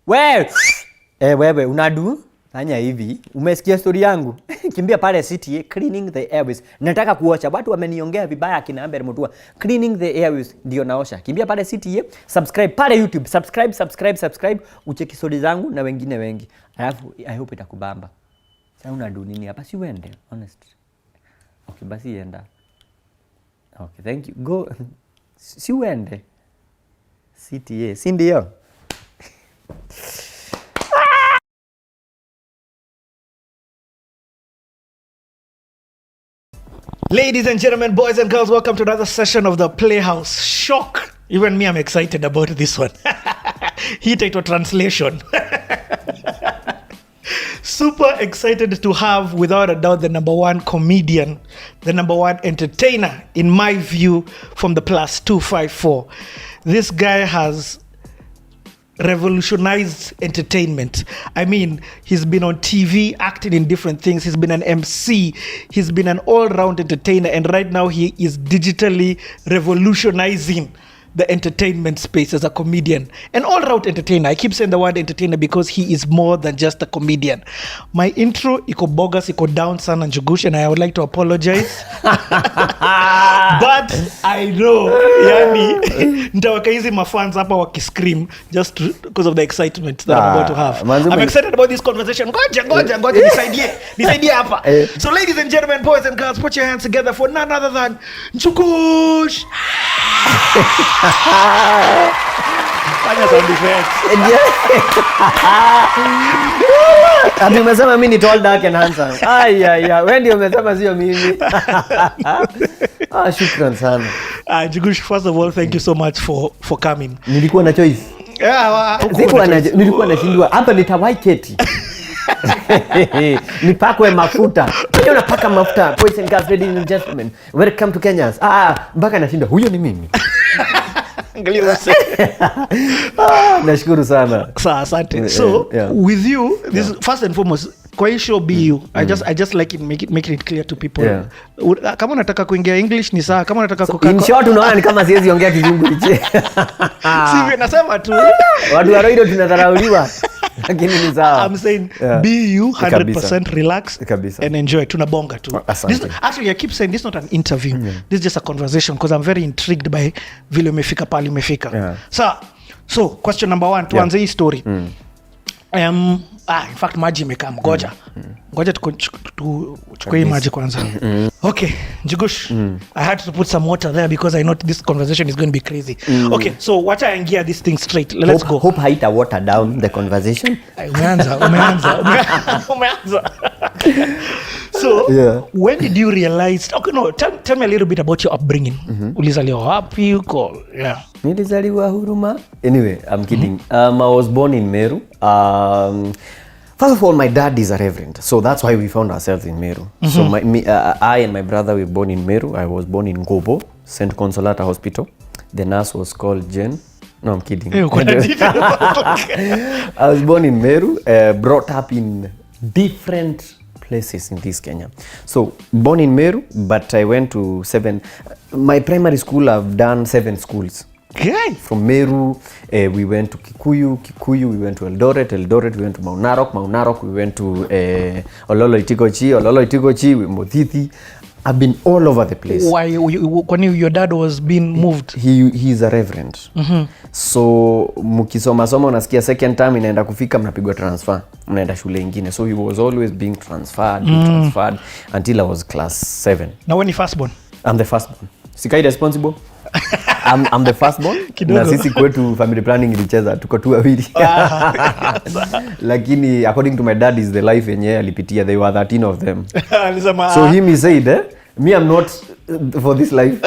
Wewe unadu fanya hivi. Umesikia story yangu? Kimbia pale CTA cleaning the airways. Nataka kuosha. Watu wameniongea vibaya kina Amber Mutua. Cleaning the airways ndio naosha. Kimbia pale CTA, subscribe pale YouTube. Subscribe. Ucheki story zangu na wengine wengi. Alafu I hope itakubamba. Sasa unadu nini hapa? Si uende, honest. Okay, basi enda. Okay, thank you. Go. Si uende. CTA, si ndio? Ladies and gentlemen, boys and girls, welcome to another session of the Playhouse. Shock. Even me, I'm excited about this one. Hii title translation. Super excited to have, without a doubt, the number one comedian, the number one entertainer, in my view, from the plus 254. This guy has revolutionized entertainment. I mean, he's been on TV, acting in different things. He's been an MC. He's been an all-round entertainer. And right now, he is digitally revolutionizing the entertainment space as a comedian. An all-round entertainer. I keep saying the word entertainer because he is more than just a comedian. My intro, iko bogus, iko down sana Njugush, and I would like to apologize. But I know, yani, nitawaka hizi mafans hapa wakiscream just because of the excitement that I'm about to have. I'm excited about this conversation. Ngoja, nisaidie hapa. So ladies and gentlemen, boys and girls, put your hands together for none other than Njugush. Fanya sound effects. Ati umesema mimi ni tall, dark and handsome. Wewe ndio umesema sio mimi. Shukran sana. Njugush, first of all, thank you so much for coming. Nilikuwa na choice. Nilikuwa nashindwa. Hapa nitawai keti. Nipakwe mafuta. Wewe unapaka mafuta. Boys and girls, ladies and gentlemen, welcome to Kenya. Mpaka nashinda. Huyo ni mimi. Nashukuru sana. Asante. So with you, this is, first and foremost, kwa hii show be you. I just like it, making it clear to people. Kama unataka kuingia English ni sawa, kama unataka kukaa. In short, unaona ni kama siwezi ongea Kizungu hichi. Sivyo nasema tu. Watu wa Roido tunadharauliwa. Lakini ni sawa. I'm saying be you 100% relax and enjoy. Tunabonga tu. Actually, I keep saying this is not an interview. This is just a conversation because I'm very intrigued by vile umefika pale umefika. So question number 1, tuanze hii story. In fact, maji imekaa. Ngoja tuchukue hii maji kwanza. Okay, Njugush, I had to put some water there because I know this conversation is going to be crazy. Okay, so wacha aingia this thing straight. Let's go. Hope haita water down the conversation. Umeanza. So, when did you realize... Okay, no, tell me a little bit about your upbringing. Ulizaliwa wapi uko? Nilizaliwa Huruma. Anyway, I'm kidding. I was born in Meru. First of all, my dad is a reverend, so that's why we found ourselves in Meru. So I and my brother were born in Meru. I was born in Gobo, St. Consolata Hospital. The nurse was called Jen. No, I'm kidding. I was born in Meru, brought up in different places in this Kenya. So, born in Meru, but I went to 7... My primary school, I've done 7 schools. Okay. From Meru, we went to Kikuyu, we went to Eldoret, we went to Mount Narok, we went to Ololo Itikochi, Mothithi. I've been all over the place. Why? When your dad was being moved? He's a reverend. So, mukisoma unasikia second term inaenda kufika mnapigwa transfer. Mnaenda shule ingine. So, he was always being transferred until I was class 7. Now, when you first born? I'm the first born. Sikai responsible. I'm the first born. Na sisi kwetu family planning ilicheza tuko tu wawili. Lakini according to my dad is the life yenye alipitia, they were 13 of them. So he said, me I'm not for this life.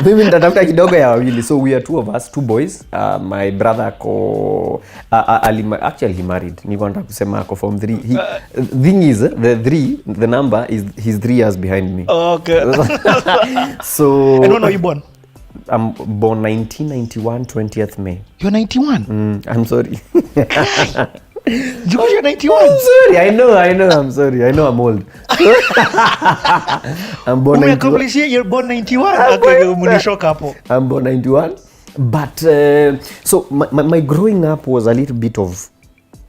Mimi nitatafuta kidogo ya wawili. So we are 2 of us, 2 boys. My brother actually he married. Niko nataka kusema ako form 3. Thing is the number is he's 3 years behind me. Okay. So and when are you born? I'm born 1991, 20th May. You're 91? I'm sorry. You're 91? I'm sorry. I know. I'm sorry. I know I'm old. I'm born 91. You're born 91? Okay, umenishoka hapo. I'm born 91. But so my growing up was a little bit of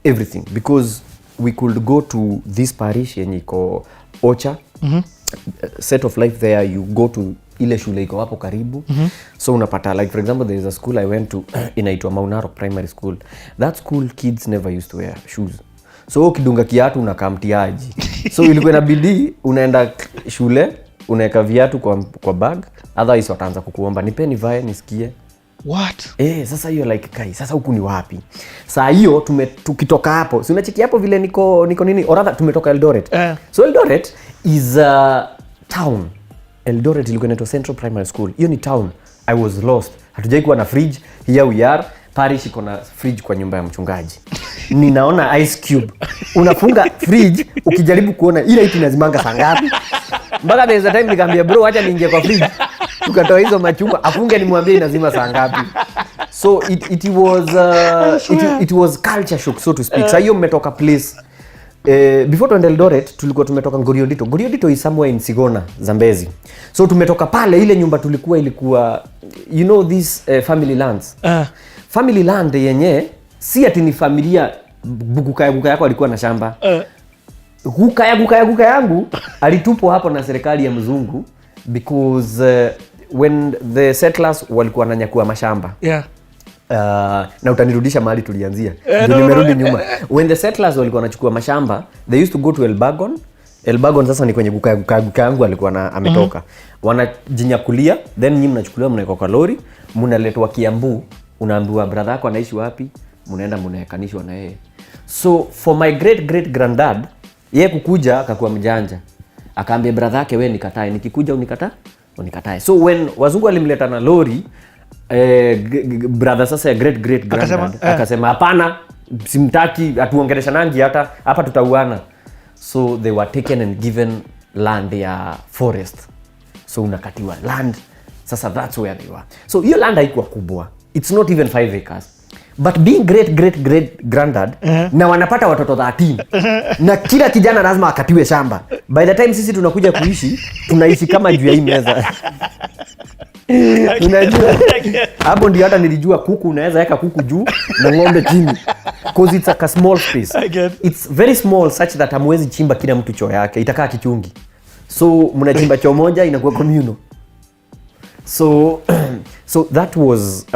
everything, because we could go to this parish yenye iko Ocha. Set of life there, you go to ile shule iko hapo karibu. So unapata, like for example, there is a school I went to inaitwa Maunaro Primary School. That school kids never used to wear shoes. So ukidunga kiatu unakaa mtiaji. So ilikuwa inabidi unaenda shule unaweka viatu kwa bag, otherwise wataanza kukuomba nipeni vae nisikie. What? Sasa hiyo like kai, sasa huku ni wapi? Saa hiyo tukitoka hapo, si unacheki hapo vile niko nini, or rather tumetoka Eldoret. So Eldoret is a town. Eldoret ilikuwa inaitwa Central Primary School. Hiyo ni town. I was lost. Hatujai kuwa na fridge. Here we are. Parish iko na fridge kwa nyumba ya mchungaji. Ninaona ice cube. Unafunga fridge ukijaribu kuona ile iti nazimanga saa ngapi. Mpaka there's a time nikamwambia bro, acha niingie kwa fridge. Tukatoa hizo machungwa, afunge nimwambie inazima saa ngapi. So it was culture shock, so to speak. Sasa hiyo mmetoka place. Before to Eldoret tulikuwa tumetoka Ngoriodito. Ngoriodito is somewhere in Sigona, Zambezi. So tumetoka pale, ile nyumba ilikuwa you know this family lands. Family land yenye si ati ni familia guka yako alikuwa na shamba. Guka yangu alitupwa hapo na serikali ya mzungu, because when the settlers walikuwa wananyakua mashamba. Na utanirudisha mahali tulianzia. Ndio nimerudi nyuma. When the settlers walikuwa wanachukua mashamba, they used to go to Elbagon. Elbagon sasa ni kwenye guka yangu alikuwa ametoka. Wanajinyakulia, then nyinyi mnachukuliwa mnaekwa kwa lori, mnaletwa Kiambu, unaambiwa brother yako anaishi wapi, mnaenda mnaekanishwa na yeye. So for my great granddad, yeye kukuja akakuwa mjanja. Akaambia brother yake, wewe nikatae, nikikuja unikatae. So when wazungu walimleta na lori, brother sasa ya great granddad akasema hapana, simtaki, atuongelesha nangi hata hapa tutauana. So they were taken and given land ya forest. So unakatiwa land. Sasa that's where they were. So hiyo land haikuwa kubwa. It's not even 5 acres. But being great granddad, na wanapata watoto 13. Na kila kijana lazima akatiwe shamba. By the time sisi tunakuja kuishi, tunaishi kama juu ya hii meza. Unajua hapo ndio hata nilijua kuku unaweza weka kuku juu na ng'ombe chini, because it's like a small space. It's very small such that hamwezi chimba kila mtu choo yake, itakaa kichungi. So mnachimba choo moja inakuwa communal. So that was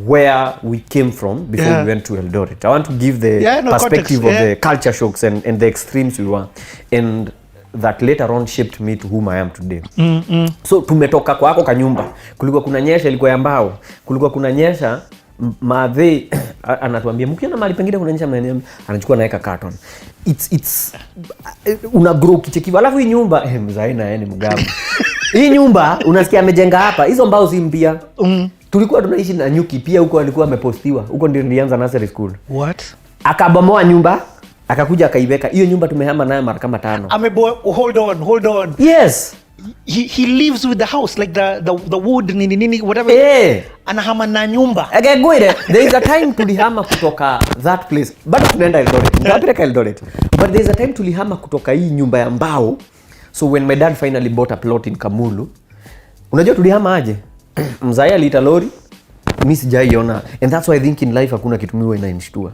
where we came from before we went to Eldoret. I want to give the perspective of the culture shocks and the extremes we were, and that later on shaped me to whom I am today. So tumetoka kwako kanyumba, kulikuwa kuna nyesha ilikuwa ya mbao, kulikuwa kuna nyesha madhe anatuambia mkiona mahali pengine kunanyesha maeneo, anachukua naeka carton. It's una grow kichekiwa. Alafu hii nyumba mzaina yani mgamu. Hii nyumba unasikia amejenga hapa, hizo mbao si mpya. Tulikuwa tunaishi na nyuki pia huko, alikuwa amepostiwa. Huko ndio nilianza nursery school. What? Akabomoa nyumba, akakuja akaibeka. Hiyo nyumba tumehama nayo mara kama 5. Hold on. Yes. He lives with the house, like the wood nini whatever. Anahama na nyumba. Agegwire, there is a time tulihama kutoka that place. Bado tunaenda Eldoret. Nitapeleka Eldoret. But there is a time tulihama kutoka hii nyumba ya mbao. So when my dad finally bought a plot in Kamulu, unajua tulihama aje? Mzaya aliita lori, mimi sijaiona. And that's why I think in life hakuna kitu miwa inanishtua.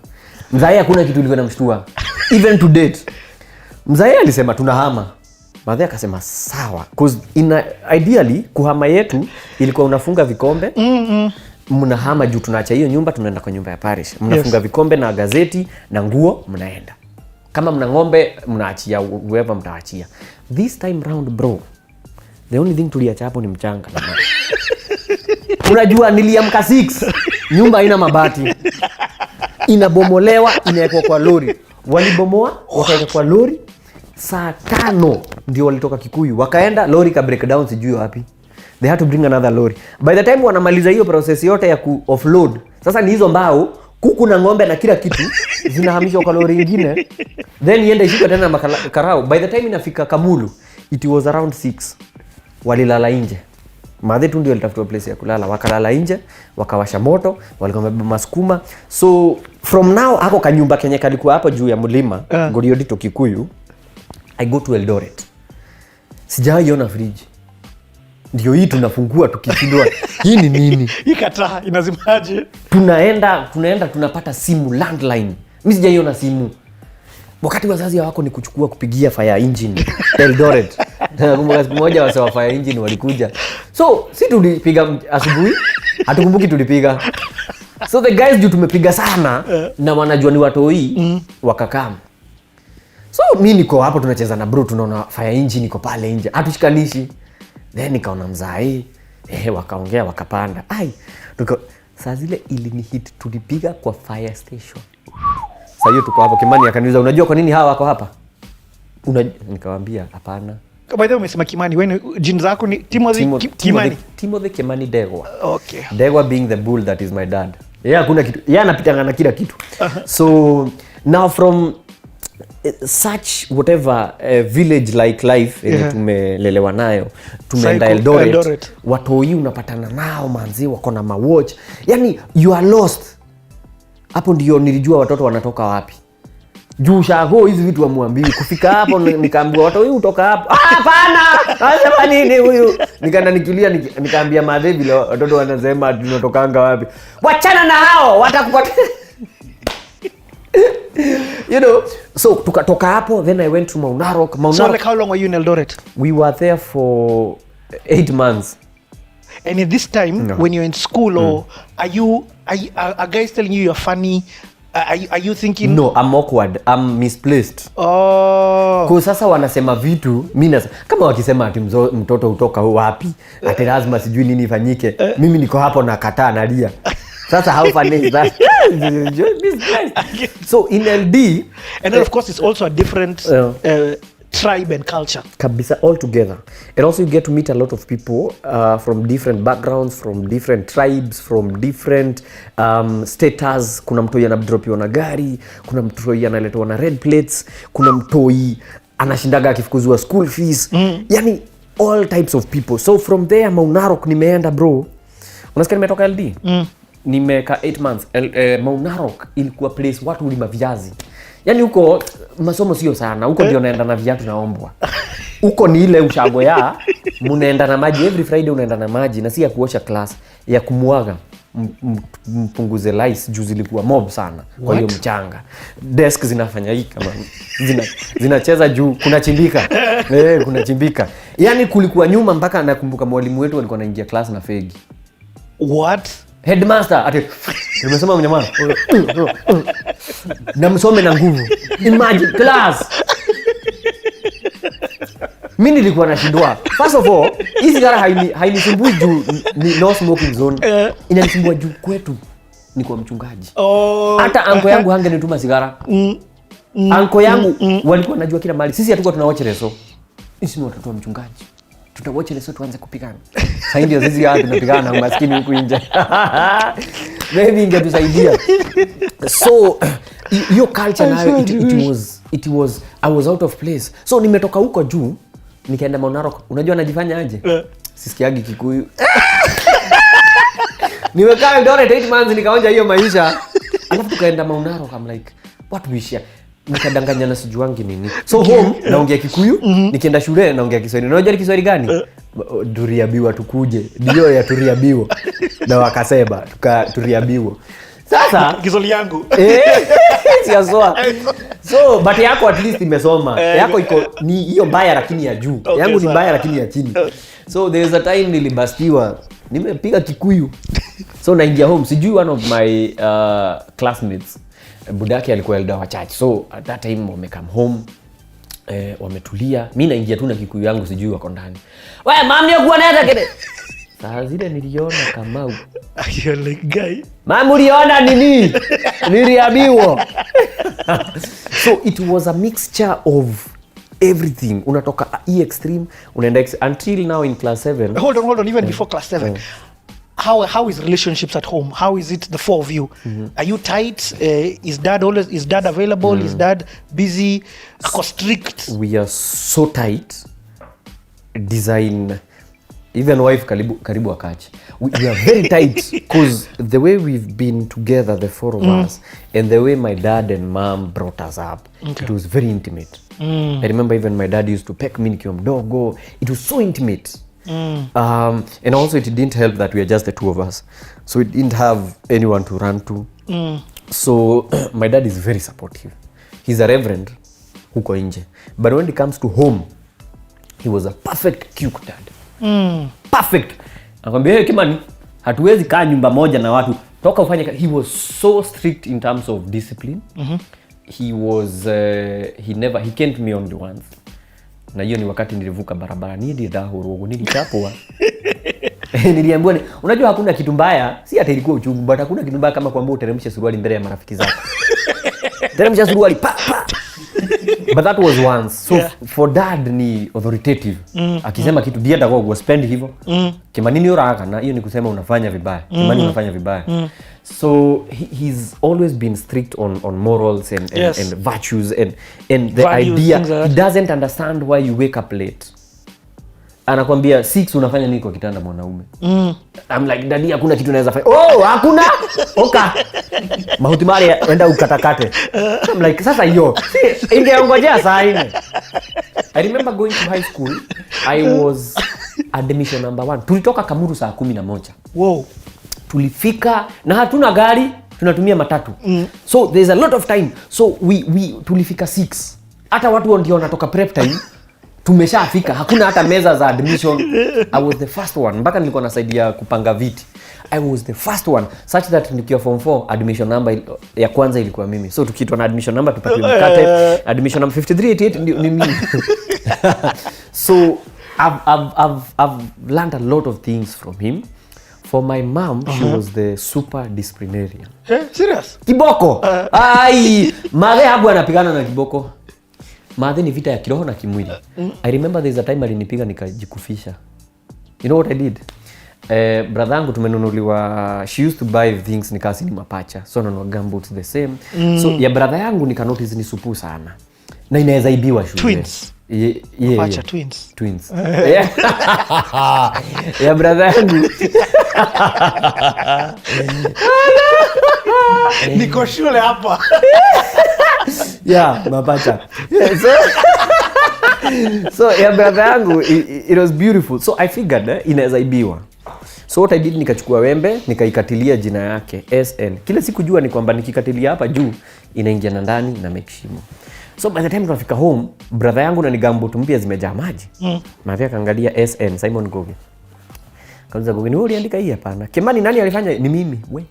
Mzaya hakuna kitu ilikuwa inamshtua. Even to date. Mzaya alisema tunahama. Mzaya akasema sawa. Because ideally kuhama yetu ilikuwa unafunga vikombe. Mnahama juu tunaacha hiyo nyumba tunaenda kwa nyumba ya parish. Mnafunga vikombe na gazeti na nguo mnaenda. Kama mna ng'ombe mnaachia whoever mtaachia. This time round bro, the only thing tuliacha hapo ni mchanga. Unajua niliamka 6, nyumba haina mabati. Inabomolewa, inawekwa kwa lori. Walibomoa, wakaweka kwa lori. Saa 5 ndio walitoka Kikuyu. Wakaenda lori ka breakdown sijui wapi. They had to bring another lorry. By the time wanamaliza hiyo process yote ya ku offload, sasa ni hizo mbao, kuku na ng'ombe na kila kitu zinahamishwa kwa lori nyingine. Then iende ishika tena makarao. By the time inafika Kamulu, it was around 6. Walilala nje. Madhe tu ndio walitafuta place ya kulala. Wakalala nje, wakawasha moto, walikuwa wamebeba masukuma. So from now ako kanyumba kenye kalikuwa hapo juu ya mlima, Ngoriodito Kikuyu, I go to Eldoret. Sijawahi ona fridge. ndio hii tunafungua tukishindwa hii ni nini, ikataa inazimaje, tunaenda tunapata simu landline. Mimi sijaiona simu wakati wazazi wako ni kuchukua kupigia fire engine Eldoret. Nakumbuka siku moja wase wa fire engine walikuja, so si tulipiga asubuhi, hatukumbuki tulipiga. So the guys juu tumepiga sana na wanajua ni watoi wakakam. So mi niko hapo tunacheza na bro, tunaona fire engine iko pale nje, hatushikanishi. Then nikaona mzai wakaongea wakapanda. Saa zile ilinihit, tulipiga kwa fire station. Sasa hiyo tuko hapo, Kimani akaniuliza unajua kwa nini hawa wako hapa? Nikamwambia hapana. By the way umesema Kimani, wewe jina zako ni Timothy Kimani Degwa. Okay. Degwa being the bull that is my dad. Hakuna kitu. Anapitanga na kila kitu. So now from such whatever village like life yenye tumelelewa nayo, tumeenda Eldoret. Watoi unapatana nao manzi wako na mawatch. Yani you are lost. Hapo ndio nilijua watoto wanatoka wapi. Juu shago hizi vitu wamuambii. Kufika hapo nikaambiwa watu huyu utoka hapo. Hapana! Anasema nini huyu? Nikaenda nikilia nikaambia madhe vile watoto wanasema tunatokanga wapi. Wachana na hao, watakupata. You know, so tukatoka hapo, then I went to Mount Narok. So like how long were you in Eldoret? We were there for 8 months. And in this time, when you're in school, or are guys telling you you're funny? Are you thinking? No, I'm awkward. I'm misplaced. Oh. Kwa sasa wanasema vitu, mimi kama wakisema ati mtoto utoka wapi, ati lazima sijui nini ifanyike, mimi niko hapo na kataa nalia. Sasa how funny is that? So in LD, and then of course it's also a different tribe and culture. Kabisa all together. And also you get to meet a lot of people from different backgrounds, from different tribes, from different status. Kuna mtoi anadropiwa na gari, kuna mtoi analetwa na red plates, kuna mtoi anashindaga akifukuzwa school fees. Yani all types of people. So from there Mount Narok nimeenda bro. Unasikia nimetoka LD? Nimeka 8 months. Mount Narok ilikuwa place watu ulima viazi. Yani huko masomo sio sana. Huko ndio naenda na viatu naombwa. Huko ni ile ushago ya mnaenda na maji every Friday, unaenda na maji na si ya kuosha class, ya kumwaga mpunguze lice juu zilikuwa mob sana. Kwa hiyo mchanga. Desk zinafanya hii kama zinacheza juu kuna chimbika. Kuna chimbika. Yani kulikuwa nyuma mpaka nakumbuka mwalimu wetu alikuwa anaingia class na fegi. What? Headmaster ati nimesema mnyamana na msome na nguvu. Imagine class. Mimi nilikuwa nashindwa. First of all, hizi gara hainisumbui juu ni no smoking zone. Inanisumbua juu kwetu ni kwa mchungaji. Hata anko yangu hangenituma sigara. Anko yangu walikuwa wanajua kila mali. Sisi hatuko tunawatch reso. Sisi ni watoto wa mchungaji. Tutawatch reso tuanze kupigana. Sasa ndio sisi hapa tunapigana na maskini huku nje. Maybe ingetusaidia. So your culture nayo it was I was out of place. So nimetoka huko juu nikaenda Mount Narok. Unajua najifanya aje? Sisikiagi Kikuyu. Nimekaa Eldoret 8 months nikaonja hiyo maisha. Alafu tukaenda Mount Narok, I'm like what we share. Nikadanganya na sijuangi nini. So home naongea Kikuyu, nikienda shule naongea Kiswahili. Unajua ni Kiswahili gani? Turiabiwa tukuje. Ndio ya turiabiwa. Na wakasema turiabiwa. Sasa Kiswahili yangu. Siasoa. So but yako at least imesoma. Yako iko ni hiyo mbaya lakini ya juu. Yangu ni mbaya lakini ya chini. So there is a time nilibastiwa. Nimepiga Kikuyu. So naingia home, sijui one of my classmates budaki alikuwa Eldoret Church. So at that time wame come home, wametulia. Mimi naingia tu na Kikuyu yangu, sijui wako ndani. Wewe mami yako anaenda kile. Saa zile niliona Kamau. You're like guy. Mami uliona nini? Niliambiwa. So it was a mixture of everything. Unatoka extreme unaenda until now in class 7. Hold on, even before class 7. How is relationships at home? How is it the four of you? Are you tight? Is dad available? Is dad busy? Strict? We are so tight. Design even wife karibu akache. We are very tight because the way we've been together, the four of us, and the way my dad and mom brought us up, it was very intimate. I remember even my dad used to peck me nikiwa mdogo. It was so intimate. And also it didn't help that we are just the two of us, so we didn't have anyone to run to. So my dad is very supportive. He's a reverend huko nje, but when it comes to home, he was a perfect cute dad. Perfect. Nakwambia hey, Kimani, hatuwezi kaa nyumba moja na watu toka ufanye. He was so strict in terms of discipline. He was he caned me only once, na hiyo ni wakati nilivuka barabara nili dahuru nilichapwa. Niliambiwa unajua hakuna kitu mbaya, si hata ilikuwa uchungu, but hakuna kitu mbaya kama kwamba uteremshe suruali mbele ya marafiki zako. Teremsha suruali pa. But that was once. So for dad ni authoritative. Akisema kitu dia atakuwa kuspend hivyo. Kimani ni uraka, na hiyo ni kusema unafanya vibaya. Kimani unafanya vibaya. So he's always been strict on morals and virtues and the values, idea he doesn't understand why you wake up late. Anakwambia 6 unafanya nini kwa kitanda mwanaume? I'm like, daddy, hakuna kitu naweza fanya. Oh, hakuna? Oka. Mahuti mali enda ukatakate. I'm like, sasa hiyo. Ingeongojea saa nne. I remember going to high school. I was admission number 1. Tulitoka Kamuru saa 11. Wow. Tulifika na hatuna gari, tunatumia matatu. So there's a lot of time. So we tulifika 6. Hata watu ndio wanatoka prep time. Tumeshafika, hakuna hata meza za admission. I was the first one. Mpaka nilikuwa nasaidia kupanga viti. I was the first one, such that nikiwa form 4 admission number ya kwanza ilikuwa mimi. So tukiitwa na admission number tupatiwe mkate. Admission number 5388 ni mimi. So I've learned a lot of things from him. For my mom, she was the super disciplinarian. Serious? Kiboko. Ai, madhe hapo anapigana na kiboko. Madhe ni vita ya kiroho na kimwili. I remember there's a time alinipiga nikajikufisha. You know what I did? Brother yangu tumenunuliwa, she used to buy things nikasi ni mapacha. So nanunua gumboots the same. So ya brother yangu nika notice ni supu sana. Na inaweza ibiwa shule. Twins. Mapacha twins. Twins. Ya brother yangu. Niko shule hapa. Yeah, mapacha. So ya brother yangu, it was beautiful. So I figured inaweza ibiwa. So what I did, nikachukua wembe, nikaikatilia jina yake SN. Kila siku jua ni kwamba nikikatilia hapa juu inaingia na ndani na make shimo. So by the time tunafika home, brother yangu na nigambo tumpia zimejaa maji. Mavia kaangalia SN Simon Goge. Kauliza Goge, ni wewe uliandika hii hapana? Kimani nani alifanya? Ni mimi. We.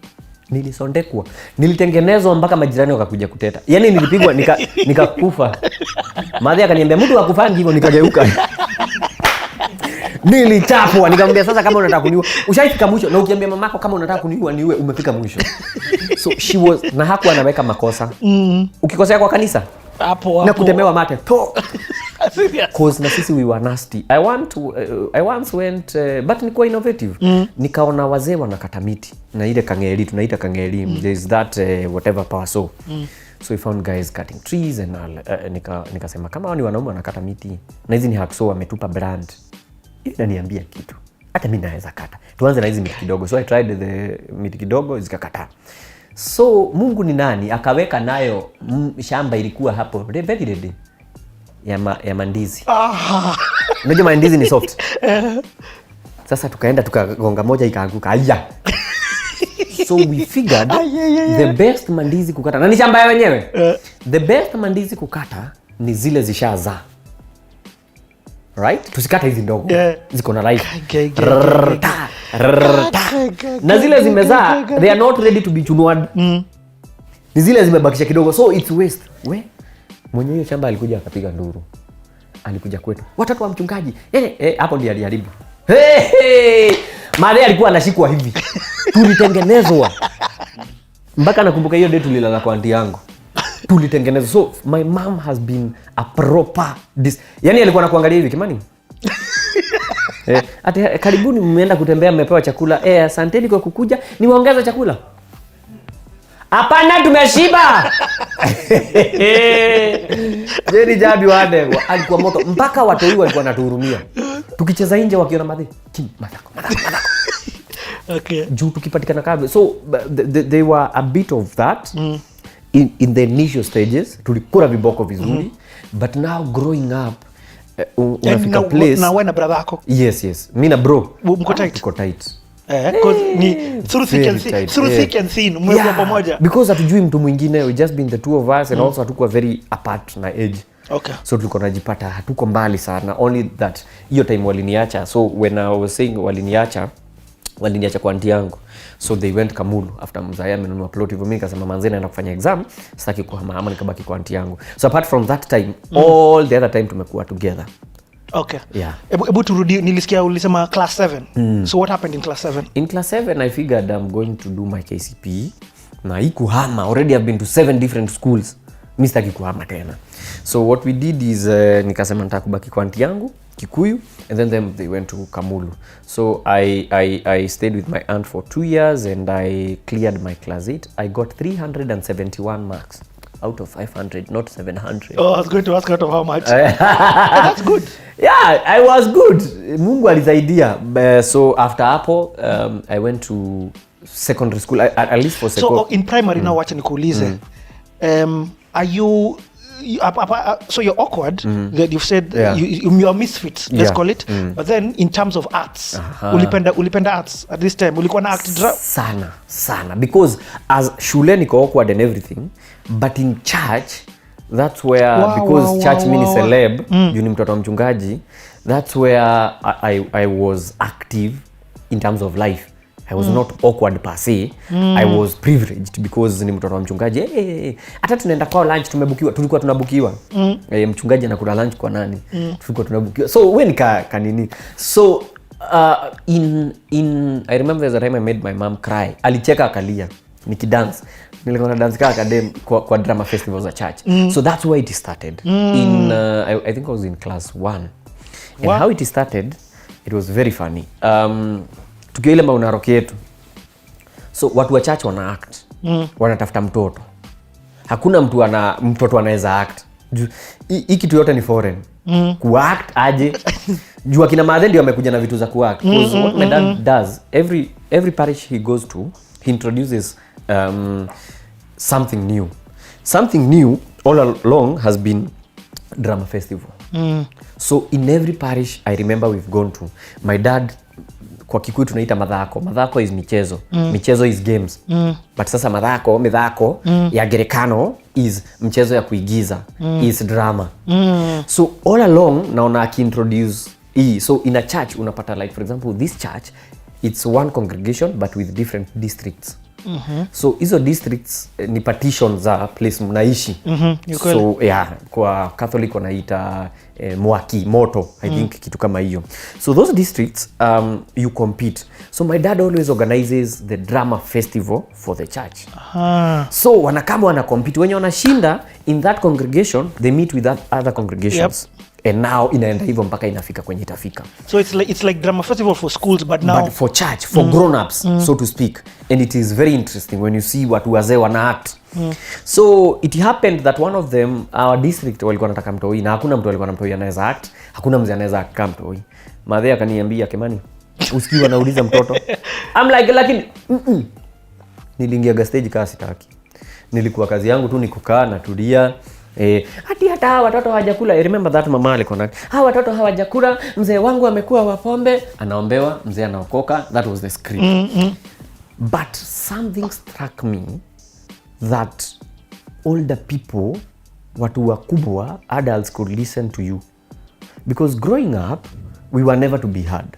Nilisondekwa. Nilitengenezwa mpaka majirani wakakuja kuteta. Yaani nilipigwa nikakufa. Mavia akaniambia mtu akufanya hivyo, nikageuka. Nilichapwa, nikamwambia sasa kama unataka kuniua, ushaifika mwisho, na ukiambia mamako kama unataka kuniua niue, umefika mwisho. So she was, na hakuwa anaweka makosa. Ukikosea kwa kanisa hapo na kutemewa mate to. Cause na sisi we were nasty. I once went but nilikuwa innovative. Nikaona wazee wanakata miti na ile kangeli, tunaita kangeli. There is that whatever power so. So we found guys cutting trees and nikasema kama wao ni wanaume wanakata miti na hizi ni hacksaw wametupa brand. Inaniambia kitu. Hata mimi naweza kata. Tuanze na hizi miti kidogo. So I tried the miti kidogo zikakata. So Mungu ni nani akaweka nayo shamba ilikuwa hapo very ready ya mandizi. Unajua mandizi ni soft. Sasa tukaenda tukagonga moja ikaanguka. Aya. So we figured the best mandizi kukata. Na ni shamba ya wenyewe. The best mandizi kukata ni zile zishazaa. Right? Tusikata hizi ndogo. Ziko na life. Na zile zimezaa, they are not ready to be chunwad. Ni zile zimebakisha kidogo, so it's waste. We, mwenye hiyo shamba alikuja akapiga nduru. Alikuja kwetu. Watoto wa mchungaji. Hapo ndiye aliharibu. Mare alikuwa anashikwa hivi. Tulitengenezwa. Mpaka nakumbuka hiyo day tulilala kwa auntie yangu. Tulitengenezwa. So my mom has been a proper yani alikuwa anakuangalia hivi, Kimani. Ati karibuni mmeenda kutembea mmepewa chakula. Asanteni kwa kukuja. Niwaongeza chakula. Hapana tumeshiba. Jeri jabi wade alikuwa moto mpaka watu walikuwa wanatuhurumia. Tukicheza nje wakiona madhi. Madako. Okay. Juu tukipatikana kabla. So they were a bit of that. In the initial stages tulikula viboko vizuri. But now growing up unafika place na wewe na brother yako. Yes mimi na bro mko tight. Tuko tight. Because ni through thick and thin mmekuwa pamoja because hatujui mtu mwingine, we just been the two of us and also hatukuwa very apart na age. Okay. So tulikuwa tunajipata hatuko mbali sana, only that hiyo time waliniacha. So when I was saying waliniacha kwa auntie yangu, so they went Kamulu after mzaya amenunua plot hivyo. Mimi nikasema manze naenda kufanya exam, sitaki kuhama ama nikabaki kwa auntie yangu. So apart from that time all the other time tumekuwa together. Okay. Yeah. Ebu turudi, nilisikia ulisema class 7. So what happened in class 7? In class 7 I figured I'm going to do my KCPE. Na ikuhama, already I've been to 7 different schools. Mimi sitaki kuhama tena. So what we did is nikasema nataka kubaki kwa auntie yangu Kikuyu, and then they went to Kamulu. So I stayed with my aunt for 2 years and I cleared my class 8. I got 371 marks out of 500, not 700. Oh, I was going to ask out of how much. That's good. Yeah, I was good. Mungu alisaidia. So after hapo I went to secondary school, at least for So in primary now, wacha nikuulize. Are you so you're awkward that you've said you are misfits, let's call it. But then in terms of arts, ulipenda arts at this time, ulikuwa na act sana because as shule niko awkward and everything, but in church that's where church mini celeb juu ni mtoto wa mchungaji, that's where I was active in terms of life. I was not awkward per se. I was privileged because ni mtoto wa mchungaji. Hata tunaenda kwa lunch tulikuwa tunabukiwa. Mchungaji anakula lunch kwa nani? Tulikuwa tunabukiwa. So when kanini. So I remember there's a time I made my mom cry. Alicheka akalia nikidance. Nilikuwa na dance academy kwa drama festival za church. So that's where it started. In I think I was in class 1. And how it started, it was very funny. Tukiwa ile maunarok yetu, so watu wa church wana act, wanatafuta mtoto. Hakuna mtoto anaweza act. Hii kitu yote ni foreign. Kuact aje? Jua kina madhe ndio wamekuja na vitu za kuact. Because what my dad does, every parish he goes to, he introduces something new. Something new all along has been drama festival. So in every parish I remember we've gone to, my dad, kwa Kikuyu tunaita madhako. Madhako is michezo. Michezo is games. But sasa medhako ya Gerekano is mchezo ya kuigiza. Is drama. So all along naona aki-introduce hii. So in a church unapata, like for example this church, it's one congregation but with different districts. So hizo districts ni partition za place mnaishi. So yeah, kwa Catholic wanaita moto, I think kitu kama hiyo. So those districts you compete. So my dad always organizes the drama festival for the church. So wanakama wana compete, wenye wanashinda in that congregation they meet with other congregations. And now inaenda hivyo mpaka inafika kwenye itafika. So it's like drama festival for schools but now for church, for grown-ups, so to speak. And it is very interesting when you see watu wazee wana act. So it happened that one of them, our district walikuwa nataka mtoi na hakuna mtu alikuwa na mtoi anaweza act. Hakuna mzee anaweza act kama mtoi. Madhe akaniambia, Kemani, usikiwa nauliza mtoto. I'm like, lakini niliingia stage kaa sitaki. Nilikuwa kazi yangu tu ni kukaa na tulia. Hata watoto hawajakula. I remember that mama alikuwa na watoto hawajakula, mzee wangu amekuwa wa pombe, anaombewa, mzee anaokoka. That was the script. But something struck me that older people, watu wakubwa, adults could listen to you. Because growing up, we were never to be heard.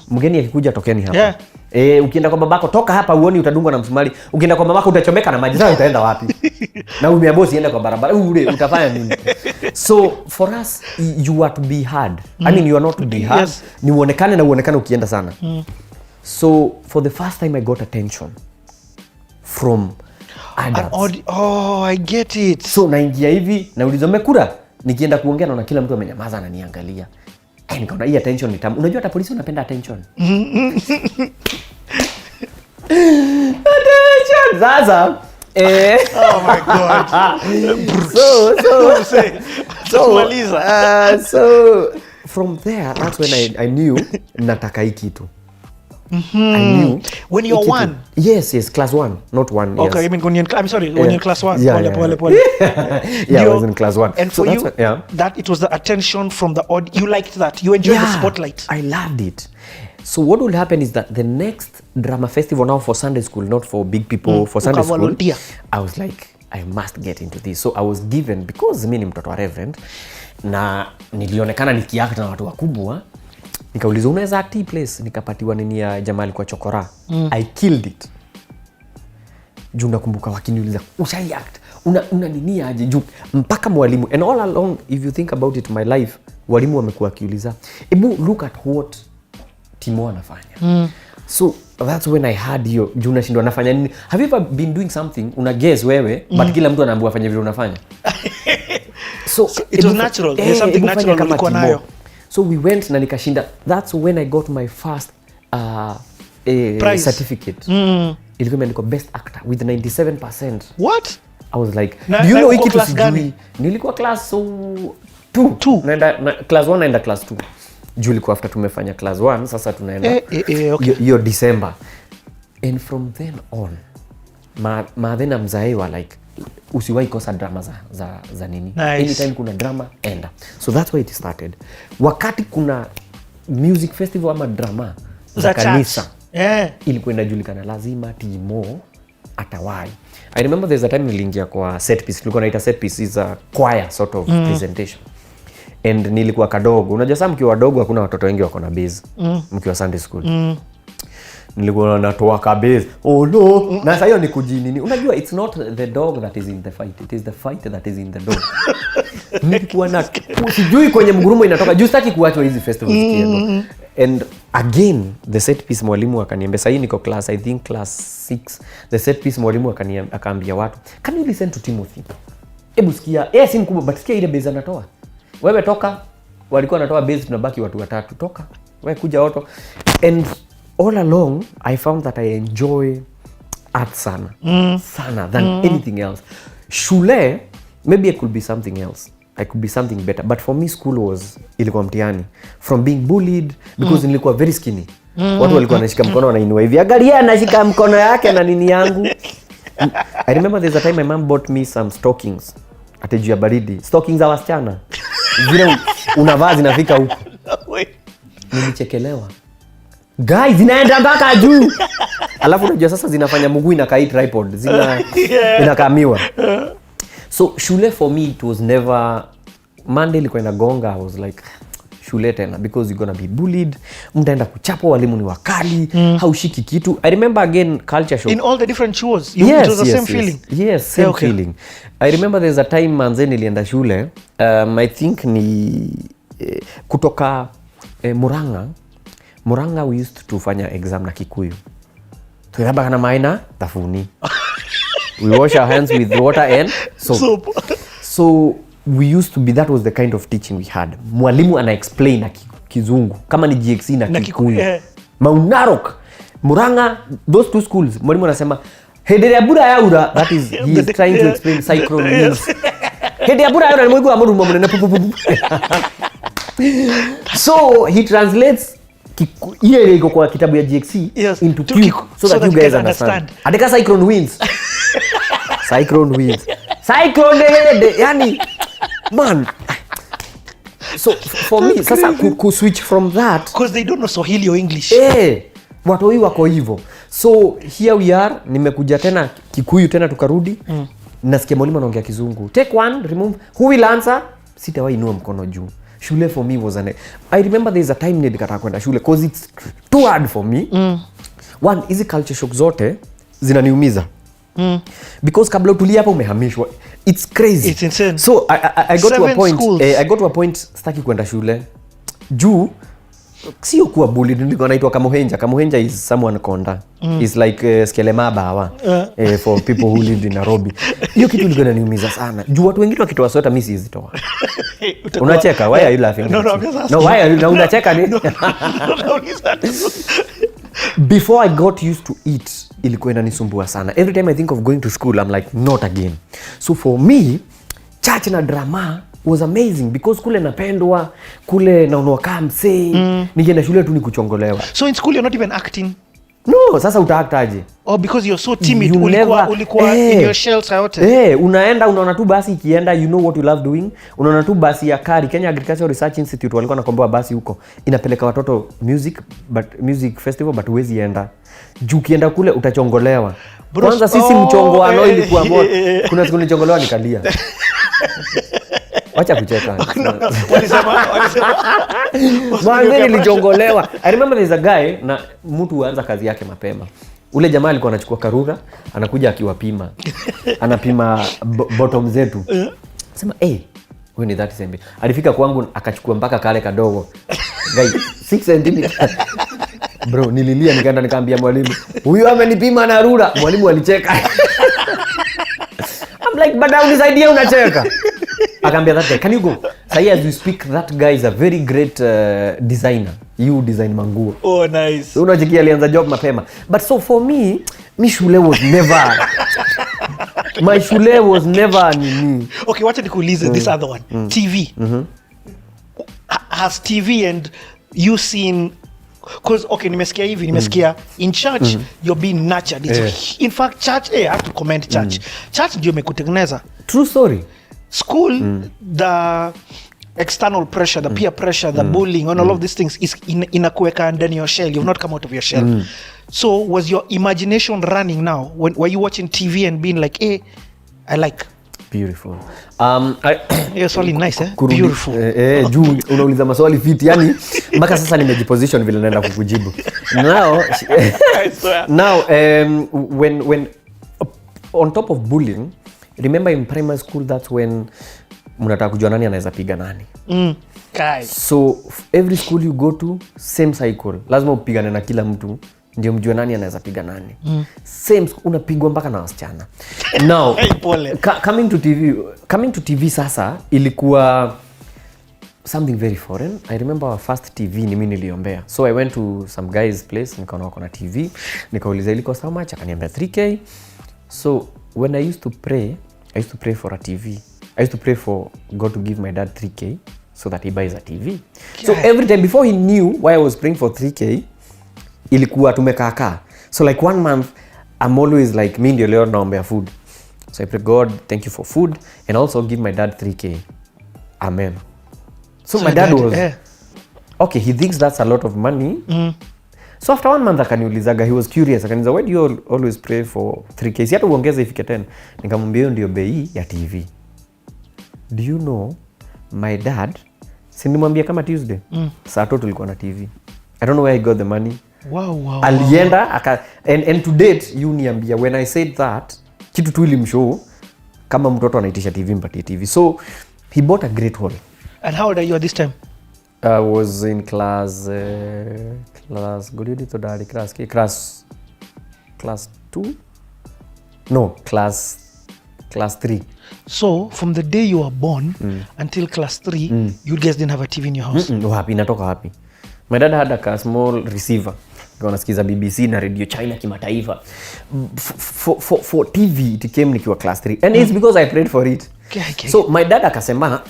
Mgeni akikuja tokeni hapa. Ukienda kwa babako toka hapa, uoni utadungwa na msumari. Ukienda kwa mamako utachomeka na maji. Sasa utaenda wapi? Na umeambiwa usiende kwa barabara. Utafanya nini? So for us, you are to be heard. I mean, you are not to be heard. Ni uonekane na uonekane ukienda sana. So for the first time I got attention from adults. I get it. So naingia hivi na ulizo mekura, nikienda kuongea na kila mtu amenyamaza ananiangalia. Nikaona hii attention ni tamu. Unajua hata polisi unapenda attention. Attention sasa. Oh my god. So from there, that's when I knew nataka hii kitu. I knew. When you're one? Yes, class 1, not 1. Okay, yes. I mean, when you're in class 1. Yeah, Pole. Yeah, I was in class 1. And so for you, yeah. that it was the attention from the audience. You liked that. You enjoyed the spotlight. I loved it. So what will happen is that the next drama festival now for Sunday school, not for big people, for Sunday school, volunteer. I was like, I must get into this. So I was given, because mimi ni mtoto wa reverend, na nilionekana nikiact na watu wakubwa, nikauliza unaweza act hii place, nikapatiwa nini ya jamaa alikuwa chokora. I killed it. Juu nakumbuka wakiniuliza, ushai act? Una nini aje? Juu mpaka mwalimu, and all along, if you think about it, my life, walimu wamekuwa akiuliza, ebu look at what Timo anafanya. So that's when I had hiyo, juu nashindwa nafanya nini. Have you ever been doing something, una guess wewe, but kila mtu anaambiwa afanye vile unafanya? So it was natural. There's something natural ulikuwa nayo. So we went na nikashinda. That's when I got my first certificate. Ilikuwa imeandikwa best actor with 97%. What? I was like, do you know hiki tu sijui? Nilikuwa class 2. Naenda class 1 naenda class 2. Juu ilikuwa after tumefanya class 1, sasa tunaenda hiyo December. And from then on, then mzaiwa like, usiwahi kosa drama za nini. Nice. Anytime kuna drama, enda. So that's why it started. Wakati kuna music festival ama drama za kanisa, ilikuwa inajulikana lazima Timo atawai. I remember there's a time niliingia kwa set piece. Tulikuwa naita set piece is a choir sort of presentation. And nilikuwa kadogo. Unajua sasa mkiwa wadogo hakuna watoto wengi wako na base. Mkiwa Sunday school. Nilikuwa natoa kabase. Oh no. Na sasa hiyo ni kujinini. Unajua it's not the dog that is in the fight. It is the fight that is in the dog. Nilikuwa na sijui kwenye mgurumo inatoka. Juu sitaki kuachwa hizi festivals kiendo. And again the set piece mwalimu akaniambia, sasa niko class I think class 6. The set piece mwalimu akaambia watu, can you listen to Timothy? Hebu sikia. Si mkubwa but sikia ile base anatoa. Wewe toka, walikuwa natoa base, tunabaki watu watatu. Toka, wewe kuja auto. And all along, I found that I enjoy art sana. Sana than anything else. Shule, maybe I could be something else. I could be something better. But for me, school was ilikuwa mtihani. From being bullied, because nilikuwa very skinny. Watu walikuwa wanashika mkono wanainua hivi. Angalia anashika mkono yake na nini yangu. I remember there's a time my mom bought me some stockings. Ate juu ya baridi. Stockings za wasichana. Zile unavaa zinafika huko. Nilichekelewa. Guys, zinaenda mpaka juu. Alafu unajua sasa zinafanya mguu inakaa tripod. Inakamiwa. So shule for me it was never, Monday ilikuwa inagonga, I was like shule tena because you're gonna be bullied, mtaenda kuchapwa, walimu ni wakali, haushiki kitu. I remember again culture shock. In all the different shows, it was the same feeling. Yes, same feeling. I remember there's a time manze nilienda shule, I think ni kutoka Murang'a we used to fanya exam na Kikuyu. Tuliaba kana maina tafuni. We wash our hands with water and soap. So we used to be, that was the kind of teaching we had. Mwalimu ana explain na Kizungu kama ni GXC na Kikuyu. Maunarok, Murang'a, those two schools, mwalimu anasema hede ya bura ya ura, that is he is trying to explain cyclone means. Hede ya bura ya ura ni mwigu wa muru mwamune. So he translates ile iko kwa kitabu ya GXC into Q so that you guys understand. Adeka cyclone winds. Cyclone winds. Cyclone yani man. So for me sasa ku switch from that because they don't know Swahili or English. Watu hii wako hivyo. So here we are, nimekuja tena Kikuyu tena tukarudi. Nasikia mwalimu anaongea Kizungu. Take one, remove. Who will answer? Sitawahi inua mkono juu. Shule for me was I remember there's a time nilikataa kwenda shule because it's too hard for me. One, hizi culture shock zote zinaniumiza. Because kabla utulia hapa umehamishwa. It's crazy. It's insane. So I got to a point I got to a point sitaki kwenda shule. Juu sio kuwa bullied, nilikuwa naitwa Kamuhenja. Kamuhenja is someone konda. It's like skelemaba hawa for people who lived in Nairobi. Hiyo kitu ilikuwa inaniumiza sana. Juu watu wengine wakitoa sweta mimi sizitoa. Unacheka? Why are you laughing? No, why are you unacheka ni? Before I got used to it, ilikuwa inanisumbua sana. Every time I think of going to school, I'm like, not again. So for me, church na drama was amazing because kule napendwa, kule naonwa kama msee. Nikienda shule tu ni kuchongolewa. So in school you're not even acting? No, sasa utact aje? Oh, because you're so timid. Ulikuwa in your shell yote. Unaenda unaona tu basi ikienda, you know what you love doing. Unaona tu basi ya Kari, Kenya Agricultural Research Institute walikuwa nakomboa basi huko. Inapeleka watoto music festival but huwezi enda. Juu kienda kule utachongolewa. Kwanza sisi mchongoano ilikuwa moto. Kuna siku nilichongolewa nikalia. Wacha kucheka. Walisema. Mwanzo nilichongolewa. I remember there's a guy na mtu huanza kazi yake mapema. Ule jamaa alikuwa anachukua karura, anakuja akiwapima. Anapima bottom zetu. Sema, wewe ni 30 cm. Alifika kwangu akachukua mpaka kale kadogo. Guy, 6 cm. Bro, nililia nikaenda nikaambia mwalimu, "Huyu amenipima na rura." Mwalimu alicheka. I'm like, "But unisaidie unacheka." Akaambia that guy, "Can you go?" Say as we speak, that guy is a very great designer. You design manguo. Oh, nice. So unajikia alianza job mapema. But so for me shule was never my shule was never nini. Okay, wacha nikuulize this other one. TV. Has TV and you seen, because okay, nimesikia in church you're being nurtured. In fact church, I have to comment church. Church ndio imekutengeneza. True story. School, the external pressure, the peer pressure, the bullying, and all of these things is inakuweka ndani your shell. You've not come out of your shell. So was your imagination running now? Were you watching TV and being like, I like beautiful. Yes, really nice, beautiful. Juu unauliza maswali fiti, yani mpaka sasa nimejiposition vile naenda kukujibu. Now when on top of bullying, remember in primary school, that's when mnataka kujua nani anaweza piga nani. So every school you go to, same cycle. Lazima upigane na kila mtu ndio mjue nani anaweza piga nani. Same unapigwa mpaka na wasichana. Now coming to TV sasa ilikuwa something very foreign. I remember our first TV ni mimi niliombea. So I went to some guy's place, nikaona wako na TV, nikauliza iliko how much, akaniambia 3K. So when I used to pray for a TV. I used to pray for God to give my dad 3K so that he buys a TV. So every time before he knew why I was praying for 3K, ilikuwa tumekaakaa. So like 1 month, I'm always like, mimi ndio leo naombea food. So I pray, God, thank you for food and also give my dad 3K. Amen. So my dad was, okay, he thinks that's a lot of money. So after 1 month akaniulizaga, he was curious. Akaniuliza, why do you always pray for 3K? Si hata uongeze ifike 10. Nikamwambia hiyo ndio bei ya TV. Do you know my dad, sinimwambia kama Tuesday, saa tatu tulikuwa na TV. I don't know where he got the money. Wow. Alienda and to date you niambia, when I said that, kitu tu ilimshow kama mtoto anaitisha TV mpatie TV. So he bought a great hall. And how old are you at this time? I was in class 2? No, class 3. So from the day you were born until class 3, you guys didn't have a TV in your house? Wapi, natoka wapi? My dad had a small receiver. Nasikiza BBC na Radio China kimataifa. For TV it came nikiwa class 3. And it's because I prayed for it. Okay. So my dad akasema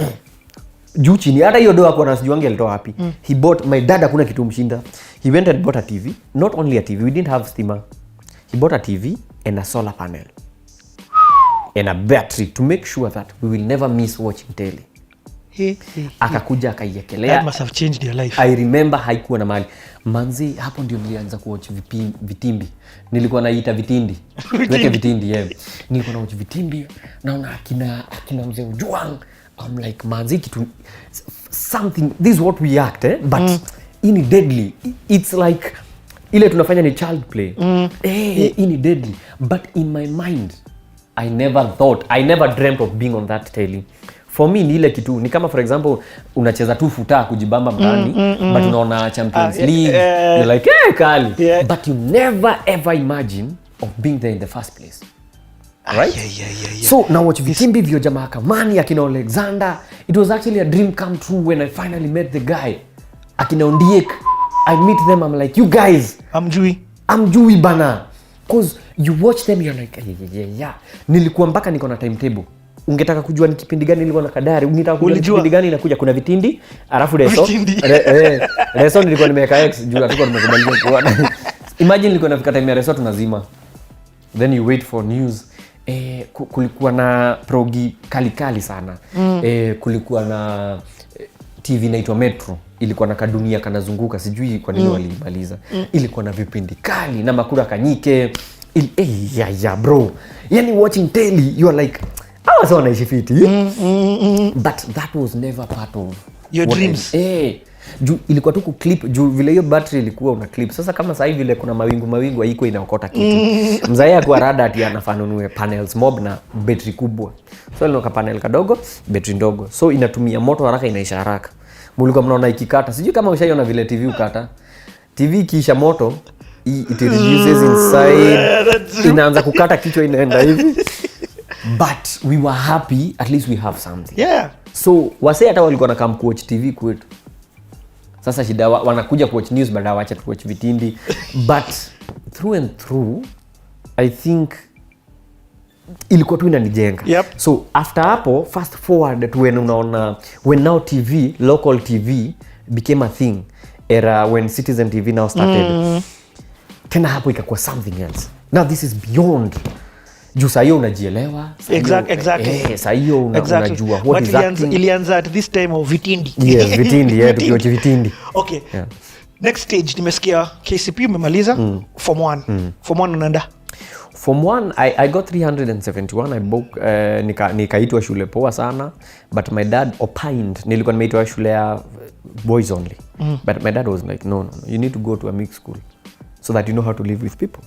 juu chini hata hiyo doa kwa nasijuangi alitoa wapi. He bought, my dad hakuna kitu mshinda. He went and bought a TV. Not only a TV, we didn't have steamer. He bought a TV and a solar panel. And a battery to make sure that we will never miss watching telly. Akakuja akaiekelea. That must have changed your life. I remember haikuwa na mali. Manzi, hapo ndio nilianza kuwatch vitimbi. Nilikuwa naita vitindi. Tuweke vitindi, Nilikuwa na watch vitimbi. Naona akina mzee Ujuang. I'm like, manzi, kitu something, this is what we act, but ini deadly. It's like ile tunafanya ni child play. Ini deadly. But in my mind, I never dreamt of being on that telly. For me ni ile kitu, ni kama for example unacheza tu futa kujibamba mtaani, but unaona Champions League, you're like, kali. But you never ever imagine of being there in the first place. Right? Yeah. So now watch vitimbi vyo jamaa Kamani, akina Alexander. It was actually a dream come true when I finally met the guy. Akina Ondiek. I meet them, I'm like, you guys. I'm Jui bana. Because you watch them, you're like, yeah. Nilikuwa mpaka niko na timetable. ungetaka kujua ni kipindi gani nilikuwa na kadari, ungetaka kujua ni kipindi gani inakuja, kuna vitindi, alafu reso. Reso nilikuwa nimeweka X juu hatuko tumekubaliana kuona. Imagine nilikuwa nafika time ya reso tunazima. Then you wait for news. Kulikuwa na progi kali sana. Kulikuwa na TV inaitwa Metro, ilikuwa na kadunia kanazunguka, sijui kwa nini walimaliza. Ilikuwa na vipindi kali na Makura Kanyike. Bro. Yani watching telly, you are like, so wanaishi fiti. But that was never part of your dreams. Juu ilikuwa tu kuclip, juu vile hiyo battery ilikuwa una clip. Sasa kama sasa hivi vile kuna mawingu haiko inaokota kitu. Mzaya kwa rada ati anafanunue panels mob na battery kubwa. So ilikuwa panel kadogo, battery ndogo. So inatumia moto haraka, inaisha haraka. Mulikuwa mnaona ikikata. Sijui kama ushaiona vile TV ukata. TV ikiisha moto, it reduces inside. Inaanza kukata kichwa inaenda hivi. But we were happy, at least we have something. Yeah. So wase hata walikuwa na come watch TV kwetu. Sasa shida wanakuja watch news baada waacha tu watch vitindi. But through and through, I think ilikuwa tu inanijenga. Yep. So after hapo, fast forward to when now TV, local TV became a thing. Era when Citizen TV now started. Tena hapo ikakuwa something else. Now this is beyond. Juu saa hiyo unajielewa. Exactly. Saa hiyo unajua what is acting. Ilianza at this time of vitindi. Yes, vitindi. Tukiwachi vitindi. Okay. Yeah. Next stage, nimesikia KCP umemaliza. Form 1. Form 1 unaenda? Form 1, I got 371. Nikaitwa shule poa sana. But my dad opined. Nilikuwa nimeitwa shule ya boys only. But my dad was like, no. You need to go to a mixed school. So that you know how to live with people.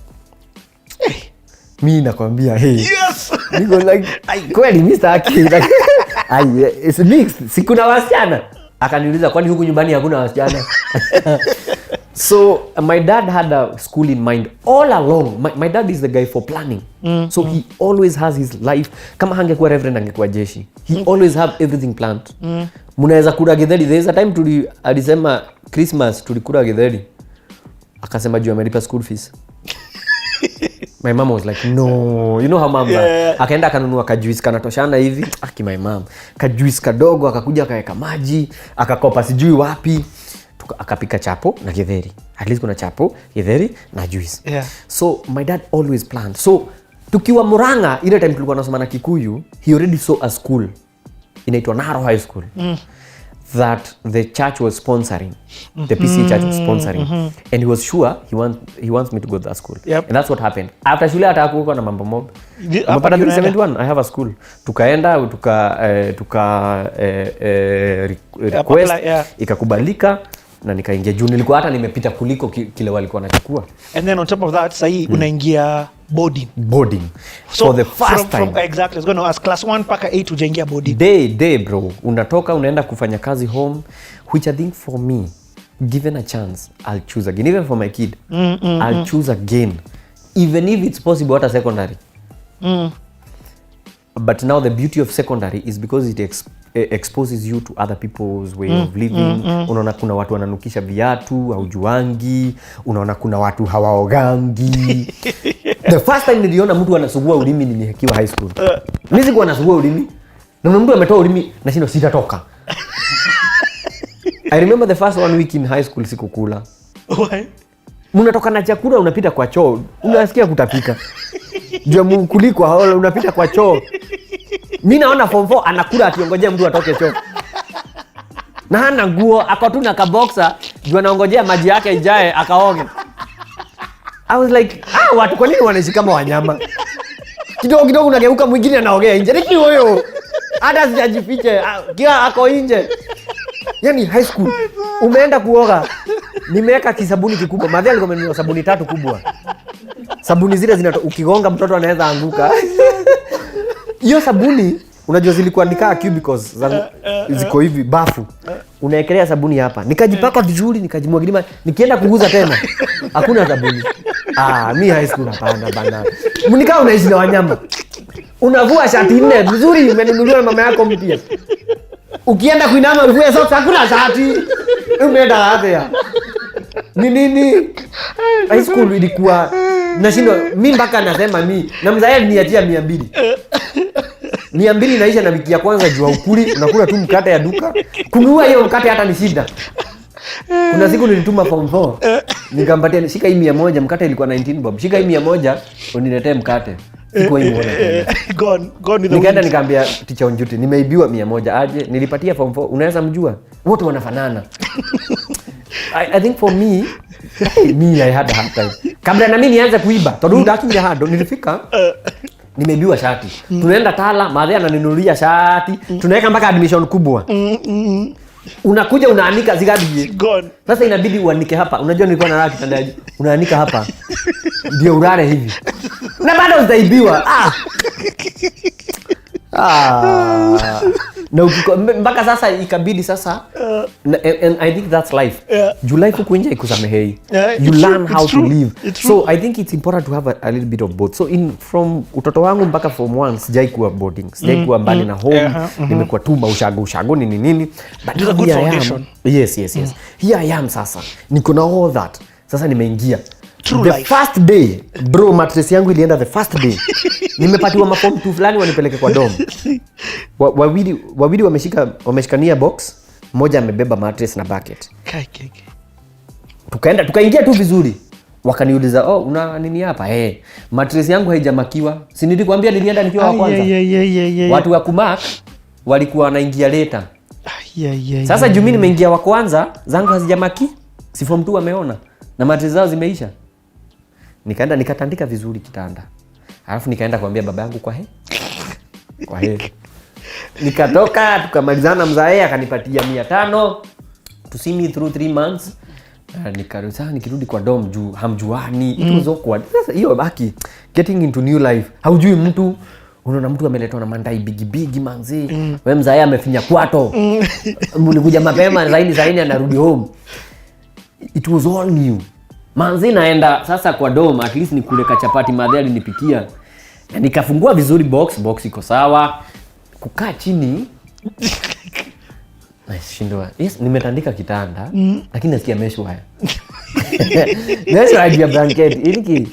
Mi nakwambia, yes! Niko like, kweli Mr. Aki. Like, it's mixed. Si kuna wasichana. Akaniuliza, kwani huku nyumbani hakuna wasichana? So my dad had a school in mind all along. My dad is the guy for planning. So he always has his life. Kama hangekuwa reverend angekuwa jeshi. He always have everything planned. Mnaweza kula githeri. There is a time alisema Christmas tulikula githeri. Akasema juu amelipa school fees. My mom was like, no. You know how mom are. Akaenda akanunua kajuice kanatoshana hivi. My mom. Kajuice kadogo, akakuja akaweka maji, akakopa sijui wapi. Akapika chapo na githeri. At least kuna chapo, githeri na juice. Yeah. So my dad always planned. So tukiwa Murang'a, ile time tulikuwa nasoma na Kikuyu, he already saw a school inaitwa Naro High School. That the church was sponsoring. The PC church was sponsoring. And he was sure he wants me to go to that school. Yep. And that's what happened. After shule hata hakuko na mambo mob. Mpaka 371 I have a school. Tukaenda request, ikakubalika na nikaingia juu. Nilikuwa hata nimepita kuliko kile walikuwa wanachukua. And then on top of that, sahi unaingia boarding. So for the first time. Exactly. I was going to ask, class 1 paka 8 ujaingia boarding. Day bro. Unatoka unaenda kufanya kazi home, which I think for me, given a chance, I'll choose again. Even for my kid, I'll choose again. Even if it's possible hata secondary. But now the beauty of secondary is because it exposes you to other people's way of living. Unaona kuna watu wananukisha viatu, haujuangi. Unaona kuna watu hawaogangi. The first time niliona mtu anasugua ulimi nilihekiwa high school. Mimi sikuwa nasugua ulimi. Na mtu ametoa ulimi na shindo sitatoka. I remember the first 1 week in high school sikukula. Why? Mnatoka na chakula unapita kwa choo. Unasikia kutapika. Juu kuliko hao unapita kwa choo. Mimi naona form 4 anakula akiongojea mtu atoke choo. Na hana nguo, ako na kaboxer, juu anaongojea maji yake ijae akaoge. I was like, watu kwa nini wanaishi kama wanyama? Kidogo unageuka mwingine anaogea nje. Niki huyo. Hata sijajifiche, kila ako nje. Yaani high school umeenda kuoga. Nimeweka kisabuni kikubwa. Madhali alikuwa amenunua sabuni 3 kubwa. Sabuni zile ukigonga mtoto anaweza anguka. Hiyo sabuni unajua zilikuwa nikaa cubicles ziko hivi bafu. Unaekelea sabuni hapa. Nikajipaka vizuri, nikajimwagilia, nikienda kuguza tena hakuna sabuni. Mimi high school hapana bana. Mnikaa unaishi na wanyama. Unavua shati 4 vizuri umenunuliwa na mama yako mpya. Ukienda kuinama uvue socks hakuna shati. Umeenda wapi ya? Nini? High school ilikuwa nashindwa mimi mpaka nasema mimi na mzae niachia 200. 200 inaisha na wiki ya kwanza jua ukuli, unakula tu mkate ya duka. Kununua hiyo mkate hata ni shida. Kuna siku nilituma form 4. Nikampatia shika hii 100, mkate ilikuwa 19 bob. Shika hii 100 uniletee mkate. Sikuwa hii muone. Gone. Nikaenda nikaambia teacher on duty, nimeibiwa 100 aje, nilipatia form 4. Unaweza mjua? Wote wanafanana. I think for me, I had a hard time. Kabla na mimi nianze kuiba, todo ndaki hard, nilifika. Nimeibiwa shati. Tunaenda Tala, madhe ananinunulia shati. Tunaweka mpaka admission kubwa. Unakuja unaanika zigadi. Sasa inabidi uanike hapa. Unajua nilikuwa na raki kitanda. Unaanika hapa. Ndio urare hivi. Na bado utaibiwa. No, mpaka sasa ikabidi sasa and I think that's life. Life kuinja ikusamehei. You learn how to live. So I think it's important to have a little bit of both. So from utoto wangu mpaka form 1 sijai kuwa boarding, sijai kuwa mbali na home. Nimekuwa tu ushago nini. But it's a good foundation. Yes. Here I am sasa. Niko na all that. Sasa nimeingia. The life. First day, bro, mattress yangu ilienda the first day. Nimepatiwa maform 2 fulani wanipeleke kwa dom. Wawili wameshikania box, mmoja amebeba mattress na bucket. Tukaingia tu vizuri. Wakaniuliza, una nini hapa? Mattress yangu haijamakiwa. Si nilikwambia nilienda nikiwa wa kwanza. Watu wa kumark walikuwa wanaingia later. Sasa juu mimi nimeingia wa kwanza, zangu hazijamaki. Si form 2 wameona na mattress zao zimeisha. Nikaenda nikatandika vizuri kitanda. Alafu nikaenda kuambia baba yangu kwa he. Nikatoka tukamalizana, mzae akanipatia 500 to see me through 3 months. Nikirudi kwa dom juu hamjuani. It was awkward. Sasa hiyo baki getting into new life. Haujui mtu, unaona mtu ameletwa na mandai bigi manzi. Wewe mzae amefinya kwato. Mlikuja mapema zaidi anarudi home. It was all new. Manzi naenda sasa kwa dom, at least nikule kachapati madhe alinipikia. Na nikafungua vizuri box iko sawa. Kukaa chini. Nashindwa. Yes, nimetandika kitanda, lakini nasikia mesh wire. Mesh wire ya blanket. Niki.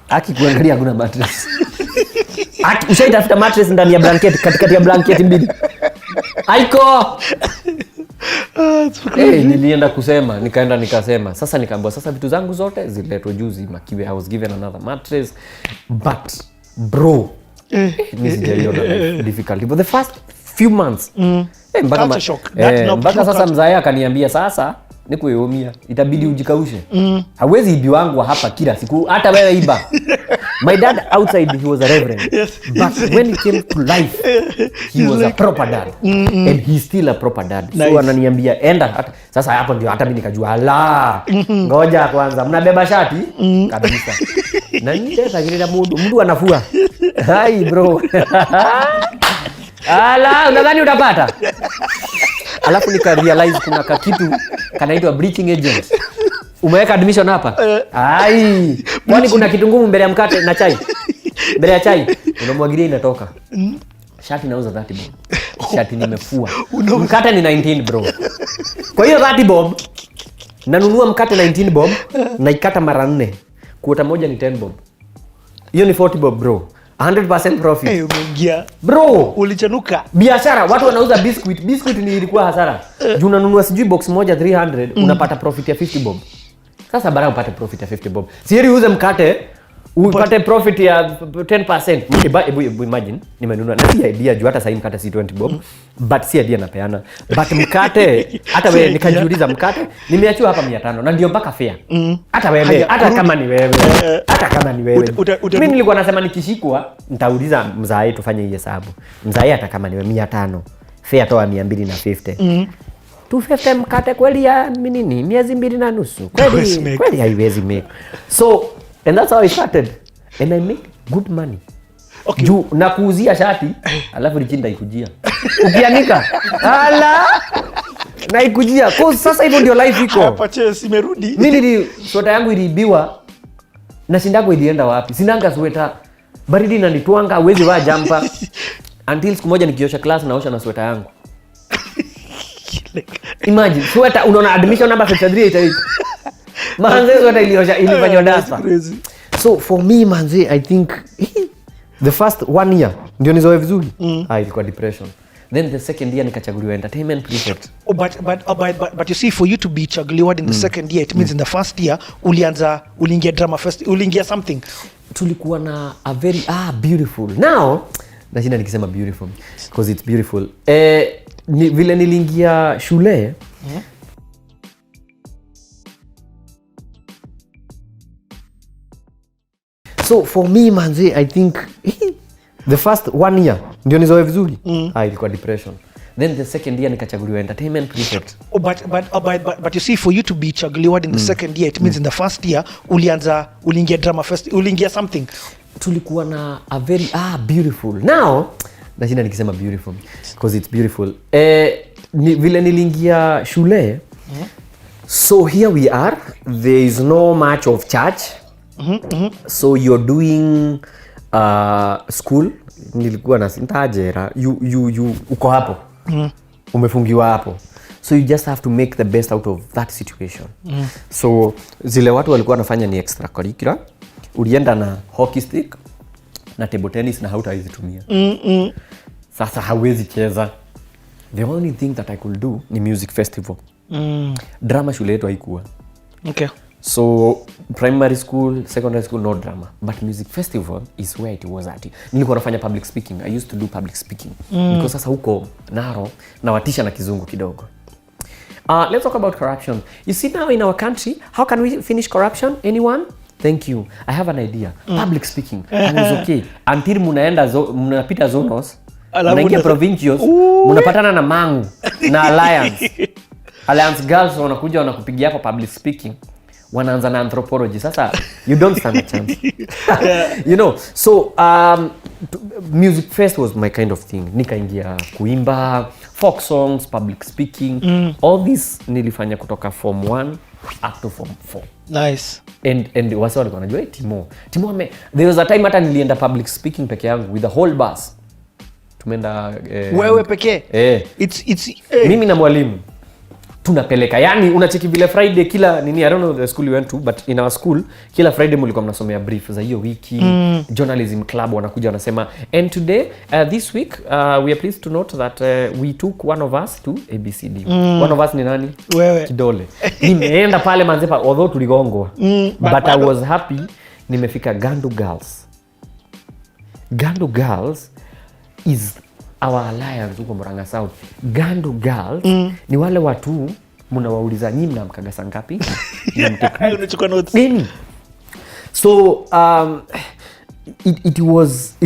Aki kuangalia kuna mattress. Ushaitafuta mattress ndani ya blanket, katikati ya blanket mbili. Haiko. Nilienda kusema, nikaenda nikasema. Sasa nikaambiwa sasa vitu zangu zote ziletwe juzi makiwe. I was given another mattress. But bro, this is difficult. But the first few months, mpaka sasa mzae akaniambia sasa nikueumia, itabidi ujikaushe. Hawezi ibi wangu hapa kila siku, hata wewe iba. My dad outside he was a reverend. But when it came to life, he was a proper dad. And he's still a proper dad. Nice. So ananiambia enda sasa hapo ndio hata mimi nikajua ngoja kwanza mnabeba shati kabisa. Na nitesa kile mtu anafua. Hai bro. Unadhani utapata? Alafu nika realize kuna kitu kanaitwa breaching agent. Umeweka admission hapa? Kwani kuna kitu ngumu mbele ya mkate na chai? Mbele ya chai unamwagilia inatoka. Shati nauza 30 bob. Shati nimefua. Mkate ni 19 bro. Kwa hiyo 30 bob nanunua mkate 19 bob na ikata mara 4. Kuota moja ni 10 bob. Hiyo ni 40 bob bro. 100% profit. Umeingia. Bro, ulichanuka. Biashara, watu wanauza biscuit. Biscuit ni ilikuwa hasara. Juu unanunua sijui box moja 300, unapata profit ya 50 bob. Sasa bara upate profit ya 50 bob. Sieri uze mkate, upate profit ya 10%. Ebu imagine, nimenunua na si idea juu hata sasa mkate si 20 bob, but si idea napeana. But mkate, hata wewe nikajiuliza mkate, nimeachiwa hapa 500 na ndio mpaka fair. Hata wewe, hata kama ni wewe. Hata kama ni wewe. Mimi nilikuwa nasema nikishikwa, nitauliza mzae tufanye hii hesabu. Mzae hata kama ni wewe 500, fair toa 250. 250 mkate kweli ya nini? Miezi 2 na nusu. Kweli haiwezi make. So, and that's how I started. And I make good money. Okay. Juu na kuuzia shati, alafu lichinda ikujia. Ukianika, na ikujia. Kwa sasa hivyo ndio life iko. Hapa chesi imerudi. Mimi sweta yangu iliibiwa. Na sindako ilienda wapi? Sinanga sweta. Baridi inanitwanga, uwezi vaa jumper. Until siku moja nikiosha class naosha na sweta yangu. Imagine, sweta unaona admission number 5388. Manze sweta iliosha ilifanywa dasta. So So for me manze, I think the first 1 year ndio nizoe vizuri. Ilikuwa depression. Then the second year nikachaguliwa entertainment prefect. But you see, for you to be chaguliwa in the second year, it means in the first year uliingia drama fest, uliingia something. Tulikuwa na a very beautiful. Now nashinda nikisema beautiful because it's beautiful. Vile niliingia shule So for me manze, I think the first 1 year ndio nizoe vizuri. Ilikuwa depression. Then the second year nikachaguliwa entertainment prefect. But you see, for you to be chaguliwa in the second year, it means in the first year uliingia drama fest, uliingia something. Tulikuwa na a very beautiful. Now nashinda nikisema beautiful because it's beautiful. Vile niliingia shule so here we are, there is no much of church. So you're doing school, nilikuwa na sintajera, you uko hapo, umefungiwa hapo, so you just have to make the best out of that situation. So zile watu walikuwa wanafanya ni extracurricular, ulienda na hockey stick na table tennis na hautaizitumia. Sasa hawezi cheza. The only thing that I could do ni music festival. Drama shule yetu haikuwa. Okay. So primary school, secondary school, no drama, but music festival is where it was at. Nilikuwa nafanya public speaking. I used to do public speaking because sasa huko Naro na watisha na kizungu kidogo. Let's talk about corruption. You see now in our country, how can we finish corruption? Anyone? Thank you. I have an idea. Public speaking. I was okay. Until mnapita zonos, mnaingia provincials, mnapatana na Mangu na Alliance girls wanakuja wanakupigia hapo public speaking. Wanaanza na anthropology. Sasa you don't stand a chance. You know, so music fest was my kind of thing. Nikaingia kuimba, folk songs, public speaking. All this nilifanya kutoka form 1 up to form 4. Nice. And wasa walikuwa wanajua Timo there was a time hata nilienda public speaking peke yangu with the whole bus. Tumeenda wewe pekee? It's mimi na mwalimu tunapeleka, yani unacheki vile Friday kila nini, I don't know the school you went to, but in our school kila Friday mlikuwa mnasomea brief za hiyo wiki. Journalism club wanakuja wanasema, and today this week we are pleased to note that we took one of us to ABCD. One of us ni nani? Wewe. Kidole. Nimeenda pale manzepa although tuligongwa, but I was happy. Nimefika Gandu Girls. Gandu Girls is our alliance huko Murang'a South. Gandu Girls ni wale watu mnawauliza nyinyi mnamkaga saa ngapi? Unachukua notes. So it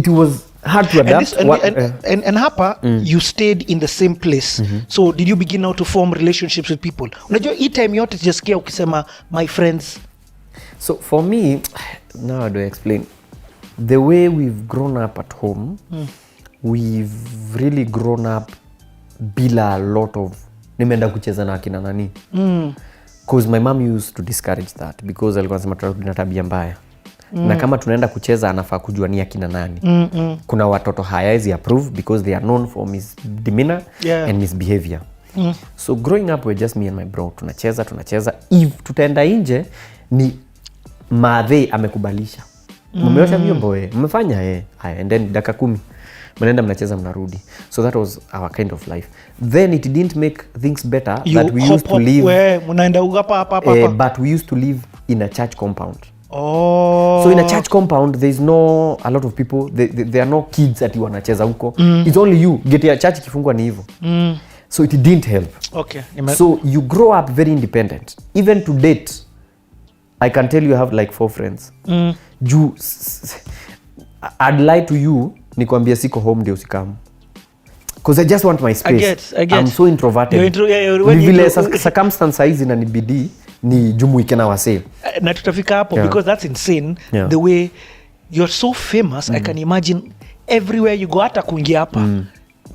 was hard to adapt. And hapa you stayed in the same place. So did you begin now to form relationships with people? Unajua hii time yote tujasikia ukisema my friends. So for me, now do I explain the way we've grown up at home. We've really grown up bila a lot of nimeenda kucheza na akina nani. Because my mom used to discourage that because alikuwa anasema tuna tabia mbaya. Na kama tunaenda kucheza anafaa kujua ni akina nani. Kuna watoto hayaezi approve because they are known for misdemeanor and misbehavior. So growing up we're just me and my bro, tunacheza. If tutaenda nje ni madhe amekubalisha. Mmeosha vyombo mmefanya haya, and then dakika 10 mnaenda mnacheza mnarudi. So that was our kind of life. Then it didn't make things better that we used to live mnaenda hapa but we used to live in a church compound. So in a church compound there is no a lot of people, there are no kids that you wanacheza huko. It's only you get your church kifungwa ni hivyo. So it didn't help. Okay. So you grow up very independent. Even to date I can tell you I have like 4 friends. I'd lie to you nikwambia siko home ndio usikamu. Because I just want my space. I get. I'm so introverted. Ni vile circumstances hizi na nibidi ni jumuike na wasee. Na tutafika hapo because that's insane. The way you're so famous, I can imagine everywhere you go hata kuingia hapa.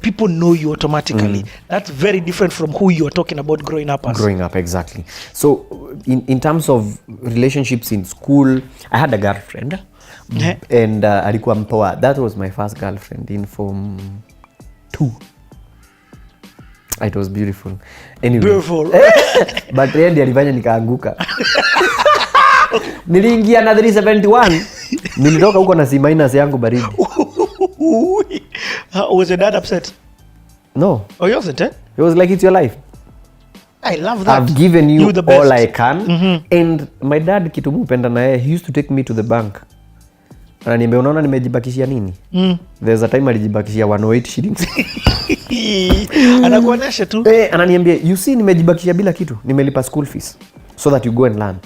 People know you automatically. That's very different from who you are talking about growing up as. Growing up, exactly. So in terms of relationships in school, I had a girlfriend. And alikuwa mpoa. That was my first girlfriend in form 2. It was beautiful. Anyway. Beautiful. But yeye alifanya nikaanguka. Niliingia na 371. Nilitoka huko na C- yangu baridi. Was your dad upset? No. Oh, he wasn't, eh? It was like, it's your life. I love that. I've given you the best. all I can. And my dad kitu mupenda na yeye, he used to take me to the bank. Ananiambia unaona nimejibakishia nini? There's a time alijibakishia 108 shillings. Anakuonesha tu. Ananiambia you see nimejibakishia bila kitu. Nimelipa school fees so that you go and learn.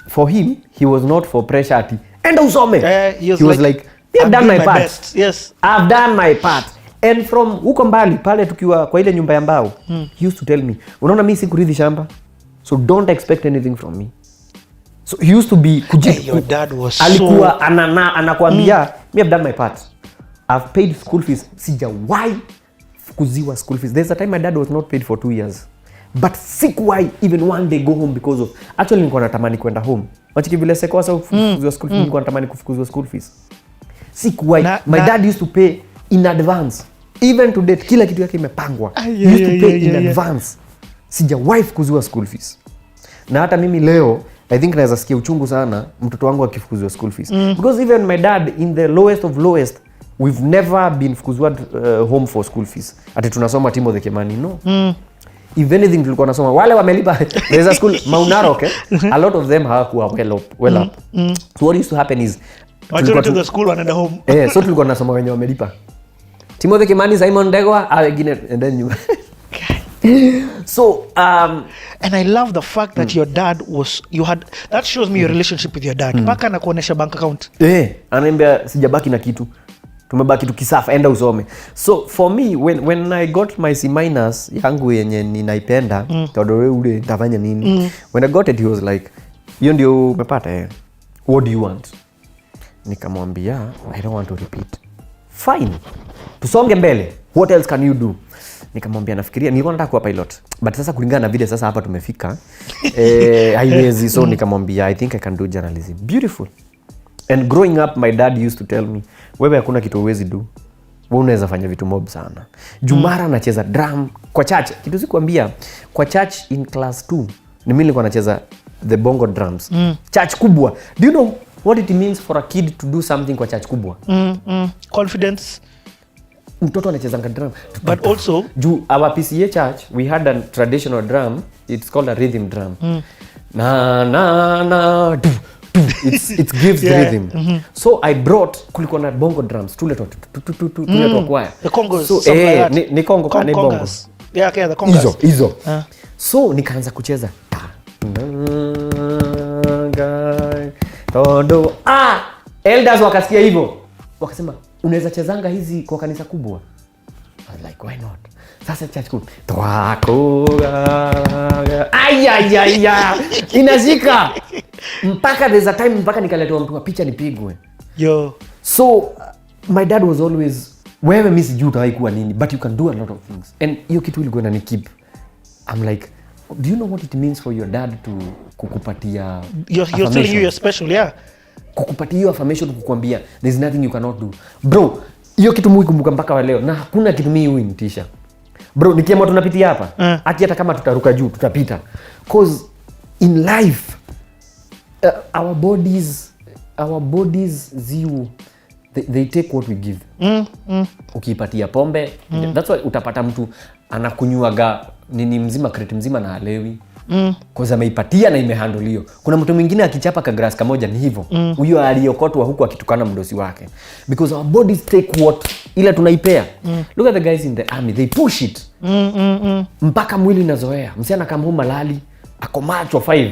For him, he was not for pressure ati enda usome. He was like I've done my part. Best. Yes. I've done my part. And from huko mbali pale tukiwa kwa ile nyumba ya mbao, he used to tell me, unaona mimi sikurithi shamba. So don't expect anything from me. So he used to be your dad was alikuwa anakuambia, me have done my part. I've paid school fees. Sijawahi kuziwa school fees. There's a time my dad was not paid for 2 years. But sikuwahi even one day go home because of, actually nilikuwa natamani kwenda home. Wachiki vile sekosa kufukuzwa school fees, nilikuwa natamani kufukuzwa school fees. Sikuwahi. My dad used to pay in advance. Even to date, kila kitu yake imepangwa. He used to pay in advance. Sijawahi fukuzwa school fees. Na hata mimi leo I think naweza sikia uchungu sana mtoto wangu akifukuzwa school fees. Because even my dad in the lowest of lowest, we've never been fukuzwa home for school fees. Ati tunasoma Timothy Kimani, no. If anything tulikuwa nasoma wale wamelipa. There's a school Maunaro, okay? A lot of them hawakuwa well up. So what used to happen is tulikuwa to the school wanaenda home. So tulikuwa nasoma wenye wamelipa. Timothy Kimani, Simon Ndegwa, wengine and then you. So and I love the fact that your dad that shows me your relationship with your dad. Paka na kuonesha bank account. Ananiambia sijabaki na kitu. Tumebaki tukisafa, enda usome. So for me when I got my C- yangu yenye ninaipenda, todore ule tafanya nini? When I got it, he was like, hiyo ndio umepata what do you want? Nikamwambia I don't want to repeat. Fine. Tusonge mbele. What else can you do? Nikamwambia nafikiria nilikuwa nataka kuwa pilot. But sasa kulingana na vile sasa hapa tumefika, haiwezi. So nikamwambia I think I can do journalism. Beautiful. And growing up my dad used to tell me, wewe hakuna kitu huwezi do. Wewe unaweza fanya vitu mob sana. Jumara anacheza drum kwa church. Kitu sikwambia, kwa church in class 2, ni mimi nilikuwa nacheza the bongo drums. Church kubwa. Do you know what it means for a kid to do something kwa church kubwa? Confidence. Mtoto anachezanga drum. But also our PCA church, we had a traditional drum. It's called a rhythm drum. Na na na do. It gives rhythm. So I brought kulikuwa na bongo drums tule choir. The congos. So ni congo kana ni bongo. Yeah, okay, the congos. Hizo. So nikaanza kucheza. Todo. Elders wakasikia hivyo. Wakasema unaweza chezanga hizi kwa kanisa kubwa. I was like, why not? Sasa church kubwa. Inashika. Mpaka there's a time mpaka nikaletewa mtu wa picha nipigwe. So my dad was always, wewe mimi sijui utaikuwa nini, but you can do a lot of things. And hiyo kitu ilikuwa inanikeep. I'm like, do you know what it means for your dad to kukupatia you're telling you're special, yeah. Kukupatia hiyo affirmation, kukuambia there's nothing you cannot do. Bro, hiyo kitu mimi kumbuka mpaka wa leo, na hakuna kitu mimi huinitisha. Bro, nikiamua tunapitia hapa, hata kama tutaruka juu tutapita. Cause in life our bodies they take what we give. Ukipatia pombe, that's why utapata mtu anakunywaga nini mzima, crate mzima na halewi. Cause ameipatia na imehandle hiyo. Kuna mtu mwingine akichapa ka grass kamoja ni hivyo. Huyo aliokotwa huku akitukana mdosi wake. Because our bodies take what ila tunaipea. Look at the guys in the army, they push it. Mpaka mwili inazoea. Msichana kama huma lali ako macho 5.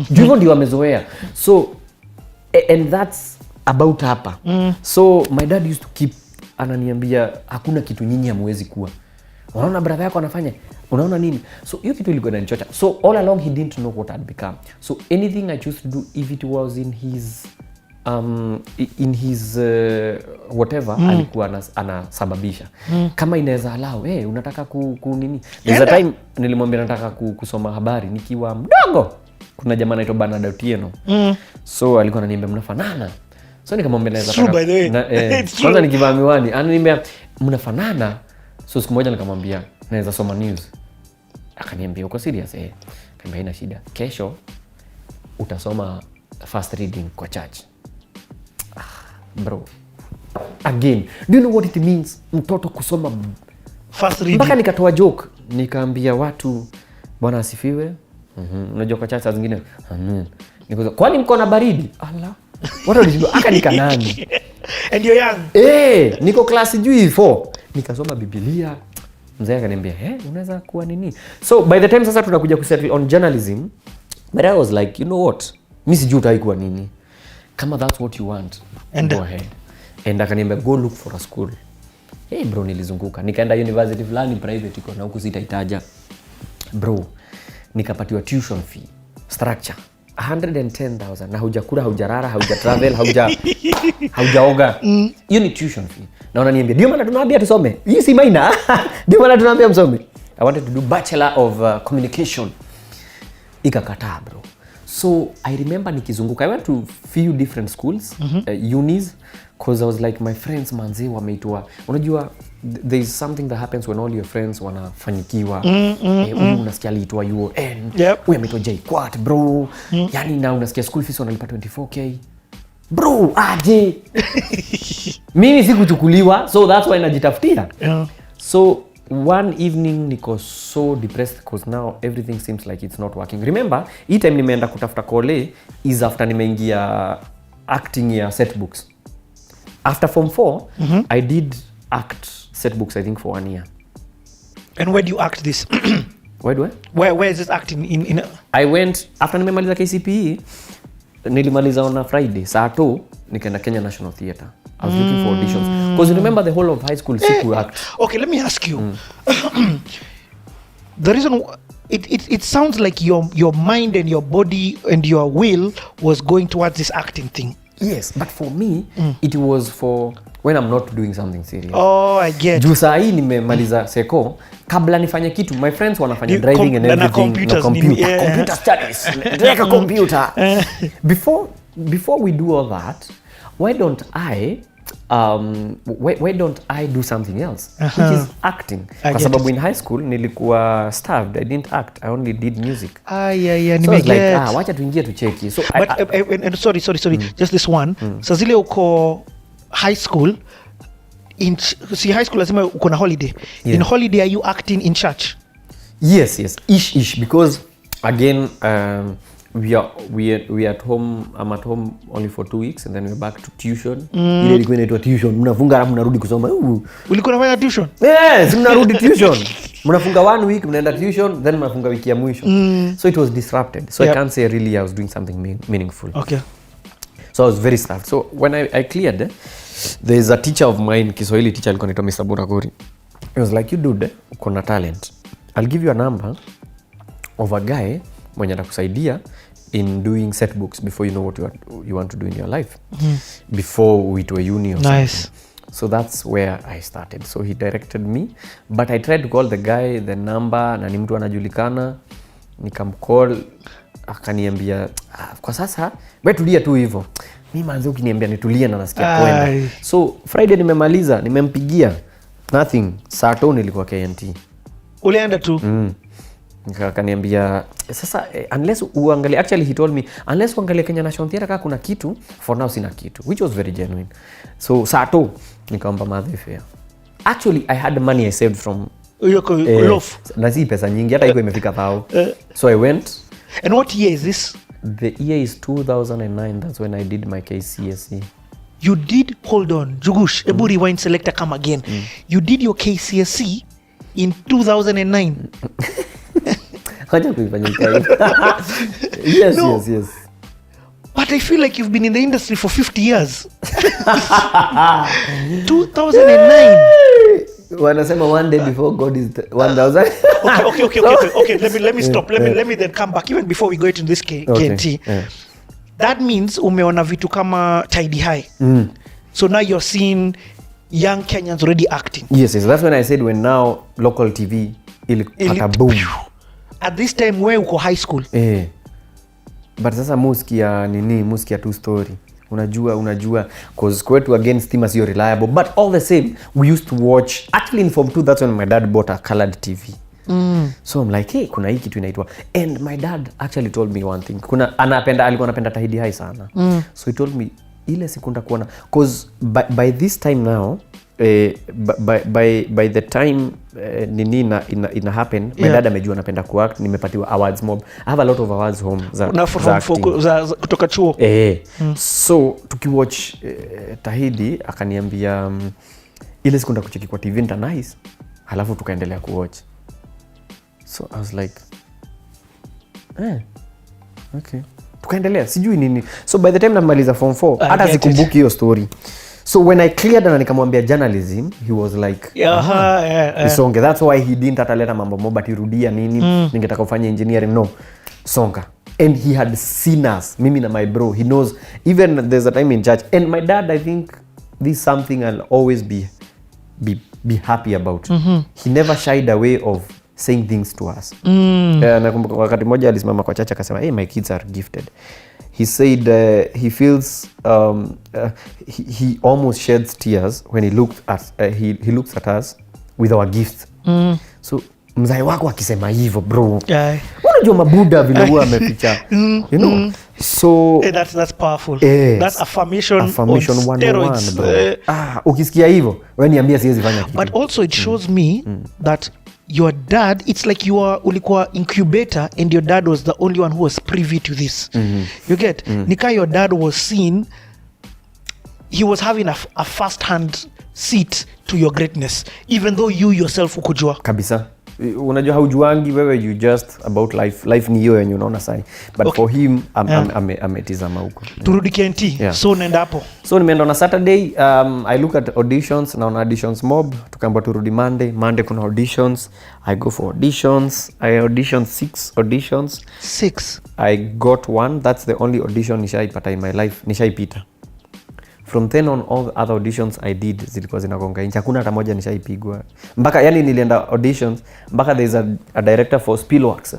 Hivyo ndio amezoea. So and that's about hapa. So my dad used to keep ananiambia hakuna kitu nyinyi hamwezi kuwa. Unaona brother yako anafanya, unaona nini? So hiyo kitu ilikuwa inanichocha. So all along he didn't know what I'd become. So anything I chose to do, if it was in his whatever, alikuwa anasababisha. Kama inaweza allow, unataka nini? There's a time nilimwambia nataka kusoma habari nikiwa mdogo. Kuna jamaa anaitwa Bernard Otieno. So alikuwa ananiambia mnafanana. So nikamwambia naweza taka. By the way. Kwanza nikivaa miwani, ananiambia mnafanana. So siku moja nikamwambia naweza soma news. Akaniambia uko serious? Kama haina shida. Kesho utasoma first reading kwa church. Bro, again, do you know what it means mtoto kusoma first reading? Mpaka nikatoa joke, nikaambia watu Bwana asifiwe. Unajua kwa church zingine nikoza kwani mko na baridi? Allah. Watu walijua aka nikanani. And you're young. Niko class juu 4. Nikasoma Biblia. Mzee akaniambia, unaweza kuwa nini? So by the time sasa tunakuja kusettle on journalism, but I was like, you know what? Mimi sijui utaikuwa nini. Kama that's what you want, and go ahead. And akaniambia go look for a school. Bro, nilizunguka. Nikaenda university fulani private iko na huku sitaitaja. Bro, nikapatiwa tuition fee structure 110,000 na hujakula, hujarara, haujatravel, haujaoga. Hiyo ni tuition fee. Na unaniambia ndio maana tunawaambia tusome. Hii si minor. Ndio maana tunawaambia msome. I wanted to do Bachelor of Communication. Ikakataa, bro. So I remember nikizunguka. I went to few different schools, unis, because I was like my friends manzi wameitwa. Unajua there is something that happens when all your friends wanafanyikiwa. Unasikia aliitwa UON. Huyu ameitwa JKUAT, bro. Yani na unasikia school fees wanalipa 24k. Bro, aje. Mimi sikuchukuliwa, so that's why najitafutia. So one evening niko so depressed because now everything seems like it's not working. Remember, hii time nimeenda kutafuta kole is after nimeingia acting ya set books. After form 4, I did act set books I think for 1 year. And where do you act this? Where is this acting in I went after nimemaliza KCPE, nilimaliza on a Friday saa 2 nikaenda Kenya National Theatre. I was looking for auditions because you remember the whole of high school siku act. Okay, let me ask you. The reason it sounds like your mind and your body and your will was going towards this acting thing. Yes, but for me it was for when I'm not doing something serious. Oh, I get. Juu saa hii nimemaliza seko, kabla nifanye kitu, my friends wanafanya driving and everything, na computer studies, like a computer. Before we do all that, why don't I do something else, which is acting? Kwa sababu in high school nilikuwa starved, I didn't act, I only did music. So I was like, wacha tuingie tucheki. So but sorry, just this one. So zile uko high school, high school lazima uko na holiday. In holiday are you acting in church? Yes, ish, because again we are at home. I'm at home only for 2 weeks and then we're back to tuition. Ile ilikuwa inaitwa tuition. Mnafunga alafu mnarudi kusoma. Ulikuwa unafanya tuition? Yes, mnarudi tuition. Mnafunga 1 week, mnaenda tuition, then mnafunga wiki ya mwisho. So it was disrupted. So I can't say really I was doing something meaningful. Okay. So I was very starved. So when I cleared, there is a teacher of mine, Kiswahili teacher, alikuwa anaitwa Mr. Buragori. He was like, you dude, uko na talent. I'll give you a number of a guy mwenye atakusaidia in doing set books before you know what you want to do in your life. Before we to a uni or something. So that's where I started. So he directed me, but I tried to call the guy, the number, na ni mtu anajulikana. Nikamcall, akaniambia kwa sasa wewe tulia tu hivyo. Mimi manzi ukiniambia nitulie na nasikia kwenda. So Friday nimemaliza, nimempigia. Nothing. Saa 2 nilikuwa KNT. Ulienda tu? Akaniambia sasa unless uangalie, actually he told me unless uangalie Kenya National Theatre kama kuna kitu, for now sina kitu, which was very genuine. So saa 2 nikaomba madhe fare. Actually I had money I saved from loaf. Na si pesa nyingi, hata iko imefika thao. So I went. And what year is this? The year is 2009. That's when I did my KCSE. You did, hold on, Njugush, Ebu rewind selector, come again. You did your KCSE in 2009. Yes. But I feel like you've been in the industry for 50 years. 2009. Wanasema one day before God is 1000. Okay. Let me stop. Let me then come back even before we go into this KNT. That means umeona vitu kama Tidy High. So now you're seeing young Kenyans already acting. Yes. That's when I said when now local TV ilipata boom. At this time where uko high school. But sasa muskia two story. Unajua cause kwetu again stima sio reliable, but all the same we used to watch. Actually in form 2 that's when my dad bought a colored TV. So I'm like, hey, kuna hii kitu inaitwa, and my dad actually told me one thing. Alikuwa anapenda Tahidi High sana. So he told me ile siku ndakuona, cause by this time now, by the time nini ina happen, my dad amejua napenda kuact, nimepatiwa awards mob. I have a lot of awards home za kutoka chuo. So tukiwatch Tahidi akaniambia ile siku ndakucheki kwa TV nice, halafu tukaendelea kuwatch. So I was like okay, tukaendelea sijui nini. So by the time namaliza form 4 hata sikumbuki hiyo story. So when I cleared na nikamwambia journalism, he was like Songa. That's why he didn't ataleta mambo moba tirudia nini, ningetaka ufanye engineering. No, Songa. And he had seen us, mimi na my bro. He knows, even there's a time in church. And my dad, I think this is something I'll always be happy about. He never shied away of saying things to us. Nakumbuka wakati mmoja alisimama kwa chacha akasema, hey, my kids are gifted. He said he feels he almost sheds tears when he looks at us with our gifts. So mzai wako akisema hivyo bro, unajua mabuda vile huwa ameficha, you know. So that's powerful. That's affirmation on 101 bro. Ukisikia hivyo wewe niambia siwezi fanya kitu. But also it shows me that your dad, it's like ulikuwa incubator and your dad was the only one who was privy to this. You get? Nika your dad was seen, he was having a first hand seat to your greatness, even though you yourself ukujua kabisa. Unajua haujuangi wewe, you just about life ni hiyo yenye unaona sai, but okay. For him ametizama huko. Turudi KNT. So nenda hapo. So nimeenda on a Saturday, I look at auditions, na on auditions mob, tukaamba turudi Monday kuna auditions. I go for auditions. I auditioned 6 auditions. 6. I got 1. That's the only audition nishaipata in my life, nishaipita. From then on, all the other auditions I did zilikuwa zinagonga inchi. Hakuna hata moja nishaipigwa. Mpaka yani nilienda auditions mpaka there is a director for Spillworks.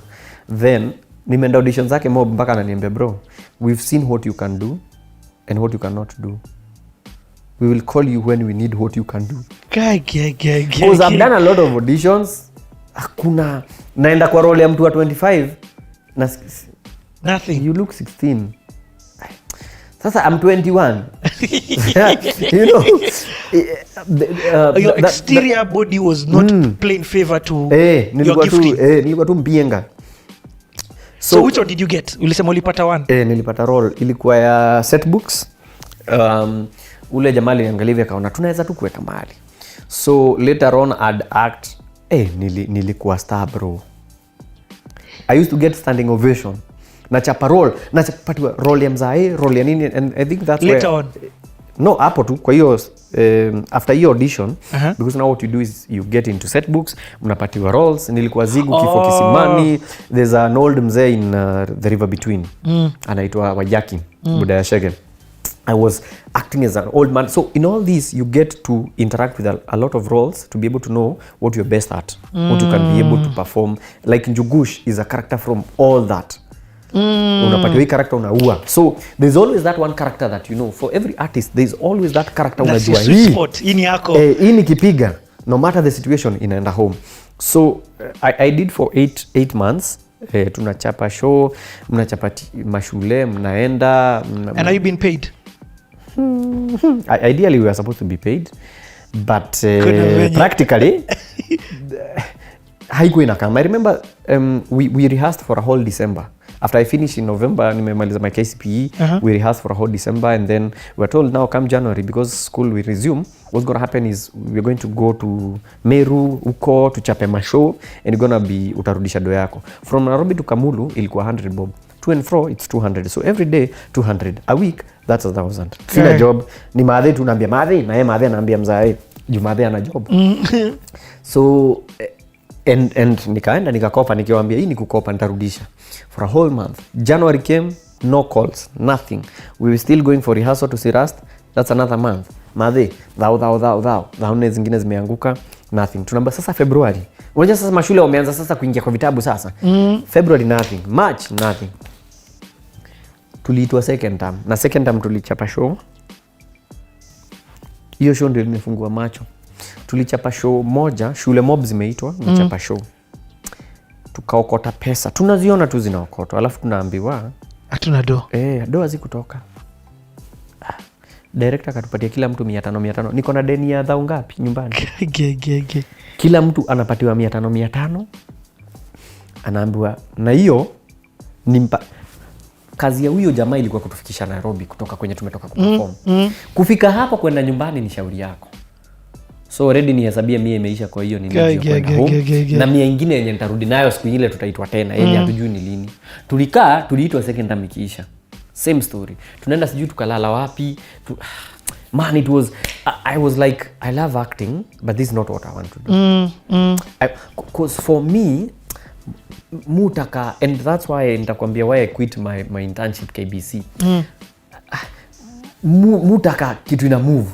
Then nimeenda auditions zake mob mpaka ananiambia, bro, we've seen what you can do and what you cannot do. We will call you when we need what you can do. Because I've done a lot of auditions. Hakuna. Naenda kwa role ya mtu wa 25 na nothing. You look 16. Sasa I'm 21. You know, your exterior body was not playing favor to your gifting. Nilikuwa tu mpienga. So which one did you get? Ulisema ulipata 1? Nilipata role. Ilikuwa ya set books. Ule jamaa aliangalia akaona tunaweza tu kuweka mahali. So later on I'd act. Nilikuwa star bro. I used to get standing ovation. Nachapa role, nachapatiwa role ya mzae, role ya nini, and I think that's later where, on. No, hapo tu kwa hiyo after your audition, because now what you do is you get into set books, mnapatiwa roles. Nilikuwa Zigu Kifo Kisimani. There's an old mzee in the river between, anaitwa Wajaki, Buda ya Shege. I was acting as an old man. So in all this you get to interact with a lot of roles to be able to know what you're best at, what you can be able to perform. Like Njugush is a character from all that. Unapatiwa hii character unaua. So there's always that one character that you know. For every artist there's always that character unajua hii ni yako. Hii nikipiga no matter the situation inaenda home. So I did for 8 months. Tunachapa show, mnachapa mashule, mnaenda. And are you being paid? Ideally we were supposed to be paid, but practically haikuwa inakama. I remember we rehearsed for a whole December. After I finished in November, nimemaliza my KCPE, we rehearsed for a whole December, and then we were told now come January, because school will resume, what's going to happen is we're going to go to Meru, uko, tuchape mashow, and you're going to be utarudisha do yako. From Nairobi to Kamulu, ilikuwa 100 bob. To and fro, it's 200. So every day, 200. A week, that's 1,000. Sina job. Ni madhe tu naambia madhe, na yeye madhe anaambia mzae, juu madhe ana job. So and nikaenda nikakopa, nikiwaambia hii ni kukopa nitarudisha. For a whole month. January came, no calls, nothing. We were still going for rehearsal to Sirast. That's another month. Madhe, thou zingine zimeanguka, nothing. Tunaomba sasa February. Unajua sasa mashule wameanza sasa kuingia kwa vitabu sasa. February nothing, March nothing. Tuliitwa second term. Na second term tulichapa show. Hiyo show ndio ilinifungua macho. Tulichapa show moja, shule mob zimeitwa, mchapa show. tukaokota pesa. Tunaziona tu zinaokotwa, alafu tunaambiwa hatuna do. Do hazikutoka. Director akatupatia kila mtu 500. Niko na deni ya dhao ngapi nyumbani? Kila mtu anapatiwa 500. Anaambiwa na hiyo kazi ya huyo jamaa ilikuwa kutufikisha Nairobi kutoka kwenye tumetoka kuperform. Kufika hapa kwenda nyumbani ni shauri yako. So already nihesabia 100 imeisha, kwa hiyo nilio kwenda home. Na 100 nyingine yenye nitarudi nayo siku ile tutaitwa tena. Yenye hatujui ni lini. Tuliitwa second term ikiisha. Same story. Tunaenda sijui tukalala wapi. Man, it was I was like, I love acting, but this is not what I want to do. Because for me, mutaka, and that's why nitakwambia why I quit my internship KBC. Mutaka kitu ina move.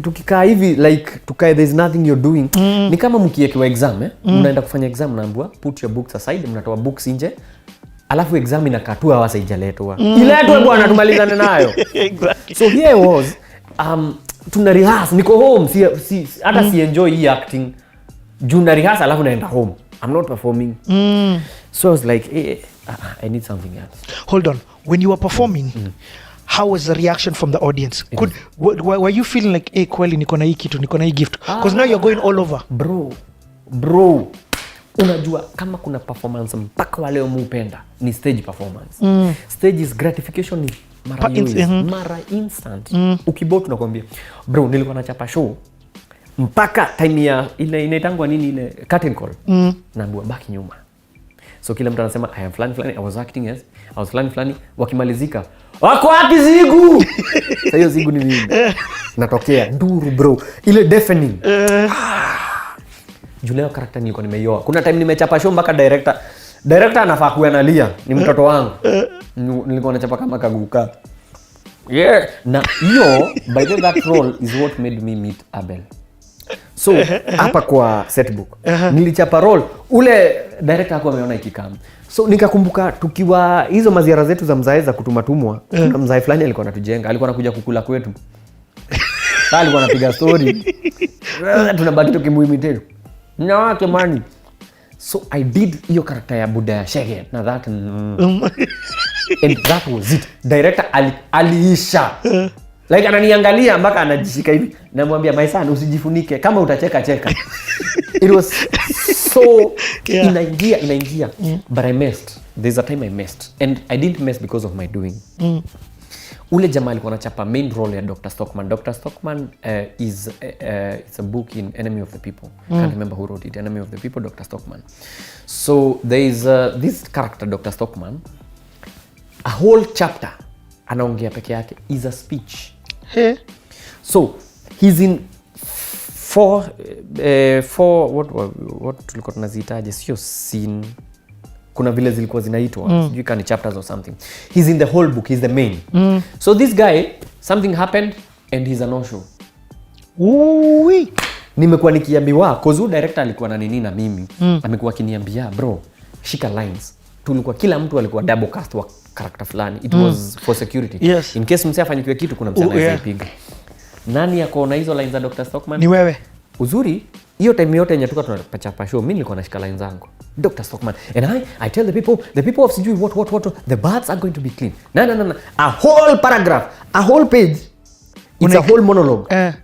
Tukikaa hivi like there's nothing you're doing. Ni kama mkiekewa exam, mnaenda kufanya exam, naambiwa put your books aside, mnatoa books nje. Alafu exam inakatua hawasa ijaletwa. Iletwe bwana tumalizane nayo. Exactly. So here was tuna rehearse, niko home, hata si enjoy hii acting. Juna rehearse alafu naenda home. I'm not performing. So I was like, I need something else. Hold on. When you were performing, how was the reaction from the audience? Were you feeling like, kweli niko na hii kitu, niko na hii gift? Because now you're going all over. Bro. Unajua kama kuna performance mpaka wale umupenda ni stage performance. Stage is gratification ni mara instant. Ukibot tunakwambia, bro nilikuwa nachapa show mpaka time ya ile inaitangwa nini ile curtain call. Naambiwa baki nyuma. So kila mtu anasema I am flani, I was acting as I was flani. Wakimalizika wako wapi Zigu? Sasa hiyo Zigu ni nini? Natokea nduru bro. Ile deafening. Juleo character nilikuwa nimeioa. Kuna time nimechapa show mpaka director anafaa kuanalia, ni mtoto wangu. Nilikuwa nachapa kama kaguka. Yeah, na hiyo by the way that role is what made me meet Abel. So hapa kwa setbook nilichapa role ule director hakuwa ameona ikikam. So nikakumbuka tukiwa hizo maziara zetu za mzae za kutumatumwa, kuna mzae fulani alikuwa anatujenga, alikuwa anakuja kukula kwetu. Sasa alikuwa anapiga story. Tunabaki tukimuimitate. Nyawake mani. So I did hiyo character ya Buddha ya Shege na that and that was it. Director aliisha. Like ananiangalia mpaka anajishika hivi. Namwambia my son usijifunike kama utacheka cheka. It was so inaingia. But I messed. There's a time I messed and I didn't mess because of my doing. Ule jamaa alikuwa anachapa main role ya Dr. Stockman. Dr. Stockman is it's a book in Enemy of the People. Can't remember who wrote it. Enemy of the People, Dr. Stockman. So there is this character Dr. Stockman. A whole chapter anaongea peke yake is a speech. So he's in four what tulikuwa tunazitaje sio scene. Kuna vile zilikuwa zinaitwa sijui kama ni chapters or something. He's in the whole book, he's the main. So this guy, something happened and he's a no show. Nimekuwa nikiambiwa cause director alikuwa na nini na mimi. Amekuwa akiniambia bro shika lines. Tulikuwa kila mtu alikuwa double cast wa character fulani. It was for security. Yes. In case msee afanyikiwe kitu kuna msee anaweza ipiga. Nani yako na hizo lines za Dr. Stockman? Ni wewe. Uzuri hiyo time yote yenye tulikuwa tunapachapa show mimi nilikuwa nashika lines zangu. Dr. Stockman and I tell the people of sijui what the birds are going to be clean. No. A whole paragraph, a whole page. It's a whole monologue.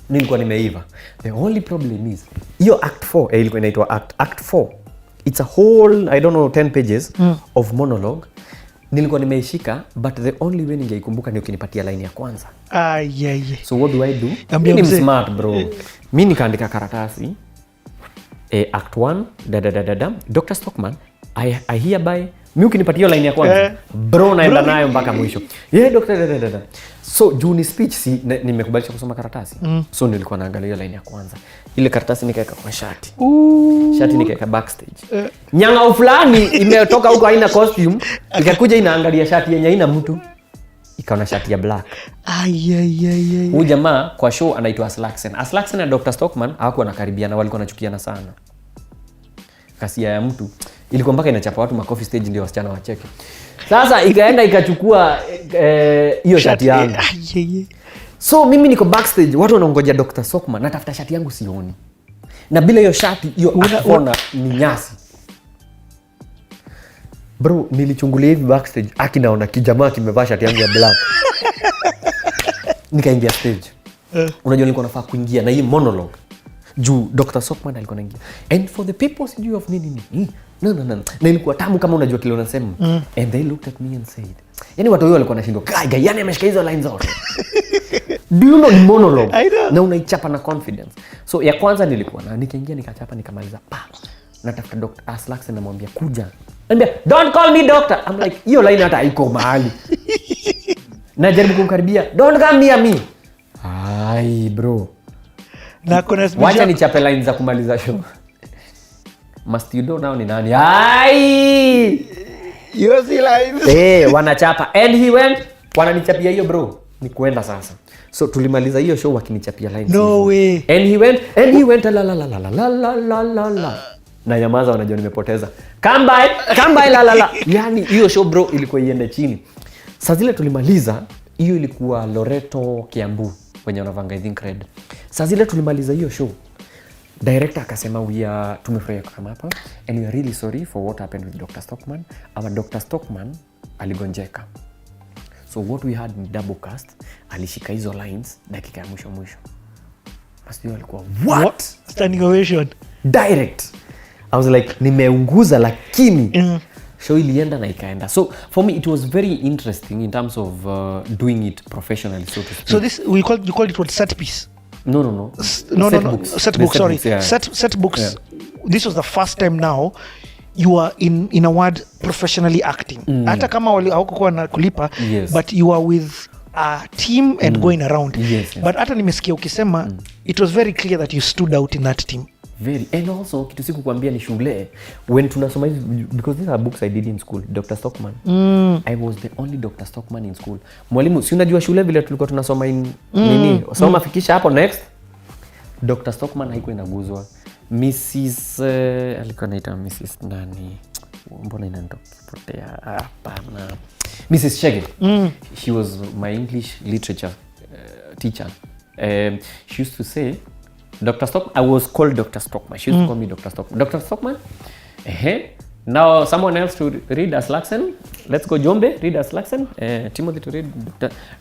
Nilikuwa nimeiva. The only problem is hiyo act 4 ilikuwa inaitwa act 4. It's a whole I don't know 10 pages of monologue. Nilikuwa nimeishika but the only way ningeikumbuka ni ukinipatia line ya kwanza. So what do I do? I'm smart bro. Mimi nikaandika karatasi act 1 Dr. Stockman I hereby mimi ukinipatia line ya kwanza bro naenda nayo mpaka mwisho. Dr. So juni speech si nimekubalisha kusoma karatasi. So nilikuwa naangalia line ya kwanza. Ile karatasi nikaeka kwa shati. Shati nikaeka backstage. Nyanga fulani imetoka huko haina costume, ikakuja inaangalia shati yenye haina mtu. Ikaona shati ya black. Huyu jamaa kwa show anaitwa Aslaksen. Aslaksen na Dr. Stockman hawakuwa wanakaribiana, walikuwa wanachukiana sana. Kasia ya mtu ilikuwa mpaka inachapa watu makofi stage ndio wasichana wacheke. Sasa ikaenda ikachukua hiyo shati yangu. So mimi niko backstage, watu wanaongoja Dr. Stockman, natafuta shati yangu sioni. Na bila hiyo shati hiyo akona ni nyasi. Bro, nilichungulia hivi backstage, naona kijamaa kimevaa shati yangu ya black. Nikaingia stage. Unajua nilikuwa nafaa kuingia na hii monologue. Juu Dr. Sockman alikuwa anaingia. And for the people sijui of nini. No. Na ilikuwa tamu kama unajua kile unasema. And they looked at me and said, yani watu wao walikuwa wanashindwa, "Guy, yani ameshika hizo lines zote." Do you know monologue? Na unaichapa na confidence. So ya kwanza nilikuwa na nikaingia nikachapa nikamaliza. Natafuta Dr. Aslax na mwambia kuja. Anambia, "Don't call me doctor." I'm like, hiyo line hata haiko mahali. Najaribu kumkaribia, "Don't come near me." Ai bro. Na kuna wacha nichape line za kumaliza show. Must you know now ni nani? Ai! You see lines. Wanachapa. And he went, wananichapia hiyo bro. Ni kuenda sasa. So tulimaliza hiyo show wakinichapia lines. No way. And he went la. Na nyamaza wanajua nimepoteza. Come by la. Yani hiyo show bro ilikuwa iende chini. Saa zile tulimaliza, hiyo ilikuwa Loreto Kiambu wenye wanavanga I think red. Saa zile tulimaliza hiyo show. Director akasema tumefurahia kama hapa and we are really sorry for what happened with Dr. Stockman. Our Dr. Stockman aligonjeka. So what we had in double cast, alishika hizo lines dakika ya mwisho. Masio alikuwa what? Standing ovation. Direct. I was like nimeunguza lakini show ilienda na ikaenda. So for me it was very interesting in terms of doing it professionally, so to speak. So this you called it what, set piece? No. Set books, sorry. Yeah. Set books. Yeah. This was the first time now you are in a word professionally acting. Hata kama haukuwa na kulipa, yes. But you are with a team and going around. Yes. But hata nimesikia ukisema it was very clear that you stood out in that team. Very. And also kitu siku kuambia ni shule when tunasoma hizi, because these are books I did in school. Dr. Stockman. I was the only Dr. Stockman in school. Mwalimu, si unajua shule vile tulikuwa tunasoma nini? Soma fikisha hapo next. Dr. Stockman haikuwa inaguzwa. Mrs. alikuwa anaitwa Mrs. nani? Mbona inanipotea? Hapana. Mrs. Shege. She was my English literature teacher. She used to say Dr. Stockman, I was called Dr. Stockman. She used to call me Dr. Stockman. Dr. Stockman? Now someone else to read Aslaxen. Let's go Jombe, read Aslaxen. Timothy to read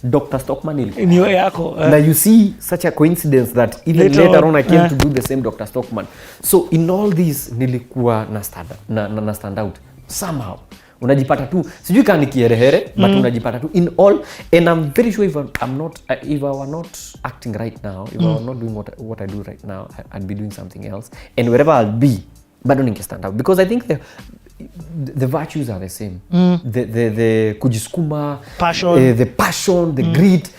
Dr. Stockman. Now you see such a coincidence that even later on I came to do the same Dr. Stockman. So in all this nilikuwa na stand out somehow. Unajipata tu sijui kama nikierehere but unajipata tu in all, and I'm very sure if I were not acting right now, if I were not doing what I do right now, I'd be doing something else, and wherever I'll be bado ningestand out because I think the virtues are the same. The kujiskuma, passion, the passion, the grit,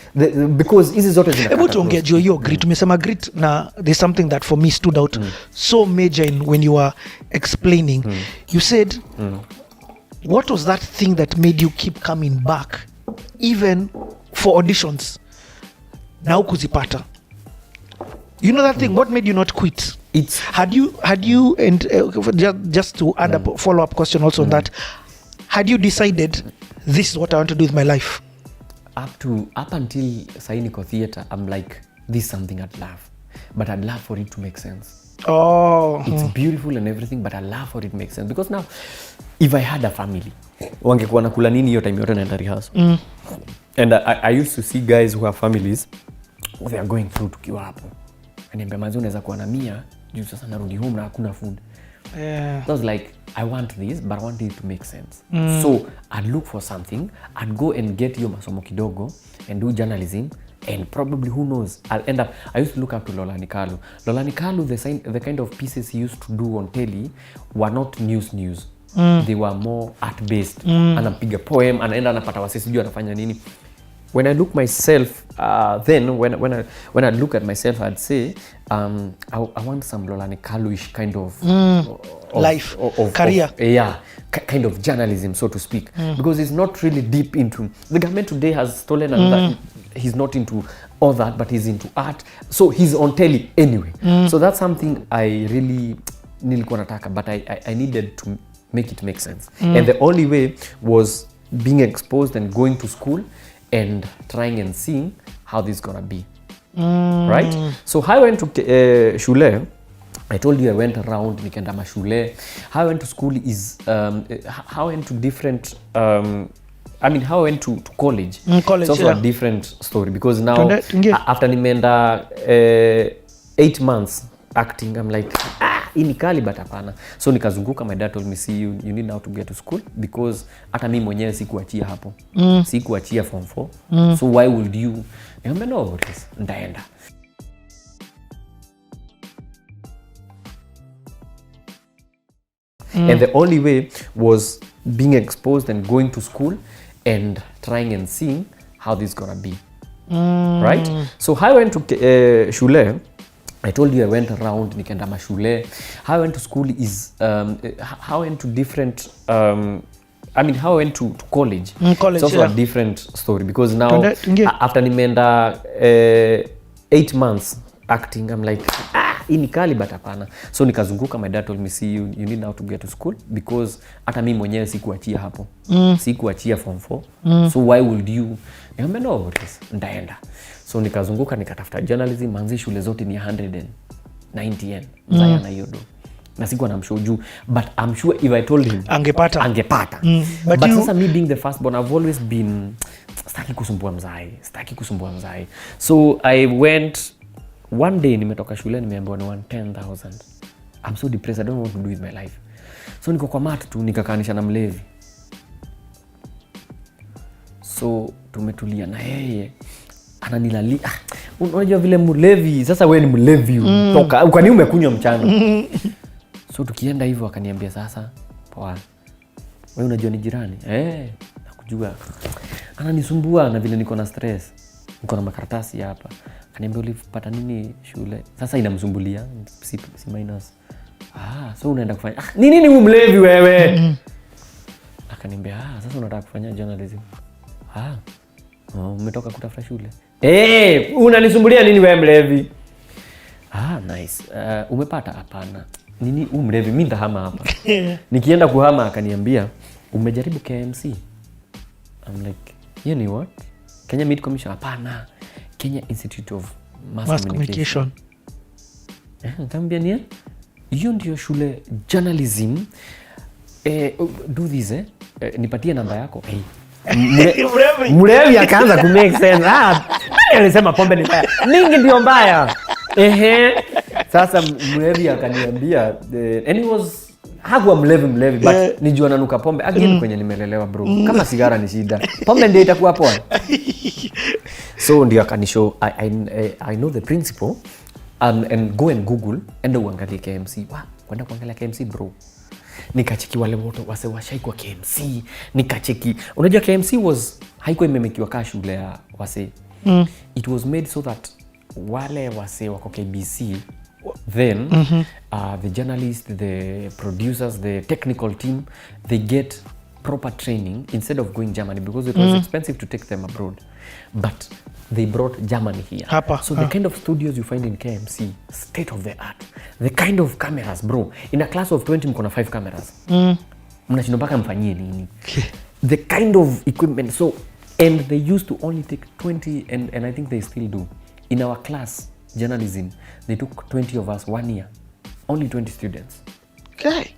because hizi zote zina. Hebu tuongee juu hiyo grit. Umesema grit na there's something that for me stood out so major when you were explaining. You said what was that thing that made you keep coming back even for auditions na ukuzipata? You know that thing, what made you not quit? It's had you and just to add a follow-up question also on that, had you decided this is what I want to do with my life? Up until Sainiko Theatre, I'm like, this is something I'd love, but I'd love for it to make sense. It's beautiful and everything, but I love for it to make sense because now if I had a family, wangekuwa nakula nini hiyo time yote naenda rehearsal. And I used to see guys who have families, they are going through tukiwa hapo. Ananiambia manzi unaweza kuwa na 100 juu sasa narudi home na hakuna food. So I was like, I want this, but I want it to make sense. So I'd look for something, I'd go and get hiyo masomo kidogo and do journalism, and probably, who knows, I'll end up, I used to look up to Lolani Kalu. Lolani Kalu, the kind of pieces he used to do on telly were not news. They were more art-based. Anapiga poem, anaenda anapata wasee sijui anafanya nini. When I look myself, then when I look at myself, I'd say, I want some Lolani Kalu-ish kind of life, career. Kind of journalism, so to speak. Because he's not really deep into, the government today has stolen and he's not into all that, but he's into art. So he's on telly anyway. So that's something I really nilikuwa nataka, but I needed to make it make sense. And the only way was being exposed and going to school and trying and seeing how this is gonna be. Right? So I went to Shule, I told you I went around nikaenda mashule. How I went to school is how I went to different how I went to college. College, it's also yeah. a different story because now after nimeenda 8 months acting, I'm like hii ni kali but hapana. So nikazunguka, my dad told me, see you need now to get to school because hata mimi mwenyewe sikuachia hapo. Sikuachia form 4. So why would you? Nikamwambia no, ndaenda. And the only way was being exposed and going to school and trying and seeing how this is gonna be. Right? So how I went to shule, I told you I went around nikaenda mashule. How I went to school is how I went to different how I went to college. College, it's also a different story because now after nimeenda 8 months acting, I'm like hii ni kali but hapana. So nikazunguka, my dad told me, see you need now to get to school because hata mimi mwenyewe sikuachia hapo. Sikuachia form 4. So why would you? Nikamwambia no, ndaenda. So nikazunguka nikatafuta journalism, manzi shule zote ni 190 Zaya na yodo. Na sikuwa namshow juu, but I'm sure if I told him angepata. But sasa me being the first born, I've always been sitaki kusumbua mzai. So I went one day, nimetoka shule nimeambiwa ni 10,000. I'm so depressed, I don't know what to do with my life. So niko kwa mat tu nikakaanisha na mlevi. So tumetulia na yeye ananilalia. Unajua vile mlevi, sasa wewe ni mlevi toka. Kwani umekunywa mchana? So tukienda hivyo akaniambia sasa, poa. Wewe unajua ni jirani? Nakujua. Ananisumbua na vile niko na stress. Niko na makaratasi hapa. Akaniambia ulipata nini shule? Sasa inamsumbulia, si minus. So unaenda kufanya. Nini huyu mlevi wewe? Akaniambia sasa unataka kufanya journalism. Umetoka kutafuta shule. Unanisumbulia nini wewe mlevi? Nice. Umepata? Hapana. Nini huyu mlevi, mimi ndahama hapa. Nikienda kuhama akaniambia umejaribu KMC? I'm like, you know what? Kenya Media Commission? Hapana. Kenya Institute of Mass Communication. Nikamwambia ni hiyo ndio shule journalism. Do this nipatie namba yako. Mlevi akaanza ku make sense. Alisema pombe ni mbaya. Mingi ndio mbaya. Sasa mlevi akaniambia and he was hakuwa mlevi but nijua nanuka pombe again kwenye nimelelewa bro. Kama sigara ni shida, pombe ndio itakuwa poa. So ndio akanishow I know the principle and go and Google enda uangalie KMC. Kwenda kuangalia KMC bro. Nikacheki wale wote wase washai kwa KMC. Nikacheki. Unajua KMC haikuwa imemekiwa kama shule ya wase. It was made so that wale wase wako KBC then the journalists, the producers, the technical team, they get proper training instead of going Germany because it was expensive to take them abroad. But they brought Germany here. So the kind of studios you find in KMC, state of the art. The kind of cameras, bro. In a class of 20 mko na 5 cameras. Mnashinda mpaka mfanyie nini? The kind of equipment. So and they used to only take 20 and I think they still do. In our class journalism, they took 20 of us 1 year. Only 20 students. Okay.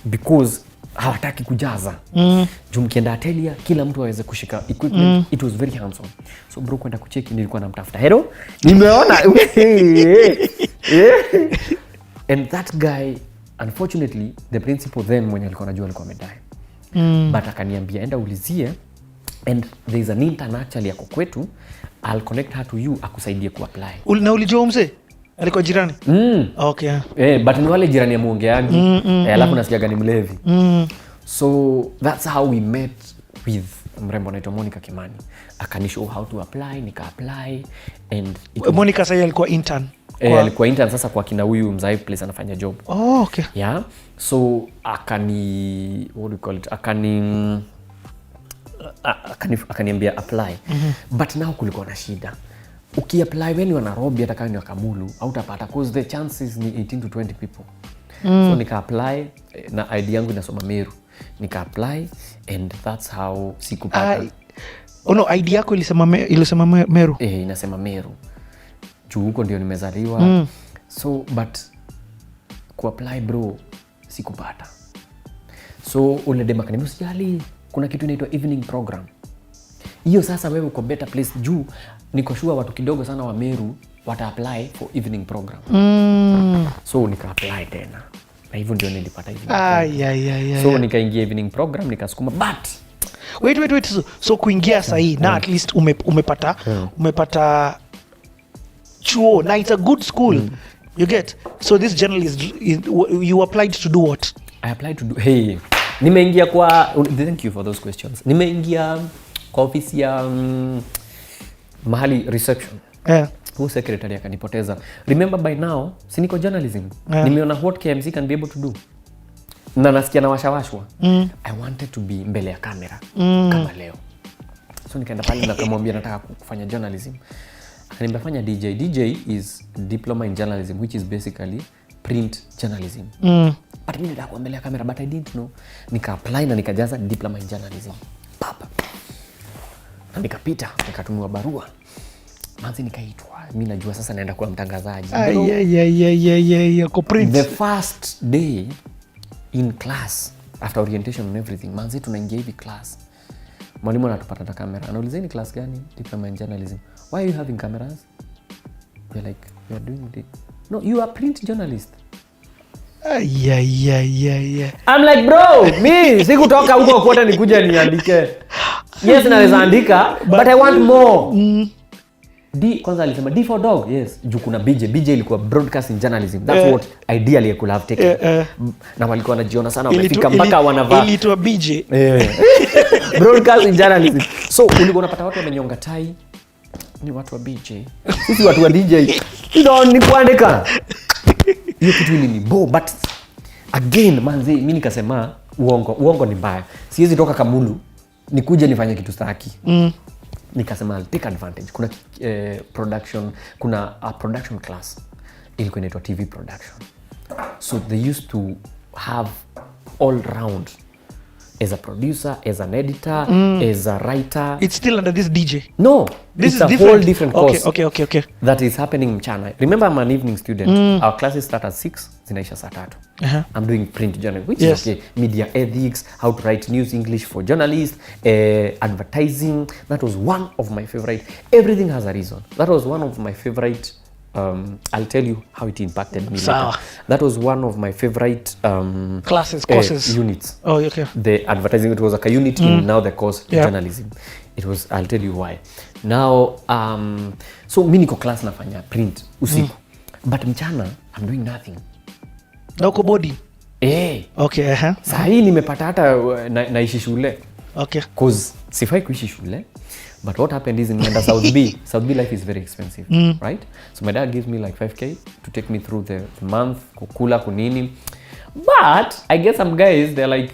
Because hawataki kujaza. Juu mkienda atelia kila mtu aweze kushika equipment. It was very hands on. So bro kwenda kucheki nilikuwa namtafuta. Hello? Nimeona. And that guy, unfortunately, the principal then mwenye alikuwa anajua alikuwa amedai. But akaniambia enda ulizie and there is an intern actually yako kwetu. I'll connect her to you akusaidie kuapply. Na ulijua mzee? Alikuwa jirani? Okay. But ni wale jirani ya muongeaji. Alafu nasikiaga ni mlevi. So that's how we met with mrembo anaitwa Monica Kimani. Akanishow how to apply, nika-apply and Monica sasa alikuwa intern. Alikuwa intern sasa kwa kina huyu mzai place anafanya job. Okay. Yeah. So what do you call it? Akaniambia apply. But now kulikuwa na shida. Ukiapply when you are Nairobi hata kama ni Kamulu hautapata because the chances ni 18 to 20 people. So nika-apply na ID yangu inasoma Meru. Nika-apply and that's how sikupata. ID yako ilisema Meru? Inasema Meru. Juu huko ndio nimezaliwa. So but kuapply bro sikupata. So ule dem akaniambia usijali, kuna kitu inaitwa evening program. Hiyo sasa wewe uko better place juu niko sure watu kidogo sana wa Meru wata apply for evening program. So nika apply tena. Na hivyo ndio nilipata evening program. So nikaingia evening program nikasukuma but wait so kuingia sahi na at least umepata chuo na it's a good school. You get, so this journalist you applied to do what? I applied to do nimeingia kwa thank you for those questions. Nimeingia kwa ofisi ya mahali reception. Who secretary akanipoteza. Remember by now si niko journalism. Nimeona what KMC can be able to do. Na nasikia na washawashwa. I wanted to be mbele ya kamera kama leo. So nikaenda pale na kumwambia nataka kufanya journalism. Akaniambia fanya DJ. DJ is diploma in journalism which is basically print journalism. But mimi nataka mbele ya kamera but I didn't know. Nika apply na nikajaza diploma in journalism. Papa. Na nikapita, nikatumiwa barua. Manzi nikaitwa. Mimi najua sasa naenda kuwa mtangazaji. The first day in class after orientation and everything, manzi tunaingia hivi class. Mwalimu anatupata na kamera. Anaulizeni class gani? Diploma in journalism. Why are you having cameras? We're like, we are doing it. No, you are print journalist. I'm like, bro, me sikutoka huko kote nikuja niandike. Yes, naweza andika, but I want more. D kwanza alisema D for dog. Yes, juu kuna BJ. BJ ilikuwa broadcasting journalism. That's what ideally I could have taken. Na walikuwa wanajiona sana wamefika mpaka wanavaa. Ilitwa BJ. Broadcasting journalism. So ulikuwa unapata watu wamenyonga tai. Ni watu wa BJ. Sisi watu wa DJ. Ndio ni kuandika. Hiyo kitu ni bo, but again manzi mimi nikasema uongo ni mbaya. Siwezi toka Kamulu nikuje nifanye kitu staki. Nikasema I'll take advantage. Kuna kuna a production class ilikuwa inaitwa TV production. So they used to have all round as a producer, as an editor, as a writer. It's still under this DJ? No, this is a different. Whole different course. Okay. That is happening mchana. Remember, I'm an evening student. Our classes start at 6, zinaisha saa 3. I'm doing print journalism, which is okay. Media ethics, how to write news English for journalists, advertising. That was one of my favorite. Everything has a reason. That was one of my favorite. I'll tell you how it impacted me later. That was one of my favorite courses units. Oh, okay. The advertising, it was like a unit in now the course journalism. It was, I'll tell you why. Now so mimi niko class nafanya print usiku. But mchana I'm doing nothing. Na uko body? Okay, Sasa hii nimepata hata naishi shule. Okay. Cause sifai kuishi shule. But what happened is in South B, South B life is very expensive, right? So my dad gives me like 5K to take me through the month, kukula, kunini. But I get some guys, they're like,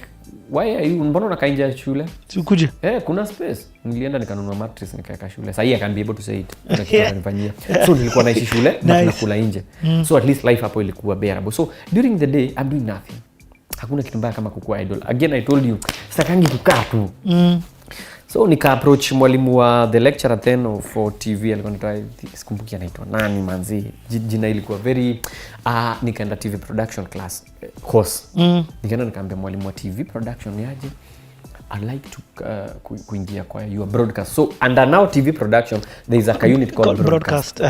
why are you, mbona unakaa nje ya shule? Sikuje. Kuna space. Nilienda nikanunua mattress nikaeka shule. Sasa I can be able to say it. Nilifanyia. So nilikuwa naishi shule, but nakula nje. So at least life hapo ilikuwa bearable. So during the day, I'm doing nothing. Hakuna kitu mbaya kama kukua idol. Again, I told you, sitakangi kukaa tu. So nika approach mwalimu wa the lecturer then for TV, alikuwa anaitwa sikumbuki anaitwa nani manzi. Jina ilikuwa very nikaenda TV production class course. Nikaenda nikamwambia mwalimu wa TV production yaje, I like to kuingia kwa your broadcast. So under now TV production there is a unit called broadcast.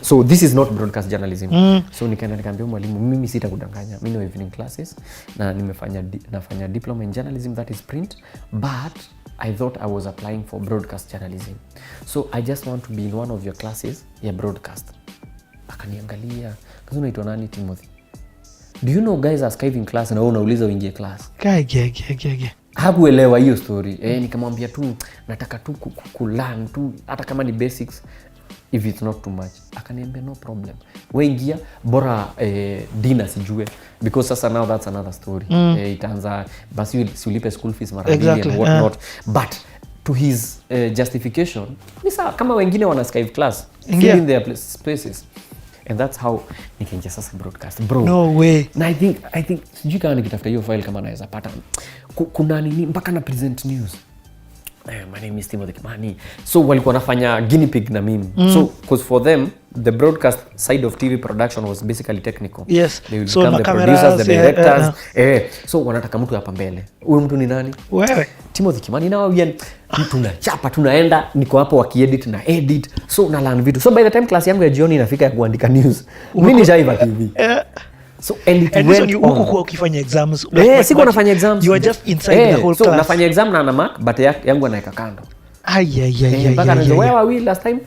So this is not broadcast journalism. So nikaenda nikamwambia mwalimu, mimi sitakudanganya, mimi no evening classes na nafanya diploma in journalism, that is print, but I thought I was applying for broadcast journalism. So I just want to be in one of your classes ya broadcast. Akaniangalia, kaza unaitwa nani Timothy? Do you know guys are skiving class na wewe unauliza uingie class? Gege. Hakuelewa hiyo story. Nikamwambia tu nataka tu kulearn tu hata kama ni basics if it's not too much. Akaniambia no problem. Wewe ingia bora dinner sijue, because sasa now that's another story. Itaanza basi ulipe school fees mara mbili and what not. But to his justification, ni sawa kama wengine wana skive class, fill in their spaces. And that's how nikaingia sasa broadcast. Bro. No way. Na I think sijui kama nikitafuta hiyo file kama naweza pata. Kuna nini mpaka na present news. my name is Timothy Kimani. So walikuwa wanafanya guinea pig na mimi. So because for them the broadcast side of TV production was basically technical. Yes. They will So become the producers, the directors. So wanataka mtu hapa mbele. Huyo mtu ni nani? Wewe. Timothy Kimani. Now we tunachapa, tunaenda, niko hapo wakiedit na edit. So na learn vitu. So by the time class yangu ya jioni inafika ya kuandika news, mimi nishaiva TV. So and it went on. Huko ukifanya exams. Siko nafanya exams. You are just inside the whole so class. So nafanya exam na ana mark but yangu anaeka kando. Mpaka where were we last time?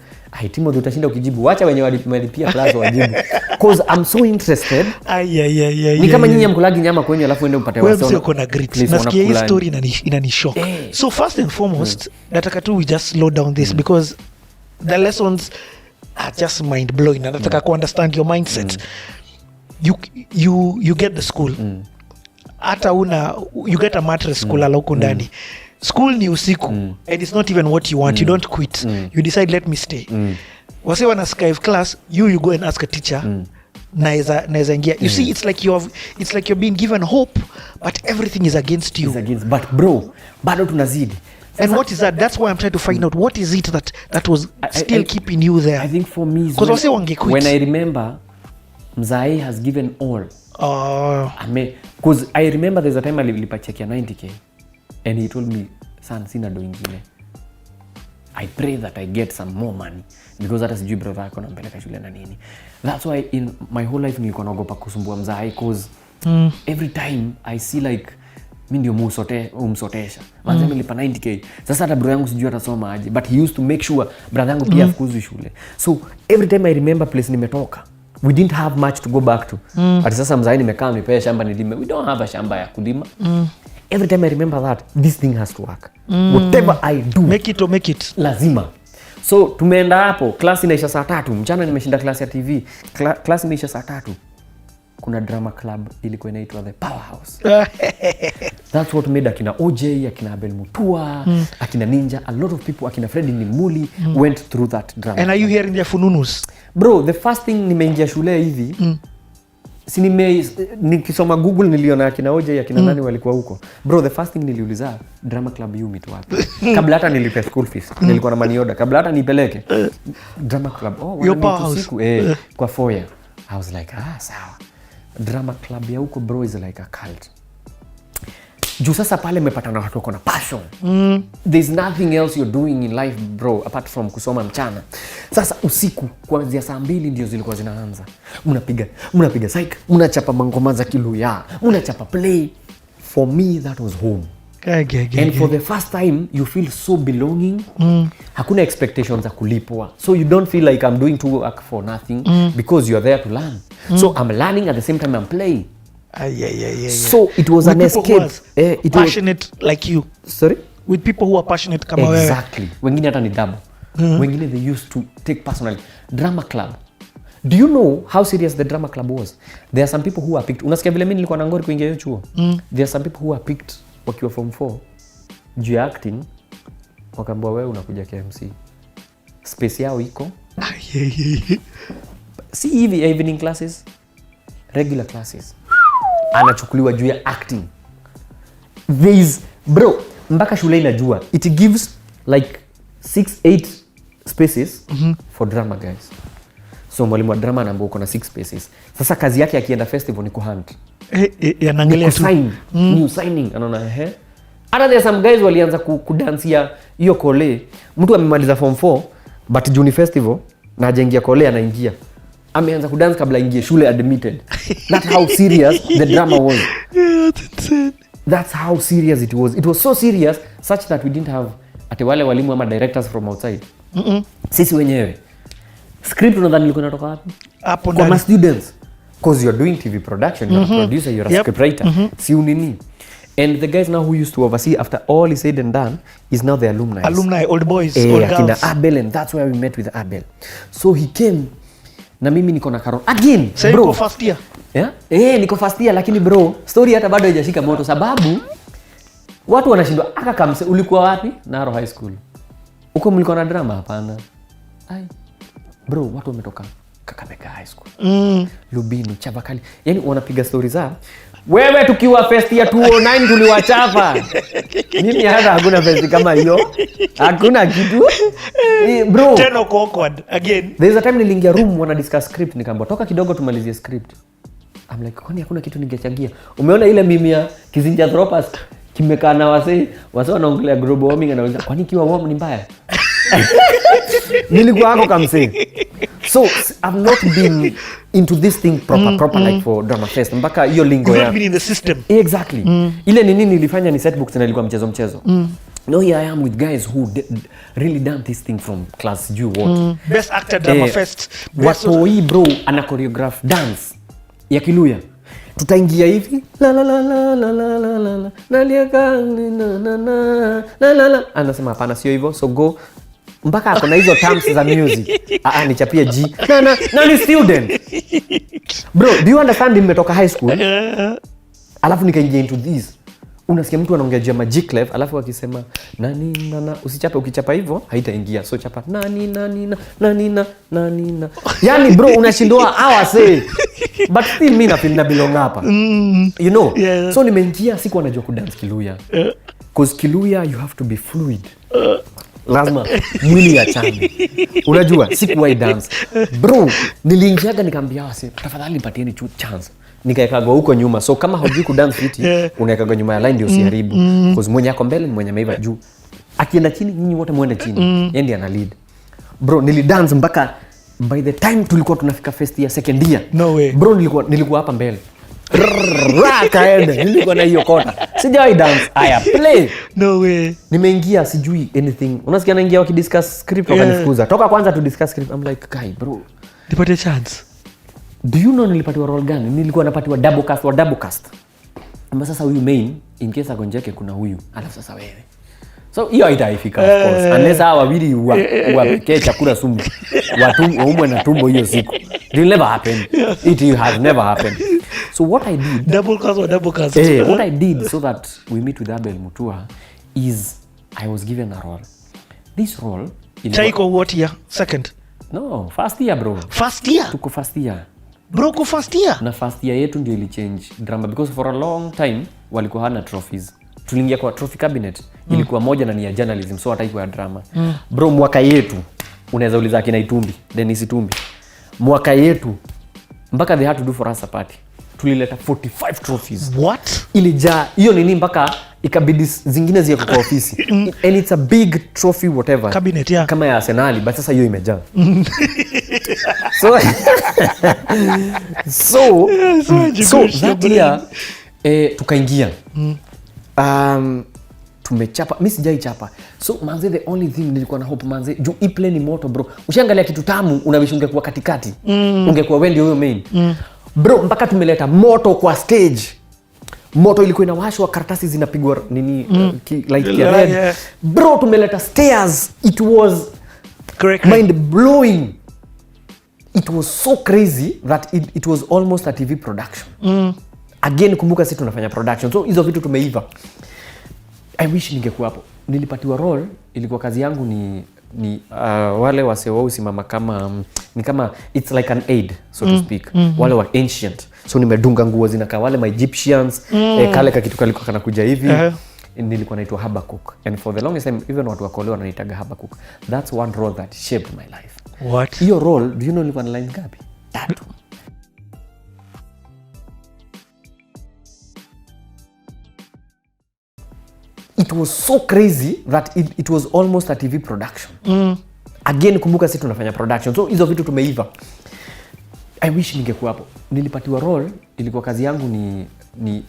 Timothy utashinda ukijibu. Wacha wenye walipia class wajibu. Because I'm so interested. Ni kama nyinyi mkulagi nyama kwenye alafu ende upate wasona. Wewe uko na grit. Nasikia hii story inanishock. So first and foremost, nataka tu we just slow down this because the lessons are just mind blowing. Nataka ku understand your mindset. You get the school. Hata you get a mattress kulala huko ndani. School ni usiku and it's not even what you want. You don't quit. You decide let me stay. Wase wana skive class, you go and ask a teacher. Naeza ingia. You see, it's like you're being given hope, but everything is against you. But bro, bado tunazidi. And what is that? That's why I'm trying to find out what is it that was still keeping you there. I think for me, because wase wange quit. When I remember, Mzai has given all. Because I remember there's a time alipachekia 90k and he told me, son, sina do ingine. I pray that I get some more money because hata sijui brother yako nampeleka shule na nini. That's why in my whole life nilikuwa naogopa kusumbua Mzai because every time I see like mimi ndio umsotesha. Manze nilipa 90k. Sasa hata brother yangu sijui atasoma aje, but he used to make sure brother yangu pia afukuzwe shule. So every time I remember place nimetoka, we didn't have much to go back to. Ati sasa Mzai nimekaa nipea shamba nilime. We don't have a shamba ya kulima. Every time I remember that, this thing has to work. Whatever I do, make it. Lazima. So tumeenda hapo, class inaisha saa 3, mchana nimeshinda class ya TV. Class inaisha saa 3. Kuna drama club ilikuwa inaitwa The Powerhouse. That's what made akina OJ, akina Abel Mutua, akina Ninja, a lot of people, akina Freddy Nimuli went through that drama. And are you hearing their fununus? Bro, the first thing nimeingia shule hivi, nikisoma Google niliona akina OJ, akina nani walikuwa huko. Bro, the first thing niliuliza, drama club you meet wapi? Kabla hata nilipe school fees, nilikuwa na money order. Kabla hata nipeleke drama club, siku kwa foyer. I was like, sawa. Drama club ya huko bro is like a cult. Juu sasa pale mmepatana watu wako na passion. There's nothing else you're doing in life bro apart from kusoma mchana. Sasa usiku kuanzia saa 2 ndio zilikuwa zinaanza. Mnapiga psych, mnachapa mangoma za Kiluya, mnachapa play. For me that was home. And for the first time you feel so belonging. Hakuna expectations za kulipwa. So you don't feel like I'm doing to work for nothing because you're there to learn. So I'm learning at the same time I'm playing. So it was with an escape. It passionate was, like you. Sorry? With people who are passionate kama wewe. Exactly. Wengine hata ni double. Wengine they used to take personally. Drama club. Do you know how serious the drama club was? There are some people who are picked. Unasikia vile mimi nilikuwa na ngori kuingia hiyo chuo. There are some people who are picked wakiwa form 4. Juu ya acting. Wakaambiwa wewe unakuja KMC. Space yao iko. Si hivi evening classes, regular classes. Anachukuliwa juu ya acting. Bro, mpaka shule inajua. It gives like 6-8 spaces for drama guys. So mwalimu wa drama anaambia uko na 6 spaces. Sasa kazi yake akienda festival ni kuhunt. Anaangalia tu. New signing. Anaona hata there some guys walianza kudansia hiyo kole. Mtu amemaliza form 4 but juni festival na hajaingia kole anaingia. Ameanza kudance kabla ingie shule admitted. That's how serious the drama was. That's insane. That's how serious it was. It was so serious such that we didn't have ate wale walimu ama directors from outside. Sisi wenyewe. Script unadhani ilikuwa inatoka wapi? Hapo ndani. Kwa students. Because you're doing TV production, you're a producer, you're a scriptwriter. Si unini. And the guys now who used to oversee after all is said and done is now the alumni. Alumni, old boys, old girls. Abel, and that's where we met with Abel. So he came na mimi niko na Karon again. Say bro, first year. Yeah? Niko first year lakini bro, story hata bado haijashika moto sababu watu wanashindwa kamse ulikuwa wapi? Naro High School. Uko mlikuwa na drama hapana. Ai. Bro, watu wametoka Kakamega High School. Lubini, Chavakali. Yaani wanapiga story za wewe tukiwa fest ya 209 tuliwachapa. Mimi hata hakuna fest kama hiyo. Hakuna kitu. Bro. Tena awkward again. There's a time niliingia room wana discuss script nikaambia toka kidogo tumalizie script. I'm like kwani hakuna kitu ningechangia. Umeona ile mimi ya Kizinja Droppers kimekaa na wase wanaongelea global warming na wanaanza kwani kiwa warm ni mbaya. Nilikuwa hako kamsing. So I've not been into this thing proper like for Drama Fest mpaka hiyo lingo ya. You've been in the system. Exactly. Ile ni nini nilifanya ni setbooks na ilikuwa mchezo. No, here I am with guys who really done this thing from class G what. Best actor Drama Fest. Watoi bro ana choreograph dance ya Kiluya. Tutaingia hivi la la la la la la la la naliaka na na na la la anasema hapana sio hivyo so go mpaka kuna hizo terms za music nichapie G na ni student bro do you understand nimetoka high school alafu nikaingia into this unasikia mtu anaongea jama G clef alafu akisema nani na usichape ukichapa hivyo haitaingia so chapa nani na yani bro unashindwa say but still mimi na belong hapa you know so nimeingia siku anajua ku dance Kiluya cause Kiluya you have to be fluid lazima mwili ya chani unajua siku dance bro niliingiaga nikamwambia wase tafadhali nipatieni chance nikaekagwa huko nyuma so kama hujui ku dance fiti unaekagwa nyuma ya line ndio usiharibu cause mwenye yako mbele ni mwenye ameiva juu akienda chini nyinyi wote muende chini yeye ndiye ana lead bro nilidance mpaka by the time tulikuwa tunafika first year second year no way bro nilikuwa hapa mbele kaenda nilikuwa na hiyo kota sijai dance aya play no way nimeingia sijui anything unasikia naingia wakidiscuss script wakanifukuza toka kwanza to discuss script I'm like guy bro nipate chance do you know nilipatiwa role gani nilikuwa napatiwa double cast ama sasa huyu main in case agonjeke kuna huyu alafu sasa wewe so hiyo haitaifika of course unless hawa wawili wapekee chakula sumu waumwe na tumbo hiyo siku it will never happen it has never happened so what I did double cast what I did so that we meet with Abel Mutua is I was given a role this role Chaiko what year second no first year bro tuko first year bro ko first year na first year yetu ndio ili change drama because for a long time walikuwa hana trophies tuliingia kwa trophy cabinet ilikuwa moja na ni ya journalism so hata iko ya drama bro mwaka yetu unaweza uliza akina Itumbi Dennis Itumbi mwaka yetu mpaka they had to do for us a party tulileta 45 trophies what ilijaa hiyo nini mpaka ikabidi zingine ziko kwa ofisi and it's a big trophy whatever cabinet yeah kama ya Arsenal but sasa hiyo imejaa so that year tukaingia tumechapa mimi sijaichapa so manze the only thing nilikuwa na hope manze juu hii play ni moto bro ushaangalia kitu tamu unawish ungekuwa katikati ungekuwa wewe ndio huyo main bro mpaka tumeleta moto kwa stage moto ilikuwa inawashwa karatasi zinapigwa nini like ya red bro tumeleta stairs it was mind blowing it was so crazy that it was almost a TV production again kumbuka sisi tunafanya production so hizo vitu tumeiva I wish ningekuwa hapo nilipatiwa role ilikuwa kazi yangu ni wale wasewao simama kama ni kama it's like an aid so to speak wale wa ancient so nimedunga nguo zinakaa wale my Egyptians kale kitu kalikuwa kanakuja hivi nilikuwa naitwa Habakkuk and for the longest time even watu wakolewa wananiitaga Habakkuk that's one role that shaped my life what hiyo role do you know nilikuwa na lines ngapi 3 it was so crazy that it was almost a TV production again kumbuka sisi tunafanya production so hizo vitu tumeiva I wish ningekuwa hapo nilipatiwa role ilikuwa kazi yangu ni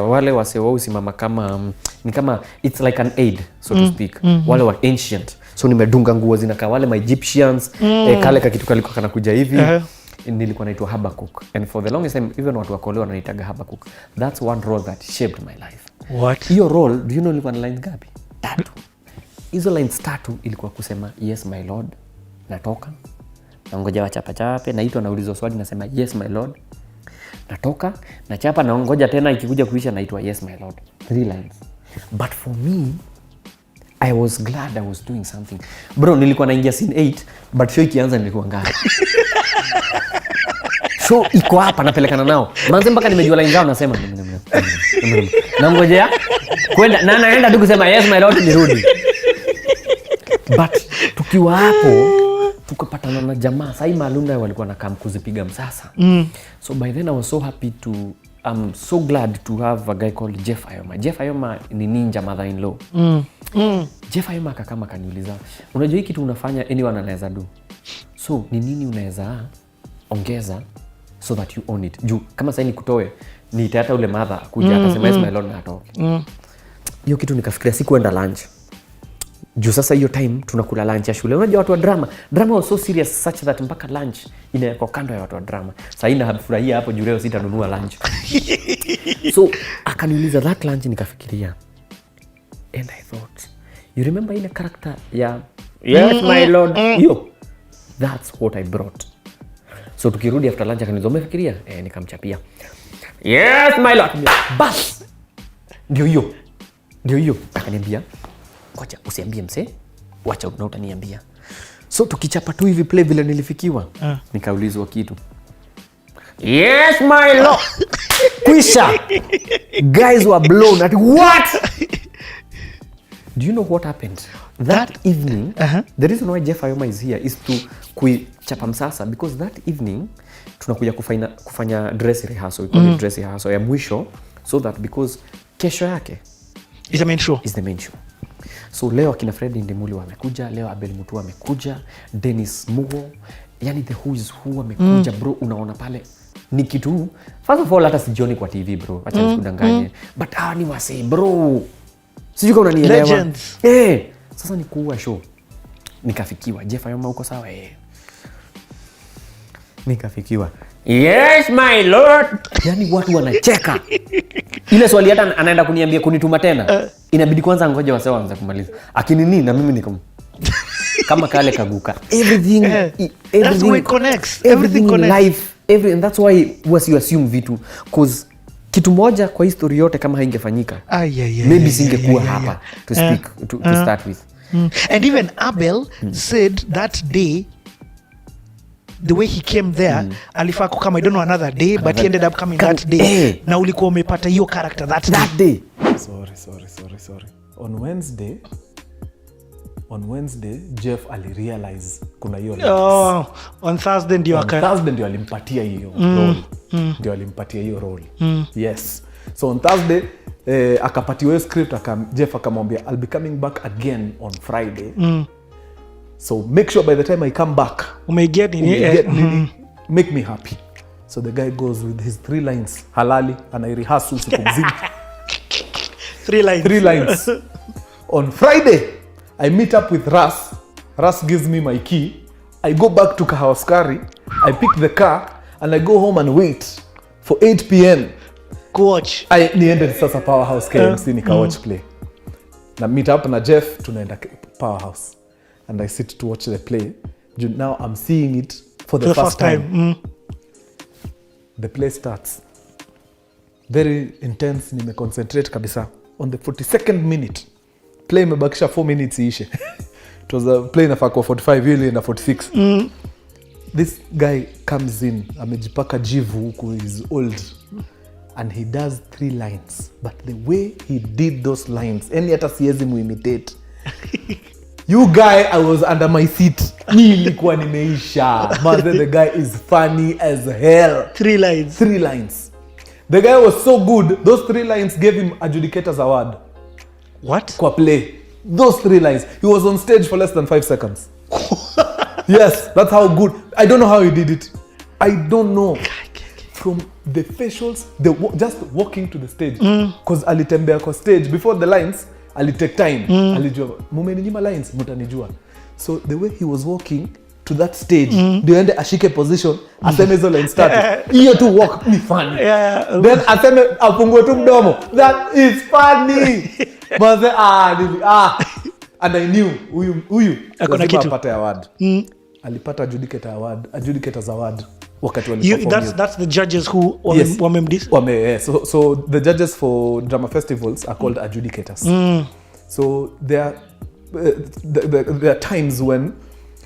wale wasewao simama kama ni kama it's like an aid so to speak wale wa ancient so nimedunga nguo zinakaa wale my Egyptians kale kitu kalikuwa kanakuja hivi nilikuwa naitwa Habakkuk and for the longest time even watu wakolewa wananiitaga Habakkuk that's one role that shaped my life what hiyo role do you know nilikuwa na lines ngapi 3 hizo lines 3 ilikuwa kusema yes my lord natoka naongoja wachape naitwa naulizwa swali nasema yes my lord natoka nachapa naongoja tena ikikuja kuisha naitwa yes my lord 3 lines but for me I was glad I was doing something. Bro, nilikuwa naingia scene 8 but show ikianza nilikuwa ngara. Show iko hapa napelekana nao. Manze mpaka nimejua line zao nasema nangojea kwenda na naenda tu kusema yes my lord nirudi. But tukiwa hapo tukapatana na jamaa sasa Alumni walikuwa na kam kuzipiga msasa. So by then I was so happy to I'm so glad to have a guy called Jeff Ayoma. Jeff Ayoma ni ninja mother-in-law. Jeff Ayoma akakama kaniuliza, unajua hiki kitu unafanya anyone anaweza do. So ni nini unaweza ongeza so that you own it. Juu kama sasa nikutoe ni hata ule mother kuja akasema yes my lord na atoke. Hiyo kitu nikafikiria sikuenda lunch. Juu sasa hiyo time tunakula lunch ya shule. Unajua watu wa drama was so serious such that mpaka lunch inawekwa kando ya watu wa drama. Sasa nafurahia hapo juu leo sitanunua lunch. So akaniuliza that lunch nikafikiria. And I thought, you remember ile character ya yes my lord? Yo, that's what I brought. So tukirudi after lunch akaniuliza umefikiria? Nikamchapia. Yes my lord. Bas. Ndio hiyo. Akaniambia ngoja usiambie mse, wacha utaniambia. So tukichapa tu hivi play vile nilifikiwa. Nikaulizwa kitu. Yes my lord. Kwisha. Guys were blown at what? Do you know what happened? That evening, the reason why Jeff Ayoma is here is to kuichapa msasa because that evening tunakuja kufanya dress rehearsal, we call it dress rehearsal ya mwisho so that because kesho yake is the main show. So leo akina Fred Ndimuli wamekuja, leo Abel Mutua wamekuja, Dennis Mugo, yani the who is who wamekuja bro, unaona pale ni kitu first of all hata sijioni kwa TV bro, acha nisikudanganye but ni wase bro, sijui kama unanielewa. Sasa ni kuua show. Nikafikiwa Jeff Ayoma uko sawa nikafikiwa yes my lord. Yani watu wanacheka. Ile swali hata anaenda kuniambia kunituma tena. Inabidi kwanza ngoja wase waanze kumaliza. Akinini na mimi niko kama kale kaguka. Everything that's why it connects. Everything in life, and that's why was you assume vitu cause kitu moja kwa history yote kama haingefanyika. Maybe singekuwa hapa to speak to start with. And even Abel said that day the way he came there alifaa kukama I don't know another day but he ended up coming that day. Na ulikuwa umepata hiyo character that day. Sorry. On Wednesday Jeff alirealize kuna hiyo on Thursday ndio alimpatia hiyo role. Yes. So on Thursday akapatiwa script Jeff akamwambia I'll be coming back again on Friday. So make sure by the time I come back make me happy. So the guy goes with his 3 lines halali anairehearse usiku mzima. 3 lines. On Friday I meet up with Ras gives me my key. I go back to Kahawaskari. I pick the car and I go home and wait for 8 p.m. Coach. I niende sasa Powerhouse KMC nika watch play. Na meet up na Jeff tunaenda Powerhouse and I sit to watch the play. Now I'm seeing it for the first time. The play starts. Very intense, nimeconcentrate kabisa. On the 42nd minute, play imebakisha 4 minutes iishe. It was a play inafaa kwa 45 ili na 46. This guy comes in, amejipaka jivu huku, is old. And he does 3 lines. But the way he did those lines, any hata siwezi muimitate. You guy, I was under my seat. Nilikuwa nimeisha. Man, the guy is funny as hell. 3 lines. The guy was so good. Those 3 lines gave him Adjudicators award. What? Kwa play. Those 3 lines. He was on stage for less than 5 seconds. Yes, that's how good. I don't know how he did it. I don't know. From the facials, just walking to the stage. Because alitembea kwa stage. Before the lines, alitake time. Alijua, mumeninyima lines, mutanijua. So the way he was walking to that stage, ndio ende ashike position, aseme hizo lines started. Hiyo tu walk ni funny. Then aseme apungue tu mdomo. That is funny. Maze and I knew huyu lazima apate award. Alipata Adjudicators award wakati waliperform. That's the judges who wamemdis. So the judges for drama festivals are called Adjudicators. So they are there are times when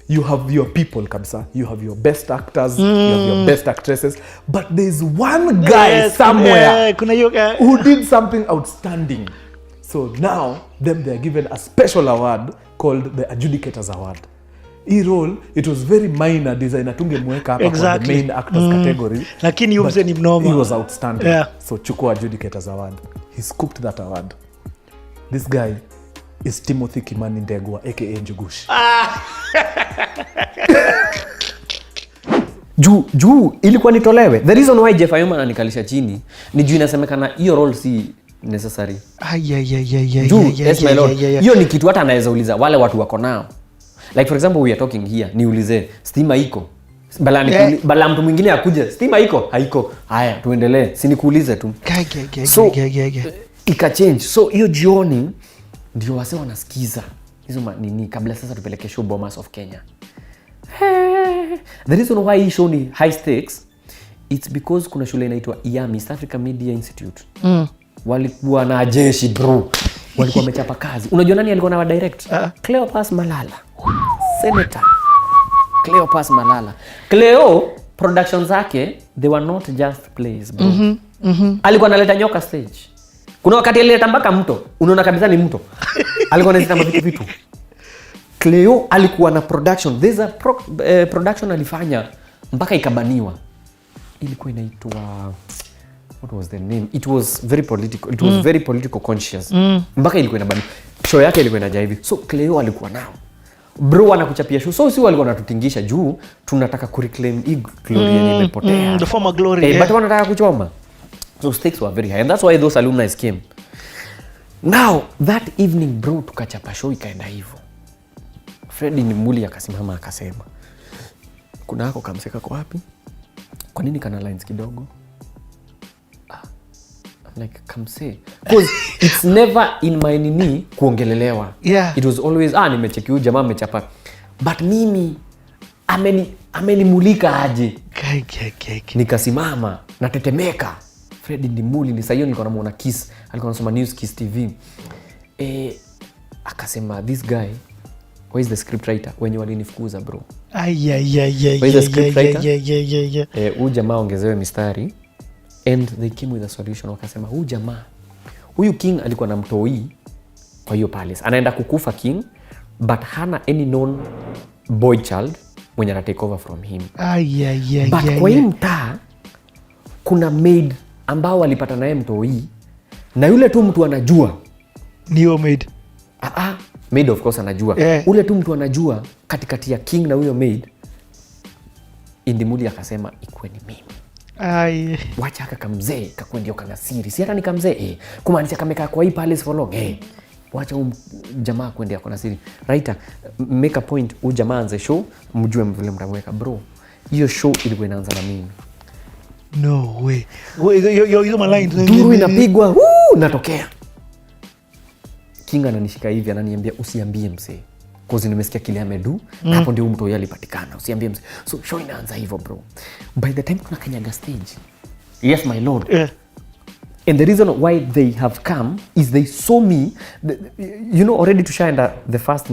you have your people kabisa, you have your best actors, you have your best actresses, but there's one guy somewhere who did something outstanding. So now them they are given a special award called the Adjudicators Award. Hii role, it was very minor, designer tungemweka hapa kwa the main actors category, lakini yumse ni mnoma, he was outstanding. So chukua Adjudicators Award, he scooped that award. This guy is Timothy Kimani Ndegwa aka Njugush. juu ilikuwa nitolewe. The reason why Jeff Ayoma ananikalisha chini ni juu inasemekana hiyo role si necessary. Yes my lord. Hiyo ni kitu hata anaweza uliza wale watu wako nao. Like for example we are talking here, niulize stima iko. Bala mtu mwingine akuje, stima iko? Haiko. Haya, tuendelee. Si nikuulize tu. So ika change. So hiyo jioni ndio wase wanasikiza hizo nini kabla sasa tupeleke show Bomas of Kenya. The reason why hii show ni high stakes, it's because kuna shule inaitwa IAMI, East Africa Media Institute. Walikuwa na jeshi bro. Walikuwa wamechapa kazi. Unajua nani alikuwa na direct? Cleopas Malala. Senator Cleopas Malala. Cleo productions zake they were not just plays bro. Alikuwa analeta nyoka stage. Kuna wakati alileta mpaka mto. Unaona kabisa ni mto. Alikuwa analeta vitu. Cleo alikuwa na production. There's a production alifanya mpaka ikabaniwa. Ilikuwa inaitwa what was the name? It was very political. It was very political conscious. Mpaka ilikuwa inabaniwa. Show yake ilikuwa inaja hivi. So Cleo alikuwa nao. Bro anakuchapia show. So si walikuwa wanatutingisha juu tunataka kureclaim hii glory yenye imepotea. The former glory. But wanataka kuchoma. So stakes were very high and that's why those alumni came. Now that evening bro tukachapa show ikaenda hivyo. Freddy ni muli akasimama akasema kuna hako kamseka kwa wapi? Kwa nini kana lines kidogo? I'm like kamse because it's never in my nini kuongelelewa. It was always nimecheki huyu jamaa amechapa. But mimi amenimulika aje. Nikasimama natetemeka. Freddy ni muli ni sayo nilikuwa namuona Kiss, alikuwa anasoma News Kiss TV. Akasema this guy where is the scriptwriter wenye walinifukuza bro. Huyu jamaa ongezewe mistari and they came with a solution. Wakasema huyu jamaa huyu king alikuwa na mtoi kwa hiyo palace. Anaenda kukufa king but hana any known boy child mwenye ana take over from him. But kwa hii mtaa kuna maid ambao walipata naye mtoi na yule tu mtu anajua ndio maid. Maid of course anajua. Ule tu mtu anajua katikati ya king na huyo maid. Indimuli akasema ikuwe ni mimi. Wacha kamzee kakwendio kana siri. Si hata ni kamzee kumaanisha kamekaa kwa hii palace for long. Wacha jamaa kwendea kwa siri. Writer make a point jamaa anze show mjue vile mtamweka bro. Hiyo show ilikuwa inaanza na mimi. No way. Hizo malines duru inapigwa natokea. King ananishika hivi ananiambia usiambie msee. Cause nimesikia kile amedu na hapo ndio mtu alipatikana. Usiambie msee. So show inaanza hivyo bro. By the time tunakanyaga stage. Yes my lord. And the reason why they have come is they saw me already tushaenda the first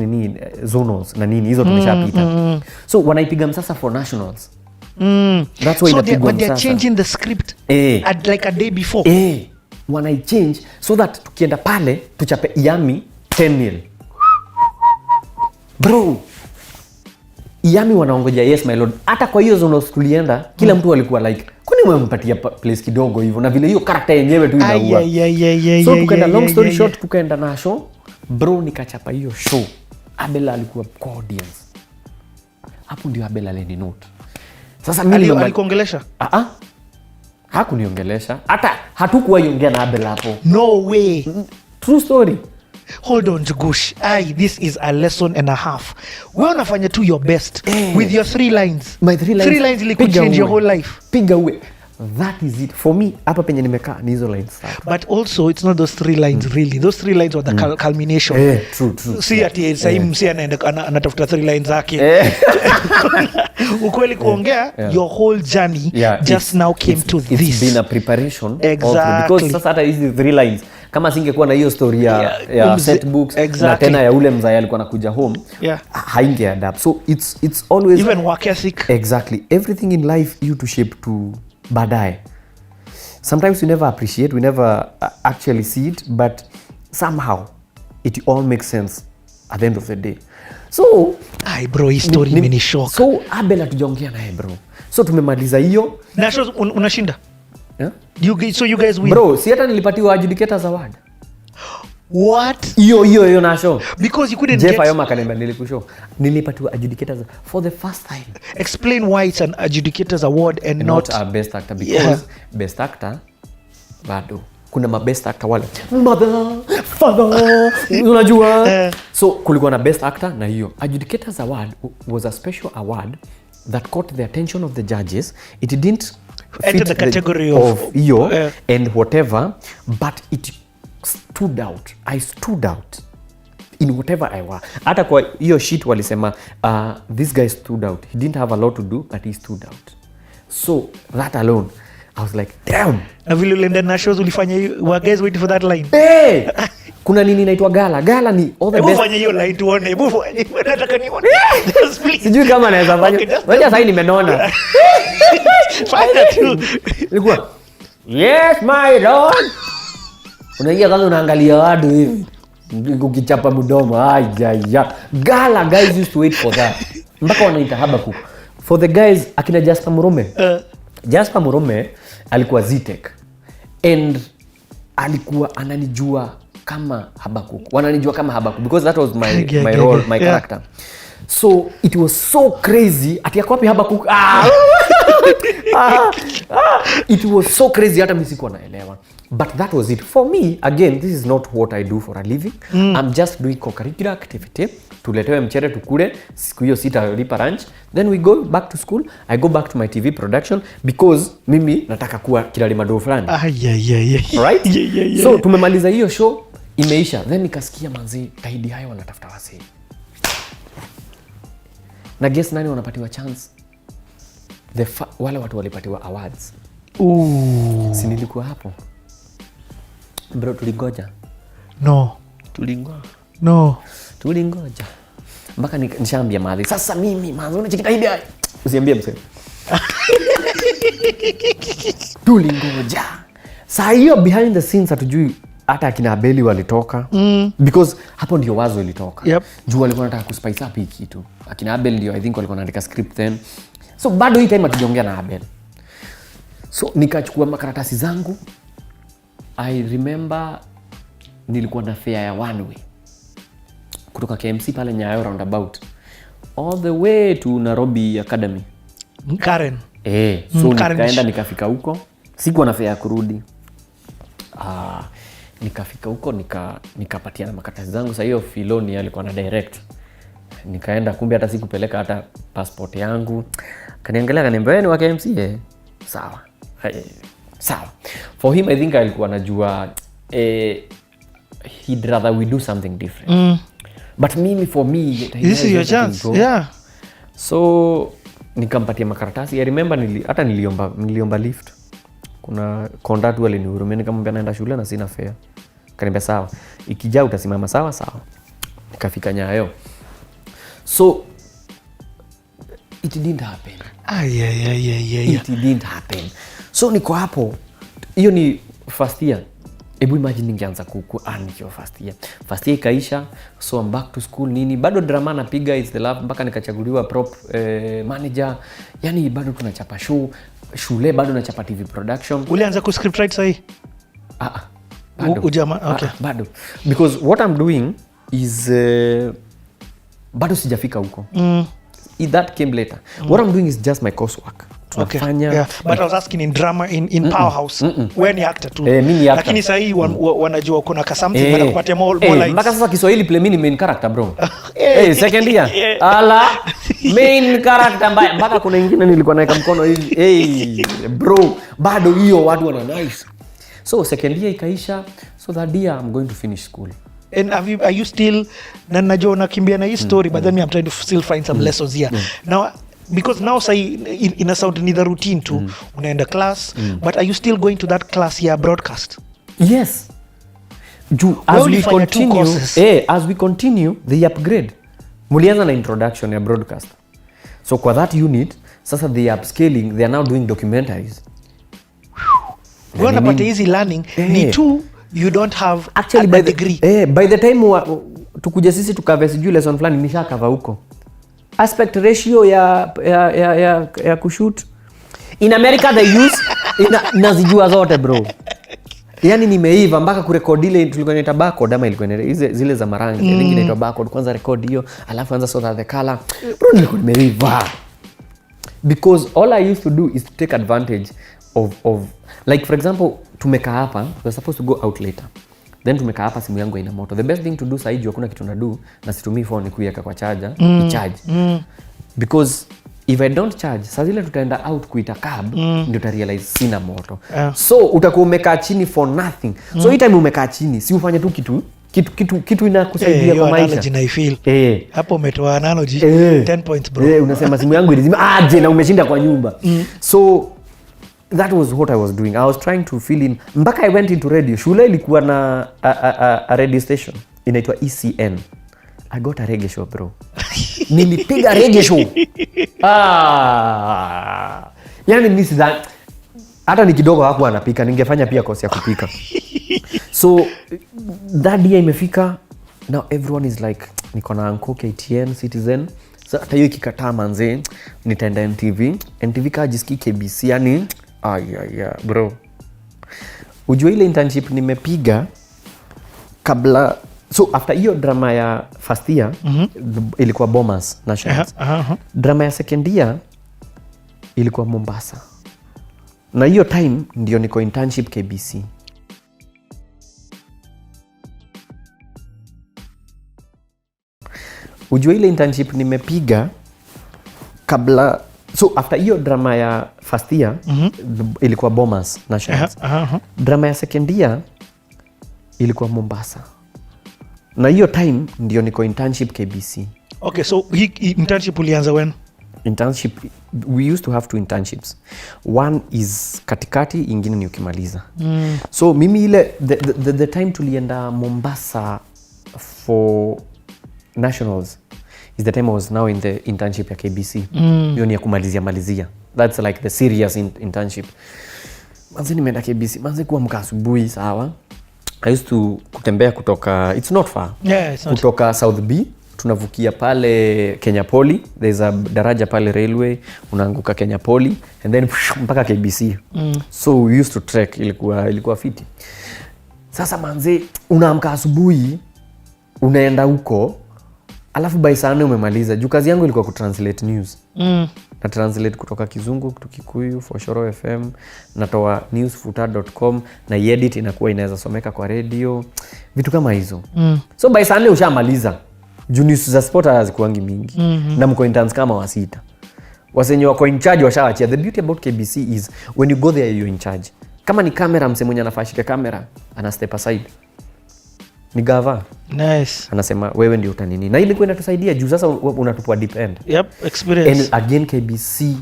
zonals na nini hizo tumeshapita. So wanaipiga msasa for nationals. That's why so they're changing the script like a day before. Wanai change so that tukienda pale tuchape IAMI 10-0. Bro. IAMI wanaongoja yes my lord. Hata kwa hiyo zonals tulienda kila mtu alikuwa like kwani mmempatia place kidogo hivyo na vile hiyo character yenyewe tu inaua. So tukaenda long story short tukaenda na show. Bro nikachapa hiyo show. Abela alikuwa kwa audience. Hapo ndio Abela aleni note. Sasa mimi alikuongelesha? Hakuniongelesha. Hata hatukuwa iongea na Abela hapo. No way. True story. Hold on Njugush. This is a lesson and a half. Wewe unafanya tu your best with your 3 lines. My 3 lines. 3 lines ili change your whole life. Piga uwe. That is it for me. Hapa penye nimekaa ni hizo lines. But also it's not those 3 lines really. Those 3 lines were the culmination. True. See ati same see anatafuta 3 lines zake. Ukweli kuongea your whole journey just now came to this. It's been a preparation. Exactly. Because sasa hata hizi 3 lines kama singekuwa na hiyo story ya set books na tena ya ule mzee alikuwa anakuja home hainge adapt. So it's always even work ethic. Exactly, everything in life you to shape to baadaye. Sometimes we never appreciate, we never actually see it, but somehow it all makes sense at the end of the day. So bro, hii story imenishock. So Abel hatujaongea naye bro, so tumemaliza hiyo na show unashinda. So you guys win. Bro, si hata nilipatiwa Adjudicators award. What? Hiyo na show. Because you couldn't Jeff Ayoma kanema nilikushow. Nilipatiwa Adjudicators for the first time. Explain why it's an Adjudicators award and not a best actor, because best actor bado kuna mabest actor wale mother father unajua. So kulikuwa na best actor na hiyo Adjudicators award was a special award that caught the attention of the judges. It didn't enter the category of hiyo and whatever, but it stood out. I stood out in whatever I was. Hata kwa hiyo sheet walisema this guy stood out. He didn't have a lot to do, but he stood out. So that alone I was like damn. Na vile ulienda na shows ulifanya were guys waiting for that line. Hey! Kuna nini inaitwa gala ni all the best. Fanya hiyo line tuone. Nataka nione. Sijui kama naweza fanya. Wacha sasa nimenona. Fanya tu. Ilikuwa yes my lord. Unaingia kwanza unaangalia watu hivi. Ukichapa mdomo. Ayaya. Gala guys used to wait for that. Mpaka wanaita Habakkuk. For the guys akina Jasper Murume. Jasper Murume alikuwa Zitek and alikuwa ananijua kama Habakkuk. Wananijua kama Habakkuk because that was my role, my character. So it was so crazy. Ati yako wapi Habakkuk? It was so crazy hata mimi sikuwa naelewa. But that was it. For me, again, this is not what I do for a living. I'm just doing co-curricular activity. Tuletewe mchere tukule, siku hiyo sitalipa lunch. Then we go back to school. I go back to my TV production because mimi nataka kuwa Kilali Mado fulani. Right? So tumemaliza hiyo show, imeisha. Then nikasikia manzi, Kaidi hayo wanatafuta wasee. Na guess nani wanapatiwa chance? Wale watu walipatiwa awards. Si nilikuwa hapo. Bro, tulingoja. Tulingoja. Mpaka nishaambia madhi. Sasa mimi, manzi unachekita hivi. Usiambie msee. Tulingoja. Saa hiyo behind the scenes hatujui hata akina Abeli walitoka. Because hapo ndio wazo ilitoka. Juu walikuwa wanataka kuspice up hii kitu. Akina Abel ndio I think walikuwa wanaandika script then. So bado hii time hatujaongea na Abel. So nikachukua makaratasi zangu. I remember nilikuwa na fare ya one way kutoka KMC pale Nyayo roundabout all the way to Nairobi Academy. Karen. So nikaenda nikafika huko. Sikuwa na fare ya kurudi. Nikafika huko nikapatia na makaratasi zangu. Sasa hiyo Filoni alikuwa na direct. Nikaenda kumbe hata sikupeleka hata passport yangu. Kaniangalia kaniambia wewe ni wa KMC Sawa. Sawa. For him I think alikuwa anajua he'd rather we do something different. But for me this is your chance. So nikampatia makaratasi. I remember hata niliomba lift. Kuna contact wale nihurumia nikamwambia naenda shule na sina fare. Kaniambia sawa. Ikija utasimama sawa. Nikafika Nyayo. So it didn't happen. It didn't happen. So niko hapo. Hiyo ni first year. Ebu imagine ningeanza nikiwa first year. First year ikaisha. So I'm back to school nini. Bado drama napiga is the love. Mpaka nikachaguliwa prop manager. Yani bado tunachapa show. Shule bado nachapa TV production. Ulianza ku scriptwrite sahi? Bado. Okay. Bado. Because what I'm doing is bado sijafika huko. That came later. What I'm doing is just my coursework. Tunafanya. But I was asking in drama in Powerhouse. Wewe ni actor tu. Lakini sasa hii wanajua kuna ka something wanakupatia more lines. Mpaka sasa Kiswahili play mimi ni main character bro. Second year. Ala main character mbaya. Mpaka kuna nyingine nilikuwa naeka mkono hivi. Bro, bado hiyo watu wana nice. So second year ikaisha. So that year I'm going to finish school. And are you still najua unakimbia na hii story but then I'm trying to still find some lessons here. Now because now say in a sound ni the routine too. Unaenda class but are you still going to that class here broadcast? Yes. as we continue they upgrade. Mulianza na introduction ya broadcast, so kwa that unit sasa they upscaling, they are now doing documentaries. Wanapata hizi learning ni tu you don't have actually by degree. By the time tukuja sisi tukave sijui lesson fulani nishakava huko aspect ratio ya kushoot in America they use nazijua zote bro. Yani nimeiva mpaka kurekodi ile tulikuwa inaita barcode ama ilikuwa inaita zile za marangi nyingine inaitwa barcode, kwanza record hiyo alafu anza sort the color bro, nilikuwa nimeiva because all I used to do is to take advantage of like for example tumeka hapa, we're supposed to go out later, then tumeka hapa, simu yangu ina moto. The best thing to do saiji hakuna kitu na do na situmii phone ni kuiweka kwa charger charge because if I don't charge saa zile tutaenda out kuita cab ndio ta realize sina moto. So utakuwa umekaa chini for nothing. So hii time umekaa chini si ufanye tu kitu inakusaidia kwa maisha. Analogy na feel. Hapo umetoa analogy 10 points bro. Unasema simu yangu ilizima aje na umeshinda kwa nyumba. So that was what I was doing. I was trying to fill in mpaka I went into radio. Shule ilikuwa na a radio station inaitwa ECN. I got a reggae show bro. Nilipiga reggae show. Yani mimi sidhani hata ni kidogo hapo anapika, ningefanya pia course ya kupika. So that day imefika, now everyone is like niko na Uncle KTN Citizen. So hata hiyo ikikataa manze nitaenda NTV kajiski KBC yani bro. Ujue ile internship nimepiga kabla. So after hiyo drama ya first year ilikuwa Bomas Nationals. Drama ya second year ilikuwa Mombasa. Na hiyo time ndio niko internship KBC. Ujue ile internship nimepiga kabla. So after hiyo drama ya first year ilikuwa Bomas Nationals. Drama ya second year ilikuwa Mombasa. Na hiyo time ndio niko internship KBC. Okay, so hii internship ulianza when? Internship, we used to have 2 internships. One is katikati, ingine ni ukimaliza. So mimi ile the time tulienda Mombasa for nationals is the time I was now in the internship ya KBC. Hiyo ni ya kumalizia. That's like the serious internship. Manzi nimeenda KBC, manzi kuamka asubuhi sawa. I used to kutembea kutoka, it's not far. Yeah, it's not. Kutoka South B, tunavukia pale Kenya Poly, there's a daraja pale railway, unaanguka Kenya Poly, and then mpaka KBC. So we used to trek, ilikuwa fiti. Sasa manze, unaamka asubuhi, unaenda huko, alafu by saa 4 umemaliza. Juu kazi yangu ilikuwa kutranslate news. Na translate kutoka Kizungu kutoka Kikuyu for Shoro FM, natoa newsfooter.com na edit inakuwa inaweza someka kwa radio, vitu kama hizo. So by saa 4 ushamaliza. Juu news za sport hazikuangi mingi. Na mko interns kama wa 6. Wasenye wako in charge washawachia. The beauty about KBC is when you go there you're in charge. Kama ni kamera, mse mwenye anafashika kamera ana step aside. Ni gava. Nice. Anasema wewe ndio utanini. Na ilikuwa inatusaidia juu sasa unatupwa deep end. Yep, experience. And again KBC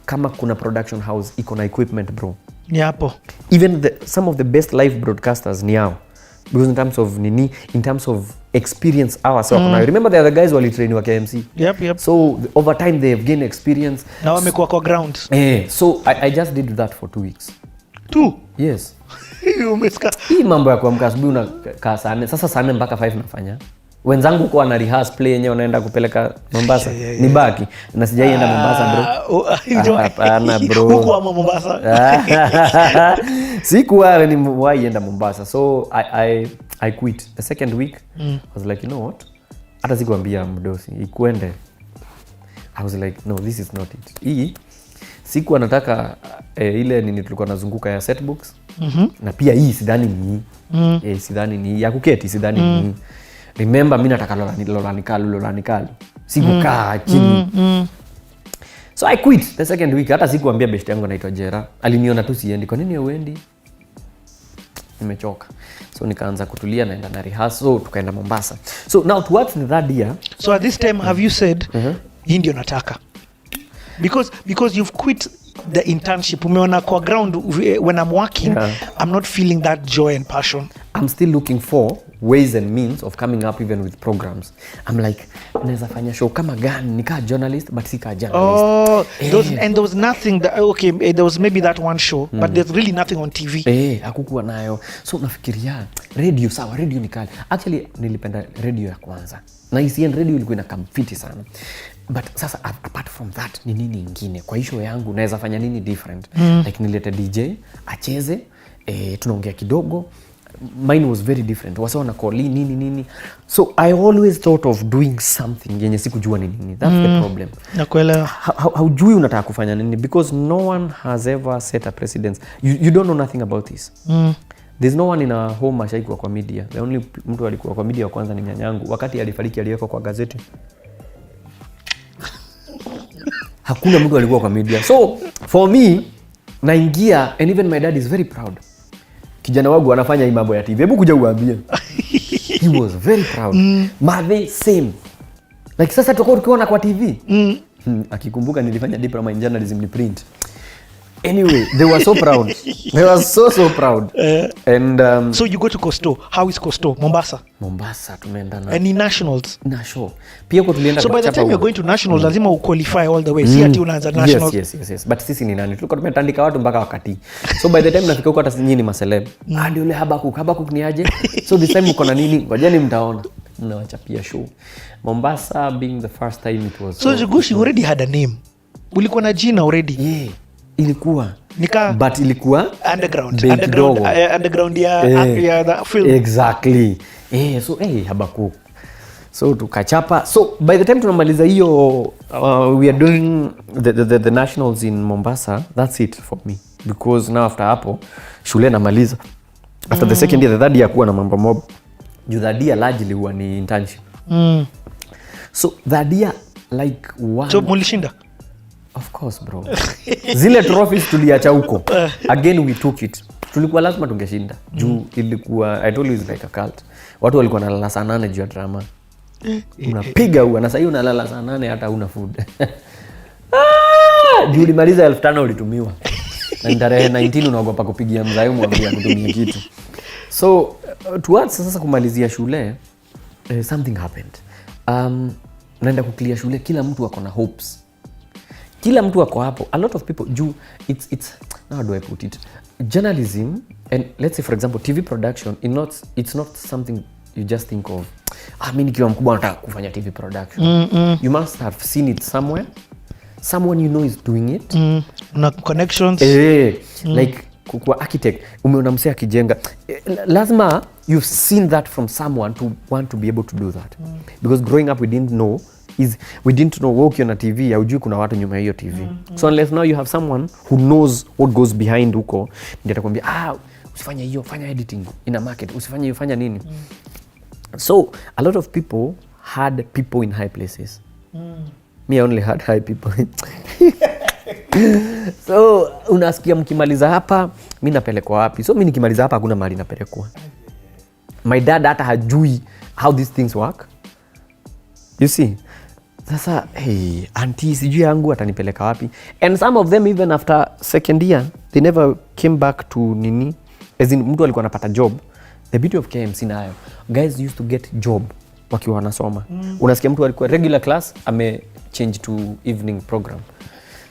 kama kuna production house iko na equipment bro. Ni hapo. Even some of the best live broadcasters ni hao. Because in terms of experience hours. So remember the other guys who trained wa KMC. Yep. So over time they have gained experience. Na wamekuwa kwa ground. So I just did that for 2 weeks. 2? Yes. Umesika. Hii mambo ya kuamka asubuhi unakaa saa 4, sasa saa 4 mpaka 5 nafanya. Wenzangu kwa na rehearse play yenyewe wanaenda kupeleka Mombasa. Ni baki na sijaienda Mombasa bro. Hapana bro. Huko ama Mombasa. Sikuwa ni waienda Mombasa. So I quit. The second week I was like, you know what? Hata sikuambia mdosi ikuende. I was like, no, this is not it. Hii sikuwa nataka ile nini tulikuwa nazunguka ya setbooks. Na pia hii sidhani ni sidhani ni ya kuketi, sidhani ni. Remember mimi nataka lola sikukaa chini. So I quit the second week. Hata sikuambia best yangu anaitwa Jera. Aliniona tu siendi. Kwa nini uendi? Nimechoka. So nikaanza kutulia, naenda na rehearsal, tukaenda Mombasa. So now towards the third year. So at this time have you said hii ndio nataka? Because you've quit the internship. Umeona kwa ground when I'm working, I'm not feeling that joy and passion. I'm still looking for ways and means of coming up even with programs. I'm like, naweza fanya show kama gani, nika journalist but sika journalist. And there was nothing that, there was maybe that one show, but there's really nothing on TV. Hakukuwa nayo. So nafikiria radio, sawa, radio ni kali. Actually nilipenda radio ya kwanza. Na ICN radio ilikuwa inakamfiti sana. But sasa apart from that ni nini ingine? Kwa hiyo show yangu naweza fanya nini different? Like nilete DJ, acheze, tunaongea kidogo. Mine was very different. Wasa wana call nini. So I always thought of doing something yenye sikujua ni nini. That's the problem. Nakuelewa. Haujui unataka kufanya nini because no one has ever set a precedence. You don't know nothing about this. There's no one in a home ashaikuwa kwa media. The only mtu alikuwa kwa media wa kwanza ni nyanyangu. Wakati alifariki aliwekwa kwa gazeti. Hakuna mtu alikuwa kwa media. So for me, naingia and even my dad is very proud. Kijana wangu anafanya hii mambo ya TV. Hebu kuja uambie. He was very proud. Mother same. Like sasa tutakuwa tukiona kwa TV. Akikumbuka nilifanya diploma in journalism ni print. Anyway, they were so proud. They were so proud. And so you go to Costo. How is Costo? Mombasa tumeenda na. Any nationals? Na show. Pia kwa tulienda so kwa chapa. So by the time you're going to nationals, lazima qualify all the way. Si ati unaanza nationals. Yes. But sisi ni nani? Tulikuwa tumetandika watu mpaka wakati. So by the time nafika huko hata nyinyi ni maceleb. Hadi yule Habakuk ni aje? So this time uko na nini? Ngojeni mtaona. Mnawachapia show. Mombasa being the first time it was. So Njugush, you already had a name. Ulikuwa na jina already. Yeah. Ilikuwa but ilikuwa underground ya the film. Exactly. So Habakuk. So tukachapa. So by the time tunamaliza hiyo we are doing the nationals in Mombasa. That's it for me because now after hapo shule namaliza. After the second year, the third year kuwa na mambo mob. Juu third year largely huwa ni internship. So third year like one. So mulishinda? Of course bro. Zile trophies tuliacha huko. Again we took it. Tulikuwa lazima tungeshinda. Juu ilikuwa I told you it's like a cult. Watu walikuwa nalala saa 8 juu ya drama. Unapiga huwa na sasa unalala saa 8 hata huna food. Juu ulimaliza 1500 ulitumiwa. Na tarehe 19 unaogopa kupigia mzae mwambie kutumia kitu. So towards sasa kumalizia shule something happened. Naenda kuclear shule, kila mtu ako na hopes. Kila mtu wako hapo. A lot of people do it's how do I put it? Journalism and let's say for example TV production it's not something you just think of. Mimi nikiwa mkubwa nataka kufanya TV production. You must have seen it somewhere. Someone you know is doing it. Na connections. Like kwa architect umeona msee akijenga. Lazima you've seen that from someone to want to be able to do that. Because growing up we didn't know walking on TV haujui kuna watu nyuma hiyo TV. So unless now you have someone who knows what goes behind huko, ndio atakwambia usifanye hiyo, fanya editing ina market, usifanye hiyo, fanya nini. So a lot of people had people in high places. Me I only had high people. So unasikia mkimaliza hapa mimi napelekwa wapi? So mimi nikimaliza hapa hakuna mahali napelekwa. My dad hata hajui how these things work. You see? Sasa auntie sijui yangu atanipeleka wapi. And some of them even after second year they never came back to nini. As in mtu alikuwa anapata job. The beauty of KMC nayo. Guys used to get job wakiwa wanasoma. Unasikia mtu alikuwa regular class change to evening program.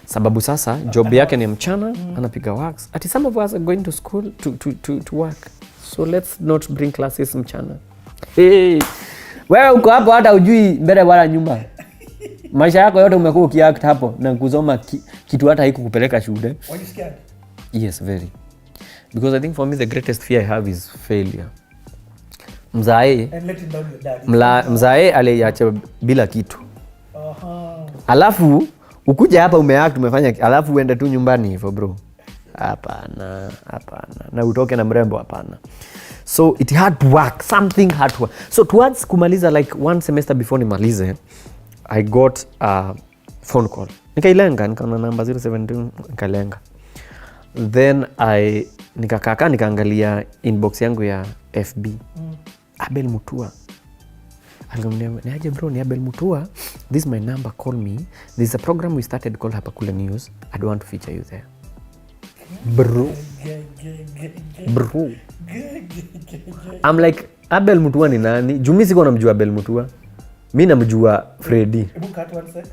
Sababu sasa job yake ni mchana, anapiga works. Ati some of us are going to school to work. So let's not bring classes mchana. Wewe uko hapo hata ujui mbele wala nyuma. Maisha yako yote umekuwa ukiact hapo na kusoma kitu hata haikukupeleka shule. Are you scared? Yes, very. Because I think for me the greatest fear I have is failure. Mzae aliacha bila kitu. Alafu ukuja hapa umeact umefanya alafu uende tu nyumbani hivyo bro. Hapana. Na utoke na mrembo hapana. So it had to work, something had to work. So towards kumaliza like one semester before nimalize, I got a phone call. Nikailenga, nikaona namba 072, nikailenga. Then nikaangalia inbox yangu ya FB. Abel Mutua. Aliniambia, "Niaje bro, ni Abel Mutua. This is my number, call me. There's a program we started called Hapa Kule News. I don't want to feature you there." Bro. Bro. I'm like, Abel Mutua ni nani? Jumi siko namjua Abel Mutua. Mimi namjua Freddy. Hebu cut one sec.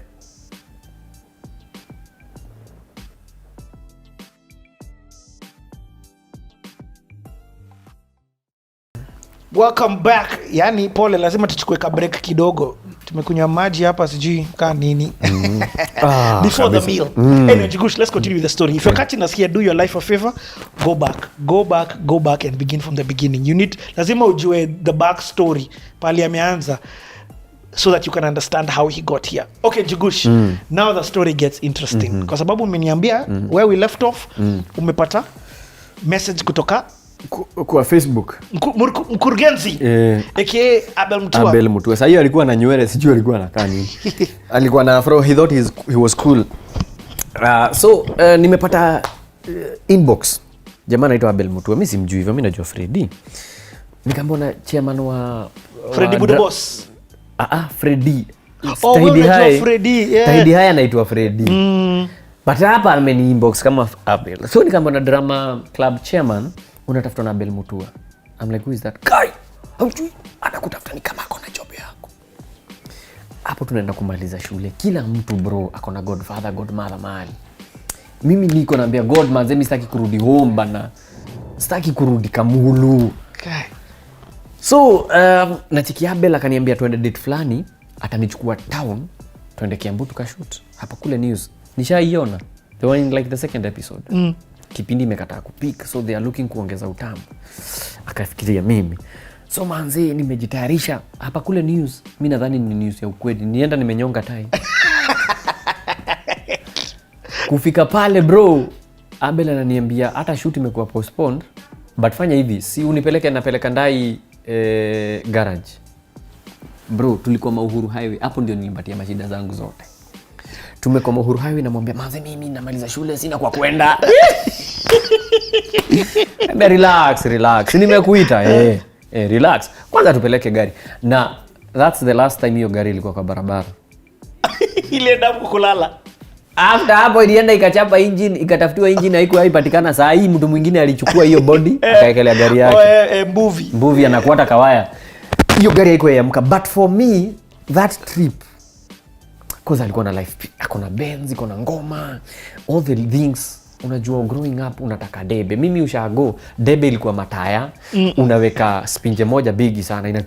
Welcome back. Yani pole, lazima tuchukue ka break kidogo. Tumekunywa maji hapa sijui kaa nini. Before the meal. Anyway, Njugush, let's continue with the story. If you're catching us here, do your life a favor. Go back and begin from the beginning. You need, lazima ujue the back story pali ameanza, so that you can understand how he got here. Okay, Njugush, now the story gets interesting. Kwa sababu umeniambia where we left off, umepata message kutoka kwa Facebook. Mkurugenzi aka Abel Mutua. Abel Mutua. Sasa hiyo alikuwa na nywele, sijui alikuwa anakaa nini. Alikuwa na afro, he thought he was cool. Nimepata inbox. Jamaa anaitwa Abel Mutua. Mimi simjui hivyo, mimi najua Freddy. Nikamwona chairman wa Freddy Budu Boss. Freddy. Tahidi Freddy. Yeah. Tahidi haya anaitwa Freddy. But hapa ameni inbox kama Abel. So nikamwona drama club chairman, unatafuta na Abel Mutua. I'm like, who is that guy? Haujui? Anakutafuta ni kama akona job yako. Hapo tunaenda kumaliza shule. Kila mtu bro akona godfather, godmother mahali. Mimi niko naambia God manze, mimi sitaki kurudi home bana. Sitaki kurudi Kamulu. Okay. So nachiki Abel akaniambia tuende date fulani, atanichukua town, tuende Kiambu tukashoot. Hapa kule news. Nishaiona. The one in like the second episode. Kipindi imekataa kupika, so they are looking kuongeza utamu. Akafikiria mimi. So manze, nimejitayarisha hapa kule news. Mimi nadhani ni news ya ukweli. Nienda nimenyonga tai. Kufika pale bro, Abel ananiambia hata shoot imekuwa postponed, but fanya hivi, si unipeleke napeleka ndai garage. Bro, tulikuwa Uhuru Highway. Hapo ndio nilimpatia mashida zangu zote. Tumekuwa Uhuru Highway, namwambia manze, mimi namaliza shule sina kwa kwenda. Relax. Nimekuita. Relax. Kwanza tupeleke gari. Na that's the last time hiyo gari ilikuwa kwa barabara. Ilienda kulala. After hapo ilienda ikachapa engine, ikatafutiwa engine haikuwa haipatikana. Saa hii mtu mwingine alichukua hiyo body akaekelea gari yake. Mbuvi anakuata kawaya. Hiyo gari haikuwa yaamka. But for me that trip, cause alikuwa na life, akona Benz, akona ngoma, all the things. Unajua growing up unataka debe. Mimi ushago debe ilikuwa mataya, unaweka spinje moja bigi sana ina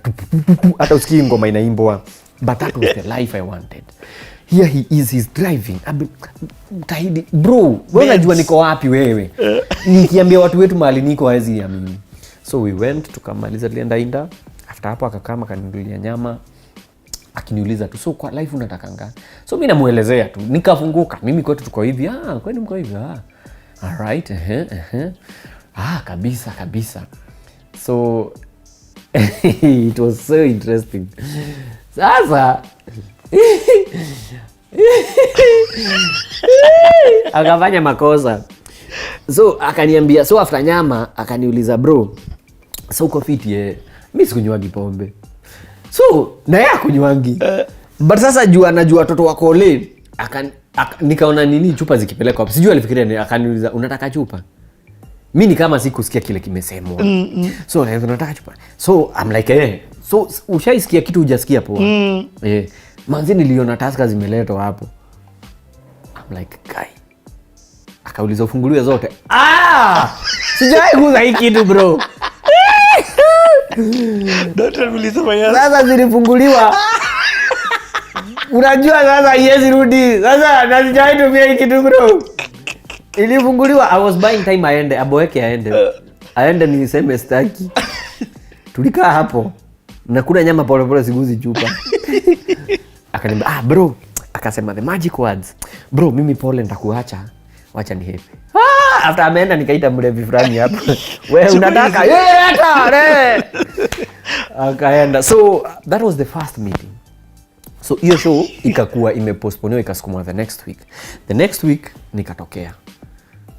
hata usikii ngoma inaimbwa. But that was the life I wanted. Here he is, he's driving. Tahidi bro, wewe unajua niko wapi wewe? Nikiambia watu wetu mahali niko haezi amini. So we went, tukamaliza lienda. After hapo akakama kaninunulia nyama. Akiniuliza tu, so kwa life unatakanga? So mimi namuelezea tu, nikafunguka. Mimi kwetu tuko hivi. Kwani mko hivi? Alright, kabisa. So it was so interesting. Sasa akafanya makosa. So akaniambia, so after nyama akaniuliza, bro, so uko fit? Mimi sikunywangi pombe. So na yeye akunywangi. But sasa anajua watoto wako ole. Nikaona nini chupa zikipelekwa hapo. Sijui alifikiria ni, akaniuliza unataka chupa? Mimi ni kama sikusikia kile kimesemwa. So unataka chupa. So I'm like so ushaisikia kitu hujasikia poa. Manzi niliona taska zimeletwa hapo. I'm like guy. Akauliza ufunguliwe zote. Sijai kuza hii kitu bro. Sasa zilifunguliwa. Unajua sasa yezi rudi. Sasa nasijai tumia hii kitu bro. Ilifunguliwa. I was buying time aende. Aboeke aende niseme staki. Tulikaa hapo. Nakula nyama pole pole siguzi chupa. Akaniambia bro. Akasema the magic words. Bro, mimi pole nitakuacha. Wacha ni happy. After ameenda nikaita mlevi fulani hapo. Wewe unataka? Hata. Akaenda. So that was the first meeting. So hiyo show ikakuwa imepostpone ikasukumwa the next week. The next week nikatokea.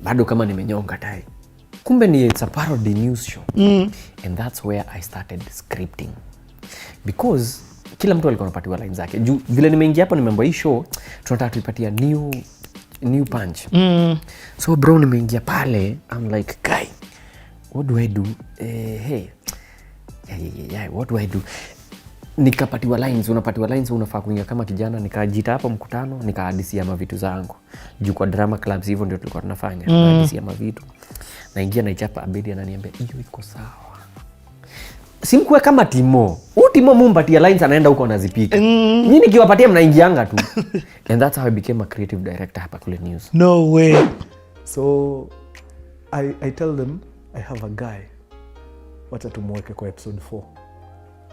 Bado kama nimenyonga tai. Kumbe ni it's a parody news show. And that's where I started scripting. Because kila mtu alikuwa anapatiwa lines zake. Vile nimeingia hapo nimeambiwa hii show tunataka tuipatia new punch. So bro nimeingia pale, I'm like guy, what do I do? What do I do? Nikapatiwa lines, unapatiwa lines, unafaa kuingia kama kijana, nikajita hapo mkutano, nikahadisia mavitu zangu. Juu kwa drama clubs hivyo ndio tulikuwa tunafanya, hadisia mavitu. Naingia na ichapa Abedi ananiambia, "Hiyo iko sawa." Simkuwe kama Timo. Timo mumpatia lines anaenda huko anazipika. Nyinyi nikiwapatia mnaingianga tu. And that's how I became a creative director hapa kule news. No way. So I tell them I have a guy. Wacha tumweke kwa episode 4.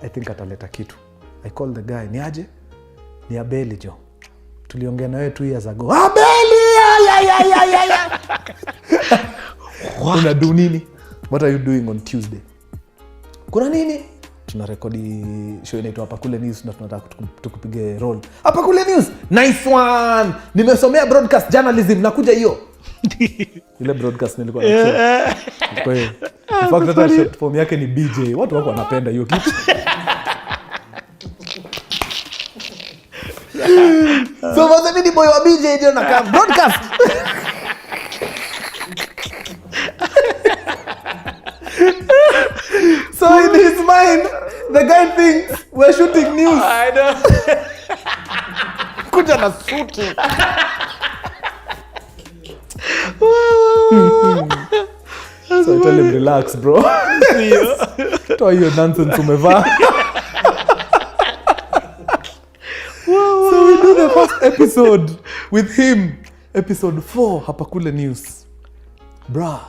I think ataleta kitu. I call the guy. Ni aje? Ni Abeli jo. Tuliongea na wewe 2 years ago. Abeli! Ya. Una do nini? What are you doing on Tuesday? Kuna nini? Tunarekodi show inaitwa Hapa Kule News na tunataka tukupige role. Hapa Kule News. Nice one. Nimesomea broadcast journalism nakuja hiyo. Ile broadcast nilikuwa nasema. Kwa hiyo in fact hata short form yake ni BJ. Watu wako wanapenda hiyo kitu. So was the boy wa BJ ndio na broadcast. So in his mind, the guy thinks we're shooting news. I know. Kuja na suti. So I tell him, relax bro. Toa hiyo nonsense umevaa. So we do the first episode with him. Episode 4, Hapa Kule News. Bruh,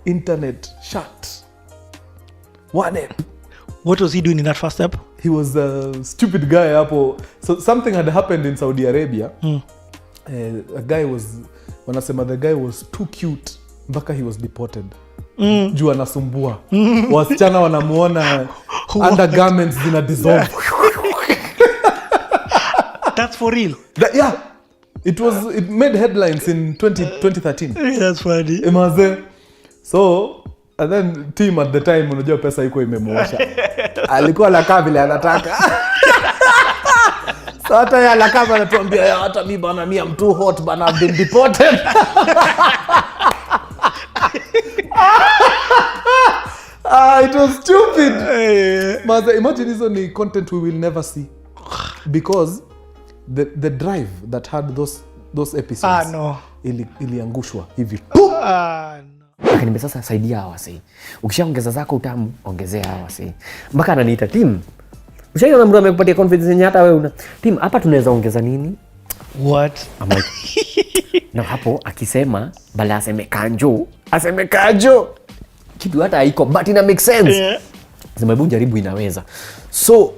internet shut. One app. What was he doing in that first app? He was a stupid guy hapo. So something had happened in Saudi Arabia. A guy was, wanasema the guy was too cute mpaka he was deported. Juu anasumbua. Wasichana wanamuona undergarments zina dissolve. That's for real? Yeah. It made headlines in 2013. That's funny. Imaze. So, and then team at the time, unajua pesa iko imemwosha. Alikuwa anakaa vile anataka. So hata yeye anakaa anatuambia, hata mimi bana, I'm too hot bana, I've been deported. It was stupid. Maze, imagine hizo ni content we will never see. Because the drive that had those episodes iliangushwa hivi. Lakini sasa saidia hawa wasi. Ukishaongeza zako utamu, ongezea hawa wasi. Mpaka ananiita team. Ushaona mtu amekupatia confidence yenye hata wewe una. Team, hapa tunaweza ongeza nini? What? Na hapo akisema bala aseme kanjo. Kitu hata haiko but ina make sense. Sema hebu jaribu inaweza. So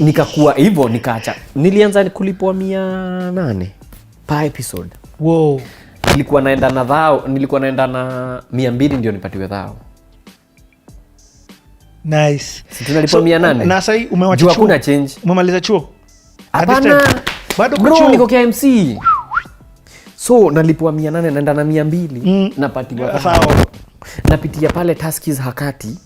nikakuwa hivyo nikaacha. Nilianza kulipwa 800 per episode. Wow. Nilikuwa naenda na 200 ndio nipatiwe dhao. Nice. Si tunalipwa 800. Na sasa umewacha chuo. Hakuna change. Umemaliza chuo? Hapana. Bado kwa chuo niko KMC. So nalipwa 800 naenda na 200 napatiwa dhao. Napitia pale Taskies Hakati.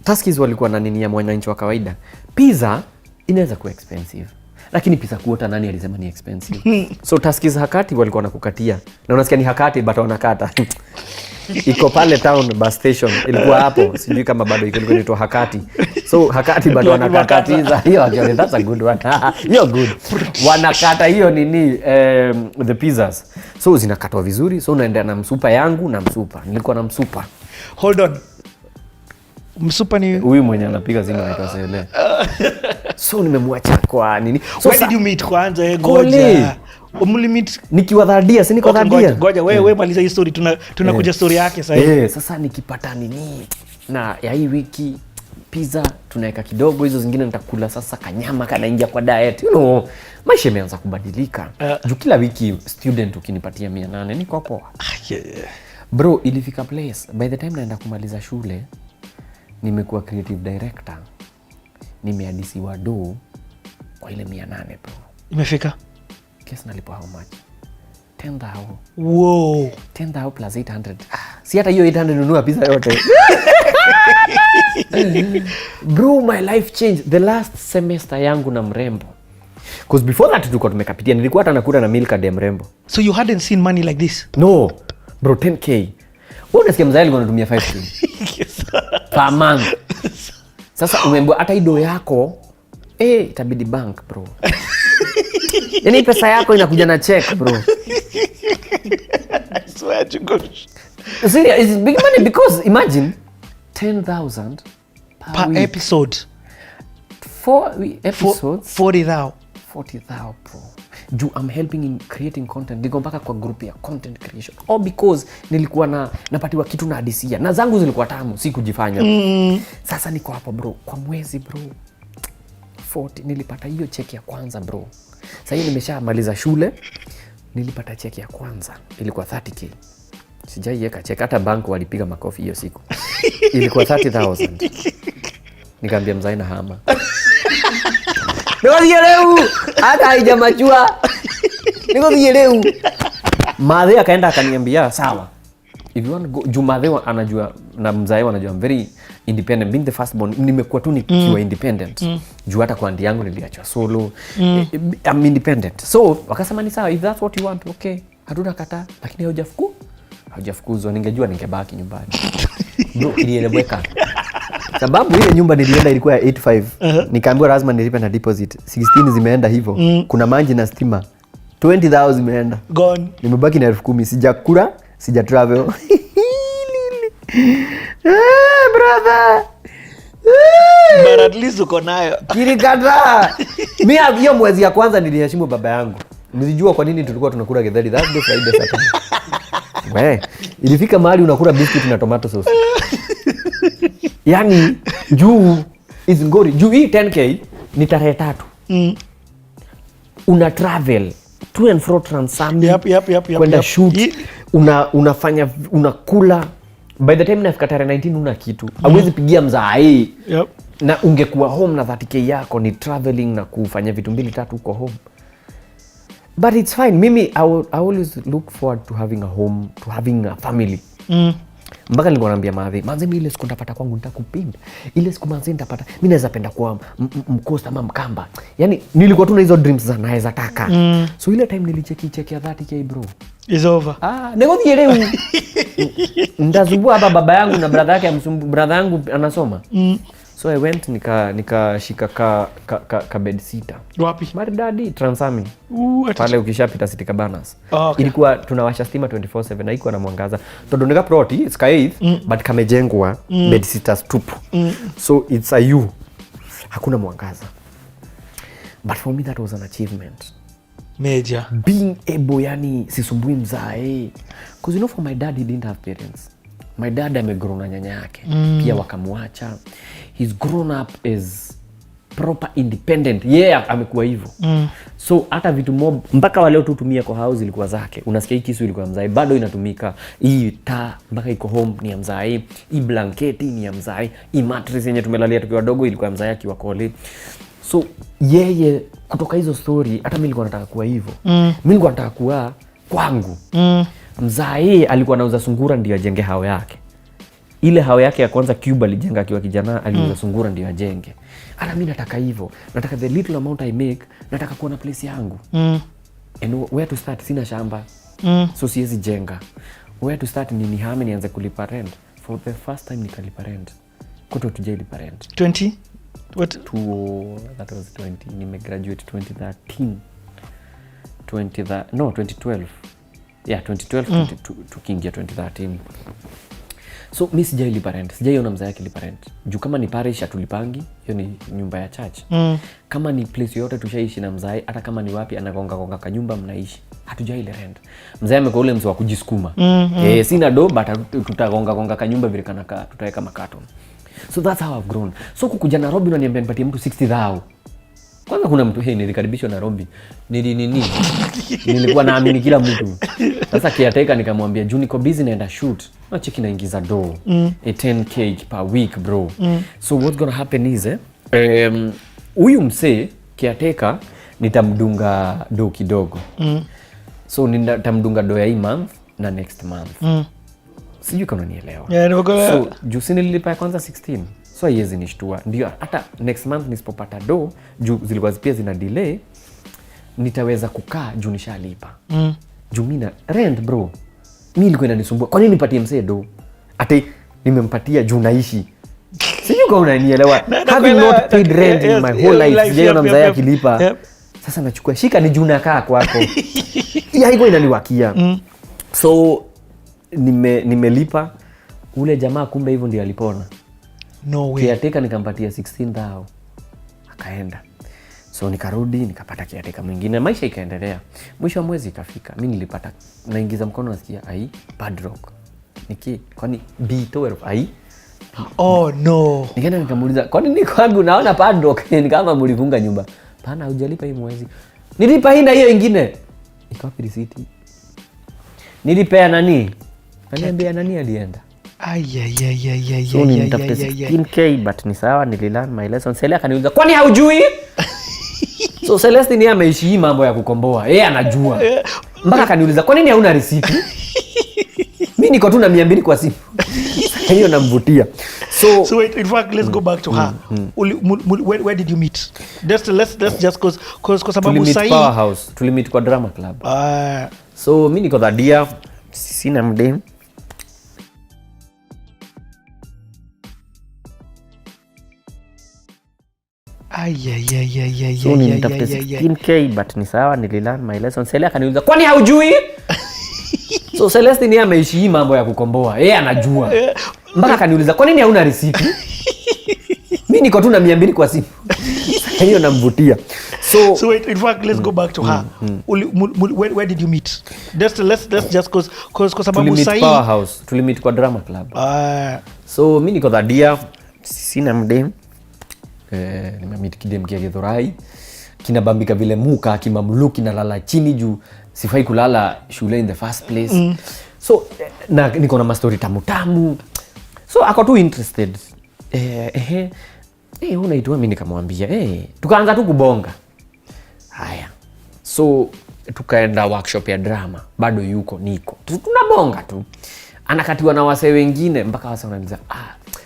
Taskies walikuwa na nini ya mwananchi wa kawaida. Pizza inaweza kuwa expensive. Lakini pizza kuota nani alisema ni expensive. So Taskies Hakati walikuwa nakukatia. Na unasikia ni Hakati but wanakata. Iko pale town bus station. Ilikuwa hapo. Sijui kama bado ilikuwa inaitwa Hakati. So Hakati but wanakata pizza. Hiyo actually that's a good one. You're good. Wanakata hiyo nini the pizzas. So zinakatwa vizuri. So unaenda na msupa yangu na msupa. Nilikuwa na msupa. Hold on. Msupa ni huyu mwenye anapiga zinga anaitwa Sele. So nimemwacha kwa nini? So why did you meet kwanza ngoja? Umlimit nikiwa dhadia, si niko dhadia. Ngoja wewe maliza hii story, tunakuja story yake sasa. Sasa nikipata nini na ya hii wiki pizza tunaweka kidogo, hizo zingine nitakula sasa kanyama kanaingia kwa diet. You know, maisha yameanza kubadilika. Juu kila wiki student ukinipatia 800 niko poa. Bro, ilifika place by the time naenda kumaliza shule nimekuwa creative director. Nimeadisiwa do kwa ile 800 bro. Imefika? Kesi nalipwa how much? 10,000. Wow. 10,000 plus 800. Si hata hiyo 800 nunua pizza yote. Bro, my life changed. The last semester yangu na mrembo. Because before that tulikuwa tumekapitia. Nilikuwa hata nakula na Milka de mrembo. So you hadn't seen money like this? No. Bro, 10k. Wewe unasikia mzazi alikuwa anatumia 5k. per month. Sasa umeambiwa hata ido yako itabidi bank bro. Yaani pesa yako inakuja na check bro. I swear to God. Serious, it's big money because imagine 10,000 Per episode. 4 episodes. 40,000. 40,000 bro. I'm helping in creating content. Niko mpaka kwa group ya content creation. All because nilikuwa napatiwa kitu na hadisia. Na zangu zilikuwa tamu, si kujifanya. Sasa niko hapo bro, kwa mwezi bro. 40 nilipata hiyo cheki ya kwanza bro. Sasa hivi nimeshamaliza shule. Nilipata cheki ya kwanza. Ilikuwa 30k. Sijaiweka cheki, hata bank walipiga makofi hiyo siku. Ilikuwa 30,000. Nikamwambia mzai na hama. Niko leo hata haijamachua. Niko leo. Madhe akaenda akaniambia sawa. If you want to go, Jumadhe anajua na mzai wanajua I'm very independent, being the first born. Nimekuwa tu nikiwa independent. Juu hata kwa andi yangu niliachwa solo. I'm independent. So wakasema ni sawa, if that's what you want, okay. Hatuna kataa, lakini haujafukuzwa. Ningejua ningebaki nyumbani. Bro, ilieleweka. Sababu ile nyumba nilienda ilikuwa ya 85. Nikaambiwa lazima nilipe na deposit. 16 zimeenda hivyo. Kuna maji na stima. 20,000 zimeenda. Gone. Nimebaki na 10,000. Sijakula, sija travel. Brother. But at least uko nayo. Kilikata. Mimi hiyo mwezi ya kwanza niliheshimu baba yangu. Nilijua kwa nini tulikuwa tunakula githeri. That's the Friday Saturday. Wewe, ilifika mahali unakula biscuit na tomato sauce. Yaani juu is ngori. Juu hii 10k ni tarehe 3. Una travel to and fro Transami. Yep. Kwenda shoot. Unafanya unakula. By the time nafika tarehe 19 una kitu. Hauwezi pigia mzai. Yep. Na ungekuwa home na 30k yako ni traveling na kufanya vitu 2-3 uko home. But it's fine. Mimi I always look forward to having a home, to having a family. Mpaka nilikuwa naambia manze mimi ile siku nitapata kwangu nitakupenda. Ile siku manze nitapata mimi naweza penda kuwa mkosta ama Mkamba. Yaani nilikuwa tu na hizo dreams za naweza taka. So ile time nilicheki ya 30k bro. Is over. Niko leo. Ndazubua hapa baba yangu na brother yake brother yangu anasoma. So I went nikashika ka bed sitter. Wapi? Maridadi Transami. Pale ukishapita City Cabanas. Okay. Ilikuwa tunawasha stima 24/7 na iko na mwangaza. Todo nika proti sky but kamejengwa bed sitters tupu. So it's a you. Hakuna mwangaza. But for me that was an achievement. Major. Being able, yani sisumbui mzae. Because you know for my dad he didn't have parents. My dad amegrown na nyanya yake. Pia wakamwacha. He's grown up as proper independent. Amekuwa hivyo. So hata vitu mob mpaka wale tutumia kwa house ilikuwa zake. Unasikia hii kisu ilikuwa mzae bado inatumika. Hii taa mpaka iko home ni ya mzae. Hii blanketi ni ya mzae. Hii mattress yenye tumelalia tukiwa wadogo ilikuwa mzae akiwa kole. So yeye kutoka hizo story hata mimi nilikuwa nataka kuwa hivyo. Mimi nilikuwa nataka kuwa kwangu. Mzae alikuwa anauza sungura ndio ajenge hao yake. Ile hao yake ya kwanza Cuba alijenga akiwa kijana, aliuza sungura ndio ajenge. Hata mimi nataka hivyo. Nataka the little amount I make, nataka kuwa na place yangu. And where to start? Sina shamba. So siwezi jenga. Where to start? Nihame nianze kulipa rent. For the first time nikalipa rent. Koto tujailipa rent. 20? What? That was 20. Nimegraduate 2013. 2012. Yeah, 2012 tukiingia 2013. So mimi sijailipa rent. Sijaiona mzee yake lipa rent. Juu kama ni parish atulipangi, hiyo ni nyumba ya church. Kama ni place yote tushaishi na mzee, hata kama ni wapi anagonga kwa nyumba mnaishi, hatujaile rent. Mzee amekuwa ule mzee wa kujisukuma. Sina do but tutagonga kwa nyumba vile kana tutaweka makato. So that's how I've grown. So kukuja Nairobi unaniambia nipatie mtu 60,000. Kwanza kuna mtu nilikaribishwa Nairobi. Nilikuwa naamini kila mtu. Sasa kiateka nikamwambia juu niko busy naenda shoot. Na cheki naingiza do. 10k per week bro. So what's gonna happen is huyu msee kiateka nitamdunga do kidogo. So nitamdunga do ya hii month na next month. Sijui kama unanielewa. So juu si nililipa ya kwanza 16. So haiwezi nishtua. Ndio hata next month nisipopata do juu zilikuwa pia zina delay nitaweza kukaa juu nishalipa. Juu mimi na rent bro. Mimi nilikuwa inanisumbua. Kwa nini nipatie msee do? Ati nimempatia juu naishi. Sio unanielewa. Having not paid rent in my whole life. Sijai na mzee akilipa. Sasa nachukua shika ni juu nakaa kwako. Ya hiko inaniwakia. So nimelipa ule jamaa kumbe hivyo ndio alipona. No way. Kiateka nikampatia 16,000. Akaenda. So nikarudi nikapata kiateka mwingine, maisha ikaendelea. Mwisho wa mwezi ikafika. Mimi nilipata naingiza mkono nasikia padlock. Kwani B12 Oh no. Nikaenda nikamuuliza, kwani ni kwangu naona padlock? Ni kama mlifunga nyumba. Pana hujalipa hii mwezi. Nilipa hii na hiyo ingine. Ikawa receipt. Nilipea nani? Kaniambia nani alienda. So nilitafuta 16K but ni sawa, nililearn my lesson. Sele akaniuliza, kwani haujui? So Celestine yeye ameishi hii mambo ya kukomboa. Yeye anajua. Mpaka akaniuliza, kwa nini hauna receipt? Mimi niko tu na 200 kwa simu. Hiyo namvutia. So wait, in fact let's go back to her. Where did you meet? Let's just cause sababu sahi Powerhouse. Tulimit kwa drama club. So mimi niko dhadia, sina mdem. So nilitafuta 16K but ni sawa, nililearn my lesson. Sele akaniuliza, kwani haujui? So Celestine yeye ameishi hii mambo ya kukomboa. Yeye anajua. Mpaka akaniuliza, kwa nini hauna receipt? Mimi niko tu na 200 kwa simu. Hiyo namvutia. So wait, in fact let's go back to her. Where did you meet? Let's just cause sababu sahi Powerhouse. Tulimit kwa drama club. So mimi niko dhadia, sina mdem. Nimemit kidem kia Githurai. Kinabambika vile muka kimamluki na lala chini juu sifai kulala shule in the first place. So na niko na mastori tamu. So ako tu interested. Unaitwa mimi nikamwambia, tukaanza tu kubonga. Haya. So tukaenda workshop ya drama. Bado niko. Tunabonga tu. Anakatiwa na wasee wengine mpaka wasee wananiza,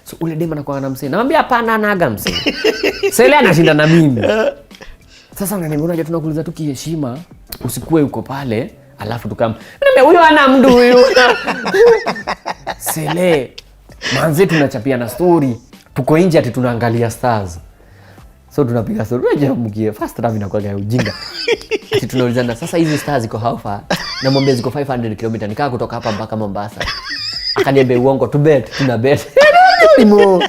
so ule dema anakuwa na msee. Namwambia hapana, anaga msee. Sele anashinda na mimi. Sasa unaniambia unajua tunakuuliza tu kiheshima, usikue uko pale, alafu niambia huyo ana mdu huyo. Sele, manze tunachapia na story. Tuko nje ati tunaangalia stars. So tunapiga story. Unajua mkie first love inakuwa ya ujinga. Ati tunaulizana sasa hizi stars ziko how far? Na mwambie ziko 500 km. Nikaa kutoka hapa mpaka Mombasa. Akaniambia uongo, tuna bet. Nimo.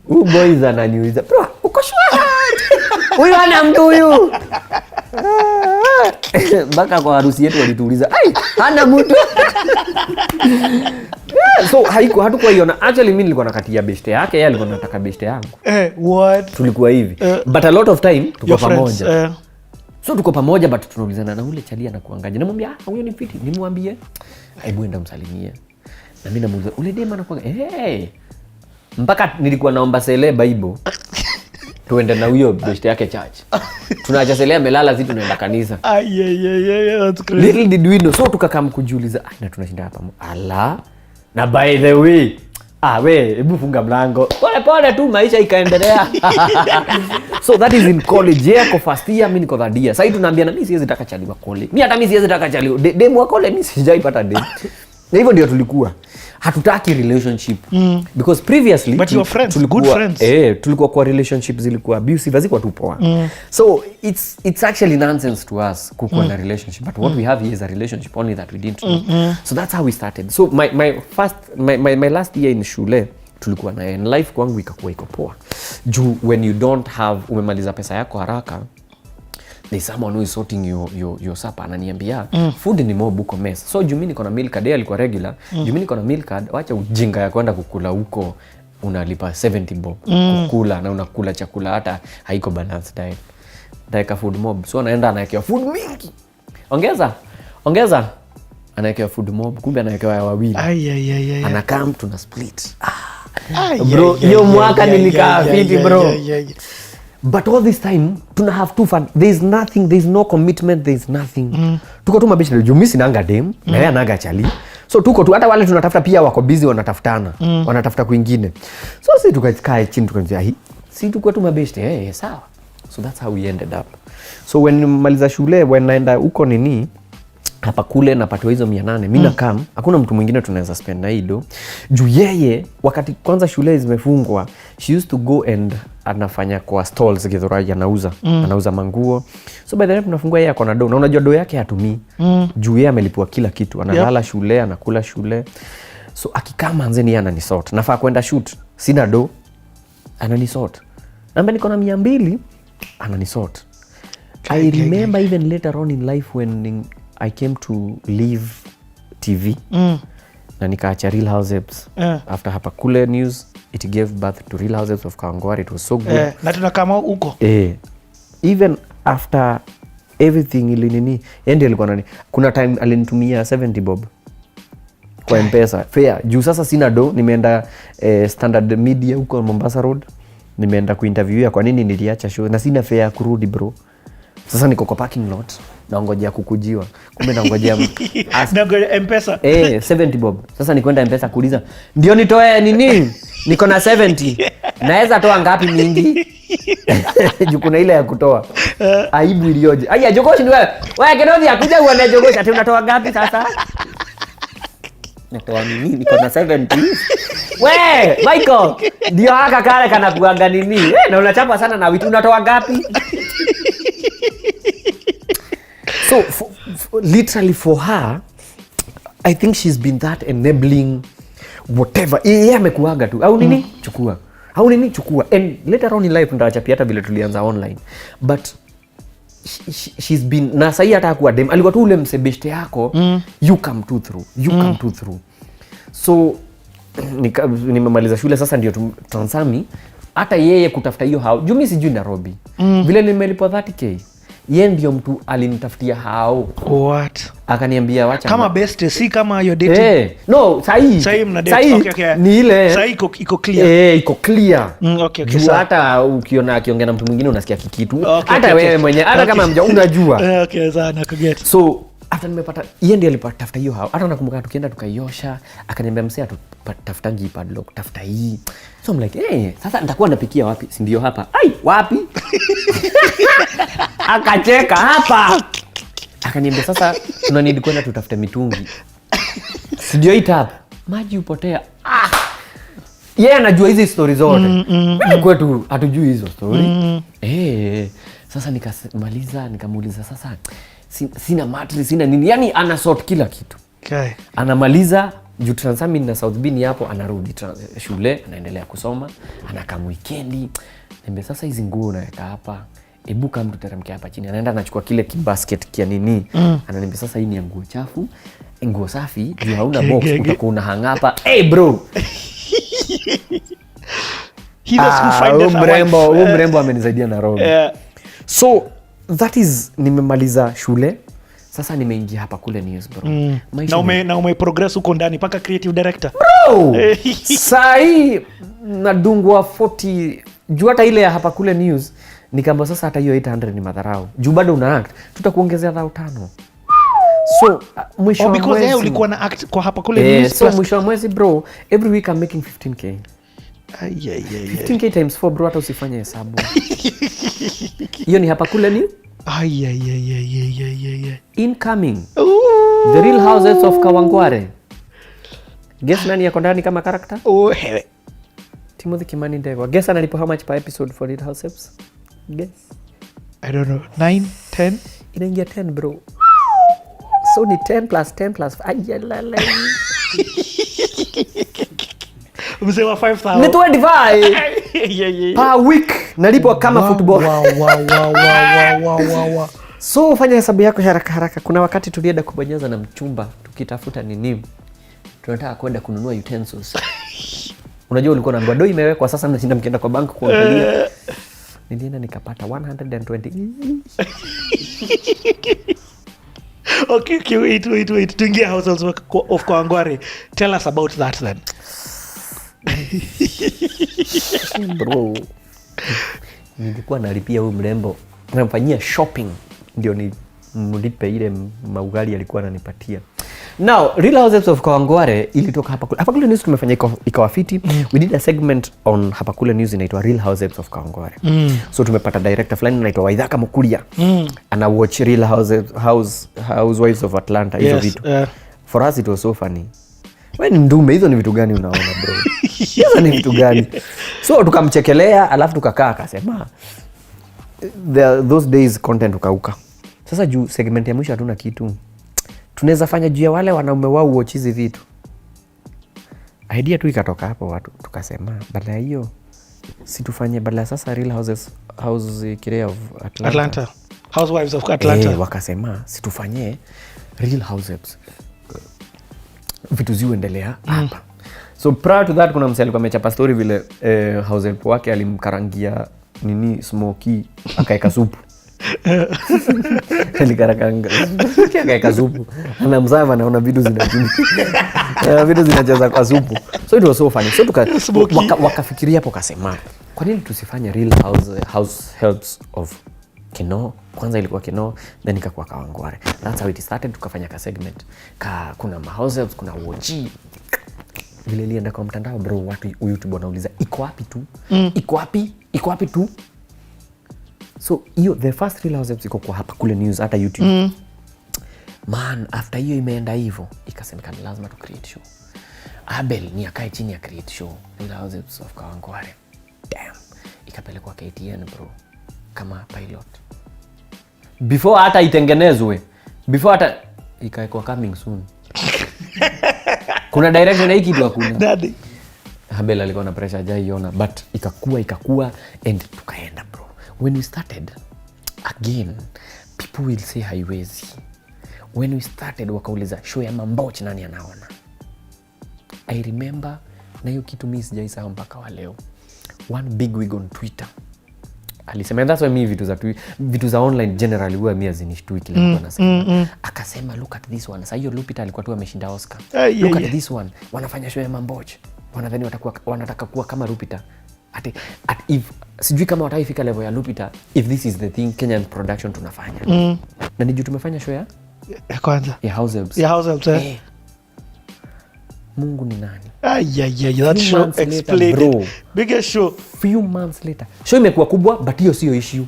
Boys ananiuliza, bro, uko sure? Huyu ana mtu huyu. Mpaka kwa harusi yetu walituuliza, hana mtu. So hatukuwa iona. Actually mimi nilikuwa nakatia beshte yake, yeye alikuwa anataka beshte yangu. What? Tulikuwa hivi. But a lot of time tuko pamoja. So tuko pamoja but tunaulizana na ule chalia na kuangaje. Namwambia, huyo ni fiti. Nimwambie, hebu enda msalimie. Na mimi namuuliza, ule dema anakuwa mpaka nilikuwa naomba Sele Bible. Tuende na huyo beshte yake church. Tunaacha Sele amelala zitu tunaenda kanisa. That's crazy. Little did we know. So tukakam kujiuliza, na tunashinda hapa. Ala. Na by the way, hebu funga mlango. Pole tu maisha ikaendelea. So that is in college. Yeye ako first year, mimi niko third year. Sasa tunaambia na mimi siwezi taka chali wa college. Mimi hata mimi siwezi taka chali. Demu wa college mimi sijaipata demu. Na hivyo ndio tulikuwa. Hatutaki relationship. Because previously but your friends, good friends. Tulikuwa kwa relationships zilikuwa abusive, hazikuwa tu poa. So it's actually nonsense to us kukuwa na relationship, but what we have here is a relationship only that we didn't know. So that's how we started. So my last year in shule tulikuwa na in life kwangu ikakuwa iko poa. Juu when you don't have umemaliza pesa yako haraka, there's someone who is sorting your supper. Ananiambia food ni more buko mess. So juu mimi niko na meal card, alikuwa regular. Juu mimi niko na meal card, wacha ujinga ya kwenda kukula huko unalipa 70 bob kukula na unakula chakula hata haiko balanced diet. Daika food mob. So anaenda anawekewa food mingi. Ongeza. Anawekewa food mob, kumbe anawekewa ya wawili. Anakaa mtu na split. Bro, hiyo mwaka nilikaa fiti bro. But all this time tuna have too fun. There's no commitment, there's nothing. Tuko tu mabishi juu mimi sinanga dem na yeye anaga chali. So tuko tu hata wale tunatafuta pia wako busy wanatafutana. Wanatafuta kwingine. So sisi tukakaa chini tukaanza si tuko tu mabishi sawa. So that's how we ended up. So when nimaliza shule, when naenda huko nini, hapa kule napatiwa hizo 800 mimi nakam, hakuna mtu mwingine tunaweza spend na hido juu yeye wakati kwanza shule zimefungwa she used to go and anafanya kwa stalls Githurai anauza manguo, so by the time tunafungua yeye akona do na unajua do yake hatumii juu yeye amelipwa kila kitu, analala shule, anakula shule, so akikama anzeni yeye ananisort, nafaa kwenda shoot sina do ananisort, namba niko na 200 ananisort. I remember even later on in life when I came to leave TV na nikaacha Real Housewives after hapa kule news it gave birth to Real Housewives of Kawangware. It was so good na tunakama huko even after everything ili nini yeye alikuwa nani, kuna time alinitumia 70 bob kwa MPESA fair juu sasa sina do, nimeenda Standard Media huko Mombasa Road, nimeenda kuinterview kwa nini niliacha show na sina fare kurudi bro. Sasa niko kwa parking lot naongojea kukujiwa, kumbe naongojea MPESA 70 bob. Sasa nikwenda MPESA kuuliza ndio nitoe nini, niko na 70 naweza toa ngapi mingi juu kuna ile ya kutoa aibu ilioje. Aya Njugush ni wewe Kenothi akuja uone Njugush ati unatoa ngapi sasa, natoa nini, niko na 70 we Michael ndio haka kale kana kuanga nini na unachapa sana na vitu unatoa ngapi. So literally for her I think she's been that enabling whatever yeye amekuaga tu au nini chukua au nini chukua, and later on in life ndaacha pia hata vile tulianza online but she's been na sahi hata kwa dem alikuwa tu ule msebeshte yako you come to through. So nimemaliza shule sasa ndio transami hata yeye kutafuta hiyo hao juu mimi sijui Nairobi vile nimelipwa 30k yeye ndio mtu alinitafutia hao what akaniambia wacha kama best si kama your dating no sahi mna date okay. Ni ile sahi iko clear iko clear okay hata ukiona akiongea na mtu mwingine unasikia kikitu hata wewe mwenyewe hata kama mja unajua okay sana kuget. So after nimepata yeye ndiye alipatafuta hiyo hao, hata nakumbuka tukienda tukaiosha akaniambia msee atutafutangi padlock tafuta hii, so I'm like sasa nitakuwa napikia wapi, si ndio hapa wapi akacheka hapa akaniambia sasa tuna need kwenda tutafute mitungi si ndio itap maji upotea yeye anajua hizi story zote kwetu hatujui hizo story sasa nikamaliza nikamuuliza sasa sina mattress sina nini, yani ana sort kila kitu anamaliza juu transami na South Bini hapo, anarudi shule anaendelea kusoma, anakaa weekendi niambia sasa hizi nguo unaweka hapa, hebu kama tuteremke hapa chini, anaenda anachukua kile kibasket kia nini ananiambia sasa hii ni nguo chafu nguo safi juu hauna box utakuwa una hang hapa bro he was who find mrembo amenisaidia Nairobi so that is nimemaliza shule sasa nimeingia hapa kule news bro na ume progress huko ndani paka creative director bro sai nadungwa 40 juu hata ile ya hapa kule news nikaamba sasa hata hiyo 800 ni madharau juu bado una act tutakuongezea 5,000 so mwisho wa because mwezi ulikuwa na act kwa hapa kule news so mwisho wa mwezi bro every week I'm making 15k 15k times 4 bro hata usifanye hesabu hiyo ni hapa kule news incoming the Real Housewives of Kawangware. Guess nani yako ndani kama character? Hewe Timothy Kimani Ndegwa. Guess analipo how much per episode for Real Housewives? Guess I don't know 9 10 inaingia 10 bro, so ni 10 plus 10 plus ayalala msewa 5,000 ni 25 per week nalipwa kama football. Wow. So fanya hesabu yako haraka. Kuna wakati tulienda kubonyeza na mchumba tukitafuta nini, tunataka kwenda kununua utensils. Unajua ulikuwa na ngwado imewekwa, sasa mnashinda mkienda kwa bank kuangalia. Nilienda nikapata 120. Okay, wait. Tuingia Housewives of Kawangware. Tell us about that then. Bro, nilikuwa nalipia huyu mrembo, namfanyia shopping ndio ni mlipe ile maugali alikuwa ananipatia. Now Real Housewives of Kawangware ilitoka hapa kule news tumefanya ikawa fiti. We did a segment on hapa kule news inaitwa Real Housewives of Kawangware. So tumepata director fulani anaitwa Waithaka Mukuria. Ana watch Real Housewives of Atlanta hizo vitu. For us it was so funny. Wewe ni ndume, hizo ni vitu gani unaona bro? Hizo ni vitu gani? So tukamchekelea alafu tukakaa akasema those days content ukauka. Sasa juu segment ya mwisho hatuna kitu. Tunaweza fanya juu ya wale wanaume wao watch hizi vitu. Idea tu ikatoka hapo watu tukasema badala ya hiyo si tufanye badala sasa Real Housewives of Atlanta. Wakasema si tufanye Real Housewives. Vitu ziuendelea hapa. So prior to that kuna msee alikuwa amechapa story vile housewife wake alimkarangia nini smoky akaeka supu. Alikaranga akaeka supu. Na mzava anaona vitu zinacheza. Vitu zinacheza kwa supu. So it was so funny. So wakafikiria hapo kasema kwa nini tusifanye Real Housewives of Kino? Kwanza ilikuwa Kino, then ikakuwa Kawangware. That's how it started. Tukafanya ka segment. Kuna housewives, kuna OG. Vile ilienda kwa mtandao bro, watu YouTube wanauliza iko wapi tu? Iko wapi tu? So hiyo the first Real Housewives iko kwa hapa kule news hata YouTube. Man, after hiyo imeenda hivyo, ikasemekana lazima tu create show. Abel ni akae chini ya create show Real Housewives of Kawangware. Damn. Ikapelekwa KTN bro kama pilot. Before hata itengenezwe. Before hata ikaekwa coming soon. Kuna direction hiki tu hakuna. Daddy. Abel alikuwa na pressure hajaiona but ikakua and tukaenda bro. When we started again people will say haiwezi. When we started wakauliza show ya Mamboch nani anaona. I remember na hiyo kitu mimi sijaisahau mpaka wa leo. One big wig on Twitter alisema that's why mimi vitu za online generally huwa mimi azinishtui kile mtu anasema. Akasema look at this one. Sasa hiyo Lupita alikuwa tu ameshinda Oscar. Look at this one. Wanafanya show ya Mamboch. Wanadhani wanataka kuwa kama Lupita. If sijui kama wataifika level ya Lupita if this is the thing Kenyan production tunafanya. Na ndio tumefanya show ya kwanza ya Housewives. Mungu ni nani? That show exploded. Biggest show. Few months later. Show imekuwa kubwa but hiyo sio issue.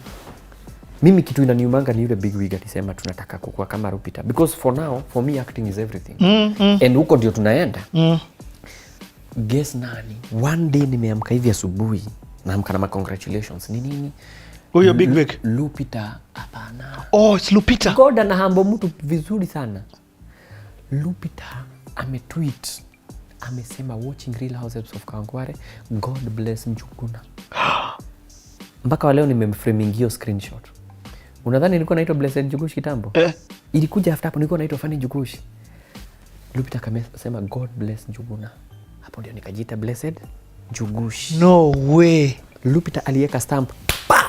Mimi kitu inaniumanga ni yule big wig alisema tunataka kukua kama Lupita because for now for me acting is everything. And huko ndio tunaenda. Guess nani? One day nimeamka hivi asubuhi naamka na congratulations. Ni nini? Huyo big wig. Lupita hapana. Oh, it's Lupita. God anahambo mtu vizuri sana. Lupita ametweet amesema watching Real Housewives of Kawangware, God bless Njuguna. Mpaka wa leo nimemframing hiyo screenshot. Unadhani nilikuwa naitwa Blessed Njugush kitambo? Ilikuja after hapo nilikuwa naitwa Funny Njugush. Lupita kamesema God bless Njuguna. Hapo ndio nikajiita Blessed Njugush. No way. Lupita aliweka stamp. Pa!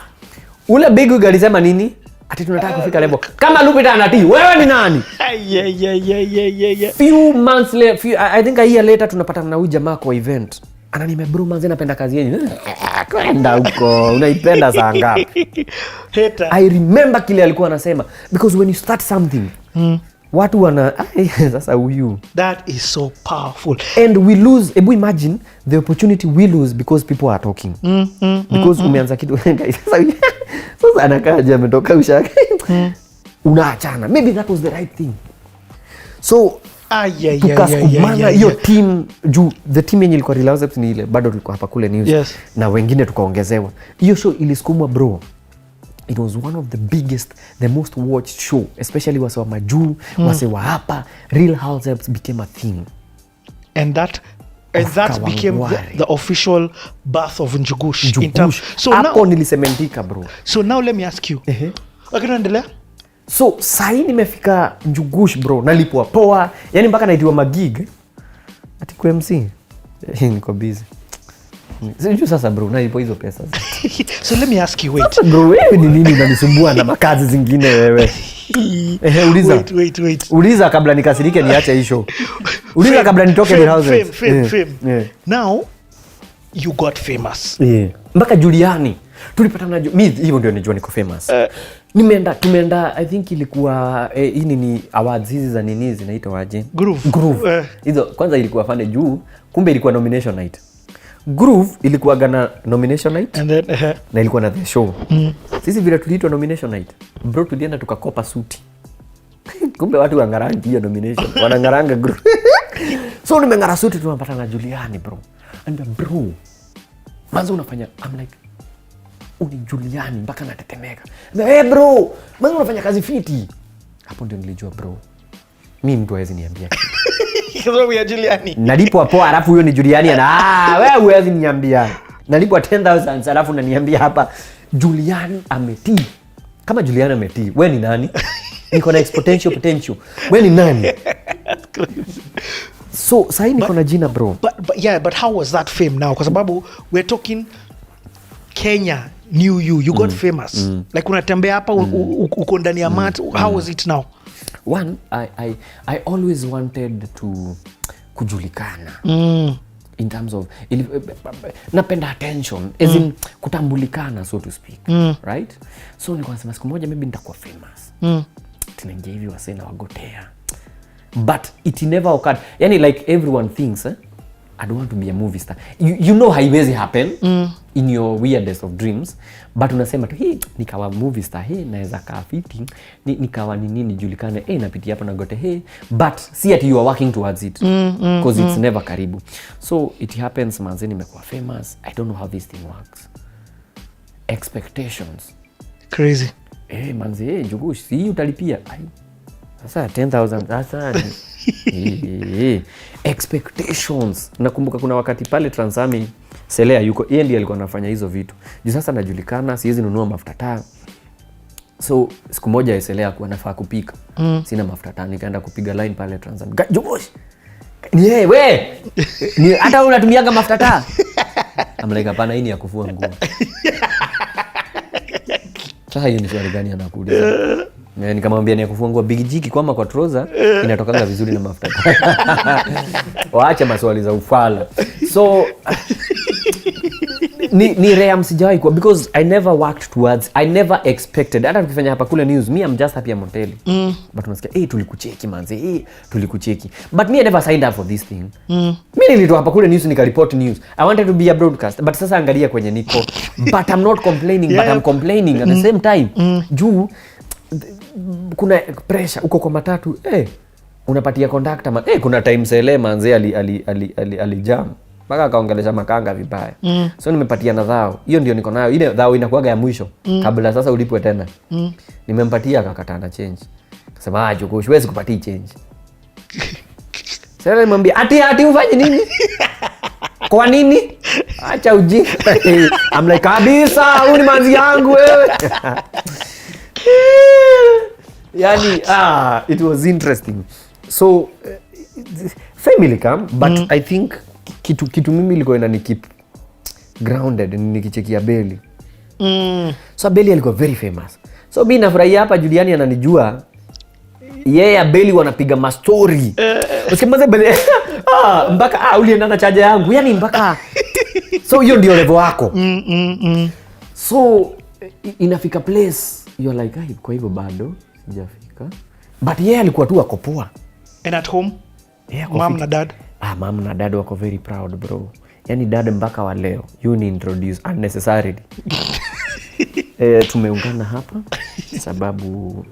Ule big wig alisema nini? Ati tunataka kufika level. Kama Lupita anatii, wewe ni nani? Few months later, I think a year later tunapatana na huyu jamaa kwa event. Ananime bro manze napenda kazi yenu. Kwenda huko, unaipenda saa ngapi? I remember kile alikuwa anasema because when you start something, watu wana sasa huyu. That is so powerful. And we lose, imagine the opportunity we lose because people are talking. Because umeanza kitu sasa anakaja ametoka ushaka. Unaachana. Maybe that was the right thing. So tukasukumana hiyo team juu the team yenye ilikuwa Real Housewives ni ile bado tulikuwa hapa kule news na wengine tukaongezewa. Hiyo show ilisukumwa bro. It was one of the biggest, the most watched show, especially wase wa majuu, wase wa hapa. Real Housewives became a thing. And that became the official birth of Njugush. So hapo nilisementika bro. So now let me ask you. Endelea. So sahi nimefika Njugush bro, nalipwa poa. Yani mpaka naitiwa magig. Ati kwa MC. Niko busy. Sijui sasa bro, nalipwa hizo pesa. So let me ask you, wait. Sasa bro, wewe ni nini unanisumbua na makazi zingine wewe? Uliza. Wait. Uliza kabla nikasirike niache hii show. Uliza kabla nitoke Real Housewives. Fame. Now you got famous. Mpaka Juliani. tulipatana mimi hivyo ndio najua niko famous. Tumeenda I think ilikuwa hii ni awards hizi za nini zinaitwa waje? Groove. Hizo kwanza ilikuwa fane juu, kumbe ilikuwa nomination night. Groove ilikuwa gana nomination night and then na ilikuwa na the show. Sisi vile tuliitwa nomination night, bro, tulienda tukakopa suti. Kumbe watu wangarangi hiyo nomination, wanangaranga Groove. So nimengara suti tunapata na Juliani bro. And bro, manzo unafanya, I'm like, uni Juliani mpaka natetemeka. Na bro, manzo unafanya kazi fiti. Hapo ndio nilijua bro, mimi mtu hawezi niambia kitu. Kwa ya Juliani. Nalipwa poa alafu huyo ni Juliani na wewe huwezi niambia. Nalipwa 10,000 alafu unaniambia hapa Juliani ametii. Kama Juliani ametii, wewe ni nani? Niko na potential. Wewe ni nani? So sahi niko na jina bro. But how was that fame now? Kwa sababu we're talking Kenya knew you got famous. Like unatembea hapa uko ndani ya mat. How was it now? One, I always wanted to kujulikana. In terms of napenda attention, as in kutambulikana so to speak, right? So nilikuwa nasema siku moja maybe nitakuwa famous. Tunaingia hivi wasee na wagotea. But it never occurred. Yani like everyone thinks, I don't want to be a movie star. You know haiwezi happen in your weirdest of dreams. But unasema tu, hey, nikawa movie star, hey, naweza kaa fiti, nikawa nini nijulikane, hey, napitia hapa nagote, hey. But see that you are working towards it. Because it's never karibu. So it happens, manze nimekuwa famous. I don't know how this thing works. Expectations. Crazy. Hey, manze, hey, Njugush, si utalipia. Sasa 10,000 sasa. Expectations. Nakumbuka kuna wakati pale Transami Selea yuko, yeye ndiye alikuwa anafanya hizo vitu. Juu sasa najulikana, siwezi nunua mafuta taa. So siku moja Selea kuwa nafaa kupika. Sina mafuta taa, nikaenda kupiga line pale Transami. Njugush. Ni we. Ni hata unatumianga mafuta taa. I'm like hapana, hii ni ya kufua nguo. Sasa hiyo ni swali gani anakuuliza? Nikamwambia ni ya kufua nguo. Big Jiki kwama kwa trouser inatokanga vizuri na mafuta. Waache maswali za ufala. So ni rare msijawahi kwa, because I never worked towards, I never expected. Hata tukifanya hapa kule news, me I'm just happy I'm hotel. But unasikia tulikucheki manze, tulikucheki. But me I never signed up for this thing. Mimi nilitoa hapa kule news nikareport news. I wanted to be a broadcaster, but sasa angalia kwenye niko. But I'm not complaining, but I'm complaining at the same time. Juu kuna pressure uko kwa matatu, unapatia conductor man, kuna time Sele manze alijam mpaka akaongelesha makanga vibaya. So nimepatia na dhao. Hiyo ndio niko nayo. Ile dhao inakuwaga ya mwisho kabla sasa ulipwe tena. Nimempatia akakataa na change. Akasema Njugush, huwezi kupatia change. Sasa nimwambia ati ufanye nini? Kwa nini? Acha ujinga. I'm like kabisa, huyu ni manzi yangu wewe. Yani it was interesting. So family come, but I think kitu mimi ilikuwa inani keep grounded nikichekia Belly. So Belly alikuwa very famous. So mimi nafurahia hapa Juliani ananijua. Yeye Belly wanapiga ma story. Usikemaze Belly. Mpaka ulienda na chaja yangu. Yani mpaka so hiyo ndio level wako. So inafika place you're like, kwa hivyo bado sijafika. But yeye alikuwa tu ako poa. And at home? Mom na dad? Mom na dad wako very proud bro. Yani dad mpaka wa leo you ni introduce unnecessarily. Tumeungana hapa sababu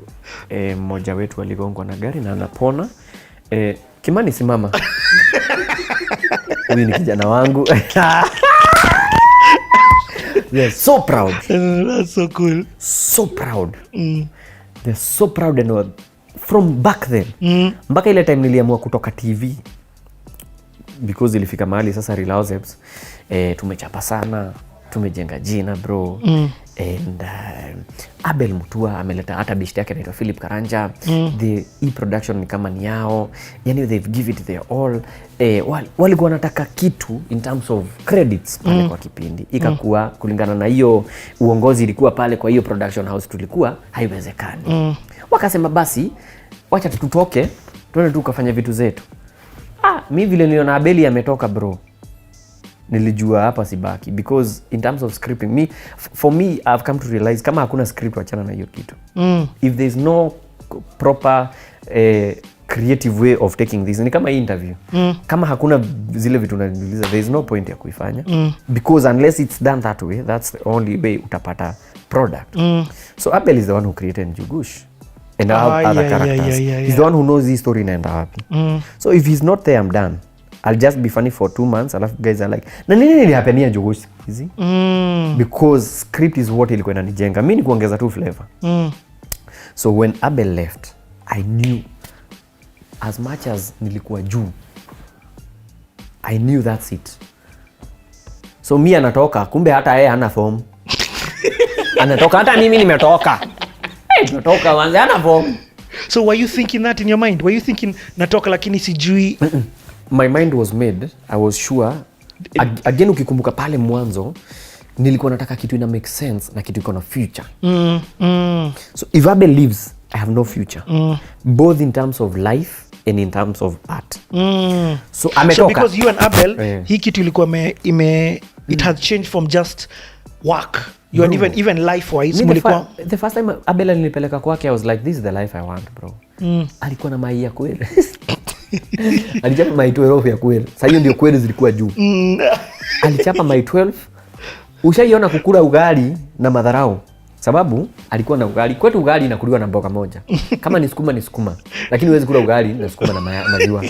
mmoja wetu aligongwa na gari na anapona. Kimani simama. Huyu ni kijana wangu. They're so proud. That's so cool. So proud. They're so proud and from back then. Mpaka ile time niliamua kutoka TV. Because ilifika mahali sasa Rehearsals. Tumechapa sana. Tumejenga jina bro. And Abel Mutua ameleta hata bishti yake anaitwa Philip Karanja. The production ni kama ni yao. Yani they've give it their all. Walikuwa wanataka kitu in terms of credits pale kwa kipindi. Ikakuwa kulingana na hiyo uongozi ilikuwa pale kwa hiyo production house tulikuwa haiwezekani. Wakasema basi wacha tutoke tuende tukafanya vitu zetu. Mimi vile niliona Abeli ametoka bro. nilijua hapa sibaki, because in terms of scripting, for me I've come to realize kama hakuna script, wachana na hiyo kitu. If there's no proper creative way of taking this, ni kama hii interview, kama hakuna zile vitu unaniuliza, there is no point ya kuifanya, because unless it's done that way, that's the only way utapata product. So Abel is the one who created Njugush and other characters. He's the one who knows his story inaenda wapi. So if he's not there, I'm done. I'll just be funny for 2 months, alafu guys are like, na nini nilihapenia Njugush hizi? Because script is what ilikuwa inanijenga. Mimi ni kuongeza tu flavor. So when Abel left, I knew as much as nilikuwa juu, I knew that's it. So mi anatoka, kumbe hata yeye hana form. Anatoka, hata mimi nimetoka. Natoka wanze hana form. So were you thinking that in your mind? Were you thinking natoka lakini sijui? My mind was made. I was sure. Again, ukikumbuka pale mwanzo, nilikuwa nataka kitu ina make sense na kitu iko na future. So if Abel leaves, I have no future. Both in terms of life and in terms of art. So ametoka. So because you and Abel, hii kitu ilikuwa it has changed from just work. You and even life-wise. The first time Abel alinipeleka kwake, I was like, this is the life I want, bro. Alikuwa na mai ya kweli. Alichapa mai 12 ya kweli. Sasa hiyo ndio kweli zilikuwa juu. Alichapa mai 12. Ushaiona kukula ugali na madharau. Sababu alikuwa na ugali. Kwetu ugali inakuliwa na mboga moja. Kama ni sukuma ni sukuma. Lakini huwezi kula ugali na sukuma na maziwa.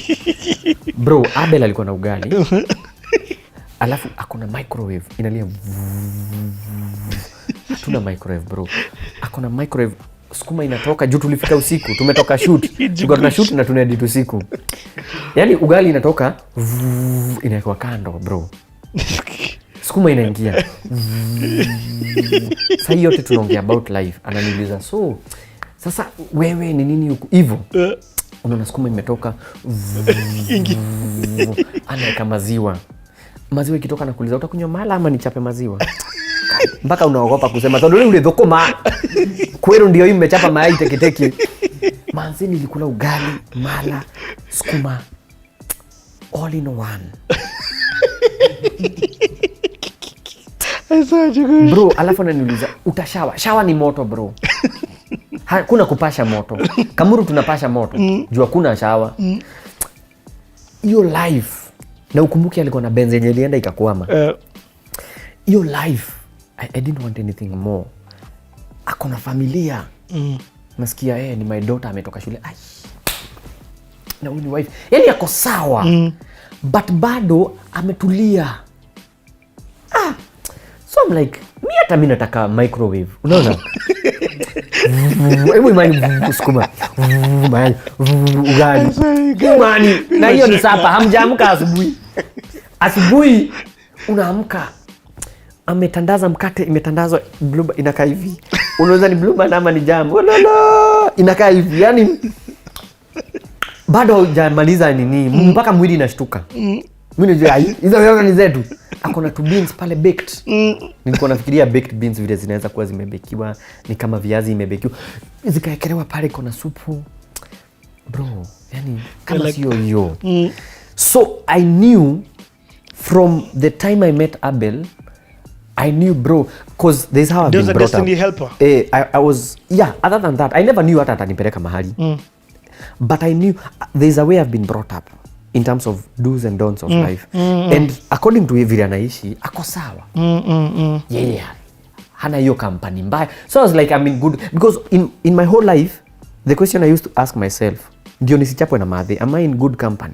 Bro, Abel alikuwa na ugali. Alafu akona microwave inalia. Hatuna microwave, bro. Akona microwave, sukuma inatoka juu, tulifika usiku, tumetoka shoot. Tuna shoot na tunaedit usiku. Yaani ugali inatoka inaekwa kando, bro. Sukuma inaingia. Sasa yote tunaongea about life. Ananiuliza, so sasa wewe ni nini huko hivyo? Unaona sukuma imetoka. Anaeka maziwa. Maziwa ikitoka na kuuliza, utakunywa mala ama nichape maziwa? Mpaka unaogopa kusema, tondu ule thukuma kweru ndio imechapa mayai teketeke. Manzi nilikula ugali, mala, sukuma, all in one. Bro, alafu ananiuliza, utashawa? Shawa ni moto, bro. Hakuna kupasha moto. Kamuru tunapasha moto. Juu hakuna shawa. Your life. Na ukumbuki alikuwa na benzi yenye ilienda ikakwama. Your life, I didn't want anything more. Akona familia. Nasikia ni my daughter ametoka shule. Ai. Na huyu ni wife. Yaani yako sawa. But bado ametulia. So I'm like, hata mimi nataka microwave. Unaona? Hebu imani sukuma. Ugali. Mani, na hiyo ni sapa, hamjaamka asubuhi. Asubuhi unaamka. Ametandaza mkate, imetandazwa blue inakaa hivi. Unaweza ni blue ama ni jam. Inakaa hivi. Yaani bado hujamaliza nini, mpaka mwili inashtuka. Mimi najua hizo yote ni zetu. Akona 2 beans pale baked. Nilikuwa nafikiria baked beans vile zinaweza kuwa zimebekiwa, ni kama viazi imebekiwa. Zikaekelewa pale kuna supu. Bro, yani kama sio hiyo. So I knew from the time I met Abel, I knew, bro, because there's how I've been brought up. Destiny helper. I was, other than that, I never knew hata atanipeleka mahali. But I knew there's a way I've been brought up in terms of do's and don'ts of life. And according to vile anaishi, ako sawa. Yeah. Hana hiyo kampani mbaya. So I was like, I'm in good, because in my whole life, the question I used to ask myself, ndio nisichapwe na madhe, am I in good company?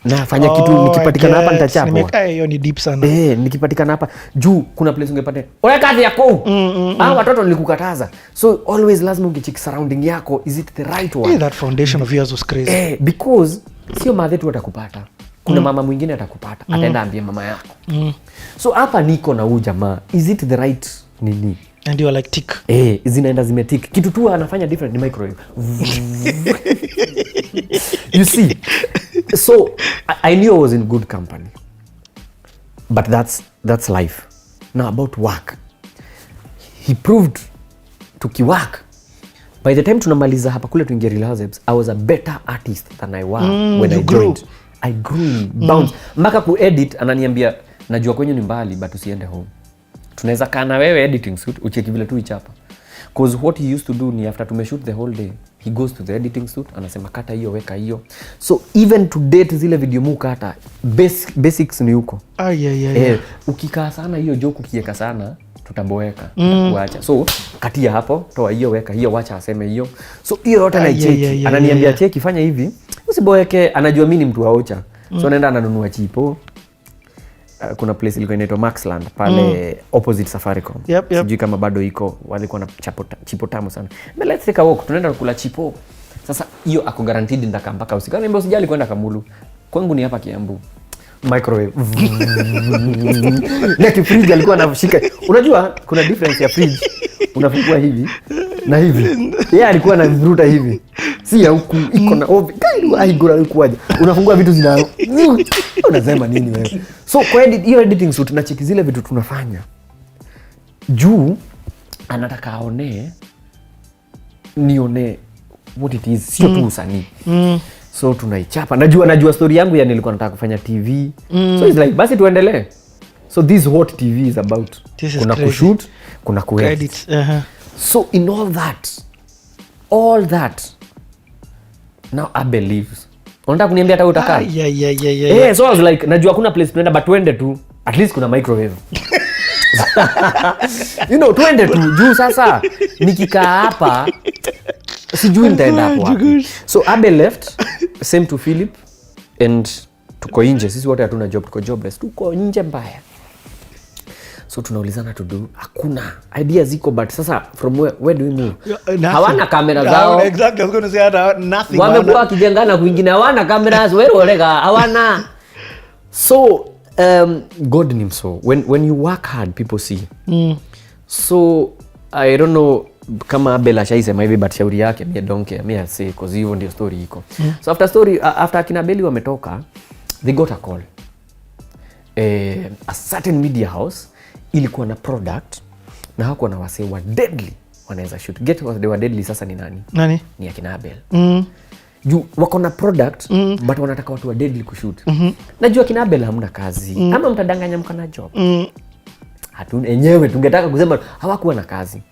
Nafanya kitu, nikipatikana hapa nitachapwa. Hiyo ni deep sana. Nikipatikana hapa juu kuna place ungepata ole kazi yako. Watoto nilikukataza. So always lazima ungecheck surrounding yako, is it the right one? That foundation of yours was crazy. Because sio madhe tu atakupata. Kuna mama mwingine atakupata. Ataenda ambie mama yako. So hapa niko na huyu jamaa, is it the right nini? And you are like tick. Zinaenda zimetik. Kitu tu anafanya different ni microwave. You see? So I knew I was in good company. But that's life. Now about work. He proved tukiwork. By the time tunamaliza hapa kule tuingia Rehearsals, I was a better artist than I was when I joined. I grew in bounds. Mpaka kuedit ananiambia najua kwenye ni mbali but usiende home, tunaweza kaa na wewe editing suit ucheki vile tu ichapa. Cause what he used to do ni after tumeshoot the whole day, he goes to the editing suit, anasema kata hiyo, weka hiyo. So even to date zile video mukata basics ni huko. Ukikaa sana hiyo joke, ukiweka sana tutaboeka, kuacha. So katia hapo, toa hiyo, weka hiyo, wacha aseme hiyo. So hiyo yote anaicheki, ananiambia cheki, fanya hivi, usiboeke. Anajua mimi ni mtu wa ocha, so naenda ananunua chipo. Kuna place ilikuwa inaitwa Maxland pale opposite Safaricom. Sijui kama bado iko, walikuwa na chipo tamu sana. But let's take a walk, tunaenda kula chipo. Sasa hiyo ako guaranteed ndaka mpaka usiku. Niambia usijali kwenda Kamulu. Kwangu ni hapa Kiambu. Microwave. Like fridge alikuwa anashika. Unajua kuna difference ya fridge. Unafungua hivi na hivi. Yeye alikuwa anavuruta hivi. Si ya huku iko na oven. Ai gora kuaje. Unafungua vitu zina. Unasema nini wewe? So kwa hiyo editing suit na cheki zile vitu tunafanya. Juu anataka nione what it is, sio tu usanii. So tunaichapa. Najua story yangu ya nilikuwa nataka kufanya TV. So it's like basi tuendelee. So this is what TV is about. Kuna kushoot, kuna kuedit. So in all that now I believe. Unataka kuniambia hata utakaa? So I was like, najua kuna place tunaenda but tuende tu. At least kuna microwave. You know, tuende tu. Juu sasa nikikaa hapa sijui nitaenda hapo wapi. So Abe left, same to Philip, and tuko nje. Sisi wote hatuna job, tuko jobless. Tuko nje mbaya. So tunaulizana to do. Hakuna ideas ziko, but sasa from where do we move? Hawana kamera zao. Exactly, I was going to say nothing. Wamekuwa wakijengana kwingine, hawana cameras, wewe olega, hawana. So God name, so when you work hard people see. So I don't know kama Abel shaisema hivi, but shauri yake mimi don't care, mimi say because hivyo ndio story iko. So after akina Beli wametoka, they got a call. A certain media house ilikuwa na product na hakuwa na wasee wa deadly wanaweza shoot. Get what they were deadly sasa ni nani? Ni akina Abel. Juu wako na product but wanataka watu wa deadly kushoot. Najua akina Abel hamna kazi. Ama mtadanganya mkana job. Hatuna enyewe tungetaka kusema hawakuwa na kazi.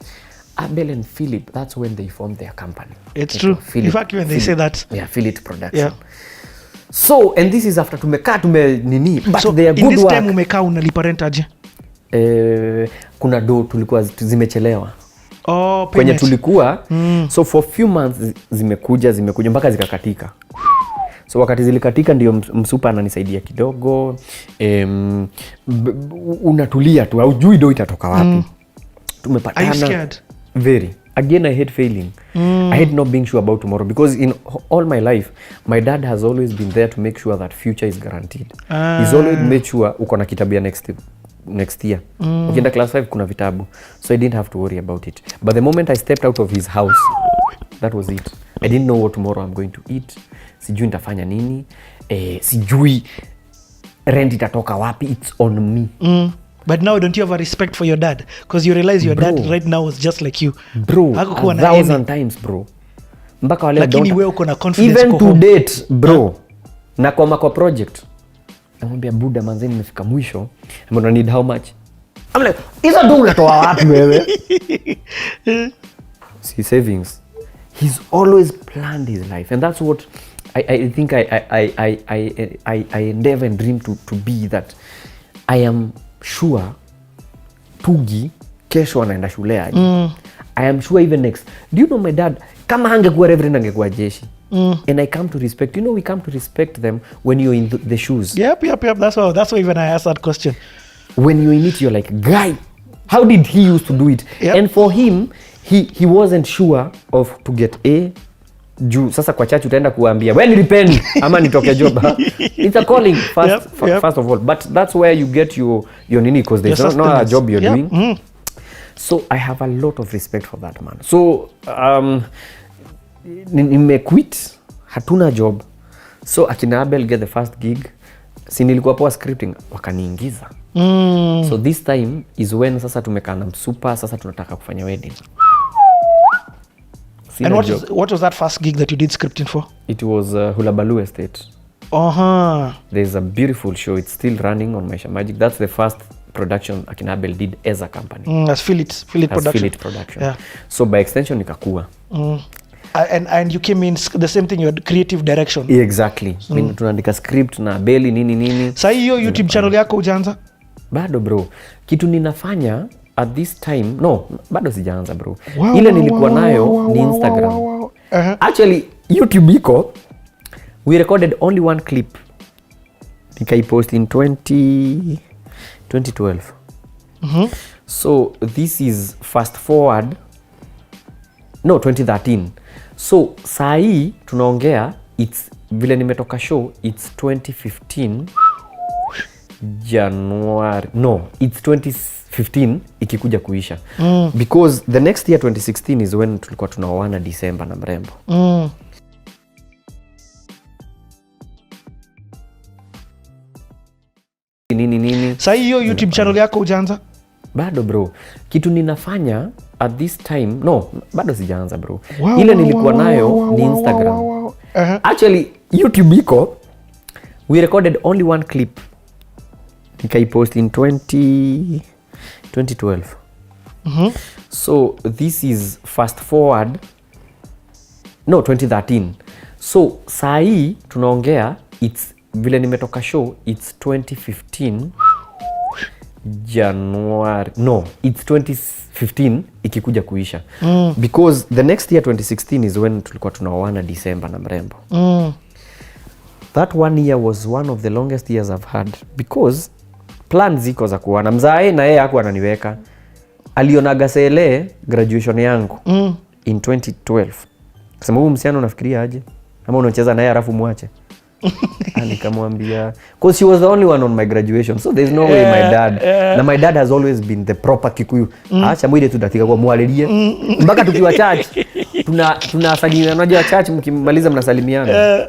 Abel and Philip, that's when they formed their company. It's true. In fact, when they say that. Yeah, Philip Production. So, and this is after tumekaa nini, but so, they are good work. So, in this time umekaa unalipa rent aje? Kuna do tulikuwa zimechelewa. Kwenye tulikuwa, so for few months zimekuja mpaka zikakatika. So wakati zilikatika ndio msupa ananisaidia kidogo. Unatulia tu, haujui do itatoka wapi. Tumepatana. Are you scared? Very. Again, I hate failing. I hate not being sure about tomorrow, because in all my life, my dad has always been there to make sure that future is guaranteed. He's always made sure uko na kitabu ya next year. Ukienda class 5 kuna vitabu. So I didn't have to worry about it. But the moment I stepped out of his house, that was it. I didn't know what tomorrow I'm going to eat. Sijui nitafanya nini. Sijui rent itatoka wapi. It's on me. But now don't you have a respect for your dad? Because you realize your dad right now is just like you. Bro, 1,000 times bro. Mpaka wale don't. Lakini wewe uko na confidence even to date bro. Na kwa project. Namwambia buda manzeni nimefika mwisho. I'm gonna need how much? I'm like, hizo ndo unatoa wapi wewe? See, savings. He's always planned his life, and that's what I think I endeavor and dream to be, that I am sure Tugi kesho anaenda shule aje. I am sure even next. Do you know my dad kama hangekuwa reverend angekuwa jeshi. And I come to respect. You know, we come to respect them when you're in the shoes. Yep. That's why even I asked that question. When you're in it, you're like, guy, how did he used to do it? Yep. And for him, he wasn't sure of to get A. Juu sasa kwa church utaenda kuambia wewe nilipeni ama nitoke job. It's a calling first of all, but that's where you get your nini, because there's not a job you're doing. So I have a lot of respect for that man. So nimequit, hatuna job. So akina Abel get the first gig. Si nilikuwa poa scripting, wakaniingiza. So this time is when sasa tumekaa na msupa, sasa tunataka kufanya wedding. And what was that first gig that you did scripting for? It was Hulabalu Estate. There's a beautiful show, it's still running on Maisha Magic. That's the first production akina Abel did as a company. As Philip production. Yeah. So by extension nikakua. And you came in the same thing, your creative direction. Exactly. Tunaandika script na Abeli nini. Sasa hiyo YouTube channel yako hujaanza? Bado bro. Kitu ninafanya at this time, no, bado sijaanza bro. Ile nilikuwa nayo ni Instagram. Actually, YouTube iko, we recorded only one clip. Nikaipost in 2012. So this is fast forward, no, 2013. So saa hii tunaongea, it's vile nimetoka show, it's 2015 January, no, it's 2015 ikikuja kuisha. Because the next year 2016 is when tulikuwa tunaoana December na mrembo. Nini. Sasa hiyo YouTube channel yako hujaanza? Bado bro. Kitu ninafanya at this time, no, bado sijaanza bro. Ile nilikuwa nayo ni Instagram. Actually, YouTube iko, we recorded only one clip. Nikaipost in 2012. So this is fast forward, no, 2013. So saa hii tunaongea, it's vile nimetoka show, it's 2015 January, no, it's 2015 ikikuja kuisha. Because the next year 2016 is when tulikuwa tunaoana December na mrembo. That 1 year was one of the longest years I've had, because plans ziko za kuoana. Mzae na yeye hakuwa ananiweka. Alionaga sele graduation yangu in 2012. Kusema huyu msichana unafikiria aje? Kama unacheza naye alafu muache. Nikamwambia, because she was the only one on my graduation, so there's no way my dad, na my dad has always been the proper Kikuyu. Acha mwide tu datika kwa mwalilie. Mpaka tukiwa church tunasalimiana, unajua church mkimaliza mnasalimiana.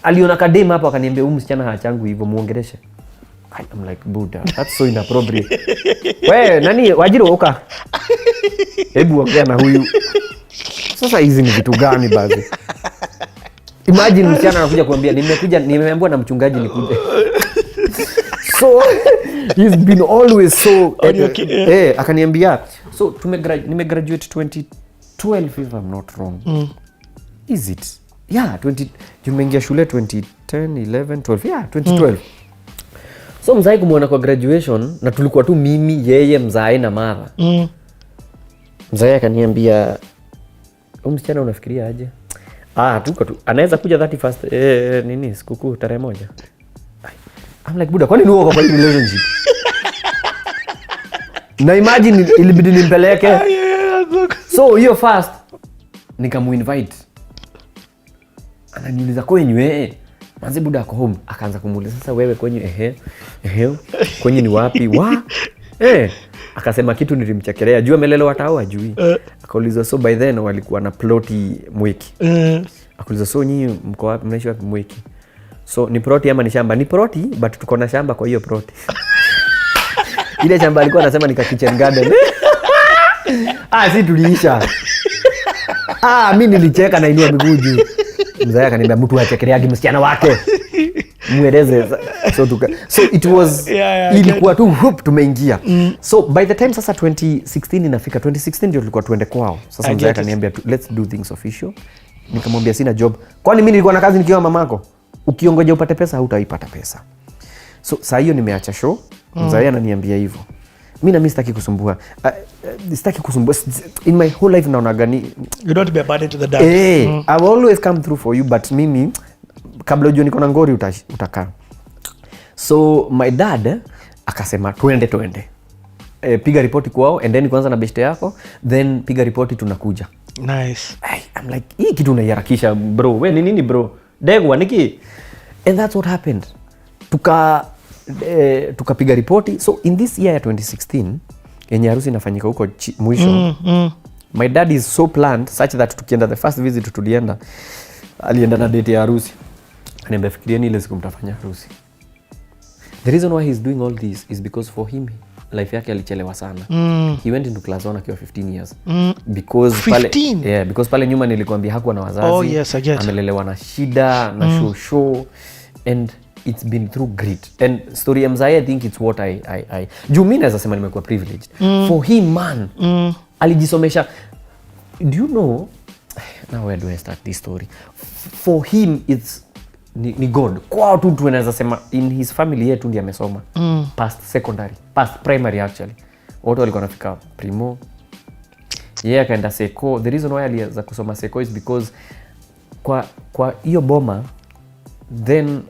Aliona kadema hapo akaniambia huyu msichana haachangu hivyo muongeleshe. I'm like, Buddha, that's so inappropriate. Wewe nani Wajiro oka? Hebu ongea na huyu. Sasa hizi ni vitu gani baadhi? Imagine msichana anakuja kuambia nimeambiwa na mchungaji nikuje. So he's been always so akaniambia, so nimegraduate 2012 if I'm not wrong. Is it? Yeah, tumeingia shule 2010, 11, 12. Yeah, 2012. So mzae kumuona kwa graduation na tulikuwa tu mimi, yeye, mzae na Mara. Mzae akaniambia, huyu msichana unafikiria aje? Tuko tu. Anaweza kuja 31st nini sikukuu tarehe 1. I'm like, Buddha, kwani nuko kwa relationship? Na imagine ilibidi nimpeleke. So hiyo first nikamuinvite. Ananiuliza kwenyu manze Buddha ako home. Akaanza kumuuliza sasa wewe kwenyu kwenyu ni wapi? Akasema kitu nilimchekelea. Jua melelo watao ajui. Akauliza so by then walikuwa na ploti Mwiki. Akauliza so nyinyi mko wapi, mnaishi wapi Mwiki? So ni ploti ama ni shamba? Ni ploti but tuko na shamba kwa hiyo ploti. Ile shamba alikuwa anasema ni kitchen garden. Si tuliisha. Mimi nilicheka na inua miguu juu. Mzee akaniambia mtu achekeleagi msichana wake. Mueleze. So it was ilikuwa tu tumeingia. So by the time sasa 2016 inafika, 2016 ndio tulikuwa tuende kwao. Sasa mzee akaniambia let's do things official. Nikamwambia sina job. Kwani mimi nilikuwa na kazi nikiwa mamako? Ukiongoja upate pesa hautaipata pesa. So saa hiyo nimeacha show. Mzee ananiambia hivyo. Mimi sitaki kusumbua. Sitaki kusumbua. In my whole life naona gani you don't be a burden to the dad. I will always come through for you, but mimi kabla ujue niko na ngori utakaa. So my dad akasema twende. Piga ripoti kwao and then kwanza na beshte yako, then piga ripoti tunakuja. Nice. I'm like, hii kitu unaiharakisha bro. Wewe ni nini bro? Degwa niki. And that's what happened. Tukapiga ripoti. So in this year 2016 yenye harusi inafanyika huko mwisho. My dad is so planned such that tukienda the first visit tulienda, alienda na date ya harusi. Aniambia ile siku mtafanya harusi. The reason why he's doing all this is because for him life yake alichelewa sana. He went into class 1 akiwa 15 years. Because 15? Because pale nyuma nilikwambia hakuwa na wazazi. Oh yes, I get. Amelelewa na shida na show. and it's been through grit. And story ya mzae, I think it's what I juu mimi naweza sema nimekuwa privileged. For him man, alijisomesha. Do you know, now where do I start this story? For him it's ni God. Kwa tu tunaweza sema in his family yetu ndiye amesoma. Past secondary, past primary actually. Watu walikuwa wanafika primo. Akaenda seko. The reason why alianza kusoma seko is because kwa hiyo boma then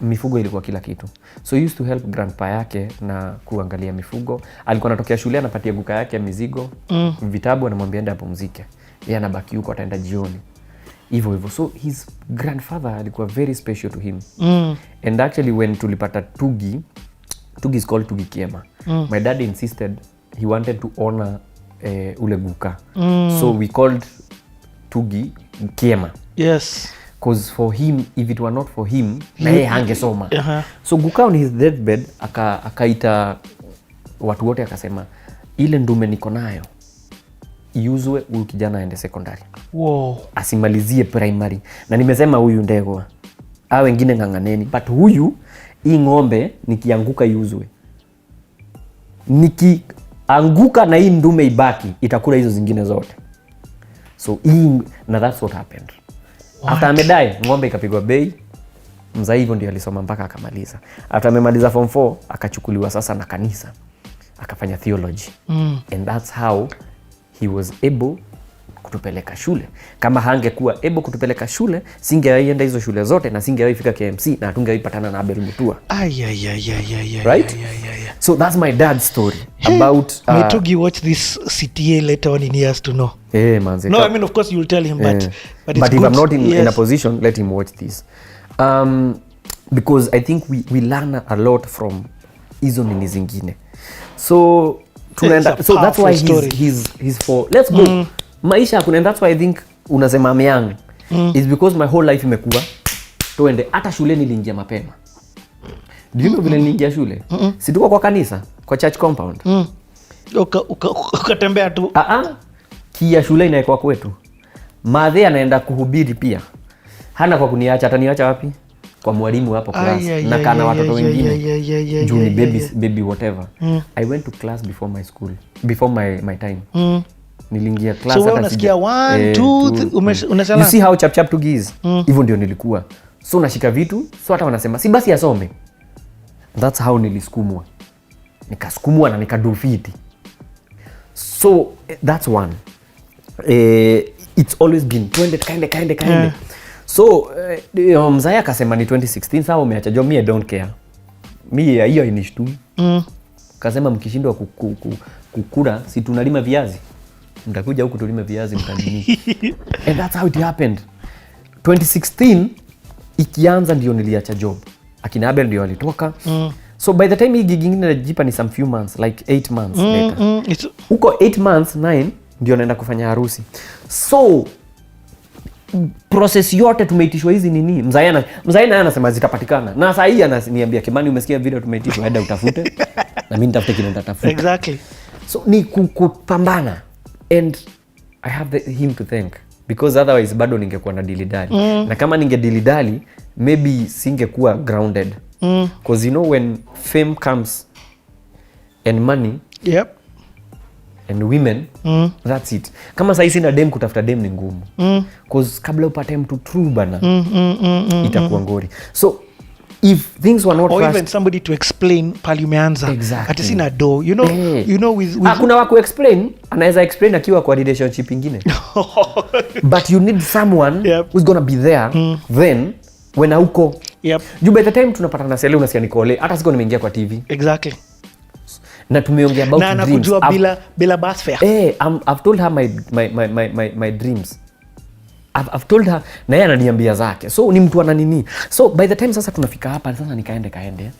mifugo ilikuwa kila kitu. So he used to help grandpa yake na kuangalia mifugo. Alikuwa anatokea shule anapatia guka yake mizigo, vitabu, anamwambia enda apumzike. Anabaki huko, ataenda jioni. Hivyo. So his grandfather alikuwa very special to him. And actually when tulipata Tugi is called Tugi Kiema. My dad insisted he wanted to honor ule guka. So we called Tugi Kiema. Yes. Because for him, if it were not for him, naye hangesoma. So guka on his deathbed akaita watu wote akasema ile ndume niko nayo iuzwe, huyu kijana aende secondary. Wow. Asimalizie primary. Na nimesema huyu ndegwa. Hao wengine ng'ang'aneni. But huyu hii ng'ombe nikianguka iuzwe. Nikianguka na hii ndume ibaki, itakula hizo zingine zote. So that's what happened. After amedai, ng'ombe ikapigwa bei. Mzee hivyo ndio alisoma mpaka akamaliza. After amemaliza form 4 akachukuliwa sasa na kanisa. Akafanya theology. And that's how he was able kutupeleka shule. Kama hangekuwa able kutupeleka shule, singeenda hizo shule zote na singewaifika KMC na hatungewaipatana na Abel Mutua. Right? So that's my dad's story about may Tugi watch this CTA later on in years to know. Manze. No, I mean of course you will tell him, but it's but good. if I'm not in a position, let him watch this. Because I think we learn a lot from hizo nini zingine. So that's why he's for let's go. Maisha kuna, that's why I think unasema I'm young. Is because my whole life imekuwa tuende. Hata shule niliingia mapema. Do you know vile niliingia shule? Si tuko kwa kanisa, kwa church compound. Ukatembea tu. Kia shule inaekwa kwetu. Madhe anaenda kuhubiri pia. Hana kwa kuniacha, ataniacha wapi? Kwa mwalimu hapo class. Na kana watoto wengine. Juni baby whatever. I went to class before my school, before my time. Niliingia class hata. So unasikia 1 2 unasema. You see how chap to giz. Hivyo ndio nilikuwa. So unashika vitu, so hata wanasema si basi asome. That's how nilisukumwa. Nikasukumwa na nikadufiti. So that's one. It's always been twende kaende. So mzaya akasema ni 2016 sawa umeacha job, I don't care. Hiyo inishtu. Kasema mkishindwa kukura si tunalima viazi. Mtakuja huku tulime viazi mtanini. And that's how it happened. 2016 ikianza ndio niliacha job. Akina Abel ndio walitoka. So by the time hii gig ingine najipa ni some few months, like 8 months later. Huko 8 months 9 ndio naenda kufanya harusi. So process yote tumeitishwa hizi nini? Mzee naye anasema zitapatikana. Na sasa hii ananiambia Kimani, umesikia video tumeitishwa, henda utafute. Na mimi nitafute kile nitatafuta. Exactly. So ni kupambana. And I have him to thank. Because otherwise bado ningekuwa na dilidali. Na kama ningedilidali, maybe singekuwa grounded. Because you know when fame comes and money, yep, and women, that's it. Kama sasa sina dem, kutafuta dem ni ngumu. Because kabla upate mtu true bana, itakuwa ngori. So if things were not or fast, even somebody to explain pali umeanza. Exactly. Ati sina do, you know with kuna waku explain, anaweza explain akiwa kwa relationship ingine. But you need someone who's gonna be there then when hauko. Yep. You by the time tunapata na sele unasikia Nicole, hata siko nimeingia kwa TV. Exactly. Na tumeongea about dreams. Na nakujua bila bus fare. I've told her my dreams. I've told her na yeye ananiambia zake. So ni mtu ana nini. So by the time sasa tunafika hapa sasa nikaende.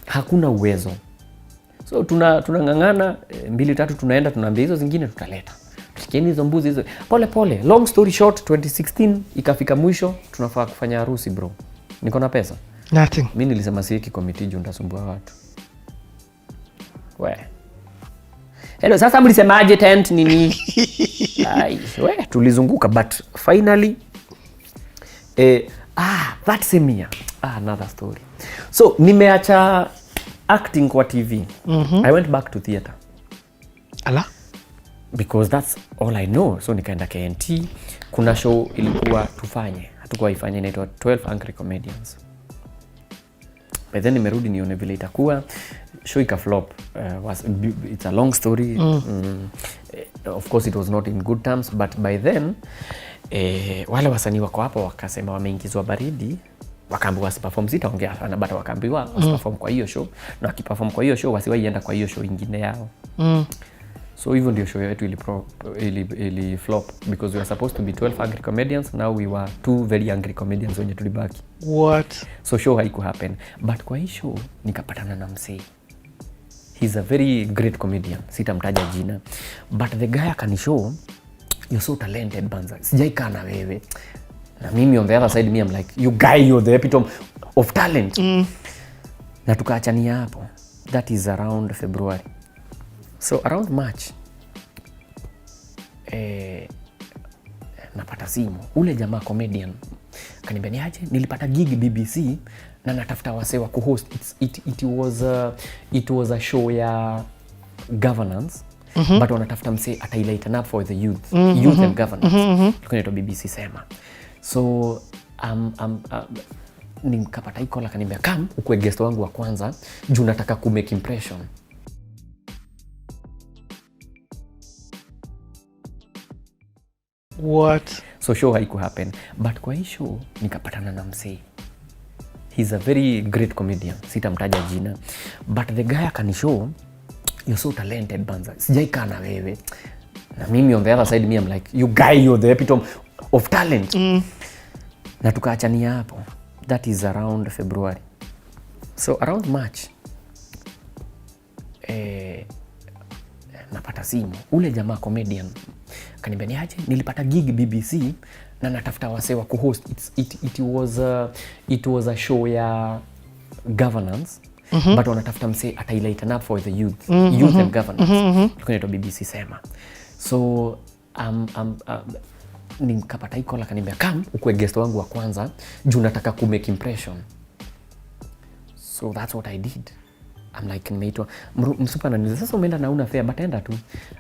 Hakuna uwezo. So tunangangana 2-3 tunaenda tunaambia hizo zingine tutaleta. Tukieni hizo mbuzi hizo. Pole. Long story short 2016 ikafika mwisho tunafaa kufanya harusi bro. Niko na pesa. Nothing. Mimi nilisema sieki committee juu ndasumbua watu. Hello, sasa mlisemaje tent nini? Tulizunguka but finally that same year another story. So nimeacha acting kwa TV. I went back to theater. Ala? Because that's all I know. So nikaenda KNT. Kuna show ilikuwa tufanye. Hatukuwa ifanye, inaitwa 12 Angry Comedians. But then nimerudi nione vile itakuwa. Show ikaflop. It's a long story. Of course it was not in good terms, but by then wale wasanii wako hapo wakasema wameingizwa baridi, wakaambiwa wasiperform. Sitaongea sana, but wakaambiwa wasiperform kwa hiyo show, na wakiperform kwa hiyo show wasiwaienda kwa hiyo show ingine yao. So hivyo ndio show yetu ili flop, because we were supposed to be 12 angry comedians, now we were 2 very angry comedians wenye tulibaki. What? So show haiku happen, but kwa hii show nikapatana na msee. He's a very great comedian, sitamtaja jina, but the guy akanishow, you're so talented banza, sijaikaa na wewe. Na mimi on the other side, me I'm like, you guy, you're the epitome of talent. Na tukaachania hapo. That is around February. So around March, napata simu. Ule jamaa comedian kaniambia niaje, nilipata gig BBC na natafuta wasee wa kuhost. It was a show ya governance, but wanatafuta msee atailighten up for the youth and governance. Tukaenda BBC Sema. So nikapata hii call, akaniambia come ukue guest wangu wa kwanza juu nataka ku make impression. What? So show haiku happen, but kwa hii show nikapatana na msee. He's a very great comedian, sitamtaja jina, but the guy akanishow, you're so talented banza, sijaikaa na wewe. Na mimi on the other side, me I'm like, you guy, you're the epitome of talent. Na tukaachania hapo. That is around February. So around March, napata simu. Ule jamaa comedian kaniambia niaje, nilipata gig BBC na natafuta wasee wa kuhost. It was a show ya governance, but wanatafuta msee atailighten up for the youth and governance. Tukaenda BBC Sema. So nikapata hii call, akaniambia come ukue guest wangu wa kwanza juu nataka ku make impression. So that's what I did. I'm like, nimeitwa msupa na sasa umeenda na una fare, but enda tu.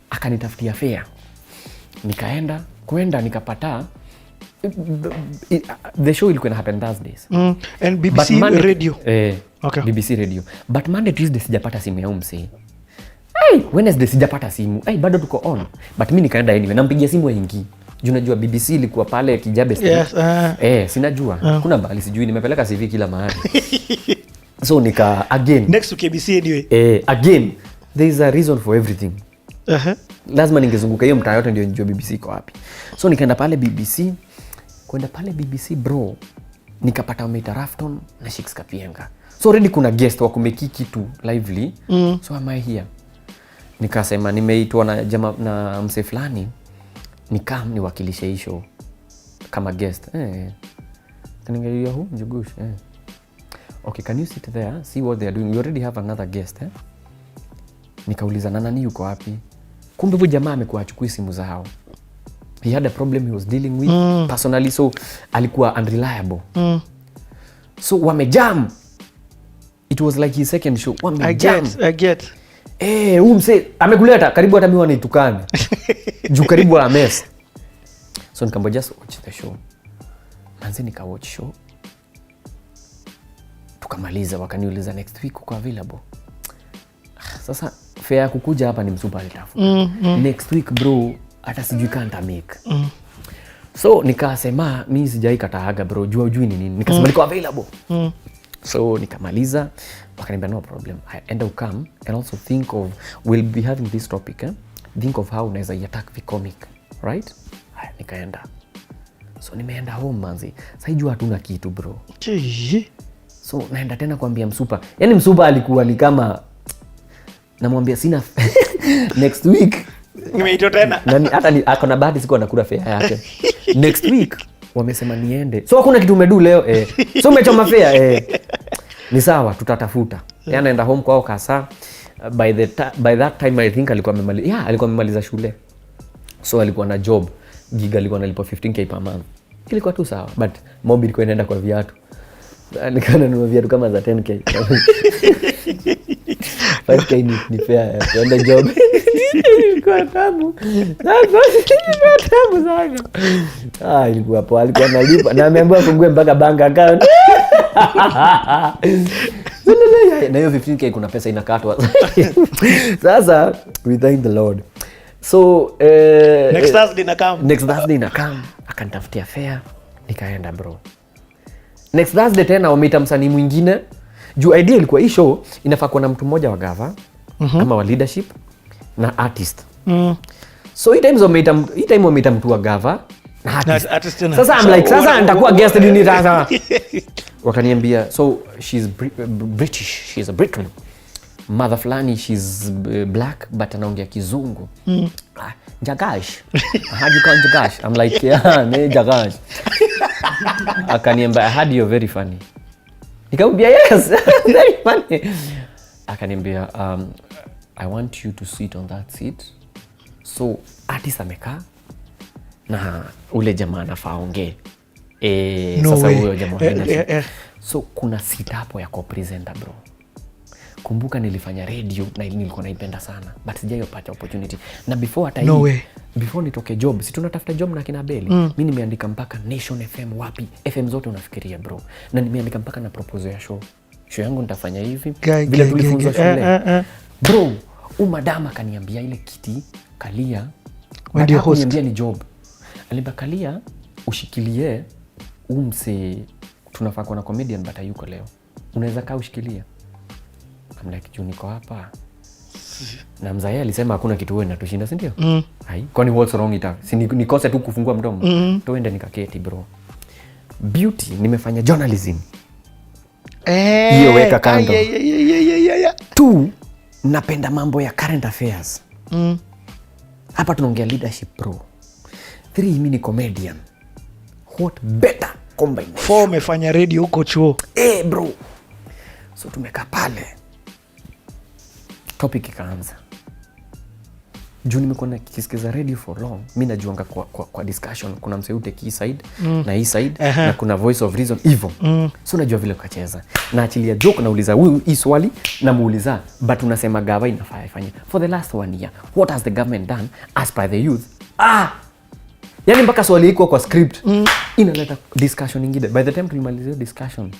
Akanitafutia fare. Nikaenda, nikapata the show ilikuwa happen Thursdays. And BBC Monday, radio. Okay. BBC radio. But Monday, Tuesday sijapata simu ya msee. Wednesday sijapata simu. Bado tuko on. But mimi nikaenda anyway, nampigia simu wengi. Juu najua BBC ilikuwa pale Kijabe Street. Yes, sinajua. Kuna mbali sijui, nimepeleka CV kila mahali. So nika again. Next to KBC anyway. Again, there is a reason for everything. Lazima ningezunguka hiyo mtaa yote ndio nijue BBC iko wapi. So nikaenda pale BBC. Kwenda pale BBC bro, nikapata wameita Rafton na Shix Kapienga. So already kuna guest wa kumeki kitu lively. So am I here? Nikasema nimeitwa na jamaa na msee fulani, nikam niwakilishe hii show kama guest. Kaningelia huu Njugush. Okay, can you sit there, see what they are doing? We already have another guest. Nikauliza nani yuko wapi? Kumbe huyo jamaa amekuwa achukui simu zao. He had a problem he was dealing with personally, so alikuwa unreliable. So wamejam. It was like his second show. Wamejam. I get. Huyu msee amekuleta karibu hata mimi wanaitukana. Juu karibu wa mess. So nikamwambia just watch the show. Manzi nika watch show. Tukamaliza, wakaniuliza next week uko available. Sasa fare kukuja hapa ni msupa alitafuta. Next week bro, hata sijui kanta make. So nikasema mimi sijai kataaga bro, jua ujui ni nini. Nikasema niko available. So nikamaliza, wakaniambia no problem. I end up come and also think of, we'll be having this topic. Think of how unaweza attack the comic, right? Nikaenda. So nimeenda home manzi. Sasa jua hatuna kitu bro. So naenda tena kuambia msupa. Yaani msupa alikuwa ni kama namwambia sina next week nimeitwa tena. Nani hata ako na bahati siku anakula fare yake. Next week wamesema niende. So hakuna kitu umedu leo So umechoma fare ni sawa, tutatafuta. Yaani naenda home kwao kasa. By that time I think alikuwa amemaliza shule. So alikuwa na job. Gig alikuwa analipa 15k per month. Ilikuwa tu sawa, but mob ilikuwa inaenda kwa viatu. Nikana nunua viatu kama za 10k. 5k ni fair kwenda job. Kwa tabu. Kwa tabu sana. Ilikuwa hapo alikuwa analipa na ameambiwa afungue mpaka bank account. Na hiyo 15k kuna pesa inakatwa. Sasa we thank the Lord. So next Thursday na come. Akanitafutia fare nikaenda bro. Next Thursday tena wameita msanii mwingine. Juu idea ilikuwa hii show inafaa kuwa na mtu mmoja wa gava ama wa leadership na artist. So hii time wameita mtu wa gava na artist. Sasa I'm like sasa nitakuwa guest nini sasa. Wakaniambia so she's British, she's a Briton. Mother fulani she's black but anaongea kizungu. Njugush. How'd you call Njugush? I'm like yeah, me Njugush. Akaniambia I heard you're very funny. Nikamwambia yes, very funny. Akaniambia I want you to sit on that seat. So artist amekaa na ule jamaa anafaa ongee. Sasa huyo jamaa so kuna seat hapo ya co-presenter bro. Kumbuka nilifanya radio na nilikuwa naipenda sana but sijayopata opportunity. Na before hata before nitoke job, si tunatafuta job na kina Beli. Mimi nimeandika mpaka Nation FM wapi? FM zote unafikiria bro. Na nimeandika mpaka na proposal ya show. Show yangu nitafanya hivi vile tulifunzwa shule. Bro, madam akaniambia ile kiti kalia. Ndio host. Niambia ni job. Alibakalia ushikilie umse tunafaa kuwa na comedian but hayuko leo. Unaweza kaa ushikilia. I'm like juu niko hapa. Na mzae alisema hakuna kitu wewe inatushinda, si ndio? Hai, kwani what's wrong ita? Si nikose tu kufungua mdomo. Tuende nikaketi bro. Beauty nimefanya journalism. Hiyo weka kando. Tu napenda mambo ya current affairs. Hapa tunaongea leadership bro. 3 mimi ni comedian. What better combination? 4 umefanya radio huko chuo. Bro. So tumekaa pale. Topic ikaanza. Juu nimekuwa nikisikiza radio for long. Mimi najuanga kwa discussion kuna mseute key side na hii side na kuna voice of reason hivyo. So najua vile ukacheza. Na achilia joke nauliza huyu hii swali na muuliza but unasema gava inafaa ifanye. For the last 1 year, what has the government done as per the youth? Yaani mpaka swali iko kwa script. Inaleta discussion nyingine. By the time tulimalizia discussion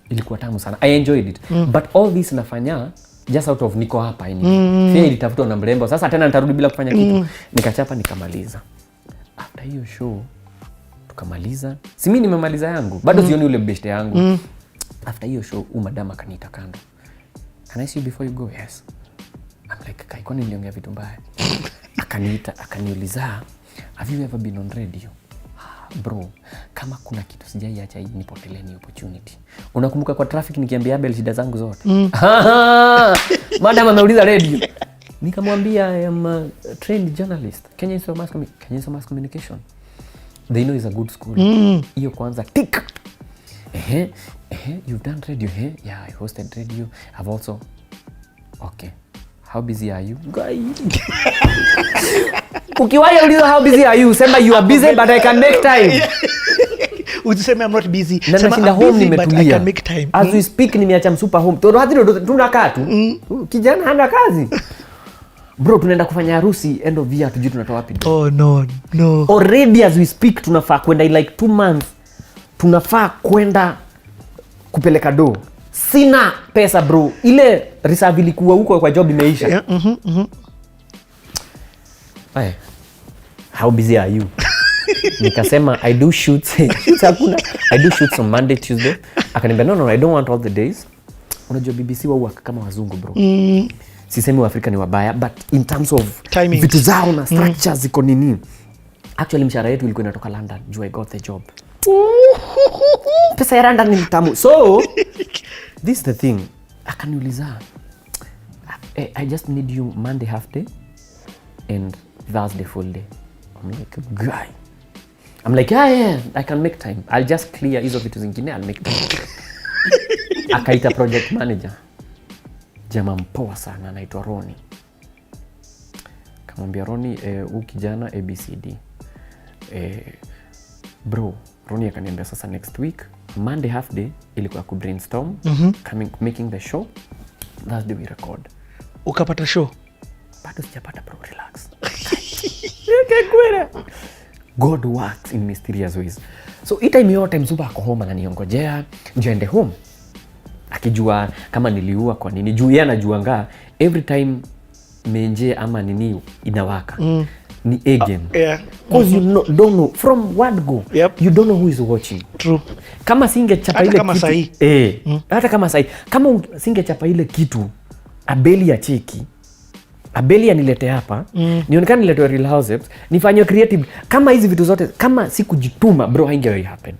ilikuwa tamu sana. I enjoyed it. But all this nafanya just out of niko hapa yani. Fia ilitafutwa na mrembo. Sasa tena nitarudi bila kufanya kitu. Nikachapa nikamaliza. After hiyo show tukamaliza. Si mimi nimemaliza yangu. Bado sioni ule best yangu. After hiyo show madam akaniita kando. Can I see you before you go? Yes. I'm like kai kwani niliongea vitu mbaya. Akaniita akaniuliza have you ever been on radio? Bro, kama kuna kitu sijaiacha hii nipotelee ni opportunity. Unakumbuka kwa traffic nikiambia Abel shida zangu zote? Madam ameuliza radio. Nikamwambia I am a trained journalist. Kenyan Mass Communication. They know is a good school. Hiyo kwanza tick. You've done radio, Yeah, I hosted radio. I've also okay. How busy are you? Guy. Ukiwahi uliza how busy are you? Sema you are busy but I can make time. Usiseme I'm not busy. Sema I'm home nimetulia. I can make time. As we speak nimeacha msupa home. Tunakaa tu. Kijana hana kazi. Bro, tunaenda kufanya harusi end of year tujui tunatoa wapi. Oh no. Already as we speak tunafaa kwenda in like 2 months. Tunafaa kwenda kupeleka do. Sina pesa bro. Ile reserve ilikuwa huko kwa job imeisha. How busy are you? Nikasema I do shoots. I do shoots on Monday, Tuesday. Akaniambia no, I don't want all the days. Unajua BBC wao kama wazungu bro. Sisemi Afrika ni wabaya but in terms of timing, vitu zao na structures ziko nini. Actually mshahara yetu ilikuwa inatoka London. I got the job. Pesa ya London ni tamu. So this is the thing. Akaniuliza I just need you Monday half day and Thursday full day. I'm like guy. I'm like yeah, I can make time. I'll just clear hizo vitu zingine, I'll make time. Akaita project manager. Jamaa mpoa sana anaitwa Roni. Kamwambia Roni huyu kijana ABCD. Bro, Roni akaniambia sasa next week Monday half day ilikuwa ku brainstorm, making the show. Thursday we record. Ukapata show? Bado sijapata bro, relax. Kwenda. God works in mysterious ways. So time yote Mzuba ako home ananiongojea njende home. Akijua kama niliua kwa nini. Juu yeye anajuanga every time menje ama nini inawaka. Ni a game. Yeah. Because you don't know from word go. Yep. You don't know who is watching. True. Kama singechapa ile kama kitu. Sahi. Hata kama sahi. Kama singechapa ile kitu Abeli ya cheki. Abeli anilete hapa. Nionekane niletwe Rehearsals. Nifanywe creative. Kama hizi vitu zote kama sikujituma bro haingewahi happen.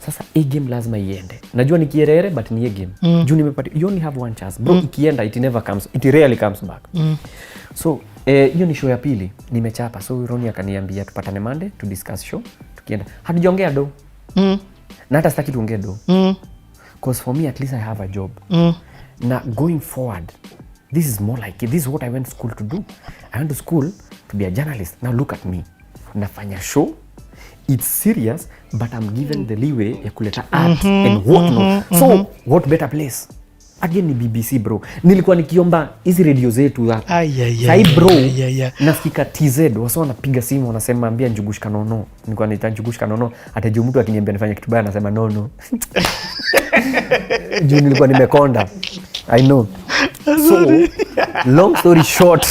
Sasa a game lazima iende. Najua ni kierere but ni a game. Juu nimepata you only have one chance. Bro ikienda it rarely comes back. So hiyo ni show ya pili nimechapa. So Ronnie akaniambia tupatane Monday to discuss show. Tukienda. Hatujaongea do. Na hata sitaki tuongee do. Because for me at least I have a job. Na going forward this is more like it. This is what I went to school to do. I went to school to be a journalist. Now look at me. Nafanya show. It's serious but I'm given the leeway ya kuleta art and what not. So what better place? Again ni BBC bro. Nilikuwa nikiomba hizi radio zetu hapa. Sai bro. Nasikika TZ wasio wanapiga simu wanasema ambia Njugush kanono. Nilikuwa naita Njugush kanono. Hata juu mtu akiniambia nifanye kitu baya anasema no. Juu nilikuwa nimekonda. I know. So long story short.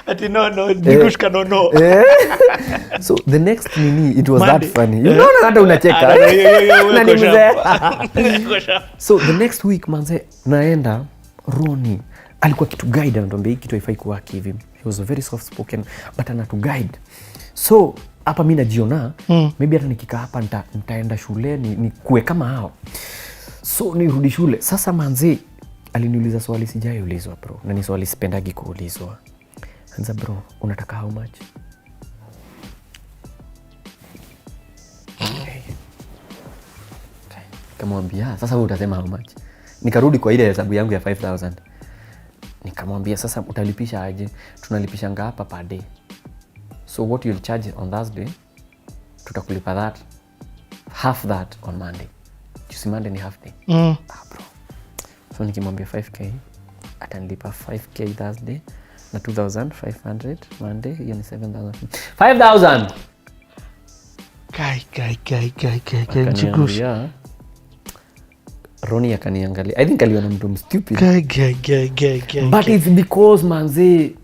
Ati no. Njugush kanono. So the next nini it was Monday. that funny. You know hata unacheka. So the next week manze naenda Ronnie alikuwa kitu guide anatuambia hiki kitu haifai kuwa hivi. He was very soft spoken but anatu guide. So hapa mimi najiona maybe hata nikikaa hapa nitaenda shule ni kuwe kama hao. So nirudi shule. Sasa manze aliniuliza swali sijaulizwa bro. Na ni swali sipendagi kuulizwa. Anza bro, unataka how much? Nikamwambia sasa wewe utasema how much? Nikarudi kwa ile hesabu yangu ya 5000. Nikamwambia sasa utalipisha aje? Tunalipisha ngapa per day. So what you'll charge on Thursday tutakulipa that half that on Monday. Tuesday Monday ni half day. Bro. So nikimwambia 5k atanilipa 5k Thursday na 2500 Monday hiyo ni 7000. 5000. Kai Njugush. Ronnie akaniangalia. I think aliona mtu stupid. But it's because manze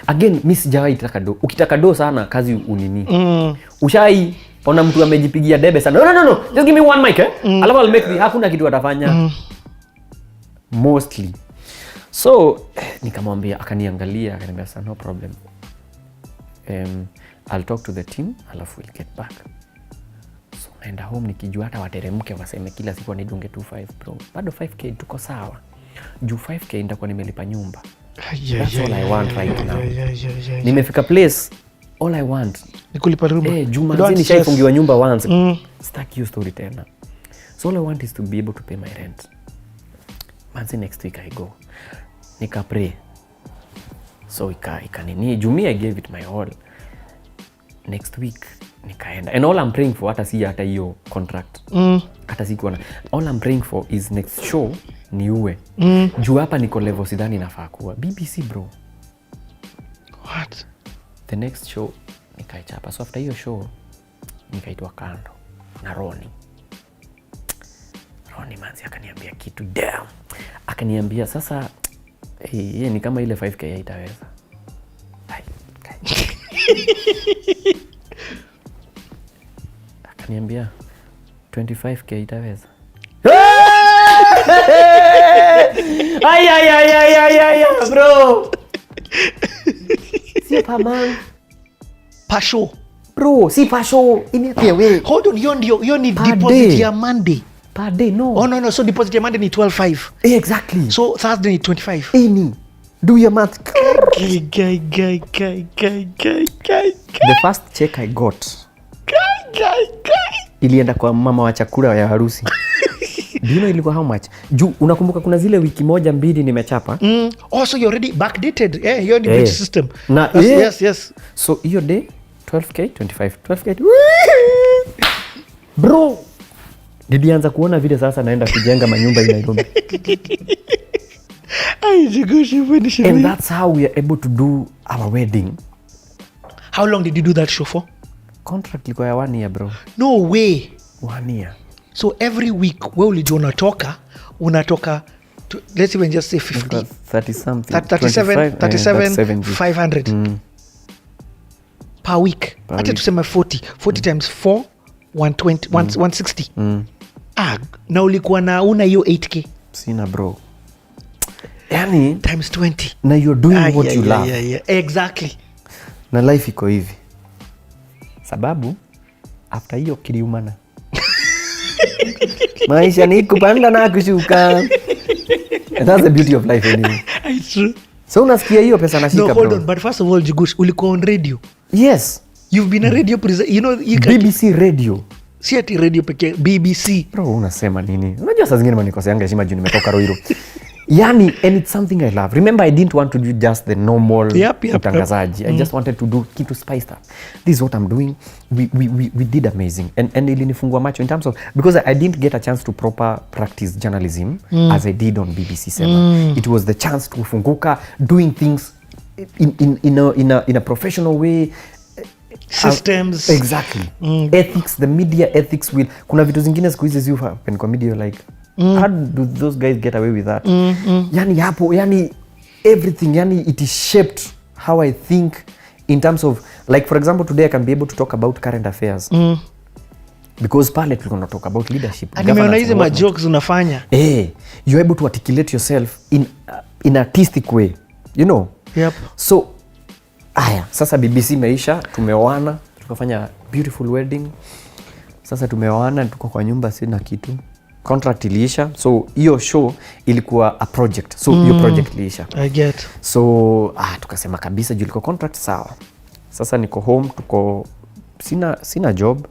again mimi sijawahi taka do. Ukitaka do sana kazi unini. Ushai ona mtu amejipigia debe sana. No. Just give me one mic alafu I'll make the hakuna kitu atafanya. Mostly. So nikamwambia akaniangalia akaniambia sana no problem. I'll talk to the team alafu we'll get back. So naenda home nikijua hata wateremke waseme kila siku anidunge 25 bro. Bado 5k tuko sawa. Juu 5k nitakuwa nimelipa nyumba. That's all I want right now. Nimefika place all I want ni kulipa nyumba. Juu manzi nishaifungiwa nyumba once. Stack you story tena. So all I want is to be able to pay my rent. Manzi next week I go. Nika pray. So ikanini Jumi I gave it my all. Next week nikaenda. And all I'm praying for hata hiyo contract. Hata sikuwa na. All I'm praying for is next show niue. Juu hapa niko level sidhani nafaa kuwa. BBC bro. What? The next show nikaichapa. So after hiyo show nikaitwa kando na Ronnie manzi akaniambia kitu damn. Akaniambia sasa ni kama ile 5k haitaweza. Akaniambia 25k itaweza. Ay bro. Si paman. Pasho. Bro, si pasho. Inapia we. Hold on, hiyo ni deposit ya Monday. Per day, no. Oh no, so deposit ya Monday ni 12.5. Exactly. So Thursday ni 25. Any. Do your math. Guy. The first check I got. Guy. Ilienda kwa mama wa chakula ya harusi. Do you know ilikuwa how much? Juu unakumbuka kuna zile wiki moja mbili nimechapa. So you already backdated. Hiyo ni bridge system. Na yes. So hiyo day 12k 25. 12k. Bro. nilianza kuona vile sasa naenda kujenga manyumba in Nairobi. And that's how we are able to do our wedding. How long did you do that show for? Contract ilikuwa ya 1 year bro. No way. 1 year. So every week we ulijua unatoka to, let's even just say 50 30 something 37 500 per week. Hata tuseme 40 times 4 120 160. Na ulikuwa na una hiyo 8k. Sina bro. Yani times 20. Na you're doing what you love. Yeah. Exactly. Na life iko hivi. Sababu after hiyo kiliumana. Maisha ni kupanda na kushuka. And that's the beauty of life anyway. It's true. So unasikia hiyo pesa nashika bro. No, hold on. But first of all, Njugush, ulikuwa on radio. Yes. You've been a radio presenter. You know, BBC radio. Si ati radio pekee, BBC. Bro, unasema nini? Unajua saa zingine manikoseanga heshima juu nimetoka Ruiru. Yani, and it's something I love. Remember, I didn't want to do just the normal utangazaji. I just wanted to do kitu spice up. This is what I'm doing. We did amazing. And ilinifungua macho in terms of, because I didn't get a chance to proper practice journalism as I did on BBC 7. It was the chance to funguka, doing things in a professional way. Systems. Exactly. Ethics, the media ethics will. Kuna vitu zingine siku hizi happen kwa media like, how do those guys get away with that? Yani hapo, yani everything, yani it is shaped how I think in terms of, like for example today I can be able to talk about current affairs. Because pale tulikuwa talk about leadership. Nimeona hizo ma jokes unafanya. You're able to articulate yourself in artistic way, you know? Yep. So aya, sasa BBC meisha, tumeoana, tukafanya beautiful wedding. Sasa tumeoana, tuko kwa nyumba sina kitu. Contract iliisha, so hiyo show ilikuwa a project, so hiyo project iliisha. I get. So tukasema kabisa juu liko contract sawa. Sasa niko home, sina job.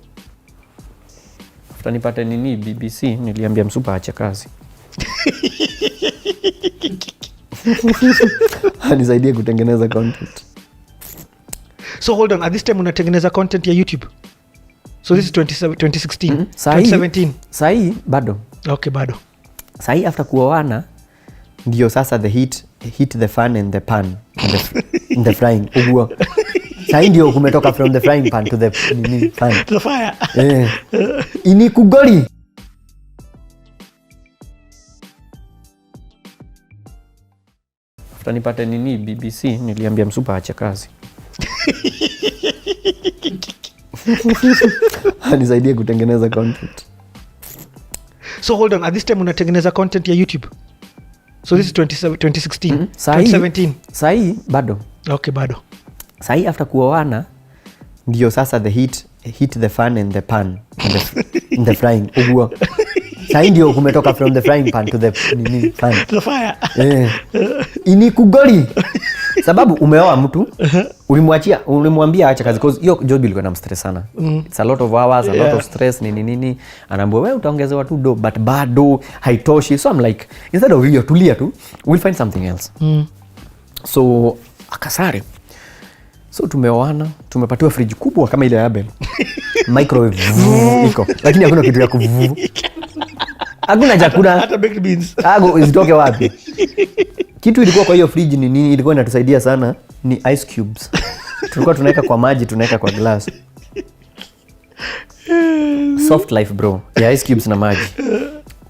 After nipate nini BBC, niliambia msupa aache kazi. Anisaidie kutengeneza content. So hold on, at this time unatengeneza content ya YouTube? So this is 2016, 2017. Sahi bado. Okay, bado. Sahi after kuoana ndio sasa the hit the fan and the pan in the frying. Ugua. Sahi ndio kumetoka from the frying pan to the pan. To the fire. Ini kugoli. After nipate nini BBC, niliambia msupa aache kazi. Anisaidie kutengeneza content. So hold on, at this time unatengeneza content ya YouTube? So this is 2016, 2017. Sahi bado. Okay, bado. Sahi after kuoana ndio sasa the hit the fan and the pan in the frying. Ugua. Sahi ndio kumetoka from the frying pan to the pan. To the fire. Ini kugoli. Sababu umeoa mtu, ulimwambia acha kazi because hiyo job ilikuwa na stress sana. It's a lot of hours, a lot of stress, nini. Anaambia wewe utaongezewa tu do, but bado haitoshi. So I'm like, instead of hiyo tulia tu, we'll find something else. So akasare. So tumeoana, tumepatiwa fridge kubwa kama ile ya Abel. Microwave iko, lakini hakuna kitu ya kuvuvu. Hakuna chakula. Hata baked beans. Zitoke wapi? Kitu ilikuwa kwa hiyo fridge ni nini ilikuwa inatusaidia sana ni ice cubes. Tulikuwa tunaweka kwa maji, tunaweka kwa glass. Soft life bro. Yeah, ice cubes na maji.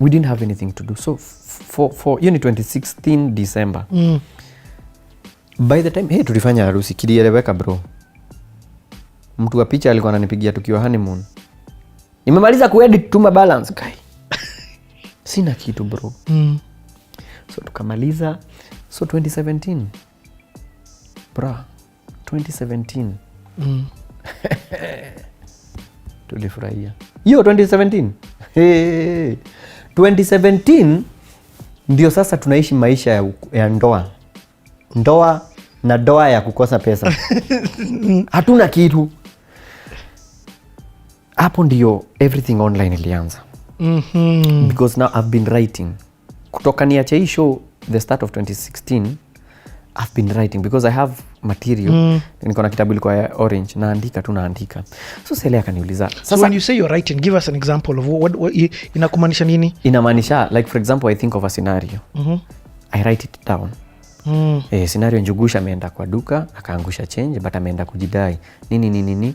We didn't have anything to do. So for 2016 December. By the time tulifanya harusi kilieleweka bro. Mtu wa picha alikuwa ananipigia tukiwa honeymoon. Nimemaliza kuedit tuma balance kai. Sina kitu bro. So tukamaliza. So 2017 bra 2017 tulifurahia hiyo 2017. 2017 ndio sasa tunaishi maisha ya ndoa na doa ya kukosa pesa. Hatuna kitu hapo, ndio everything online ilianza. Because now I've been writing kutoka niache hii show the start of 2016. I've been writing because I have material. Niko na kitabu ilikuwa ya orange, naandika. So Sele akaniuliza. So when you say you're writing, give us an example of what inakumaanisha nini? Inamaanisha, like for example, I think of a scenario. I write it down. Scenario, Njugush ameenda kwa duka, akaangusha change, but ameenda kujidai. Nini.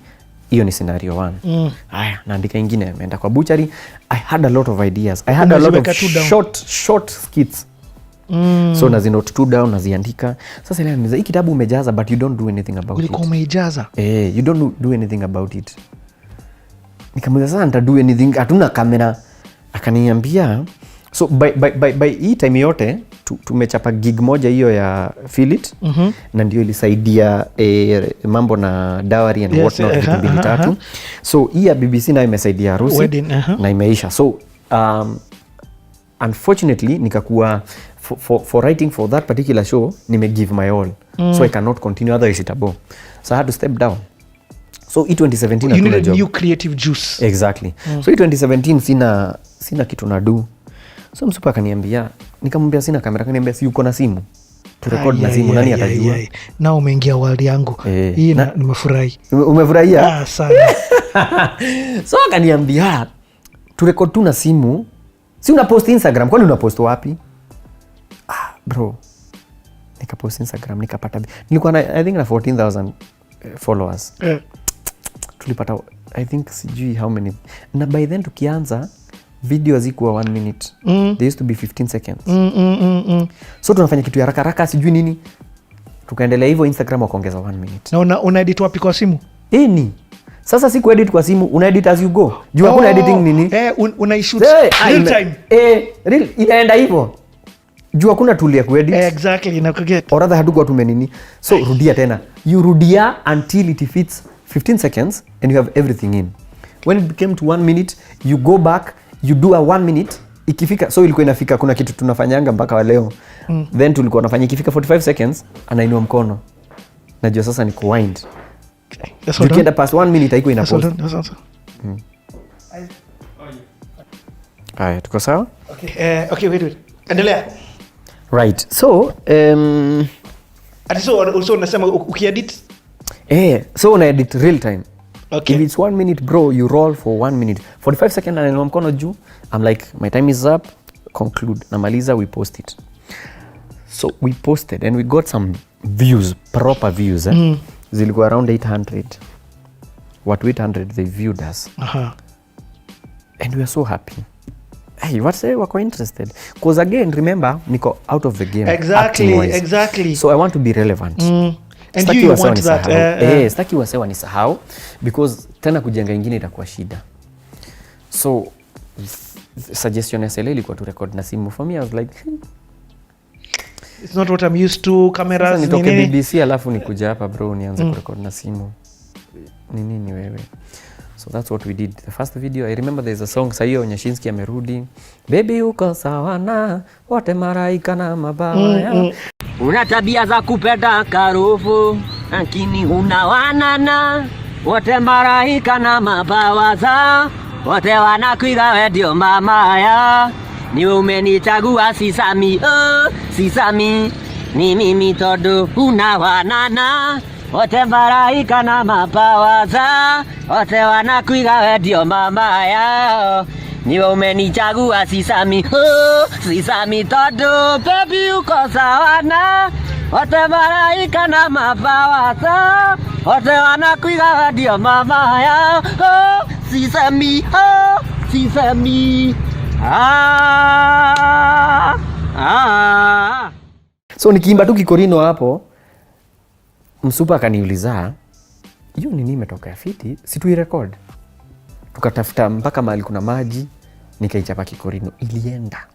Hiyo ni scenario 1. Haya, naandika ingine, ameenda kwa butchery. I had a lot of ideas. I had a lot of short skits. So nazinote 2 down, naziandika. Sasa ile nimeanza, hii kitabu umejaza but you don't do anything about it. Ulikuwa umeijaza? You don't do anything about it. Nikamwambia sasa nitado anything, hatuna kamera. Akaniambia, so by hii time yote tumechapa gig moja hiyo ya Feel It. Na ndio ilisaidia mambo na dowry and what not, vitu 2-3. So hii ya BBC nayo imesaidia harusi na imeisha. So unfortunately nikakuwa for writing for that particular show give my all. So I cannot continue, otherwise itabo. So I had to step down. So 2017 you need a new creative juice. Exactly. So 2017 sina kitu na do. So Msupa akaniambia, nikamwambia sina kamera, akaniambia si uko na simu. Tu record na simu, nani atajua? Na umeingia world yangu. Hii nimefurahi. Umefurahia? Sana. So akaniambia tu record tu na simu. Si una post Instagram, kwani una post wapi? Bro. Nika post Instagram, nikapata. Nilikuwa na I think na 14,000 followers. Tulipata I think sijui how many. Na by then tukianza video zikuwa 1 minute. They used to be 15 seconds. So tunafanya kitu ya haraka sijui nini. Tukaendelea hivyo, Instagram wakaongeza 1 minute. Na una edit wapi kwa simu? Sasa si kuedit kwa simu, una edit as you go. Jua kuna editing nini? Unaishoot real time. Real inaenda hivyo. Jua kuna tool ya kuedit. Exactly, na kuget. Oradha hatuko tumenini. So rudia tena. You rudia until it fits 15 seconds and you have everything in. When it became to 1 minute, you go back, you do a 1 minute. Ikifika, so ilikuwa inafika, kuna kitu tunafanyanga mpaka wa leo. Then tulikuwa tunafanya ikifika 45 seconds, anainua mkono. Najua sasa ni kuwind. Tukienda past 1 minute haiko ina pause. Haya, tuko sawa? Okay, wait. Endelea. Right. So, also unasema ukiedit? So una edit real time. Okay. If it's 1 minute, bro, you roll for 1 minute. 45 seconds anainua mkono juu. I'm like, my time is up. Conclude. Namaliza, we post it. So we posted and we got some views, proper views. Zilikuwa around 800. What 800 they viewed us. And we are so happy. Hey, what's wako interested? Because again, remember, niko out of the game. Exactly. So I want to be relevant. And you want that. Staki wase wanisahau because tena kujenga ingine itakuwa shida. So suggestion ya Sele ilikuwa tu record na simu. For me, I was like, it's not what I'm used to, cameras. Sasa nitoke BBC alafu nikuja hapa bro nianze kurecord na simu. Nini wewe? So that's what we did. The first video, I remember there's a song Sayo Nyashinsky amerudi. Baby uko sawa na wote maraika na mabaya. Una tabia za kupenda karufu, lakini huna wanana. Wote maraika na mabawa za, wote wanakuiga wewe ndio mama ya. Ni umenichagua sisami, sisami. Ni mimi todo huna wanana. Wote maraika na mabawa za, wote wanakuiga wewe ndio mama ya. Niwe umenichagua sisami, sisami todo, baby uko sawa na wote maraika na mabawa za, wote wanakuiga ndio mama ya. Sisami, sisami. So nikiimba tu kikorino hapo, Msupa akaniuliza, hiyo nini imetoka ya fiti, si tuirecord? Tukatafuta mpaka mahali kuna maji, nikaichapa kikorino, ilienda.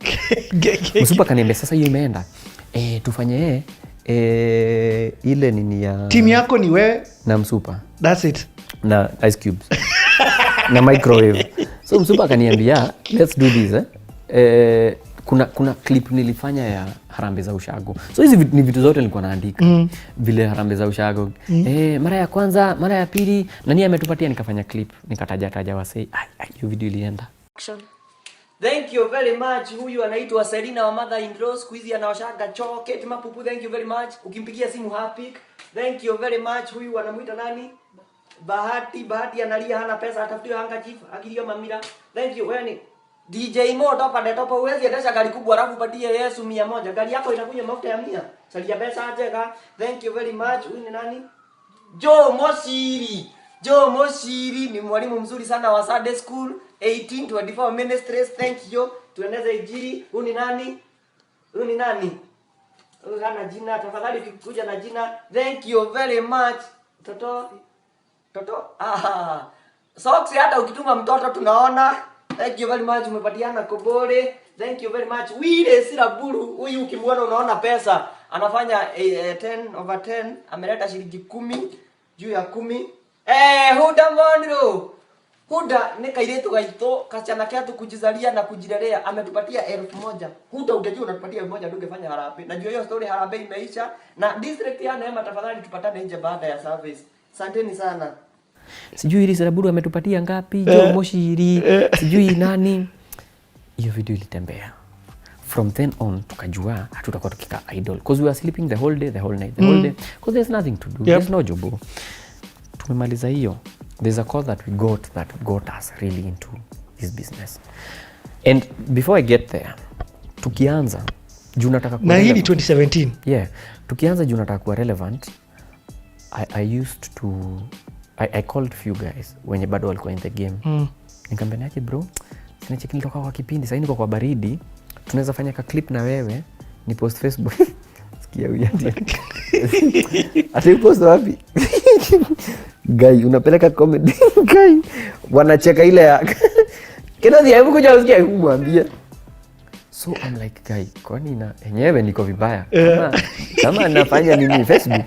Msupa akaniambia sasa hiyo imeenda. Tufanye ile nini ya team yako ni wewe na Msupa. That's it. Na ice cubes. Na microwave. So Msupa akaniambia, let's do this. Kuna clip nilifanya ya harambee za ushago. So hizi ni vitu zote nilikuwa naandika. Vile harambee za ushago. Mara ya kwanza, mara ya pili, nani ametupatia, nikafanya clip, nikataja wase. Hiyo video ilienda. Thank you very much. Huyu anaitwa Selina wa mother in law, siku hizi anaoshaga choo. Kate Mapupu, thank you very much. Ukimpigia simu happy. Thank you very much. Huyu anamuita nani? Bahati analia hana pesa, atafutiwe handkerchief, akilio mamira. Thank you. Wewe ni DJ Mo topa de topa, uwezi endesha gari kubwa alafu patie Yesu 100. Gari yako itakuja mafuta ya 100. Salia pesa ateka. Thank you very much. Huyu ni nani? Joe Mosiri ni mwalimu mzuri sana wa Sunday School 1824 Ministries. Thank you. Tueneze injili. Huyu ni nani? Huyu hana jina. Tafadhali ukikuja na jina. Thank you very much. Toto. Socks hata ukituma mtoto tunaona. Thank you very much. Umepatiana Kobole. Thank you very much. Wile Siraburu. Huyu ukimwona unaona pesa. Anafanya 10/10. Ameleta shilingi 10 juu ya 10. Huda Monro. Huda ni kairetu gaito kasichana ketu kujizalia na kujilelea, ametupatia 1000. Huda ungejua unatupatia 1000 tungefanya harambee. Najua hiyo story harambee imeisha na district ya Neema, tafadhali tupatane nje baada ya service. Asanteni sana. Sijui ile Saraburu ametupatia ngapi, Joe Moshiri, sijui nani. Hiyo video ilitembea. From then on tukajua hatutakuwa tukika idol because we were sleeping the whole day, the whole night, the whole day because there's nothing to do. There's no job. Tumemaliza hiyo. There's a call that we got us really into this business. And before I get there, tukianza juu nataka kuwa relevant. Na hii 2017. Yeah. Tukianza juu nataka kuwa relevant, I used to I called few guys wenye bado walikuwa in the game. Nikamwambia aje bro, sina cheki nitoka kwa kipindi, sasa niko kwa baridi. Tunaweza fanya ka clip na wewe ni post Facebook. Sikia weird. Ati post wapi? Guy, unapeleka comedy. Guy, wanacheka ile ya. Kina dia hebu kuja usikie kumwambia. So I'm like guy, kwani na yenyewe niko vibaya. Kama nafanya nini Facebook?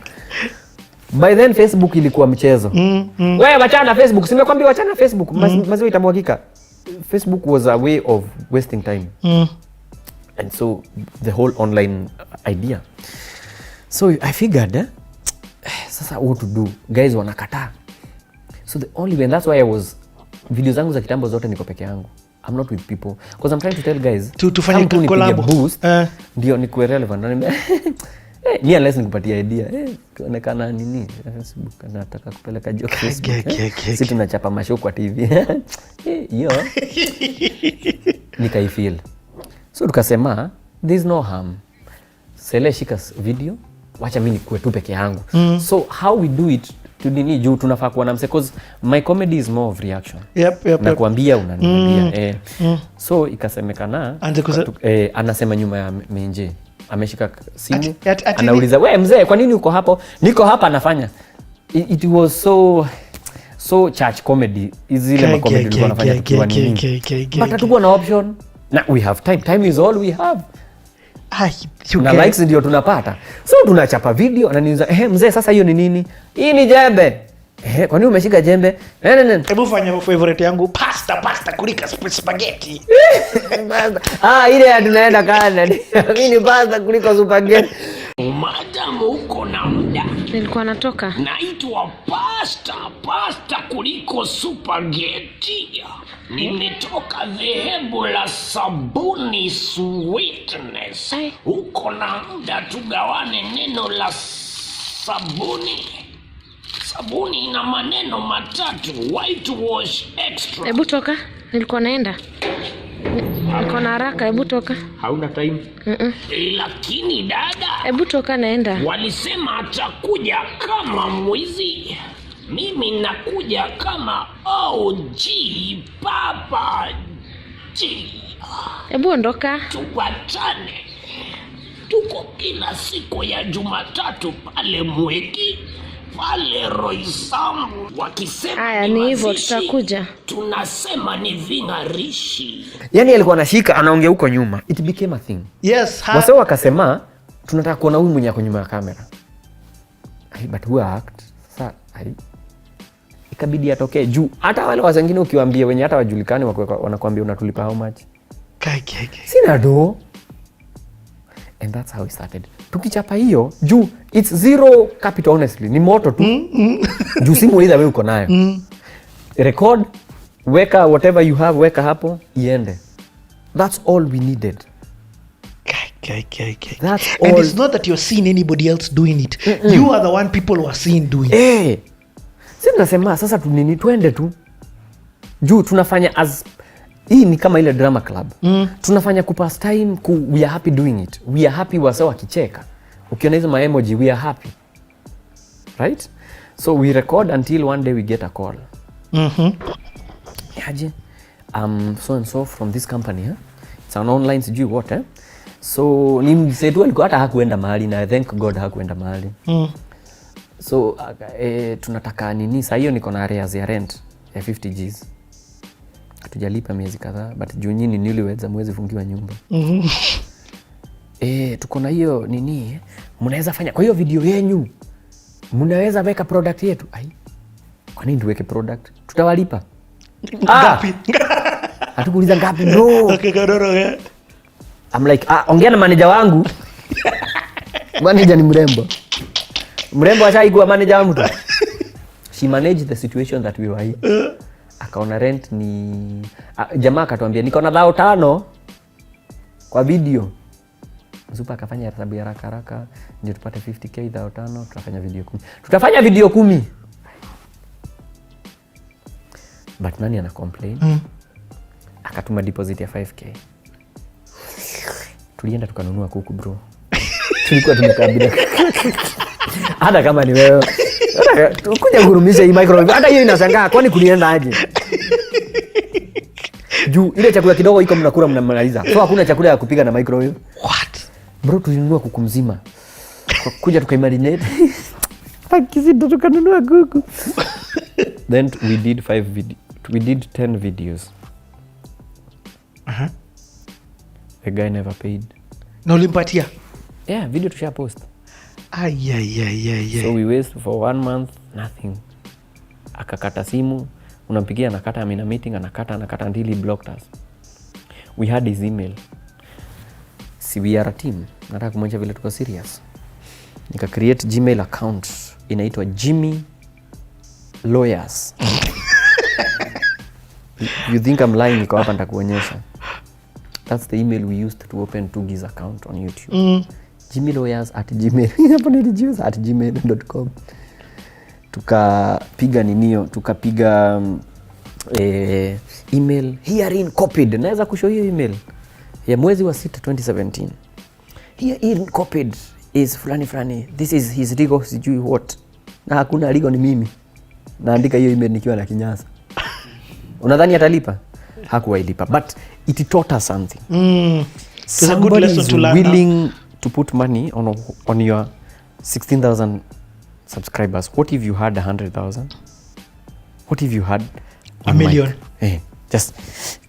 By then Facebook ilikuwa mchezo. Wewe wachana na Facebook, simekwambia wachana na Facebook. Maziwa itamwagika. Facebook was a way of wasting time. And so the whole online idea. So I figured sasa what to do. Guys wanakataa. So the only way, and that's why I was video zangu za kitambo zote niko peke yangu. I'm not with people because I'm trying to tell guys to fanya collab boost ndio nikuwe relevant. Ni unless nikupatia idea kuonekana nini Facebook anataka kupeleka joke Facebook. Sisi tunachapa mashow kwa TV. Hiyo nikaifeel. So tukasema there's no harm. Sele shika video, wacha mimi nikuwe tu peke yangu. So how we do it tudini juu tunafaa kuwa na mse cause my comedy is more of reaction. Na kuambia unaniambia. So ikasemekana anasema nyuma ya menje ameshika simu anauliza wewe mzee kwa nini uko hapo? Niko hapa anafanya. It was so church comedy. Izile ma comedy tulikuwa tunafanya tukiwa nini. But hatukuwa na option. Na we have time is all we have. Na likes ndio tunapata. So tunachapa video ananiuliza mzee sasa hiyo ni nini? Hii ni jembe. Kwa nini umeshika jembe? Hebu fanya favorite yangu pasta kulika spaghetti. Ile tunaenda Canada. Mimi ni pasta kuliko spaghetti. Madam uko na muda. Nilikuwa natoka. Naitwa pasta kuliko spaghetti. Nimetoka dhehebu la sabuni sweetness. Uko na muda tugawane neno la sabuni. Sabuni ina maneno matatu. Whitewash extra. Hebu toka. Nilikuwa naenda. Niko na haraka, hebu toka. Hauna time? Lakini dada, hebu toka naenda. Walisema atakuja kama mwizi. Mimi nakuja kama OG Papa G. Hebu ondoka. Tupatane. Tuko kila siku ya Jumatatu pale Mweki, pale Roysambu. Wakisema haya ni hivyo tutakuja. Tunasema ni vingarishi. Yani alikuwa anashika anaongea huko nyuma. It became a thing. Yes. Wasao wakasema tunataka kuona huyu mwenye ako nyuma ya kamera. But who act? Sasa ikabidi atokee juu. Hata wale wengine ukiwaambia wenye hata wajulikani wanakuambia unatulipa how much? Sina do. And that's how it started. Tukichapa hiyo juu it's zero capital honestly. Ni moto tu. Juu simu either wewe uko nayo. Record, weka whatever you have, weka hapo iende. That's all we needed. Okay. That's And all. it's not that you're seeing anybody else doing it. You are the one people were seeing doing it. Si nasema sasa tunini twende tu juu tunafanya as hii ni kama ile drama club. Tunafanya kupass time we are happy doing it. We are happy wasa wakicheka. Ukiona hizo emoji we are happy. Right? So we record until one day we get a call. Yaje, so and so from this company, it's an online sijui what, so ni msetu alikuwa hata hakuenda mahali na thank God hakuenda mahali. So tunataka nini saa hiyo niko na arrears ya rent ya 50 Gs. Hatujalipa miezi kadhaa but juu nyinyi niliweza mwezi fungiwa nyumba. Tuko na hiyo nini, mnaweza fanya kwa hiyo video yenu. Mnaweza weka product yetu. Kwa nini tuweke product? Tutawalipa. Ngapi? Hatukuuliza ngapi, no. Okay, kadoro. I'm like, ongea na manager wangu. Manager ni mrembo. Mrembo ashaikuwa manager wa mtu. She managed the situation that we were in. Akaona rent ni jamaa akatuambia niko na 5,000 kwa video. Mzupa akafanya hesabu ya haraka ndio tupate 50k 5,000, tutafanya video 10. Tutafanya video 10. But nani ana complain? Akatuma deposit ya 5k. Tulienda tukanunua kuku bro. Tulikuwa tumekabila. Hata kama ni wewe. Kuja kurumisha hii microwave. Hata hiyo inashangaa kwani kulienda aje? Juu ile chakula kidogo iko mnakula mnamaliza. So hakuna chakula ya kupika na microwave. What? Bro tulinunua kuku mzima. Kuja tukaimarinate. Pakisida tukanunua kuku. Then we did 10 videos. The guy never paid. Na ulimpatia? Yeah, video tusha post. Yeah. So we waste for 1 month, nothing. Akakata simu, unampigia anakata, I'm in a meeting, anakata until he blocked us. We had his email. Si we are a team. Nataka kumwonyesha vile tuko serious. Nika create Gmail account inaitwa Jimmy Lawyers. You think I'm lying? Niko hapa nitakuonyesha. That's the email we used to open Tugi's account on YouTube. jimmylawyers@gmail.com. Tukapiga email herein copied. Naweza kushow hiyo email ya mwezi wa 6 2017. Herein copied is fulani. This is his legal sijui what. Na hakuna legal ni mimi. Naandika hiyo email nikiwa na kinyasa. Unadhani atalipa? Hakuwailipa. But it taught us something. It's a good lesson to learn. Willing to put money on your 16,000 subscribers. What if you had 100,000? What if you had a million? Just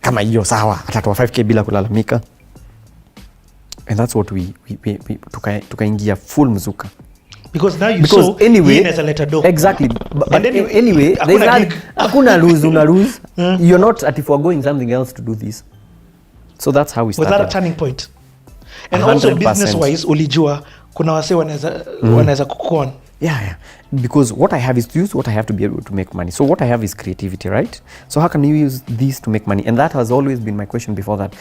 kama hiyo sawa, atatoa 5k bila kulalamika. And that's what we tukaingia full mzuka. Because now you saw anyway, as a letter door. Exactly. But anyway, hakuna lose, una lose. You're not at foregoing something else to do this. So that's how we started. Was that a turning point? And 100%. Also business wise ulijua kuna wase wanaweza kukon. Yeah. Because what I have is to use what I have to be able to make money. So what I have is creativity, right? So how can you use this to make money? And that has always been my question before that.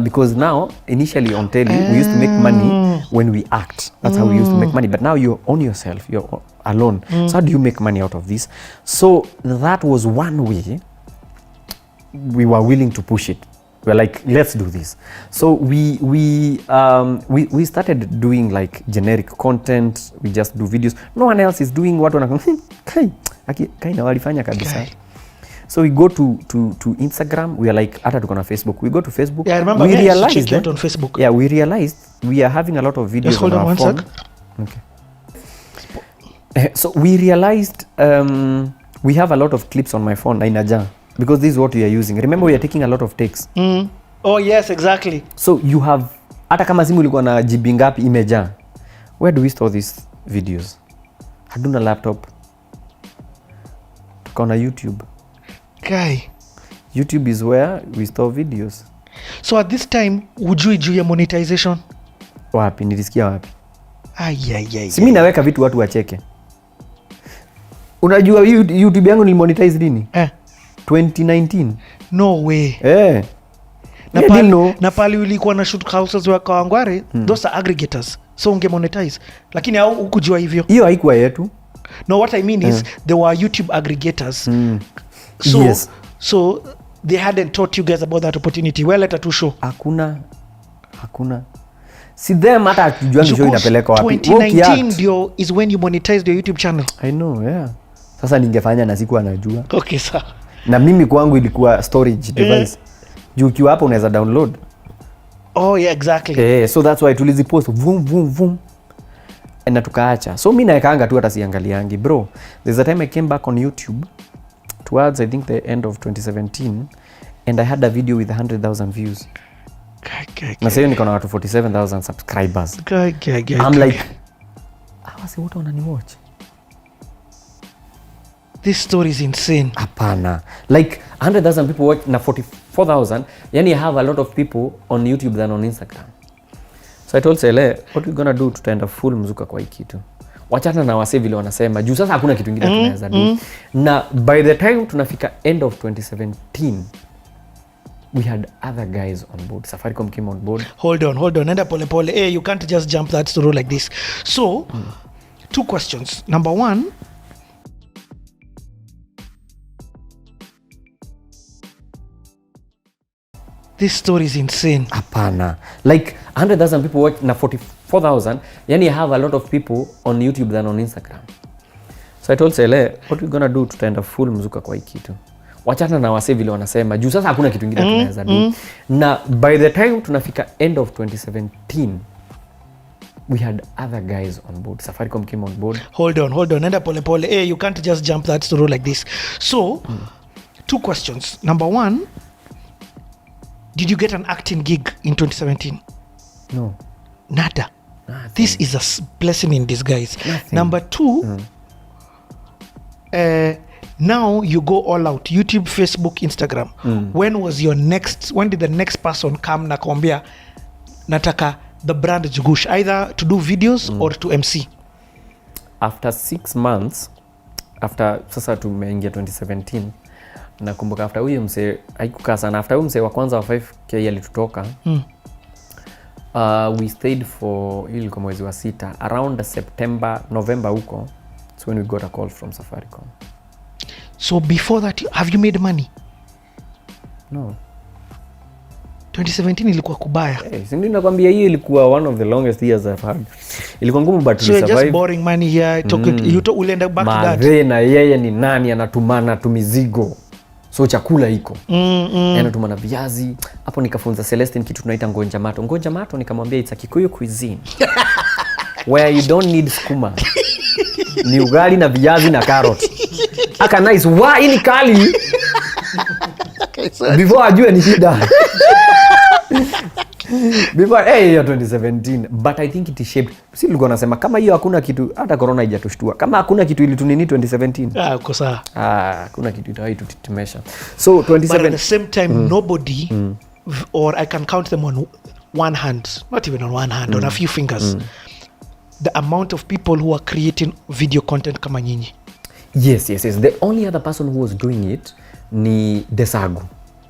Because now, initially on telly, we used to make money when we act. That's how we used to make money. But now you're on yourself, you're alone. So how do you make money out of this? So that was one way we were willing to push it. We're like, let's do this. So we started doing like generic content. We just do videos. No one else is doing what kaina walifanya kabisa. So we go to Instagram. We are like, hata tuko na Facebook. We go to Facebook. Yeah, I remember. We realized check out on Facebook. Yeah, we realized we are having a lot of videos on our phone. Okay. So we realized we have a lot of clips on my phone. Inaja. Because this is what we are using. Remember, we are taking a lot of takes. Oh yes, exactly. So you have, hata kama simu ilikuwa na GB ngapi imejaa. Where do we store these videos? Hatuna laptop. Tuko na YouTube. Guy. YouTube is where we store videos. So at this time, ujui juu ya monetization? Wapi? Nilisikia wapi? Si mimi naweka vitu watu wacheke. Unajua YouTube yangu nilimonetize lini? 2019. No way. na pali ulikuwa na shoot houses wa Kawangware, those are aggregators, so unge monetize, lakini au ukujua hivyo. Hiyo haikuwa yetu. No, what I mean is there were YouTube aggregators. So, yes. So they hadn't taught you guys about that opportunity. Well, let us show. Hakuna. Si them hata akijuangi show inapeleka wapi. 2019 ndio is when you monetized your YouTube channel. I know, yeah. Sasa ningefanya na siku anajua. Okay, sir. Na mimi kwangu ilikuwa storage device. Juu ukiwa hapo unaweza download. Oh yeah, exactly. So that's why tulizipost vum. Na tukaacha. So mimi naekaanga tu hata siangaliangi. Bro, there's a time I came back on YouTube towards I think the end of 2017 and I had a video with 100,000 views. Na sasa niko na watu 47,000 subscribers. I'm like, wasi wote wanani watch. This story is insane. Hapana. Like 100,000 people watch na 44,000. Yani I have a lot of people on YouTube than on Instagram. So I told Sele, what we gonna do, tutaenda full mzuka kwa hii kitu. Wachana na wase vile wanasema. Juu sasa hakuna kitu kingine tunaweza do. Na by the time tunafika end of 2017, we had other guys on board. Safaricom came on board. Hold on. Nenda pole. Hey, you can't just jump that story like this. So, two questions. Number one, this story is insane. Hapana. Like 100,000 people watch na 44,000. Yani I have a lot of people on YouTube than on Instagram. So I told Sele, what we gonna do, tutaenda full mzuka kwa hii kitu. Wachana na wase vile wanasema. Juu sasa hakuna kitu kingine tunaweza do. Na by the time tunafika end of 2017, we had other guys on board. Safaricom came on board. Hold on. Nenda pole. Hey, you can't just jump that story like this. So, two questions. Number one, did you get an acting gig in 2017? No. Nada. Nothing. This is a blessing in disguise. Nothing. Number two, now you go all out. YouTube, Facebook, Instagram. When did the next person come na kuambia nataka the brand Njugush, either to do videos or to MC? After 6 months, after sasa tumeingia 2017, nakumbuka after huyo mse haikukaa sana. After huyo mse wa kwanza wa 5K alitutoka. We stayed for ilikuwa mwezi wa 6 around September, November huko. So when we got a call from Safaricom. So before that, have you made money? No. 2017 ilikuwa kubaya. Ndio nakwambia hiyo ilikuwa one of the longest years I've had. Ilikuwa ngumu but we survived. So you're just borrowing money here, ulienda back to that. Na yeye ni nani anatumana tumizigo. So chakula iko. Anatumana viazi. Hapo nikafunza Celestine kitu tunaita ngonja mato. Ngonja mato nikamwambia it's a Kikuyu cuisine. Where you don't need skuma. Ni ugali na viazi na carrot. Aka nice. Hii ni kali. Before ajue ni shida. Before 2017, but I think it shaped. Si nilikuwa nasema kama hiyo hakuna kitu, hata corona haijatushtua. Kama hakuna kitu ilitunini 2017. Uko sawa. Hakuna kitu itaitutimesha. So 27. But at the same time nobody or I can count them on one hand, not even on one hand, on a few fingers. The amount of people who are creating video content kama nyinyi. Yes. The only other person who was doing it ni Desagu.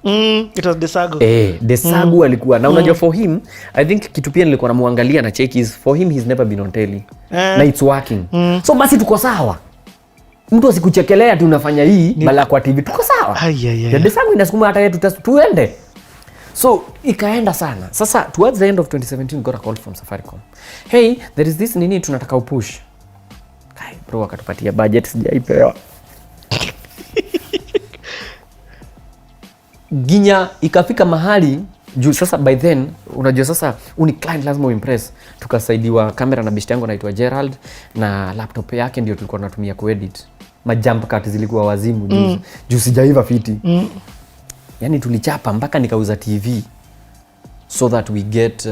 It was Desagu. Desagu alikuwa. Na unajua for him, I think kitu pia nilikuwa namuangalia na check is for him he's never been on telly. Na it's working. So basi tuko sawa. Mtu asikuchekelea tu unafanya hii bala kwa TV. Tuko sawa. Ya Desagu inasukuma hata yetu tuende. So ikaenda sana. Sasa towards the end of 2017 got a call from Safaricom. Hey, there is this nini tunataka upush. Bro akatupatia budget sijaipewa. Ginya ikafika mahali juu sasa by then unajua sasa uni client lazima uimpress. Tukasaidiwa kamera na bishti yangu anaitwa Gerald na laptop yake ndio tulikuwa tunatumia kuedit. Majump cut zilikuwa wazimu juu sijaiva fiti. Yani tulichapa mpaka nikauza TV so that we get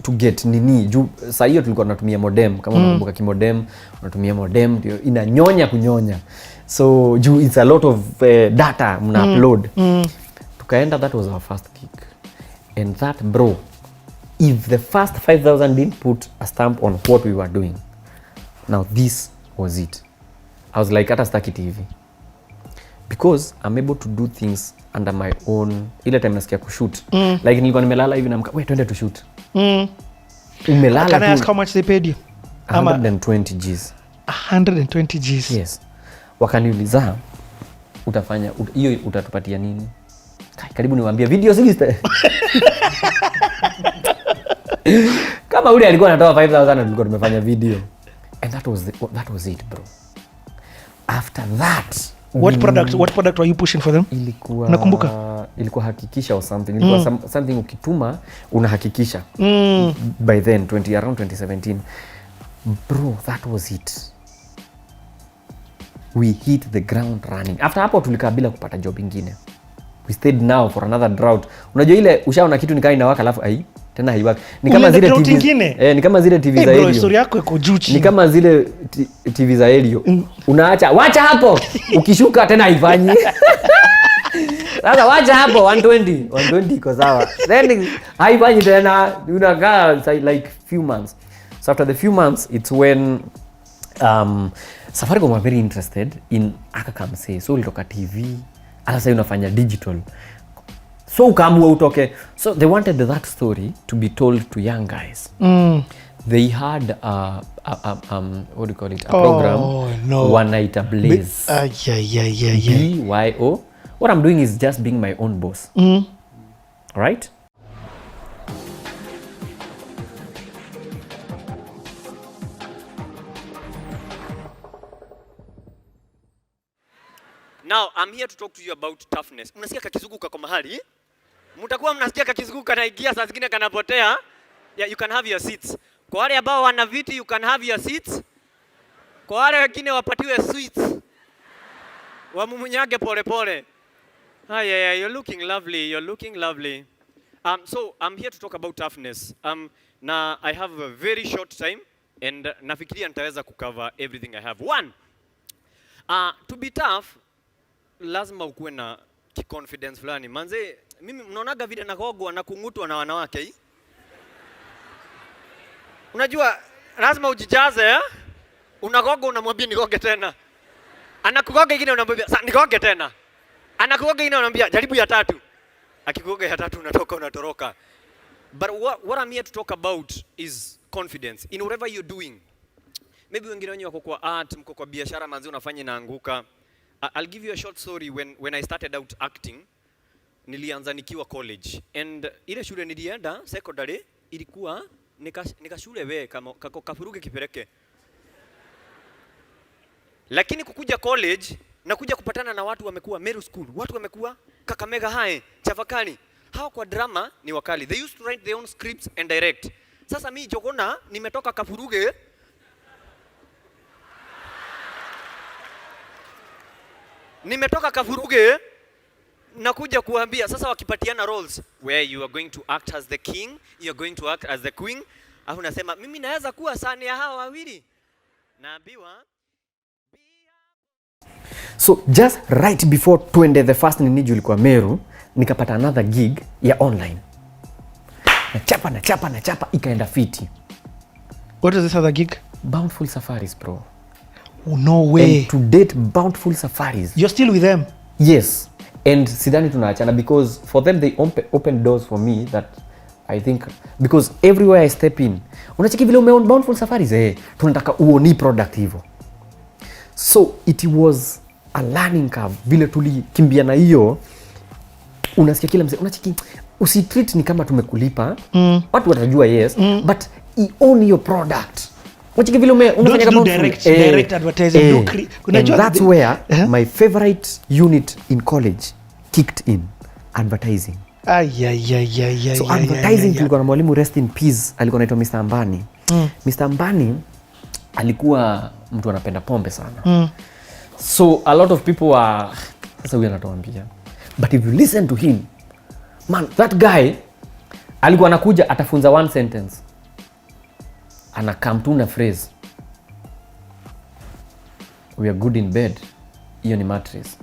to get nini juu saa hiyo tulikuwa tunatumia modem kama unakumbuka kimodem, unatumia modem ndio inanyonya kunyonya. So juu it's a lot of data mna upload. Tukaenda, that was our first gig. And that bro, if the first 5,000 didn't put a stamp on what we were doing, now this was it. I was like hata staki TV. because I'm able to do things under my own. Ile time nasikia kushoot like nilikuwa nimelala hivi na wewe twende to shoot umelala. Can I ask how much they paid you? 120 Gs. 120 Gs. Yes. Wakaniuliza utafanya hiyo utatupatia nini? Karibu niwaambie video sister. Kama ule alikuwa anatoa 5,000 na tulikuwa tumefanya video. And that was it, bro. After that, what product were you pushing for them? Ilikuwa nakumbuka ilikuwa hakikisha or something. Ilikuwa something ukituma unahakikisha. By then around 2017. Bro, that was it. We hit the ground running. After hapo tulikaa bila kupata job ingine. We stayed now for another drought. Unajua ile ushaona kitu nikaa inawaka alafu tena haiwaki. Ni kama zile TV. Ni kama zile TV za Helio. Story yako iko juu chini. Ni kama zile TV za Helio. Unaacha, wacha hapo. Ukishuka tena haifanyi. Sasa wacha hapo 120 iko sawa. Then haifanyi tena, unakaa like few months. So after the few months it's when Safaricom were very interested in akakamse. So ulitoka TV, sasa unafanya digital. So ukaamua utoke. So they wanted that story to be told to young guys. They had what do you call it? A program. Wanaita Blaze. BYO. What I'm doing is just being my own boss. Right? Now, I'm here to talk to you about toughness. Unasikia kakizunguka kwa mahali? Mtakuwa mnasikia kakizunguka kanaingia saa zingine kanapotea. Yeah, you can have your seats. Kwa wale ambao wana viti, you can have your seats. Kwa wale wengine wapatiwe sweets. Wamumunyage pole pole. Yeah, you're looking lovely. You're looking lovely. So I'm here to talk about toughness. Na I have a very short time and nafikiria nitaweza kucover everything I have. One, to be tough, lazima ukuwe na confidence fulani. Manze, mimi mnaonaga vile nakogwa na kungutwa na wanawake hii? Unajua lazima ujijaze, unakogwa unamwambia nikoge tena. Anakugoga ingine unamwambia sasa nikoge tena. Anakugoga ingine unamwambia jaribu ya tatu. Akikugoga ya tatu unatoroka. But what I'm here to talk about is confidence in whatever you're doing. Maybe wengine wenyewe wako kwa art, mko kwa biashara manzi unafanya inaanguka. I'll give you a short story when I started out acting. Nilianza nikiwa college and ile shule nilienda secondary ilikuwa nika shule we kama kafuruge kipeleke. Lakini kukuja college na kuja kupatana na watu wamekuwa Meru School, watu wamekuwa Kakamega High, Chavakali. Hao kwa drama ni wakali. They used to write their own scripts and direct. Sasa mimi jogona nimetoka Kafuruge. Nimetoka Kafuruge na kuja kuambia sasa wakipatiana roles where you are going to act as the king, you are going to act as the queen. Au nasema mimi naweza kuwa sani ya hawa wawili. Naambiwa so just right before twende the first niniju ilikuwa Meru, nikapata another gig ya online. Nachapa ikaenda fiti. What is this other gig? Bountiful Safaris, bro. Oh, no way. And to date Bountiful Safaris. You're still with them? Yes. And sidhani tunaachana because for them they open doors for me that I think because everywhere I step in unacheki vile umeon Bountiful Safaris tunataka uoni product hivyo. So it was a learning curve vile tulikimbia na hiyo. Unasikia kila mse unacheki usitreat ni kama tumekulipa. Watu watajua yes but own your product. Unacheki vile unafanya kama direct advertising. And that's where my favorite unit in college kicked in, advertising. So advertising tulikuwa na mwalimu rest in peace alikuwa anaitwa Mr. Ambani. Mr. Ambani alikuwa mtu anapenda pombe sana. So a lot of people were sasa huyu anatuambia. But if you listen to him, man, that guy alikuwa anakuja atafunza one sentence. Anakam tu na phrase. We are good in bed. Hiyo ni mattress.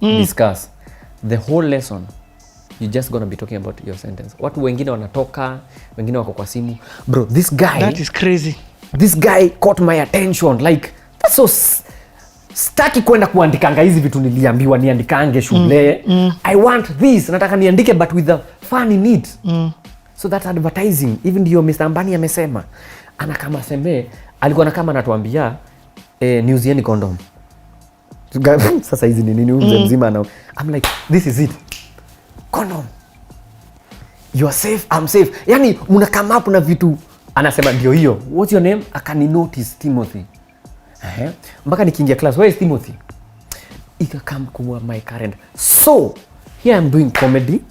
Discuss. The whole lesson you're just gonna be talking about your sentence. Watu wengine wanatoka, wengine wako kwa simu. Bro, this guy, that is crazy. This guy caught my attention. Like, that's so Sitaki kwenda kuandikanga hizi vitu niliambiwa niandikange shule. I want this, nataka niandike but with the fun in it. So that advertising, even ndio Mr. Ambani amesema, anakama seme, alikuwa nakama anatuambia niuzieni condom. Sasa hizi ni nini mzima na I'm like, this is it. Condom. You are safe, I'm safe. Yani mnakama up na vitu. Anasema ndio hiyo. What's your name? Akani notice Timothy. Mpaka nikiingia class, where is Timothy? Ikakam kuwa my current. So, here I'm doing comedy,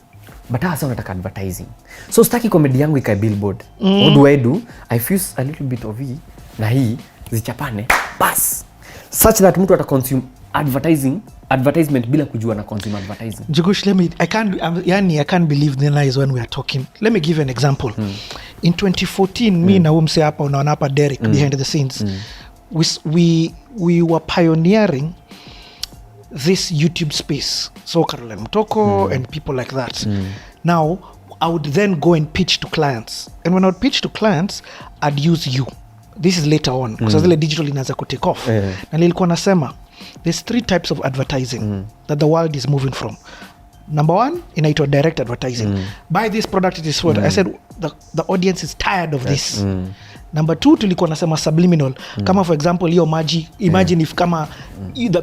but hasa nataka advertising. So, staki comedy yangu ikae billboard. What do I do? I fuse a little bit of hii na hii zichapane. Bas. Such that mtu ata consume advertisement bila kujua na consume advertising. Njugush, I can't believe the lies when we are talking. Let me give you an example. In 2014, me na umse hapa unaona hapa Derek behind the scenes. We were pioneering this YouTube space. So Caroline Mutoko and people like that. Now, I would then go and pitch to clients. And when I would pitch to clients, I'd use you. This is later on. Because zile digital inaanza ku take off. Na nilikuwa nasema, there's 3 types of advertising that the world is moving from. Number 1, inaitwa direct advertising. Buy this product, it is what I said, the audience is tired of this. Number 2, tulikuwa nasema subliminal. Kama for example, hiyo maji, imagine if kama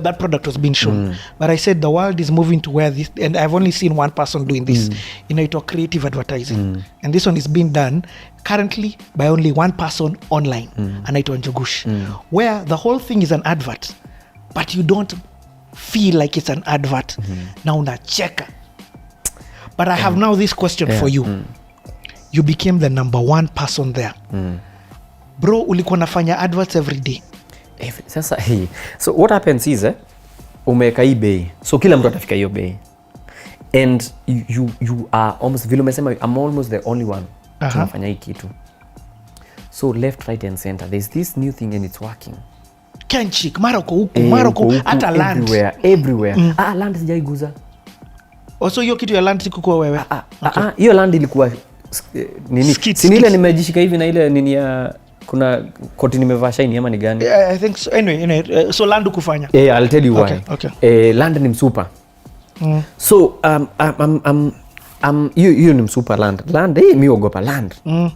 that product was being shown. But I said the world is moving to where this, and I've only seen one person doing this. Inaitwa creative advertising. And this one is being done currently by only one person online. Anaitwa Njugush. Where the whole thing is an advert, but you don't feel like it's an advert. Na unacheka. But I have now this question for you. You became the number 1 person there. Bro, ulikuwa nafanya adverts every day. Sasa hii. So what happens is umeweka hii bei. So kila mtu atafika hiyo bei. And you are almost, vile umesema, I'm almost the only one tunafanya hii kitu. So left, right and center, there's this new thing and it's working. Kenchik, mara uko huku, mara uko hata land. Everywhere. Land sijaiguza. Also hiyo kitu ya land sikuwa wewe. Hiyo land ilikuwa nini? Si ile nimejishika hivi na ile nini ya kuna koti nimevaa shine ama ni gani? I think so. Anyway, so land kufanya. I'll tell you why. Okay. Land ni msupa. So you ni msupa land mi ogopa land.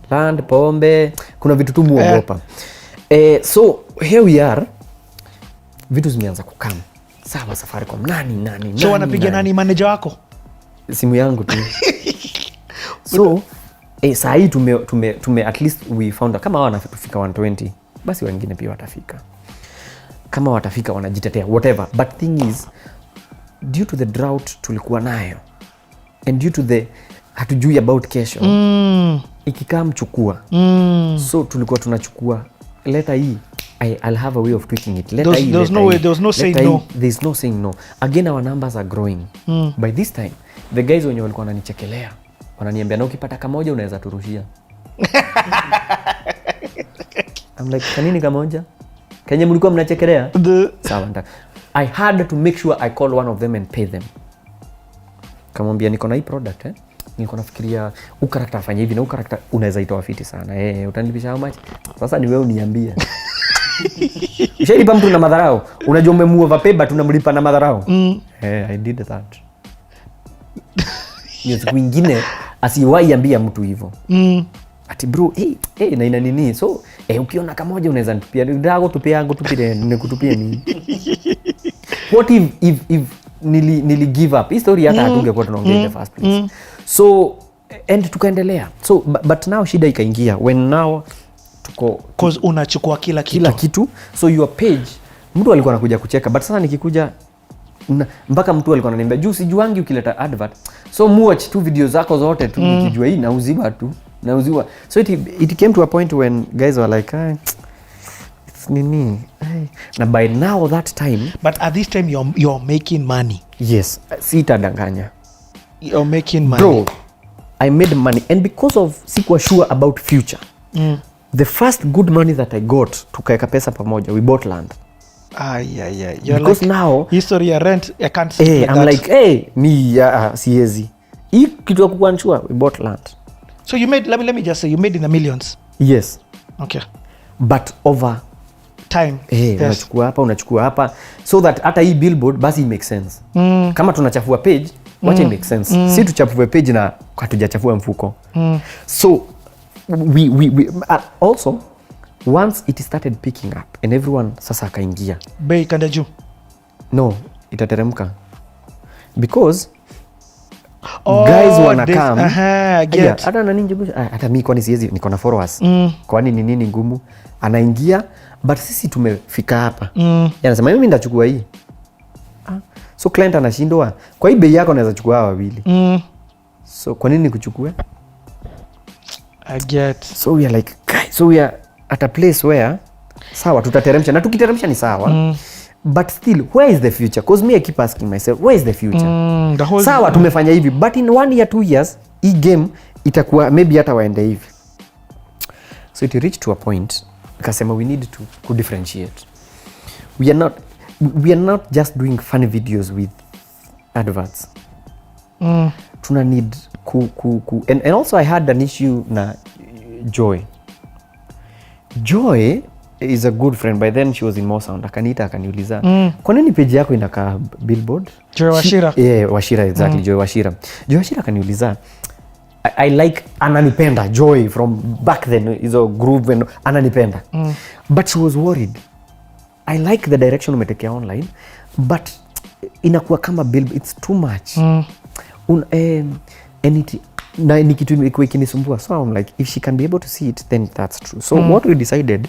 Land, pombe, kuna vitu tu muogopa. So here we are, vitu zimeanza kukam. Sawa, Safaricom nani. So wanapiga nani manager wako? Simu yangu tu. So saa hii tume at least we found kama hawa wanafika 120, basi wengine pia watafika. Kama watafika wanajitetea whatever, but thing is due to the drought tulikuwa nayo and due to the hatujui about kesho, ikikaa mchukua. So tulikuwa tunachukua leta hii, I'll have a way of tweaking it. There was no saying no. There's no saying no. Again, our numbers are growing. By this time, the guys wenye walikuwa wananichekelea wananiambia na ukipata kamoja unaweza turushia. I'm like, kanini kamoja? Kenya mlikuwa mnachekelea? Sawa, I had to make sure I call one of them and pay them. Kamwambia niko na hii product niko nafikiria ukarakta afanye hivi na ukarakta unaweza itoa fiti sana. Utanilipisha how much? Sasa ni wewe uniambie. Ushalipa mtu na madharau. Unajua umemuoverpay but unamlipa na madharau. I did that. Siku nyingine asiwahi ambia mtu hivyo. Ati bro, na ina nini? So, ukiona kamoja unaweza nitupia. Ndago tupia yangu tupile nikutupia nini? What if nili give up? Hii story hata hatungekuwa tunaongea in the first place. So, and tukaendelea. So, but now shida ikaingia. When now tuko cause unachukua kila kitu. So your page, mtu alikuwa anakuja kucheka, but sasa nikikuja mpaka mtu alikuwa ananiambia juu sijuangi ukileta advert. So watch tu video zako zote tu nikijua hii nauziwa tu. So it came to a point when guys were like, it's nini. Na by now that time, but at this time you're making money. Yes, sitadanganya. You're making money. Bro, I made money and because of sikuwa sure about future. The first good money that I got, tukaeka pesa pamoja, we bought land. Yeah. Because like, now history ya rent, I can't see I'm that. Like, me siezi. Hii kitu ya kukuanchua, we bought land. So you made, let me just say, you made in the millions. Yes. Okay. But over time. Unachukua hapa so that hata hii billboard basi make sense. Kama tunachafua page wacha make sense. Si tuchafue page na hatujachafua mfuko. So we also once it started picking up and everyone sasa akaingia, bei kanda juu, no itateremka because guys wanna come. Hata nani Njugush, hata mimi kwani siwezi, niko na followers. Kwani ni nini ngumu? Anaingia but sisi tumefika hapa. Anasema mimi ndachukua hii. So client anashindwa, kwa hii bei yako naweza chukua wawili. So kwa nini kuchukue? I get. So we are like guys, so we are at a place where sawa tutateremsha na tukiteremsha ni sawa. But still, where is the future? Because me I keep asking myself, where is the future? Sawa tumefanya hivi, but in 1 year 2 years hii game itakuwa maybe hata waende hivi. So it reached to a point kasema we need to differentiate. We are not just doing funny videos with adverts. Tuna need and also I had an issue na Joy is a good friend. By then she was in Mosound. Akaniita akaniuliza, kwa nini page yako inakaa billboard? Joy Washira. Washira, exactly. Joy Washira akaniuliza, I like ananipenda Joy from back then, hizo groove and ananipenda. But she was worried. I like the direction umetekea online, but inakuwa kama billboard, it's too much. Ni kitu ikinisumbua. So I'm like, if she can be able to see it, then that's true. So what we decided,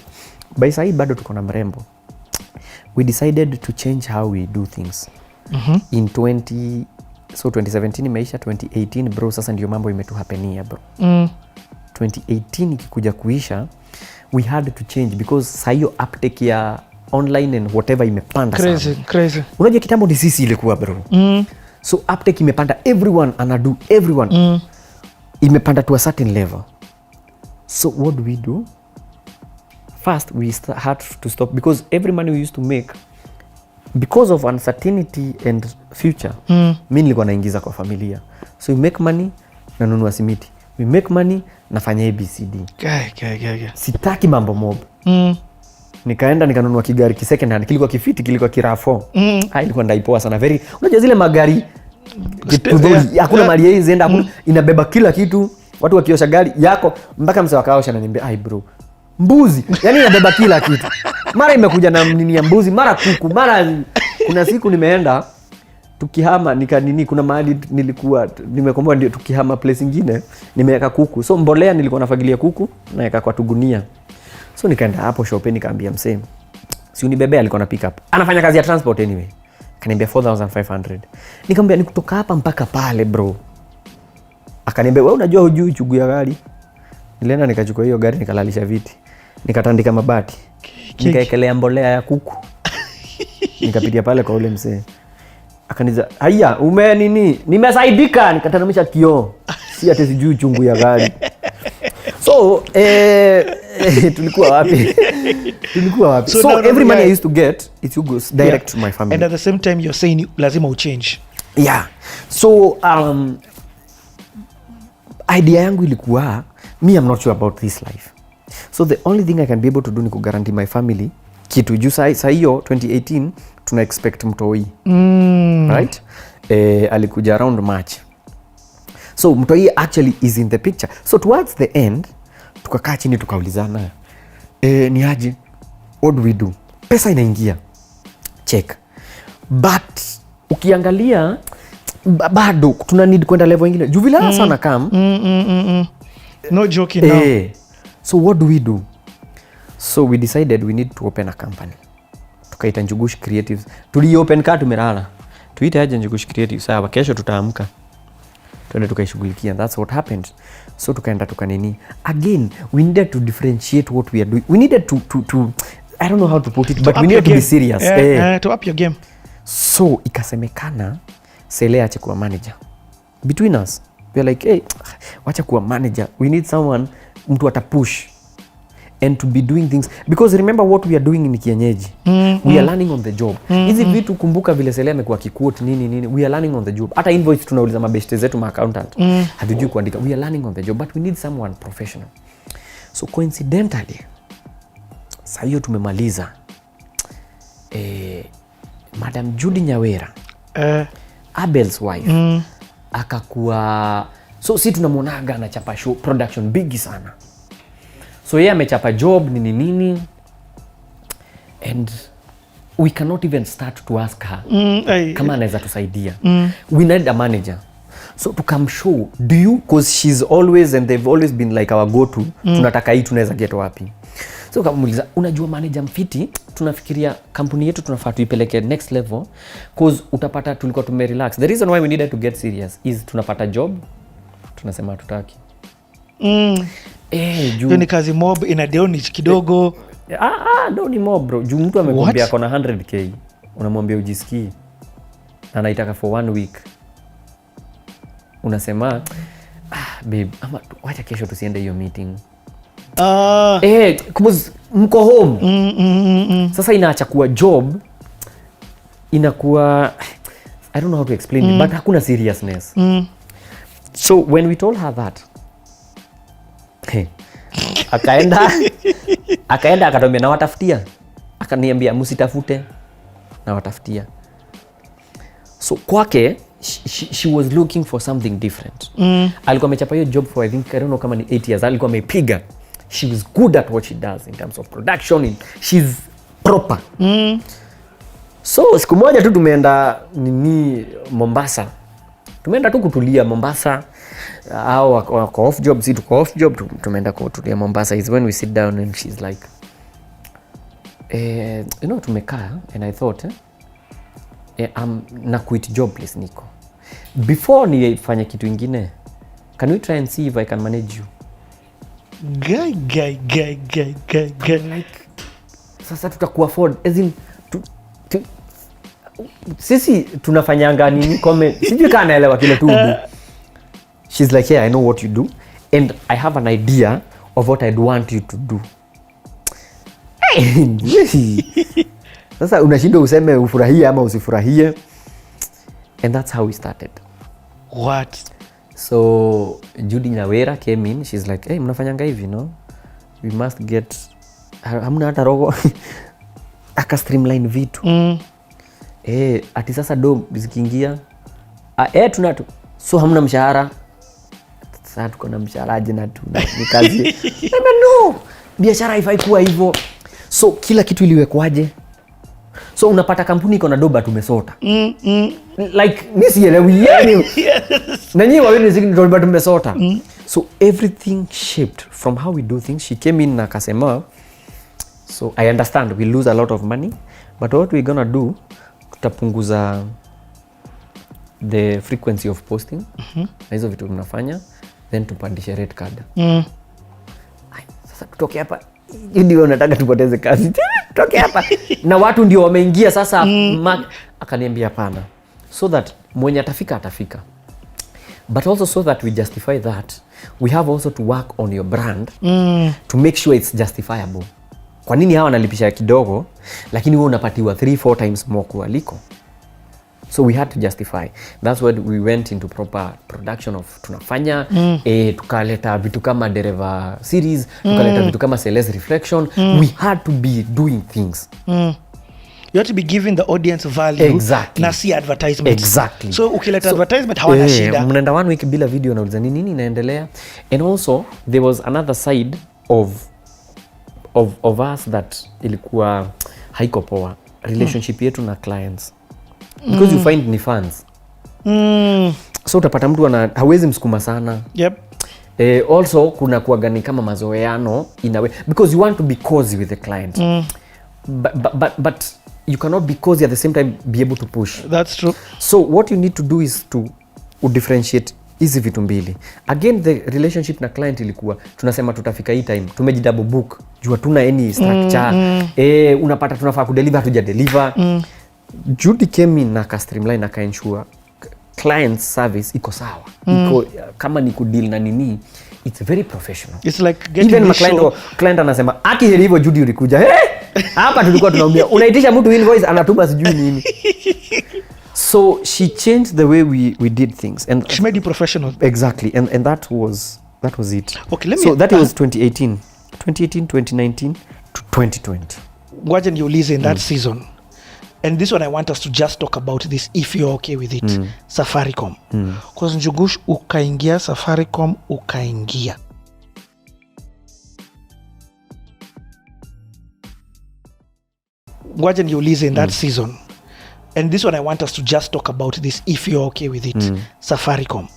by side bado tuko na mrembo, we decided to change how we do things. In 2017 imeisha, 2018 bro, sasa ndio mambo imetuhapenia bro. 2018 ikikuja kuisha, we had to change because saa hiyo uptake ya online and whatever imepanda crazy. Unajua kitambo ni sisi ilikuwa bro. So uptake imepanda, everyone anadu, everyone imepanda to a certain level. So what do we do? First we had to stop because every money we used to make, because of uncertainty and future, mimi nilikuwa naingiza kwa familia. So we make money na nunua simiti, we make money nafanya ABCD. Sitaki mambo mob. Nikaenda nikanunua kigari ki second hand, kilikuwa kifiti, kilikuwa kirafo. Ilikuwa ndaipoa sana, very, unajua zile magari hakuna mali yeye zenda, inabeba kila kitu. Watu wakiosha gari yako mpaka mse wakaosha na niambia, ai bro, mbuzi, yani inabeba kila kitu. Mara imekuja na nini ya mbuzi, mara kuku, mara kuna siku nimeenda tukihama kuna mahali nilikuwa nimekomboa, ndio tukihama place nyingine nimeweka kuku. So mbolea nilikuwa nafagilia kuku naweka kwa tugunia. So nikaenda hapo shopeni, nikaambia msee, si unibebe, alikuwa na pick up. Anafanya kazi ya transport anyway. Kaniambia 4500. Nikamwambia ni kutoka hapa mpaka pale bro. Akaniambia wewe unajua hujui chugu ya gari. Nilienda nikachukua hiyo gari, nikalalisha viti, nikatandika mabati, nikaekelea mbolea ya kuku. Nikapitia pale kwa ule msee. Akaniza, haya ume nini? Nimesaidika. Nikatanamisha kioo. Si ati sijui chungu ya gari. So tulikuwa wapi? So every money I used to get, it goes direct to my family. And at the same time you're saying lazima uchange. Yeah. So idea yangu ilikuwa, me I'm not sure about this life. So the only thing I can be able to do ni kuguarantee my family kitu. Juu saa hiyo 2018 tuna expect mtoi. Right? Alikuja around March. So mtoi actually is in the picture. So towards the end tukakaa chini tukaulizana, ni aje, what do we do? Pesa inaingia, check, but ukiangalia bado tuna need kwenda level nyingine. Juu vile sana kam. No joking now. So what do we do? So we decided we need to open a company. Tukaita Njugush Creatives. Open ka tumelala. Tuite aje Njugush Creatives. Sawa, kesho tutaamka tuende tukaishughulikia. That's what happened. So tukaenda tukanini. Again, we needed to differentiate what we are doing. We needed to I don't know how to put it, but we needed to be serious. To up your game. So ikasemekana Sele ache kuwa manager. Between us, we are like, hey, wacha kuwa manager. We need someone mtu atapush and to be doing things, because remember what we are doing in kienyeji. We are learning on the job. Hizi vitu kumbuka vile Sele amekuwa kiquote nini, we are learning on the job. Hata invoice tunauliza mabeshte zetu ma accountant. Hatujui kuandika. We are learning on the job, but we need someone professional. So coincidentally, saa hiyo tumemaliza Madam Judy Nyawera Abel's wife akakuwa, so si tunamwonaga anachapa show production bigi sana, so yeye amechapa job nini and we cannot even start to ask her kama anaweza tusaidia. We need a manager, so to come show do you, cause she's always and they've always been like our go to tunataka hii tunaweza get wapi. So kamuuliza, unajua manager mfiti, tunafikiria kampuni yetu tunafaa tuipeleke next level, cause utapata tulikuwa tumerelax. The reason why we needed to get serious is tunapata job tunasema tutaki juu ni kazi mob ina deoni kidogo. No ni mob bro. Juu mtu amekwambia kona 100k unamwambia ujisikii anaitaka for 1 week, unasema babe ama wacha kesho tusiende hiyo meeting. Because mko home. Sasa inaacha kuwa job, inakuwa I don't know how to explain it, but hakuna seriousness. So when we told her that, akaenda akatuambia na watafutia, akaniambia msitafute na watafutia. So kwake she was looking for something different. Alikuwa amechapa hiyo job for I think I don't know kama ni 8 years. Alikuwa amepiga. She was good at what she does in terms of production. She's proper. So siku moja tu tumeenda Mombasa. Tumeenda tu kutulia Mombasa. Au wako off job, si tuko off job, tumeenda kutulia Mombasa. Is when we sit down and she's like you know tumekaa and I thought na quit job place niko. Before nifanye kitu ingine, can we try and see if I can manage you? Guy. Like, sasa tutaku afford as in sisi tunafanyanga nini comment, sijui kama naelewa kile tu. She's like, yeah, I know what you do and I have an idea of what I'd want you to do. Sasa unashinda useme ufurahie ama usifurahie, and that's how we started. What? So Judy Nyawera came in, she's like, hey, mnafanyanga hivi, no? We must get, hamna hata rogo. Aka streamline vitu. Ati sasa do zikiingia. Tunatu. So hamna mshahara. Sasa tuko na mshahara aje na tu ni kazi. No. Biashara haifai kuwa hivyo. So kila kitu iliwekwaje? So unapata kampuni iko na doba tumesota. Like nisielewi yani. Na nyinyi wawili ziki doba tumesota. So everything shaped from how we do things. She came in na akasema, so I understand we lose a lot of money, but what we gonna do, tutapunguza the frequency of posting. Na hizo vitu tunafanya, then tupandishe rate card. Sasa tutoke hapa. Ndio nataka tupoteze kazi. Tutoke hapa. Na watu ndio wameingia sasa. Akaniambia hapana. So that mwenye atafika. But also so that we justify that, we have also to work on your brand to make sure it's justifiable. Kwa nini hawa wanalipisha kidogo lakini wewe unapatiwa 3-4 times more kuliko? So we had to justify. That's why we went into proper production of tunafanya. Tukaleta vitu kama Dereva series, tukaleta vitu kama Celeste Reflection. We had to be doing things. You have to be giving the audience value. Exactly. Na si advertisement. Exactly. So ukileta advertisement hawana shida. Mnaenda 1 week bila video na uliza nini inaendelea. And also there was another side of us that ilikuwa haiko poa. Relationship yetu na clients. Because you find ni fans. So utapata mtu hawezi msukuma sana. Yep. Also kuna kuagani kama mazoeano in a way, because you want to be cozy with the client. But you cannot be cozy at the same time be able to push. That's true. So what you need to do is to differentiate hizi vitu mbili. Again, the relationship na client ilikuwa tunasema tutafika hii time, tumejidouble book, jua tuna any structure. Unapata tunafaa kudeliver, hatuja deliver. Judy came in na streamline aka ensure client service iko sawa. Iko kama ni kudeal na nini, it's very professional. It's like getting even client anasema aki hivyo Judy ulikuja. Hapa tulikuwa tunaumia. Unaitisha mtu invoice anatuma sijui nini. So she changed the way we did things and she made you professional. Exactly. And that was it. Okay, let me. So that was 2018, 2019 to 2020. Ngoja niulize in that season. And this one I want us to just talk about this if you're okay with it. Safaricom. Because Njugush ukaingia, Safaricom ukaingia. Ngoja niulize in that season. And this one I want us to just talk about this if you're okay with it. Safaricom.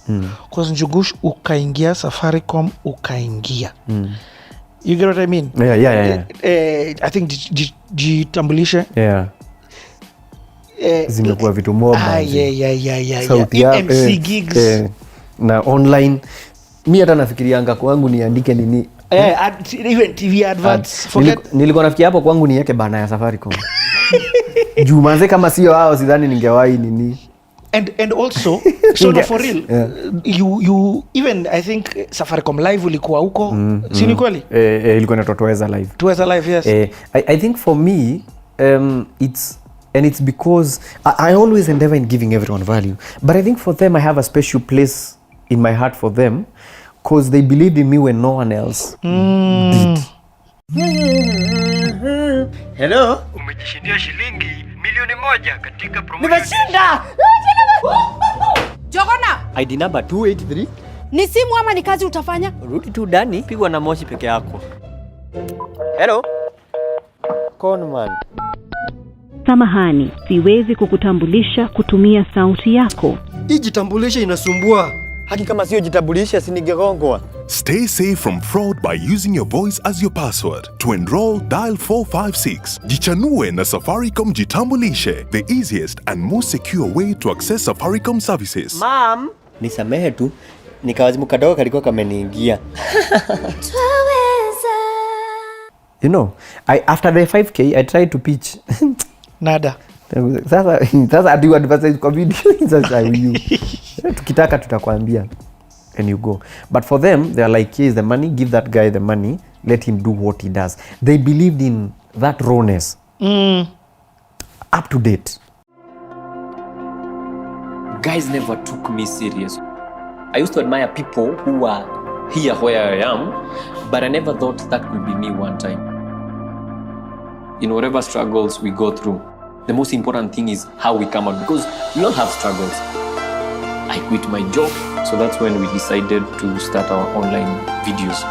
Because Njugush ukaingia, Safaricom ukaingia. You get what I mean? Yeah. I think jitambulishe. Yeah. Zimekuwa vitu mob. Yeah. MC gigs. Na online. Mi hata nafikirianga kwangu niandike nini. Even TV adverts. Nilikuwa nafikia hapo kwangu niweke bana ya Safaricom. Juu manze kama sio hao sidhani ningewahi nini. And also so no, for real you even I think Safaricom live ulikuwa huko si ni kweli? Ilikuwa inaitwa Tuweza live yes. I think for me it's because I always endeavor in giving everyone value, but I think for them I have a special place in my heart for them because they believed in me when no one else did. Hello? Umejishindia shilingi milioni 1 katika promotion. Nimeshinda! Jogona! ID number 283. Ni simu ama ni kazi utafanya? Rudi tu ndani, pigwa na moshi peke yako. Hello? Conman. Samahani, siwezi kukutambulisha kutumia sauti yako. Hii jitambulisha inasumbua. Haki kama sio jitambulisha siningegongwa. Stay safe from fraud by using your voice as your password. To enroll, dial 456. Jichanue na Safaricom Jitambulishe, the easiest and most secure way to access Safaricom services. Mom, nisamehe tu. Nikawazimu kadogo kalikuwa kameniingia. You know, after the 5K I tried to pitch. Nada. Sasa adi advertise kwa video sasa you. Tukitaka tutakwambia and you go. But for them they are like, here's the money, give that guy the money, let him do what he does. They believed in that rawness. Up to date. Guys never took me serious. I used to admire people who are here where I am, but I never thought that could be me one time. In whatever struggles we go through, the most important thing is how we come out, because we all have struggles. I quit my job, so that's when we decided to start our online videos.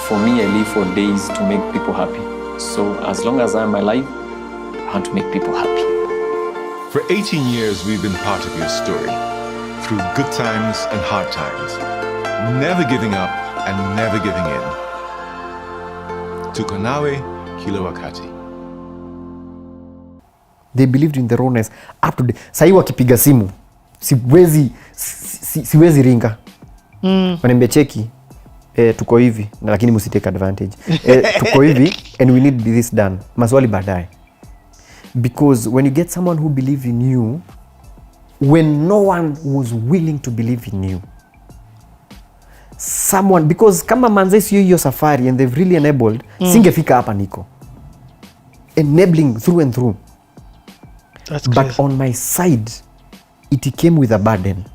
For me, I live for days to make people happy. So as long as I'm alive, I want to make people happy. For 18 years, we've been part of your story. Through good times and hard times. Never giving up and never giving in. Tuko nawe kila wakati. They believed in the rawness up to date. Sasa wakipiga simu siwezi ringa. Wananiambia cheki tuko hivi na lakini msitake advantage. Tuko hivi and we need this done. Maswali baadaye. Because when you get someone who believes in you when no one was willing to believe in you. Someone, because kama manze sio hiyo safari and they've really enabled, singefika hapa niko. Enabling through and through. That's but crazy. On my side, it came with a burden.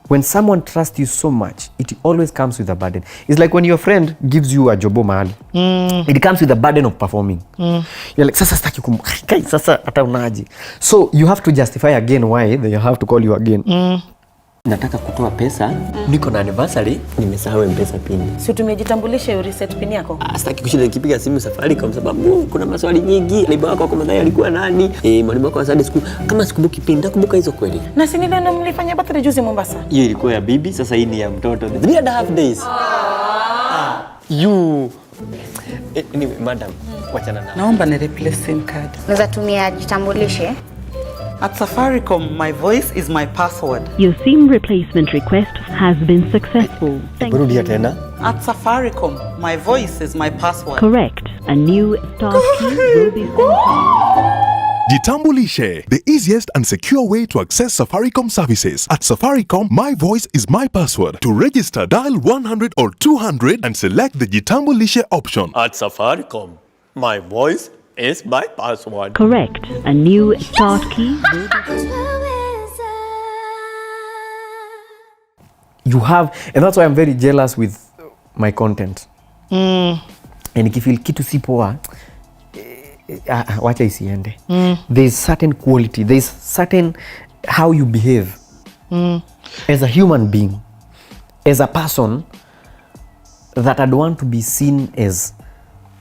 When someone trusts you so much, it always comes with a burden. It's like when your friend gives you a jobo mahali. It comes with a burden of performing. You're like, sasa sitaki kai sasa hata unaje. So you have to justify again why they have to call you again. Nataka kutoa pesa, niko na anniversary, nimesahau MPESA pin. Si tumejitambulisha reset pin yako? Sitaki kushinda nikipiga simu Safaricom sababu kuna maswali nyingi. Naibu wako kwa madai alikuwa nani? Mwalimu wako wa Sunday school. Kama sikumbuki pin, nakumbuka hizo kweli. Na si ndio mlifanya birthday juzi Mombasa? Hiyo ilikuwa ya bibi, sasa hii ni ya mtoto. 3.5 days. You anyway, madam, wachana na. Naomba ni replace SIM card. Naweza tumia jitambulishe. At Safaricom, my voice is my password. Your SIM replacement request has been successful. Thank you. At Safaricom, my voice is my password. Correct. A new start key will be sent. Jitambulishe, the easiest and secure way to access Safaricom services. At Safaricom, my voice is my password. To register, dial 100 or 200 and select the Jitambulishe option. At Safaricom, my voice is my password. Correct. A new start key will be You have, and that's why I'm very jealous with my content. And if you feel kitu si poa, wacha isiende. There's certain quality, there's certain how you behave as a human being, as a person, that I'd want to be seen as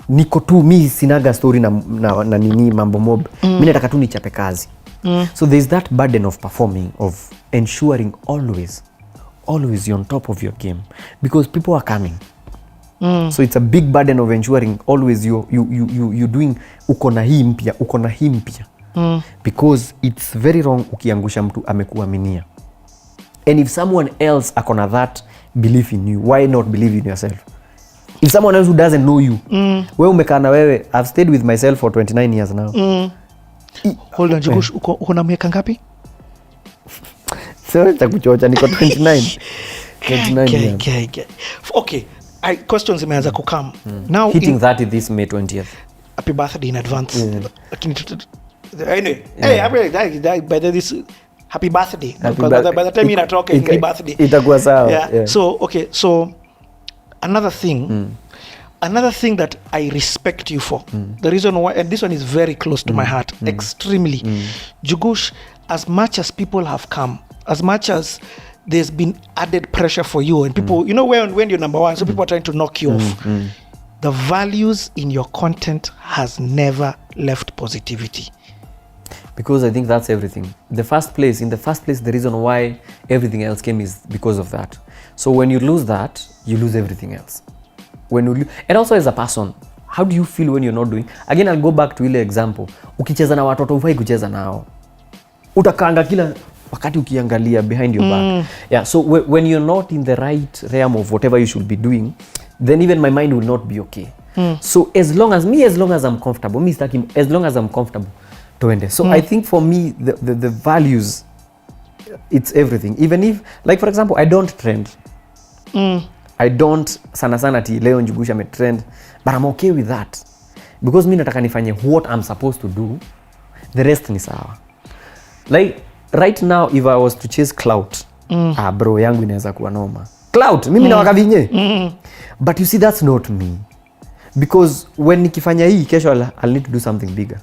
niko tu, mi sinaga story na nini mambo mob. Mi nataka tu nichape kazi. So there's that burden of performing, of ensuring always you're on top of your game, because people are coming. So it's a big burden of ensuring always you doing uko na hii mpya. Because it's very wrong ukiangusha mtu amekuaminia. And if someone else akona that belief in you, why not believe in yourself? If someone else who doesn't know you, wewe umekaa na wewe, I've stayed with myself for 29 years now. Hold on, Njugush, uko na miaka ngapi? Sio nitakuchocha, niko 29. 29 years. Okay, questions imeanza kukam. Now hitting 30 this May 20th. Happy birthday in advance. Anyway, hey, by this happy birthday. By the time you're talking, happy birthday. Itakuwa sawa. Yeah. So, okay, so another thing that I respect you for, the reason why, and this one is very close to my heart, extremely. Njugush, as much as people have come, as much as there's been added pressure for you, and people, you know, when you're number one, so people are trying to knock you off. The values in your content has never left positivity. Because I think that's everything. In the first place, the reason why everything else came is because of that. So when you lose that, you lose everything else. And also as a person, how do you feel when you're not doing? Again, I'll go back to ile example. Ukicheza na watoto ufai kucheza nao. Utakanga kila wakati ukiangalia behind your back. Yeah, so when you're not in the right realm of whatever you should be doing, then even my mind will not be okay. So as long as I'm comfortable, as long as I'm comfortable, tuende. So I think for me, the values, it's everything. Even if, like for example, I don't trend. I don't sana ti leo Njugush ame trend, but I'm okay with that. Because mi nataka nifanye what I'm supposed to do, the rest ni sawa. Like right now, if I was to chase clout, bro yangu inaweza kuwa noma. Clout, mimi na wakavinye. But you see, that's not me. Because when nikifanya hii, kesho I'll need to do something bigger.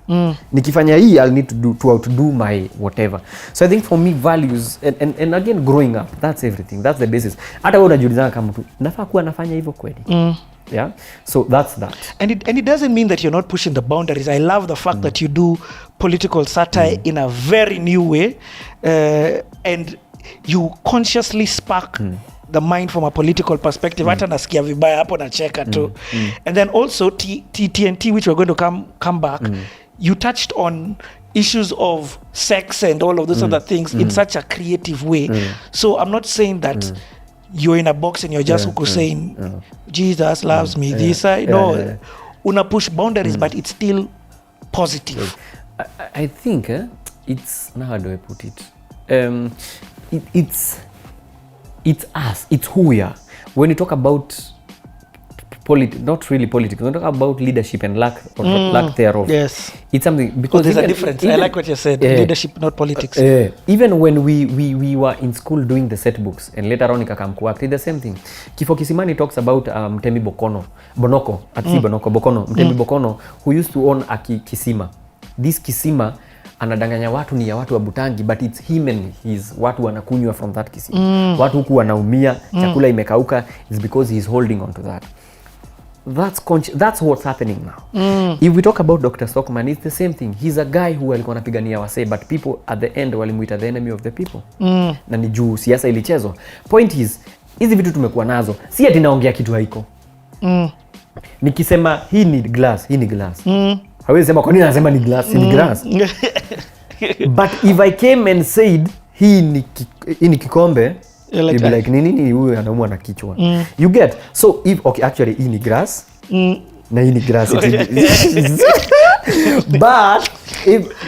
Nikifanya hii, I'll need to outdo my whatever. So I think for me, values, and again, growing up, that's everything. That's the basis. Hata wewe unajiuliza kama mtu, nafaa kuwa nafanya hivyo kweli? Yeah? So that's that. And it doesn't mean that you're not pushing the boundaries. I love the fact that you do political satire in a very new way. And you consciously spark the mind from a political perspective. Hata nasikia vibaya hapo nacheka tu. And then also TNT, which we're going to come back, you touched on issues of sex and all of those other things in such a creative way. So I'm not saying that you're in a box and you're just saying Jesus loves me, this I know. Una push boundaries, but it's still positive. I think it's, now how do I put it? It's us, it's who we are. When you talk about not really politics, when you talk about leadership and lack thereof, yes, it's something, because there's a difference. I like what you said, leadership, not politics. Even when we were in school doing the set books, and later on ikakam kuact, it's the same thing. Kifo Kisimani talks about Mtemi Bokono, Mtemi Bokono, who used to own a kisima. This kisima anadanganya watu ni ya watu wa Butangi, but it's him and his watu wanakunywa from that kisima. Watu huku wanaumia, chakula imekauka, it's because he's holding on to that. That's what's happening now. If we talk about Dr. Stockman, it's the same thing. He's a guy who alikuwa anapigania wasee, but people at the end walimuita the enemy of the people. Na ni juu siasa ilichezwa. Point is, hizi vitu tumekuwa nazo, si ati naongea kitu haiko. Nikisema hii ni glass, hii ni glass. Hawezi sema kwa nini anasema ni glass, ni glass. But if I came and said hii ni kikombe, you'd be like nini huyu anaumwa na kichwa. You get? So if actually hii ni glass, na hii ni glass. But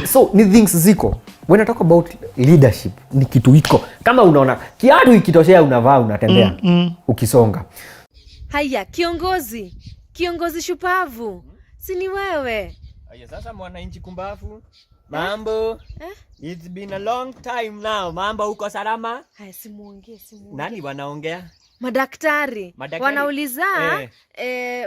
so ni things ziko. When I talk about leadership, ni kitu iko. Kama unaona kiatu ikitoshea unavaa unatembea ukisonga. Haya, kiongozi shupavu. Si ni wewe? Aya, sasa mwananchi kumbafu. Mambo. It's been a long time now. Mambo uko salama? Haya, simuongee. Nani wanaongea? Madaktari. Wanauliza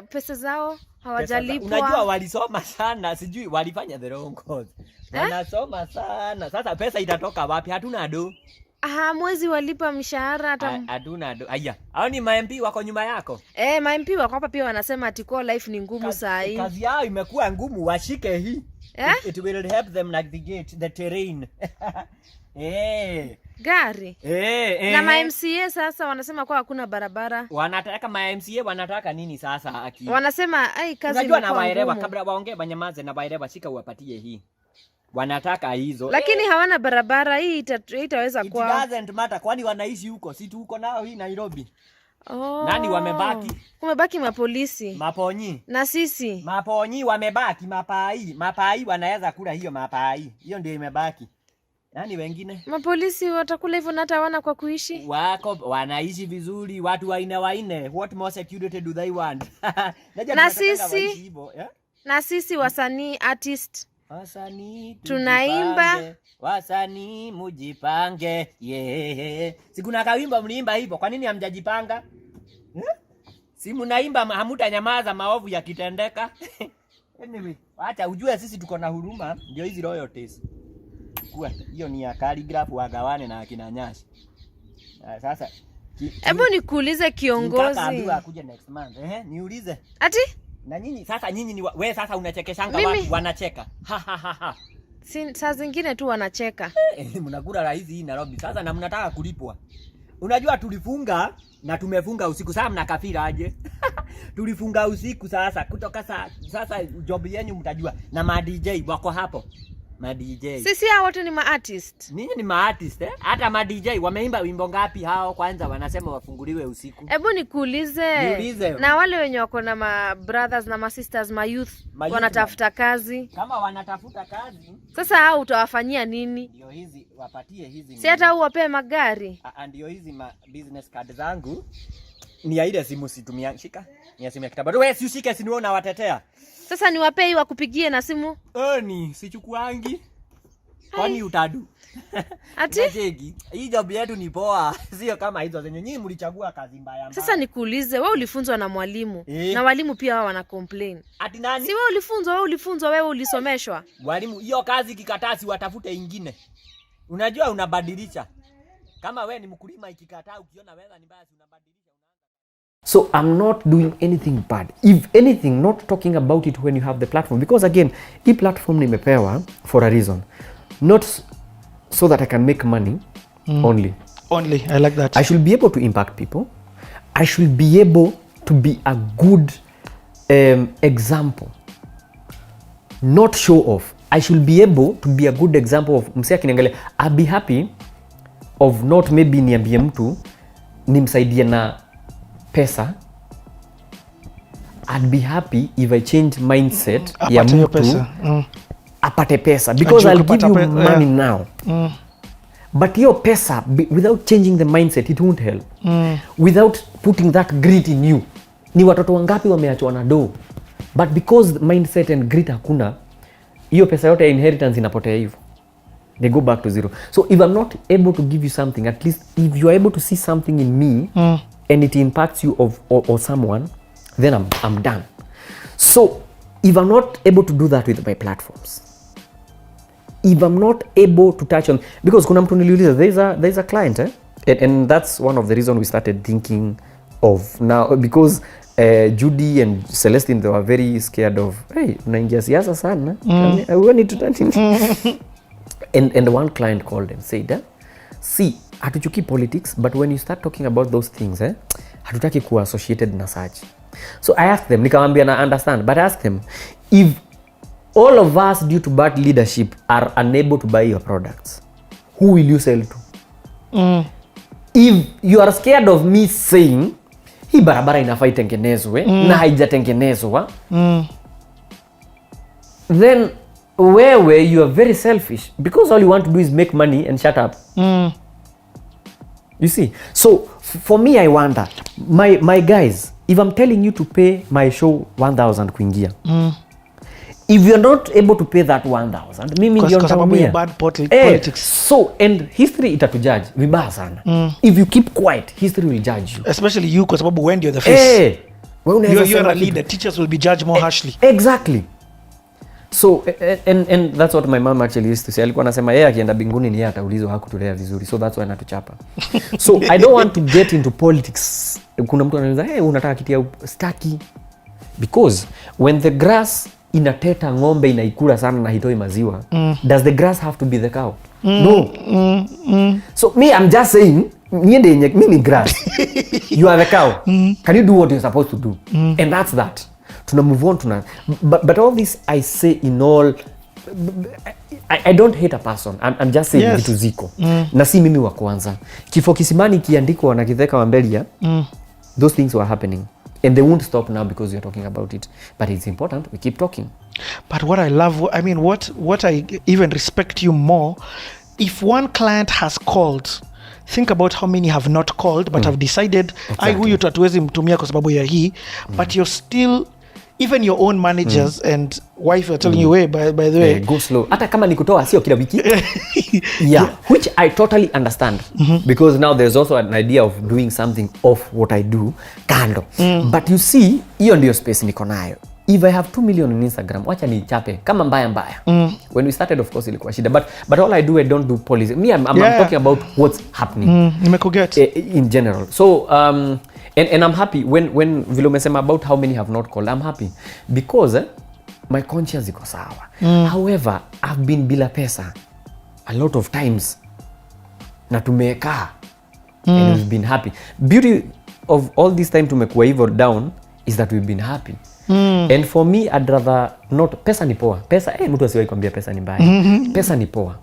pesa zao hawajalipwa. Unajua walisoma sana, sijui walifanya the wrong course. Wanasoma sana. Sasa pesa itatoka wapi? Hatuna do. Mwezi walipa mshahara hata hatuna do. Aya, hao ni ma-MP wako nyuma yako? Ma-MP wako hapa pia wanasema ati kwa life ni ngumu saa hii. Kazi yao imekuwa ngumu, washike hii. It will help them navigate the terrain. Gari. Na ma-MCA sasa wanasema kwa hakuna barabara. Wanataka ma-MCA wanataka nini sasa Wanasema kazi unajua na waelewa kabla waongee banyamaze na waelewa shika uwapatie hii. Wanataka hizo. Lakini hawana barabara, hii itaweza kwa. It doesn't matter kwani wanaishi huko. Si tu huko nao hii Nairobi. Nani wamebaki? Kumebaki mapolisi. Maponyi. Na sisi. Maponyi wamebaki, mapai. Mapai wanaweza kula hiyo mapai. Hiyo ndio imebaki. Nani wengine? Mapolisi watakula hivyo na hata hawana kwa kuishi. Wako wanaishi vizuri, watu waine. What more security do they want? Na sisi wasanii artist. Wasanii tunaimba, wasanii mujipange. Sikuna kawimba mliimba hivyo. Kwa nini hamjajipanga? Si mnaimba hamutanyamaza maovu yakitendeka. Anyway, acha ujue sisi tuko na huruma, ndio hizi royalties. Kwa hiyo ni ya calligraph wagawane na akina Nyashi. Sasa hebu nikuulize kiongozi. Nitaambiwa akuje next month. Niulize. Ati? Na nyinyi sasa ni wewe sasa unachekeshanga watu wanacheka. Saa zingine tu wanacheka. Mnakula rais hii Nairobi. Sasa na mnataka kulipwa. Unajua tulifunga na tumefunga usiku. Sasa mnakafira aje? Tulifunga usiku sasa kutoka sasa job yenu mtajua na ma DJ wako hapo. Ma DJ. Sisi hao wote ni ma artist. Ninyi ni ma artist Hata ma DJ wameimba wimbo ngapi hao kwanza wanasema wafunguliwe usiku. Hebu nikuulize. Na wale wenye wako na ma brothers na ma sisters ma youth wanatafuta kazi. Kama wanatafuta kazi, sasa hao utawafanyia nini? Ndio hizi wapatie hizi. Si hata uwape magari. Ndio hizi ma business card zangu. Ni ya ile simu situmia shika. Ni simu ya kitabu. Wewe si ushike si niona watetea. Sasa niwapei wakupigie na simu. Ni sichukuangi. Kwani utadu. Ati? Hii job yetu ni poa. Sio kama hizo zenye nyinyi mlichagua kazi mbaya. Sasa nikuulize, wewe ulifunzwa na mwalimu. Na walimu pia wao wana complain. Ati nani? Si wewe ulifunzwa, wewe ulisomeshwa. Walimu hiyo kazi kikatasi watafute ingine. Unajua unabadilisha. Kama wewe ni mkulima ikikataa ukiona wewe ni mbaya unabadilisha. So I'm not doing anything bad. If anything, not talking about it when you have the platform. Because again, hii platform nimepewa for a reason. Not so that I can make money only. Only, I like that. I should be able to impact people. I should be able to be a good example. Not show off. I should be able to be a good example of msee akiniangalia. I'll be happy of not maybe niambie mtu nimsaidie na pesa. I'd be happy if I change mindset ya mtu apate pesa because I'll give you money now. But your pesa without changing the mindset it won't help. Without putting that grit in you. Ni watoto wangapi wameachwa na do. But because mindset and grit hakuna, hiyo pesa yote ya inheritance inapotea hivyo. They go back to zero. So if I'm not able to give you something, at least if you are able to see something in me and it impacts you or someone, then I'm done. So if I'm not able to do that with my platforms, if I'm not able to touch on, because kuna mtu niliuliza, there's a client and that's one of the reasons we started thinking of now, because Judy and Celestine, they were very scared of, hey, unaingia siasa sana, we need to turn in. And one client called and said, see, hatuchuki politics, but when you start talking about those things, hatutaki kuwa associated na such. So I asked them, nikamwambia na understand, but I asked them, if all of us due to bad leadership are unable to buy your products, who will you sell to? If you are scared of me saying, hii barabara inafaa itengenezwe na haijatengenezwa, then where you are very selfish because all you want to do is make money and shut up. You see? So for me, I wonder, my guys, if I'm telling you to pay my show 1,000 kuingia, if you're not able to pay that 1,000 mimi ndio nitakwambia bad politics. So and history itatujudge vibaya sana. If you keep quiet, history will judge you, especially you kwa sababu when you're the face. You're a leader, teachers will be judged more harshly. Exactly. So and that's what my mom actually used to say. Alikuwa anasema yeye akienda binguni ni yeye ataulizwa hakutulea vizuri, so that's why anatuchapa. So I don't want to get into politics. Kuna mtu anauliza unataka kitia staki, because when the grass inateta ng'ombe inaikula sana na hitoi maziwa, does the grass have to be the cow? No. So me, I'm just saying mimi grass. You are the cow. Can you do what you're supposed to do? And that's that. Tuna move on but all this I say in all, I don't hate a person. I'm just saying vitu ziko. Na si mimi wa kwanza. Kifo kisimani kiandikwa na Kitheka wa Mbelia. Those things were happening. And they won't stop now because you're talking about it. But it's important we keep talking. But what I love, I mean, what I even respect you more, if one client has called, think about how many have not called but have decided huyu tatuwezi mtumia kwa sababu ya hii, but you're still, even your own managers and wife are telling you, hey, by the way, go slow. Hata kama ni kutoa sio kila wiki. Which I totally understand. Because now there's also an idea of doing something of what I do kando. But you see, hiyo ndio space niko nayo. If I have 2 million on Instagram, wacha ni chape kama mbaya. When we started, of course, ilikuwa shida. But all I do, I don't do policy. Me, I'm talking about what's happening. In general. So, and I'm happy when vile umesema about how many have not called. I'm happy because my conscience iko sawa. However, I've been bila pesa a lot of times na tumeka and we've been happy. Beauty of all this time tumekuwa hivyo down is that we've been happy. And for me, I'd rather not. Pesa ni poa. Pesa, mtu asiwahi kuambia pesa ni mbaya. Pesa ni poa.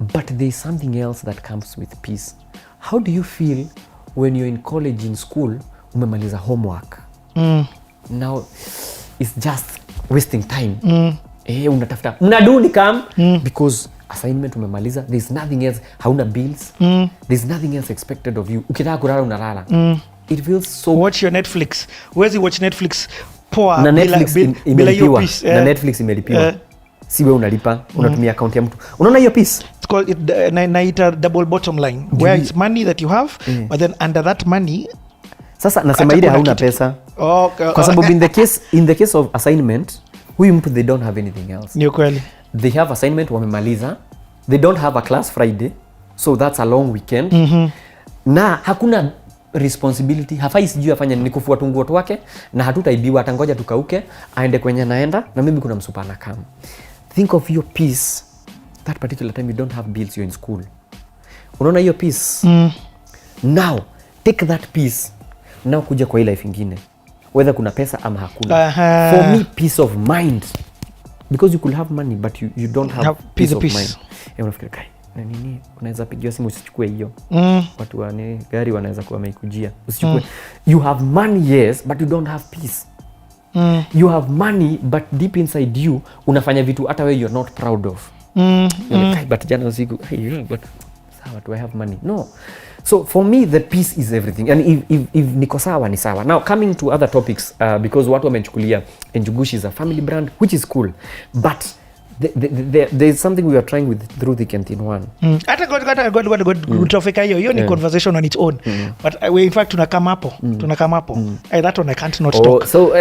But there's something else that comes with peace. How do you feel when you're in college, in school, umemaliza homework? Now, it's just wasting time. Unatafuta. Mnadu ni kam because assignment umemaliza. There's nothing else. Hauna bills. There's nothing else expected of you. Ukitaka kulala unalala. It feels so. Watch your Netflix. Where's you watch Netflix? Poa. Na Netflix imelipiwa. Na Netflix imelipiwa. Si wewe unalipa, unatumia account ya mtu. Unaona hiyo piece? It's called naita double bottom line, where it's money that you have, but then under that money. Sasa nasema ile hauna pesa. Kwa sababu in the case of assignment, huyu mtu they don't have anything else. Ni kweli. They have assignment wamemaliza. They don't have a class Friday. So that's a long weekend. Na hakuna responsibility, hafai sijui afanye ni kufuata nguo wake na hatutaibiwa, atangoja tukauke aende kwenye naenda na mimi kuna msupana kama. Think of your peace that particular time you don't have bills, you're in school. Unaona hiyo peace? Now take that peace now kuja kwa ile life ingine, whether kuna pesa ama hakuna. For me, peace of mind, because you could have money but you don't have peace of mind. Unafikiri kai na nini, unaweza pigiwa simu usichukue hiyo. Watu wa gari wanaweza kuwa wameikujia usichukue. You have money, yes, but you don't have peace. You have money but deep inside you unafanya vitu hata wewe you're not proud of. But jana usiku but sawa, do I have money? No. So for me the peace is everything, and if niko sawa ni sawa. Now coming to other topics, because watu wamechukulia Njugush is a family brand, which is cool, but there is something we are trying with through the Kenyan one. Hata God traffic hiyo ni conversation on its own. But we in fact tunakama hapo. That one I can't not talk. So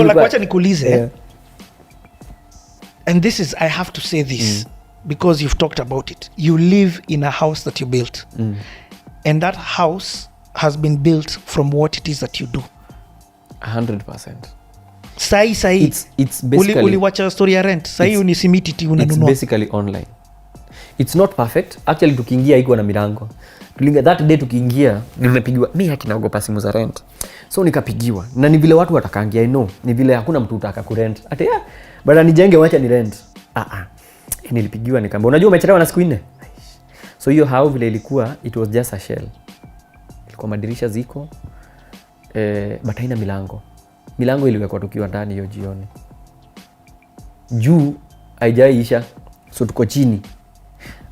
like wacha nikuulize. And this is, I have to say this because you've talked about it. You live in a house that you built. And that house has been built from what it is that you do. 100%. Sai it's basically uliwacha story ya rent. Sai unisimiti ti unanunua. It's basically online. It's not perfect. Actually tukiingia iko na milango. Tulinga that day tukiingia nimepigiwa. Mimi hakinaogopa simu za rent. So nikapigiwa. Na ni vile watu watakangia, I know. Ni vile hakuna mtu utaka kurent. Ati bada nijenge wacha ni rent. Nilipigiwa nikamwambia unajua umechelewa na siku 4. So hiyo how vile ilikuwa, it was just a shell. Ilikuwa madirisha ziko but haina milango. Milango iliwekwa tukiwa ndani hiyo jioni. Juu haijaisha, so tuko chini.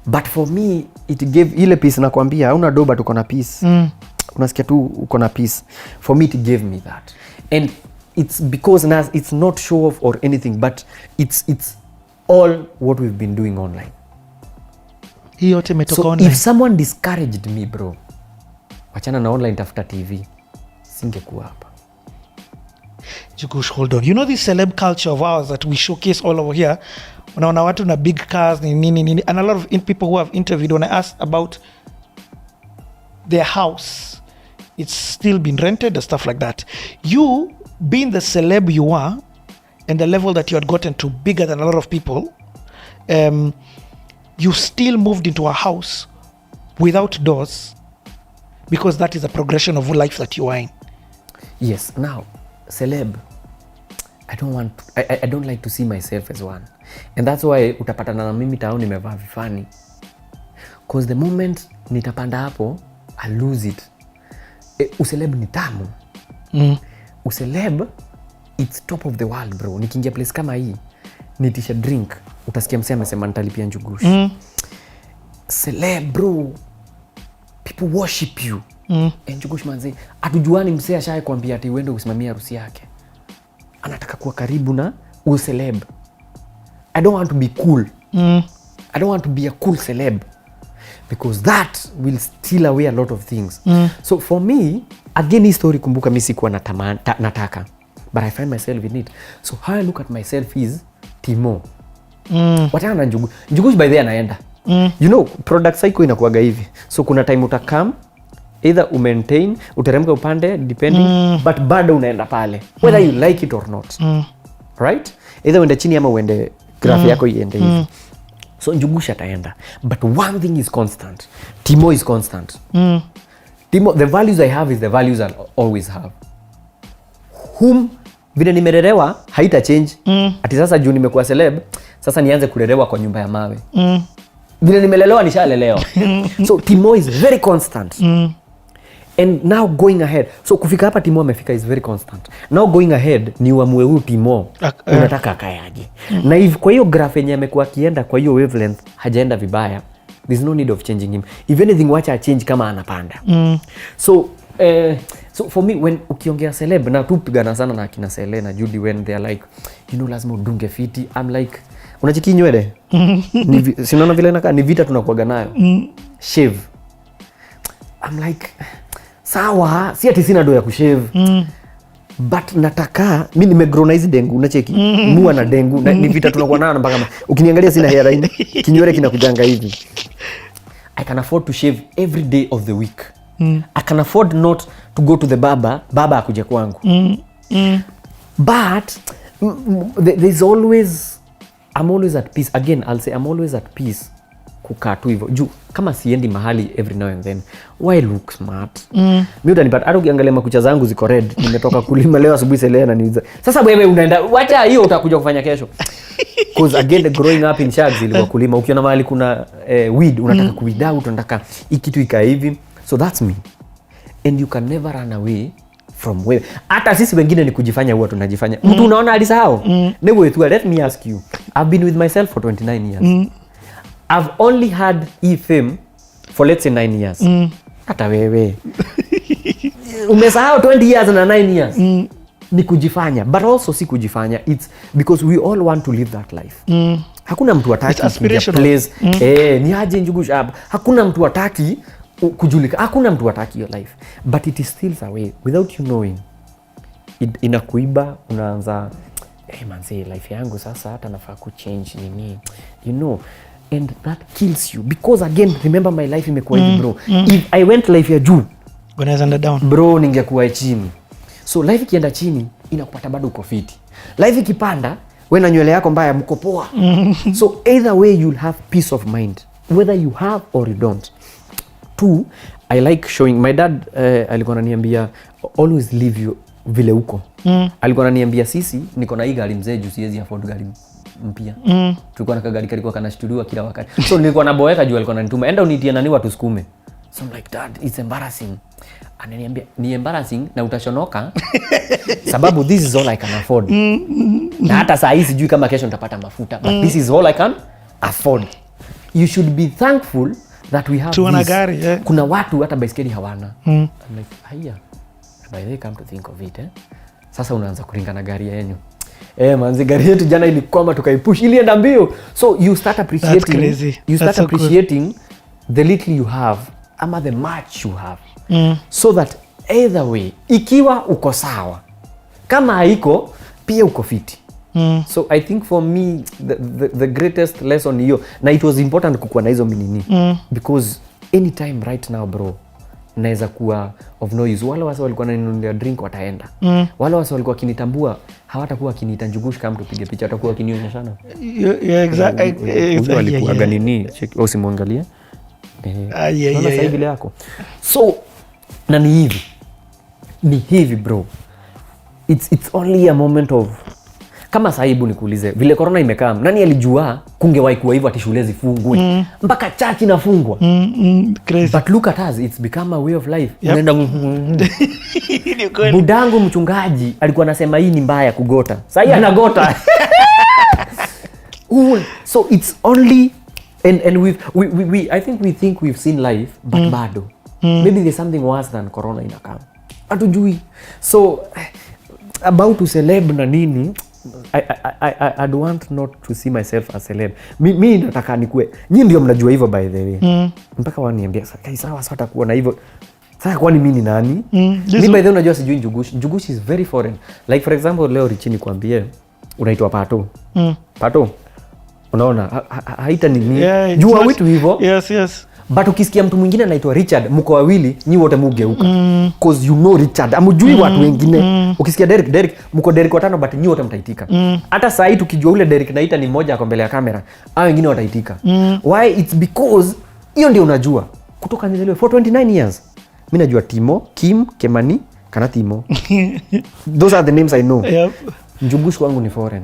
But for me it gave ile peace, nakwambia hauna doba but uko na peace. Unasikia tu uko na peace. For me it gave me that. And it's because now it's not show off or anything, but it's all what we've been doing online. Hii yote imetoka So online. if someone discouraged me, bro, wachana na online, tafuta TV, singekuwa hapa. Njugush, hold on. You know this celeb culture of ours that we showcase all over here? Unaona watu na big cars, nini. And a lot of people who have interviewed, when I asked about their house, it's still been rented and stuff like that. You, being the celeb you are, and the level that you had gotten to, bigger than a lot of people, you still moved into a house without doors, because that is a progression of life that you are in. Yes, now, celeb, I don't like to see myself as one. And that's why utapatana na mimi town nimevaa vifani. Because the moment nitapanda hapo, I lose it. Uceleb ni tamu. Uceleb, it's top of the world, bro. Nikiingia place kama hii, nitisha drink, utasikia msee amesema nitalipia Njugush. Celeb, bro, people worship you. Njugush manze, atujuani msee ashaye kuambia ati uende usimamia harusi yake. Anataka kuwa karibu na uceleb. I don't want to be cool. I don't want to be a cool celeb, because that will steal away a lot of things. So for me, again, hii story, kumbuka mimi sikuwa nataka, but I find myself in it. So how I look at myself is Timo. Watana na Njugush. Njugush by the way anaenda. You know, product cycle inakuwaga hivi. So kuna time utakam, either umaintain, uteremka upande, depending, but bado unaenda pale, whether you like it or not. Right? Either uende chini ama uende graph yako iende hivi. So Njugush ataenda. But one thing is constant. Timo is constant. Timo, the values I have is the values I'll always have. Whom vile nimelelewa haita change. Ati sasa juu nimekuwa celeb, sasa nianze kulelewa kwa nyumba ya mawe. Vile nimelelewa nishalelewa. So Timo is very constant. And now going ahead, so kufika hapa Timo amefika is very constant. Now going ahead ni uamue huyu Timo unataka akayaje. Na if kwa hiyo graph yenye amekuwa akienda kwa hiyo wavelength hajaenda vibaya, there's no need of changing him. If anything, wacha change kama anapanda. So for me, when ukiongea celeb, na tupigana sana na akina Sele na Judy when they are like, you know, lazima udunge fiti. I'm like, unachiki nywele? Si unaona vile inakaa ni vita tunakuaga nayo. Shave. I'm like, sawa, si ati sina do ya kushave. But nataka, mimi nimegrow na hizi dengu, unacheki? Mua na dengu, ni vita tunakuwa nayo mpaka ukiniangalia sina hairline, kinywele kinakujanga hivi. I can afford to shave every day of the week. I can afford not to go to the barber akuje kwangu. But there's always, I'm always at peace. Again, I'll say I'm always at peace kukaa tu hivyo. Juu kama siendi mahali every now and then, why look smart? Mimi utanipata hata ukiangalia makucha zangu ziko red, nimetoka kulima leo asubuhi Selena na niuliza. Sasa wewe unaenda wacha hiyo utakuja kufanya kesho. Because again, growing up in Shags ilikuwa kulima. Ukiona mahali kuna weed unataka kuweed out, unataka hii kitu ikae hivi. So that's me. And you can never run away from where. Hata sisi wengine ni kujifanya huwa tunajifanya. Mtu unaona alisahau. Never tu, let me ask you. I've been with myself for 29 years. I've only had fame for let's say 9 years. Hata wewe. Umesahau 20 years na 9 years. Ni kujifanya, but also si kujifanya. It's because we all want to live that life. Hakuna mtu hataki kuja place. Ni aje Njugush hapa. Hakuna mtu hataki kujulika. Hakuna mtu hataki your life. But it is still a way without you knowing. Inakuiba, unaanza man say life yangu sasa hata nafaa ku change nini. You know, and that kills you because again, remember my life imekuwa hivi bro. If I went life ya juu, gonna end down. Bro, ningekuwa chini. So life ikienda chini inakupata bado uko fiti. Life ikipanda, wewe na nywele yako mbaya mko poa. So either way you'll have peace of mind whether you have or you don't. Two, I like showing. My dad alikuwa ananiambia always live you vile uko. Alikuwa ananiambia sisi niko na hii gari mzee juu siwezi afford gari mpya. Tulikuwa na gari kalikuwa kanashtuliwa kila wakati. So nilikuwa naboeka juu alikuwa ananituma enda unitie nani watu sukume. So I'm like, Dad, it's embarrassing. Ananiambia ni embarrassing na utashonoka sababu this is all I can afford. Na hata saa hii sijui kama kesho nitapata mafuta, but this is all I can afford. You should be thankful that we have this. Gari, yeah. Kuna watu hata baiskeli hawana. I'm like, haya. By the way, come to think of it, Sasa unaanza kuringana gari yenyu. Manzi gari yetu jana ilikwama tukaipush ilienda mbio. So you start appreciating the little you have ama the much you have. So that either way, ikiwa uko sawa, kama haiko pia uko fiti. So I think for me the greatest lesson hiyo, na it was important kukuwa na hizo minini because anytime right now bro naweza kuwa of no use. Wale wase walikuwa wananinunulia drink wataenda. Wale wase walikuwa kinitambua hawatakuwa kiniita Njugush kama tupige picha, watakuwa kinionyeshana. Exactly. Walikuwa ganini check usimwangalie. Sasa hivi yako. So na ni hivi bro. It's only a moment of kama sahibu nikuulize vile corona imekaa, nani alijua kungewahi kuwa hivyo ati shule zifungwe mpaka church inafungwa? Crazy. But look at us, it's become a way of life. Unaenda budangu mchungaji alikuwa anasema hii ni mbaya kugota, sasa anagota. So it's only and we I think we've seen life but bado maybe there's something worse than corona inakam, hatujui. So about to celeb na nini, I'd want not to see myself as celeb. Mi nataka nikue, nyinyi ndio mnajua hivyo by the way. Mpaka waniambia sawa sasa kuona hivyo. Sasa kwani mimi ni nani? Mimi by the way unajua sijui Njugush. Njugush is very foreign. Like for example leo Richini kwambie unaitwa Pato. Pato. Unaona haita nini? Jua vitu hivyo. Yes. But ukisikia mtu mwingine anaitwa Richard, mko wawili, nyi wote mugeuka. Cause you know Richard, amujui watu wengine. Ukisikia Derek, mko Derek watano but nyi wote mtaitika. Hata saa hii tukijua ule Derek naita ni mmoja ako mbele ya kamera, hao wengine wataitika. Why? It's because hiyo ndio unajua. Kutoka nizaliwe for 29 years. Mimi najua Timo, Kim, Kemani, kana Timo. Those are the names I know. Yep. Njugush wangu ni foreign.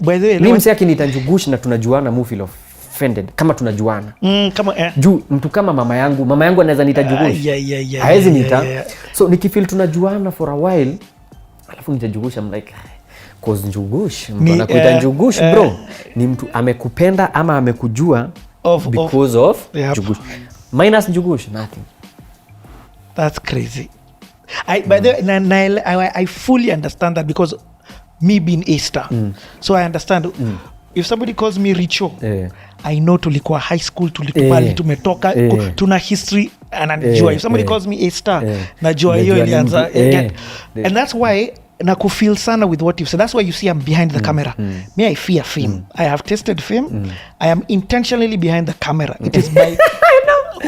By the way, mimi msaki ni Njugush na tunajuana mu feel offended kama tunajuana. Kama juu mtu kama mama yangu anaweza niita Njugush. Haezi niita. So nikifeel tunajuana for a while, alafu nita Njugush, I'm like cause Njugush, mtu anakuita Njugush bro, ni mtu amekupenda ama amekujua because of Njugush. Minus Njugush, nothing. That's crazy. By the way, I fully understand that because me being a star. So I understand if somebody calls me Richo, I know tulikuwa high school, tulitupali tumetoka, tuna history ananijua. If somebody calls me a star, najua hiyo ilianza. And that's why na kufeel sana with what you've said. That's why you see I'm behind the camera. Me, I fear fame. I have tasted fame. I am intentionally behind the camera. It is by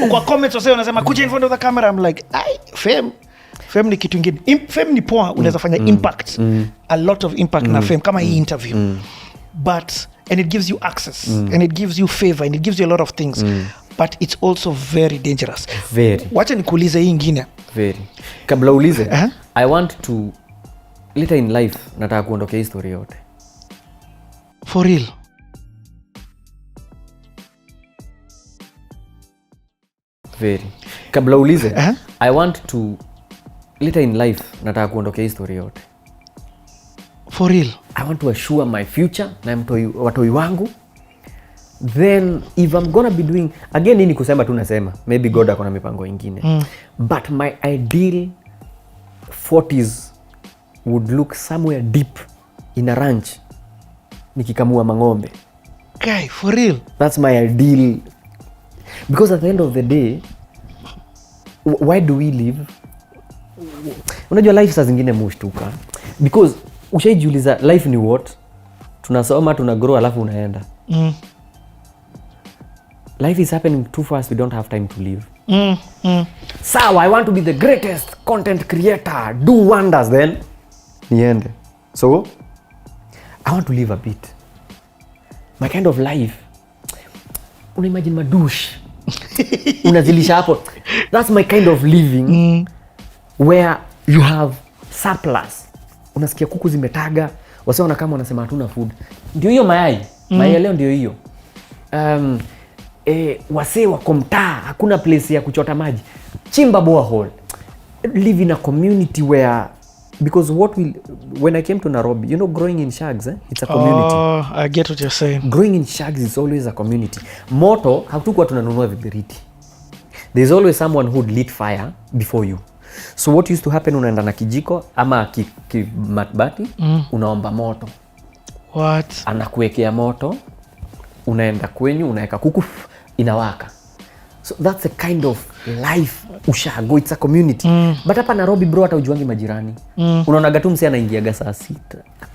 kwa comments wase wanasema kuja in front of the camera, I'm like fame ni kitu kingine. Fame ni poa, unaweza fanya impact, a lot of impact na fame kama hii interview. And it gives you access, and it gives you favor, and it gives you a lot of things. But it's also very dangerous. Very. Wacha nikuulize hii ingine. Very. Kabla ulize, I want to later in life nataka kuondoka history yote. For real. Very. Kabla ulize, I want to later in life nataka kuondoka history yote. For real. I want to assure my future na watoi wangu. Then if I'm gonna be doing again, nini kusema tu nasema maybe God akona mipango ingine. But my ideal 40s would look somewhere deep in a ranch nikikamua mang'ombe. Guy, for real. That's my ideal. Because at the end of the day, why do we live? Unajua life saa zingine mushtuka. Because ushaijiuliza life ni what? Tunasoma, tunagrow alafu unaenda. Life is happening too fast, we don't have time to live. So I want to be the greatest content creator, do wonders, then niende. So I want to live a bit. My kind of life. Unaimagine madush. Unazilisha hapo. That's my kind of living. Where you have surplus. Unasikia kuku zimetaga, wase wana kama wanasema hatuna food. Ndio hiyo mayai. Mayai leo ndio hiyo. Wase wako mtaa, hakuna place ya kuchota maji. Chimba borehole. Live in a community where, because when I came to Nairobi, you know, growing in shags, it's a community. Oh, I get what you're saying. Growing in shags is always a community. Moto, hatukuwa tunanunua viberiti. There's always someone who lit fire before you. So what used to happen, unaenda na kijiko ama matbati, unaomba moto. What? Anakuwekea moto, unaenda kwenyu, unaweka kuku, inawaka. So that's the kind of life ushago, it's a community. But hapa Nairobi bro, hata ujuangi majirani. Unaonaga tu msee anaingiaga saa 6.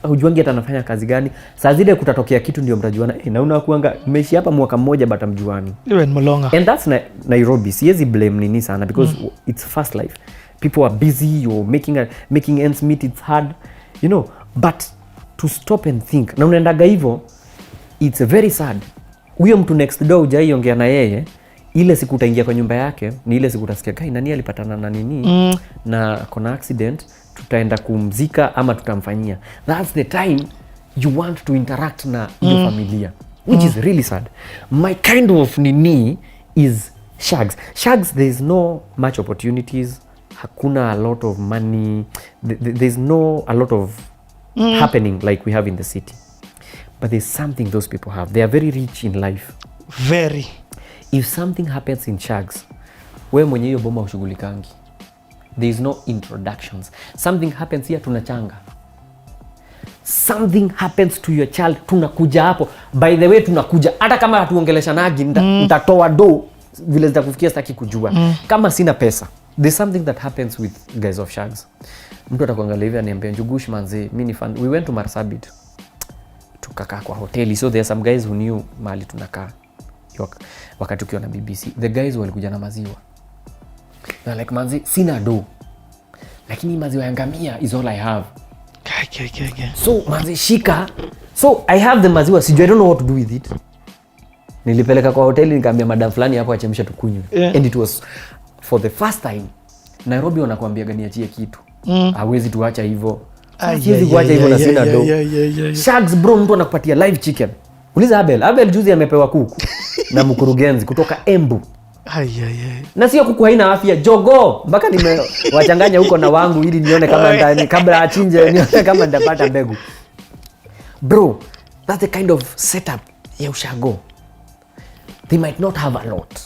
Ujuangi hata anafanya kazi gani. Saa zile kutatokea kitu ndio mtajuana. Na unakuanga mmeishi hapa mwaka mmoja but mjuani. Even Molonga. And that's Nairobi. Siwezi blame nini sana because it's fast life. People are busy, you're making ends meet, it's hard. You know, but to stop and think. Na unaendaga hivyo, it's very sad. Huyo mtu next door hujaiongea na yeye, ile siku utaingia kwa nyumba yake, ni ile siku utasikia kai nani alipatana na nini na kuna accident, tutaenda kumzika ama tutamfanyia. That's the time you want to interact na ile familia, which is really sad. My kind of nini is shags. Shags, there is no much opportunities, hakuna a lot of money, there's no a lot of happening like we have in the city. But there's something those people have. They are very rich in life. Very. If something happens in shags, we mwenye hiyo boma ushughulikangi. There is no introductions. Something happens here, tunachanga. Something happens to your child, tunakuja hapo. By the way, tunakuja. Hata kama hatuongeleshanagi, nitatoa do vile zitakufikia sitaki kujua. Kama sina pesa. There's something that happens with guys of shags. Mtu atakuangalia hivi aniambia Njugush manze, mimi ni fan. We went to Marsabit. Tukakaa kwa hoteli. So there are some guys who knew mahali tunakaa. Wakati ukiwa na BBC, the guys walikuja na maziwa. They're like, manzi, sina do, lakini maziwa ya ngamia is all I have. So manzi, shika. So I have the maziwa, sijui, I don't know what to do with it. Nilipeleka kwa hoteli, nikamwambia madam fulani hapo achemsha tukunywe. And it was for the first time. Nairobi wanakuambia ganiachie kitu. Hawezi tuacha hivyo. Siwezi kuacha hivyo na sina do. Shags bro, mtu anakupatia live chicken. Uliza Abel juzi amepewa kuku na mkurugenzi kutoka Embu. Na sio kuku haina afya, jogo. Mpaka nimewachanganya huko na wangu ili nione kama ndani kabla achinje nione kama ndapata mbegu. Bro, that's the kind of setup ya ushago. They might not have a lot.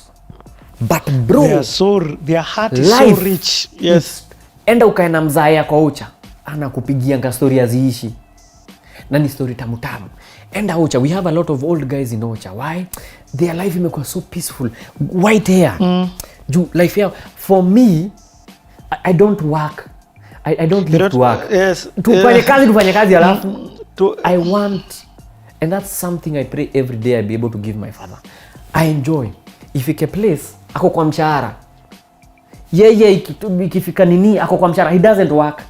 But bro, their heart is so rich. Yes. Enda ukaena mzaya kwa Ocha, anakupigia nga story aziishi. Na ni story tamu tamu. Enda Ocha, we have a lot of old guys in Ocha. Why? Their life imekuwa so peaceful. White hair. Life here. For me, I don't work. I don't live to work. Yes. Tufanye kazi alafu. I want, and that's something I pray every day I be able to give my father. I enjoy. Ifike place, ako kwa mshahara. Yeye ikifika nini, ako kwa mshahara. He doesn't work.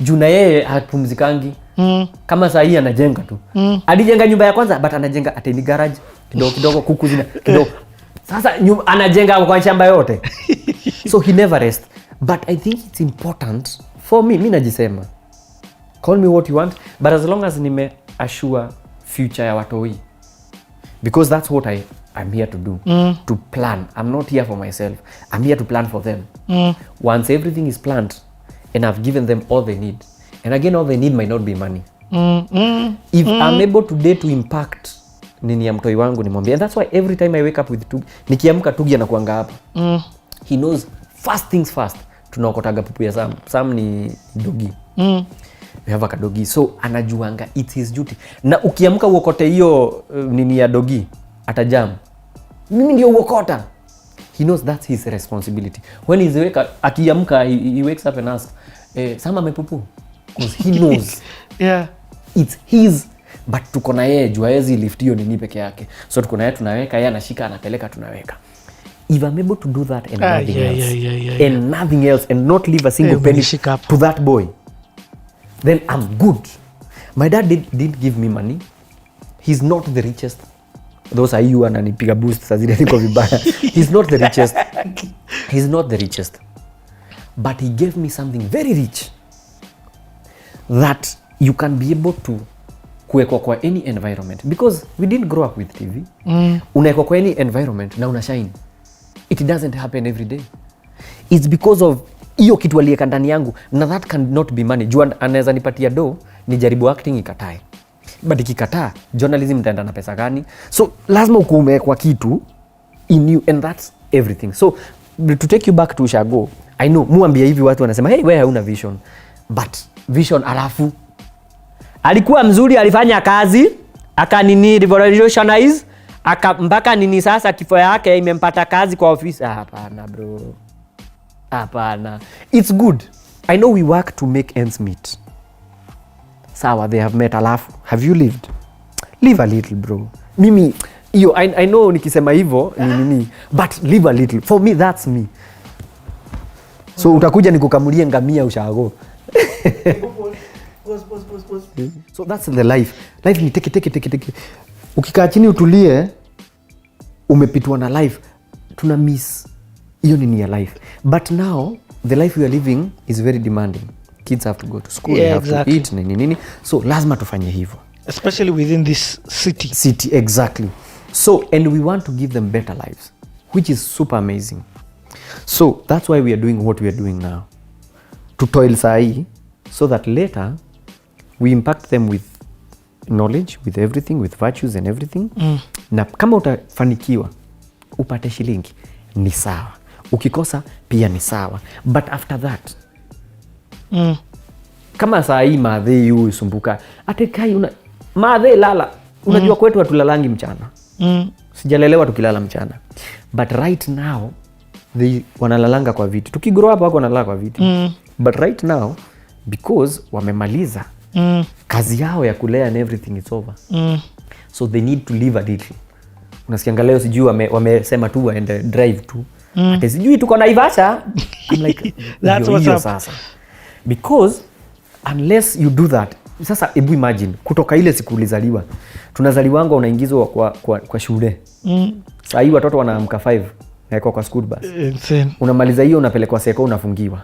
Juna yeye hapumzikangi. Kama saa hii anajenga tu. Alijenga nyumba ya kwanza, but anajenga ateni garage. Kidogo kuku zina kidogo. Sasa anajenga kwa shamba yote. So he never rest. But I think it's important for me, mimi najisema. Call me what you want, but as long as nime assure future ya watoi. Because that's what I'm here to do. To plan. I'm not here for myself. I'm here to plan for them. Once everything is planned and I've given them all they need. And again, all they need might not be money. If I'm able today to impact nini ya mtoi wangu nimwambia. And that's why every time I wake up with Tugi, nikiamka Tugi anakuanga hapa. He knows first things first. Tunaokotaga pupu ya Sam. Sam ni dogi. We have a dogi. So anajuanga it's his duty. Na ukiamka uokote hiyo nini ya dogi, atajam. Mimi ndio uokota. He knows that's his responsibility. When he's awake, akiamka, he wakes up and asks, Sam amepupu? Because he knows. It's his. But tuko na yeye juu hawezi lift hiyo nini peke yake. So tuko na yeye tunaweka, yeye anashika anapeleka tunaweka. If I'm able to do that and nothing else, and nothing else, and not leave a single penny to that boy, then I'm good. My dad didn't give me money. He's not the richest. Those are you ananipiga boost saa zile niko vibaya. He's not the richest. He's not the richest. But he gave me something very rich that you can be able to kuwekwa kwa any environment. Because we didn't grow up with TV. Unawekwa kwa any environment na una shine. It doesn't happen every day. It's because of hiyo kitu alieka ndani yangu, na that cannot be money. Juu anaweza nipatia do, nijaribu acting ikatae. But ikikataa, journalism itaenda na pesa gani? So lazima ukume kwa kitu in you, and that's everything. So to take you back to ushago, I know muambia hivi watu wanasema hey, wewe hauna vision, but vision alafu alikuwa mzuri, alifanya kazi akanini revolutionize mpaka nini sasa kifo yake imempata kazi kwa ofisi. Hapana bro, hapana. It's good, I know we work to make ends meet. Sawa, they have met, alafu have you lived? Live a little bro. Mimi hiyo I know nikisema hivyo nini, but live a little. For me that's me. So utakuja nikukamulie ngamia ushago. So that's the life. Life ni take. Ukikaa chini utulie, umepitwa na life. Tuna miss hiyo nini ya life. But now the life we are living is very demanding. Kids have to go to school, they have to eat nini. So lazima tufanye hivyo. Especially within this city. Exactly. So and we want to give them better lives, which is super amazing. So that's why we are doing what we are doing now. To toil sahi, so that later we impact them with knowledge, with everything, with virtues and everything. Na kama utafanikiwa upate shilingi ni sawa, ukikosa pia ni sawa, but after that kama saa hii madhe yu isumbuka atekai madhe lala, unajua kwetu watulalangi mchana. Sijalelewa tukilala mchana, but right now they wanalalanga kwa viti. Tukigrow up wako wanalala kwa viti. But right now because wamemaliza kazi yao ya kulea and everything is over, so they need to live a little. Unasikianga leo sijui wamesema tu waende drive tu, ati sijui tuko Naivasha. I'm like that's what's up. Sasa because unless you do that, sasa ebu imagine kutoka ile siku ulizaliwa, tunazaliwanga unaingizwa kwa shule. Sasa hii watoto wanaamka 5 na kwa school bus. Insane. Unamaliza hiyo unapelekwa seko, unafungiwa.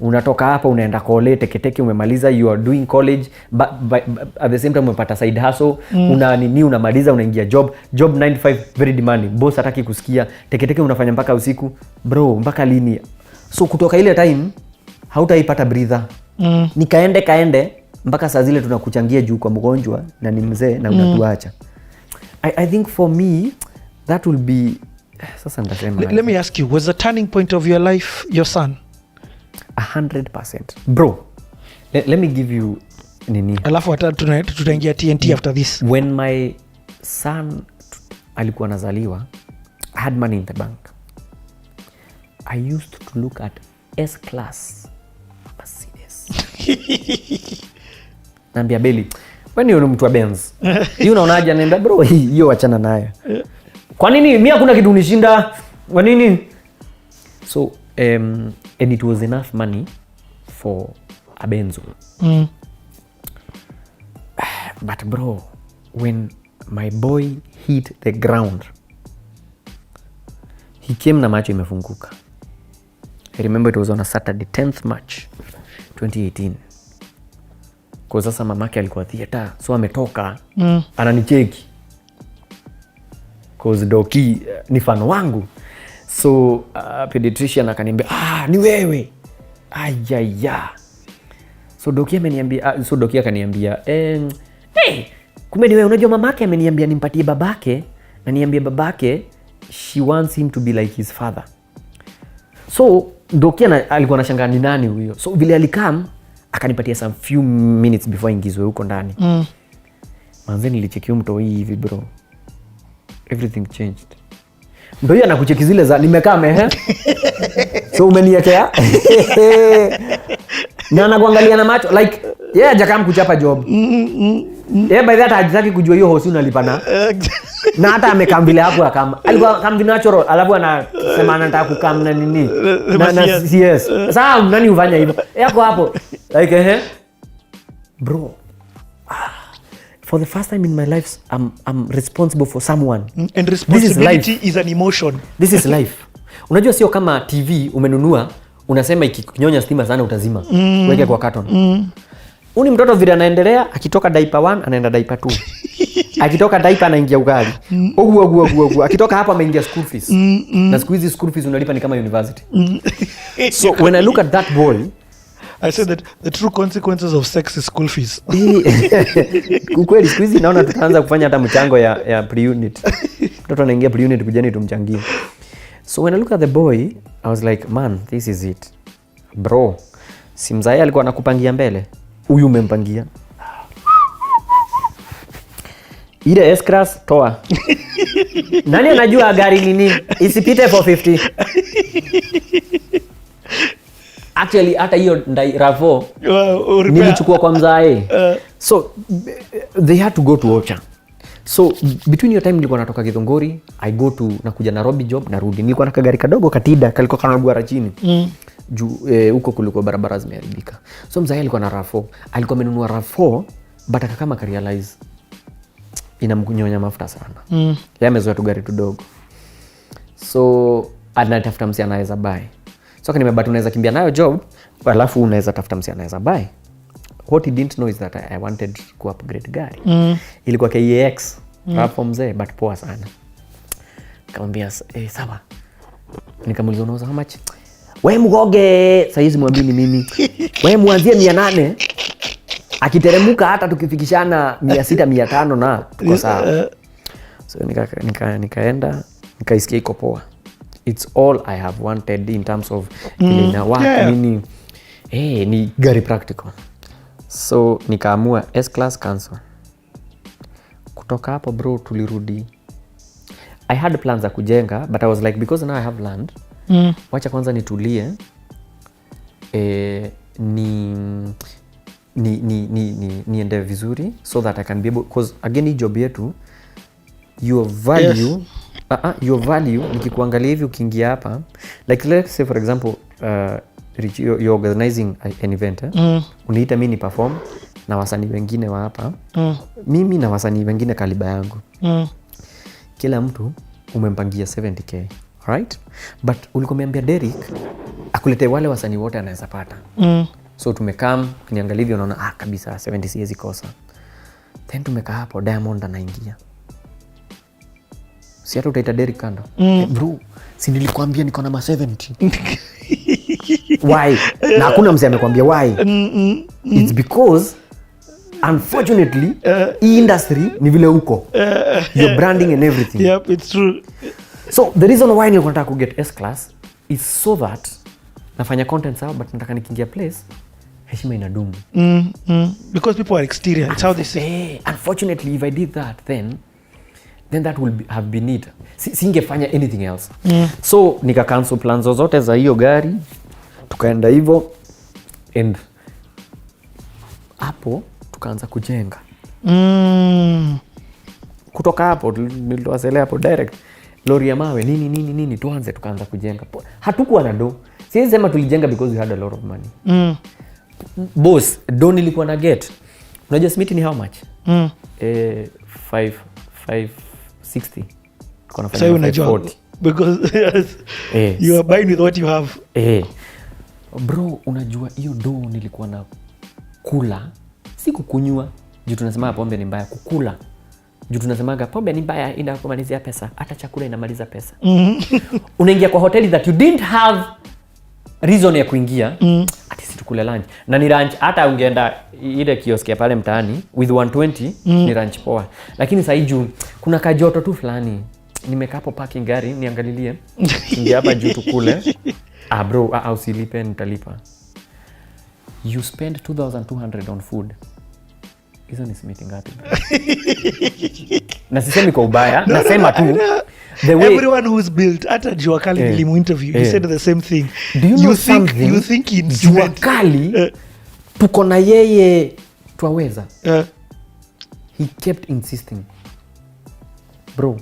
Unatoka hapa unaenda kole teketeke, umemaliza, you are doing college, but at the same time umepata side hustle. Unamaliza unaingia job 95 very demanding, boss hataki kusikia, teketeke unafanya mpaka usiku bro, mpaka lini? So kutoka ile time hautaipata breather. Nikaende mpaka saa zile tunakuchangia juu kwa mgonjwa na ni mzee na unatuacha. I think for me that will be sasa ndasema. Let me ask you, was the turning point of your life your son? 100%. Bro, let me give you nini. Alafu tutaingia TNT after this. When my son alikuwa nazaliwa, I had money in the bank. I used to look at S-Class Mercedes. Naambia Beli, wewe ni mtu wa Benz. Hiyo unaonaje? Anaenda bro, hiyo wachana nayo. Kwa nini mimi hakuna kitu unishinda? Kwa nini? So and it was enough money for a Benzo. But bro, when my boy hit the ground, he came na macho imefunguka. I remember it was on a Saturday, 10th March 2018. Kwa sasa mamake alikuwa theater, so ametoka, ananicheki. Cause Doki ni fan wangu. So pediatrician akaniambia, ni wewe. Ayaya. So Doki akaniambia, hey, kumbe ni wewe. Unajua mamake ameniambia nimpatie babake, na niambie babake she wants him to be like his father. So Doki alikuwa anashangaa ni nani huyo. So vile alikam akanipatia some few minutes before ingizwe huko ndani. Manze nilicheki mto hivi bro. Everything changed. Ndio yeye anakucheki zile za nimekaa so umeniekea na anakuangalia na macho like yeye hajakam kuchapa job. By that hajitaki kujua hiyo hosi unalipana. Na hata amekam vile hapo akam. Alikuwa kam natural, alafu anasema anataka kukam na nini. Na yes. Sasa nani ufanya hivyo? Yako hapo. Like bro. For the first time in my life, I'm responsible for someone. And responsibility is an emotion. This is life. Unajua sio kama TV umenunua, unasema ikinyonya stima sana utazima. Weke kwa carton. Uni mtoto vile anaendelea, akitoka diaper 1 anaenda diaper 2. Akitoka diaper anaingia ugali. Ogu. Akitoka hapo ameingia school fees. Na siku hizi school fees unalipa ni kama university. So when I look at that boy, I said that the true consequences of sex is school fees. Ukweli siku hizi naona tutaanza kufanya hata mchango ya pre-unit. Mtoto anaingia pre-unit kujani tumchangie. So when I look at the boy, I was like, man, this is it. Bro, si mzae alikuwa anakupangia mbele. Huyu umempangia. Ile S-Class toa. Nani anajua gari nini? Isipite 450. Actually hata hiyo Ravo nilichukua kwa mzae. So they had to go to Ocha. So between your time nilikuwa natoka Githunguri, I go to nakuja Nairobi job narudi. Nilikuwa na kagari kadogo katida kalikuwa kanagwara chini. Juu huko kulikuwa barabara zimeharibika. So mzae alikuwa na RAV4. Alikuwa amenunua RAV4 but akakama ka realize inamkunyonya mafuta sana. Yeye amezoea tu gari tudogo. So anatafuta msi anaweza buy. So kanimebaki unaweza kimbia nayo job, alafu unaweza tafuta msi anaweza buy. What he didn't know is that I wanted to upgrade gari. Ilikuwa KEX, RAV4 mzee but poa sana. Nikamwambia sawa. Nikamuuliza unauza how much? Wewe mgoge, saizi mwambie ni mimi. Wewe muanzie 800. Akiteremuka hata tukifikishana 600 500 na tuko sawa. So nikaenda nikaisikia iko poa. It's all I have wanted in terms of ina work nini. Ni gari practical. So nikaamua S-Class cancel. Kutoka hapo bro tulirudi. I had plans za kujenga but I was like because now I have land. Wacha kwanza nitulie. Niende vizuri so that I can be able, because again hii job yetu your value your value nikikuangalia hivi ukiingia hapa like let's say for example you're organizing an event uniita mimi ni perform na wasanii wengine wa hapa mimi na wasanii wengine kaliba yangu kila mtu umempangia 70k, right? But ulikuwa umeambia Derek akulete wale wasanii wote anaweza pata. So tumekam kuniangalia hivyo unaona kabisa 70 siwezi kosa. Then tumekaa hapo Diamond anaingia. Si hata utaita Derek kando. Bro, si nilikwambia niko na 70. Why? Na hakuna mzee amekwambia why. It's because unfortunately industry ni vile uko. Your branding and everything. Yep, it's true. So the reason why nilikuwa nataka kuget S-Class is so that nafanya content sawa but nataka nikiingia place heshima inadumu. Because people are exterior. It's how they say. Unfortunately if I did that then that will have been it. Singefanya anything else. So nika cancel plans zote za hiyo gari. Tukaenda hivyo and hapo tukaanza kujenga. Kutoka hapo niliwaselea hapo direct lori ya mawe nini tukaanza kujenga. Hatukuwa na do. Siwezi sema tulijenga because we had a lot of money. Boss, do nilikuwa na get. Unajua smiti ni how much? 560. Kuna 540. Because you are buying with what you have. Bro, unajua hiyo do nilikuwa na kula, si kukunywa. Juu tunasema pombe ni mbaya, kukula. Juu tunasemaga pombe ni mbaya inakumalizia pesa, hata chakula inamaliza pesa. Unaingia kwa hoteli that you didn't have reason ya kuingia, ati si tukule lunch. Na ni lunch hata ungeenda ile kioski pale mtaani with 120 ni lunch poa. Lakini sasa juu kuna kajoto tu fulani. Nimekaa hapo parking gari niangalilie. Ingia hapa juu tukule. Bro, usilipe nitalipa. You spend 2,200 on food. Hizo ni smiti ngapi? Na sisemi kwa ubaya, nasema tu the way everyone who's built hata Jua Kali nilimu interview he said the same thing. Do you think in Jua Kali tuko na yeye twaweza? He kept insisting. Bro.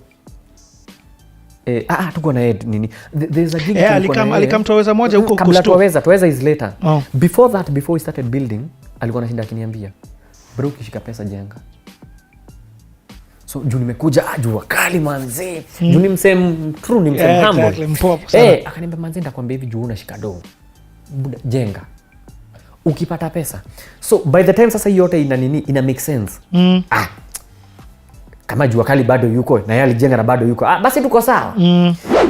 Tuko na yeye nini? There's a gig alikamtoweza moja huko kabla twaweza is later. Before we started building alikuwa anashinda akiniambia bro ukishika pesa jenga. So juu nimekuja Jua Kali manze. Juu ni msem true ni msem humble. Akaniambia manze ndakwambia hivi juu unashika do. Jenga. Ukipata pesa. So by the time sasa yote ina make sense. Kama Jua Kali bado yuko na yeye alijenga na bado yuko. Basi tuko sawa.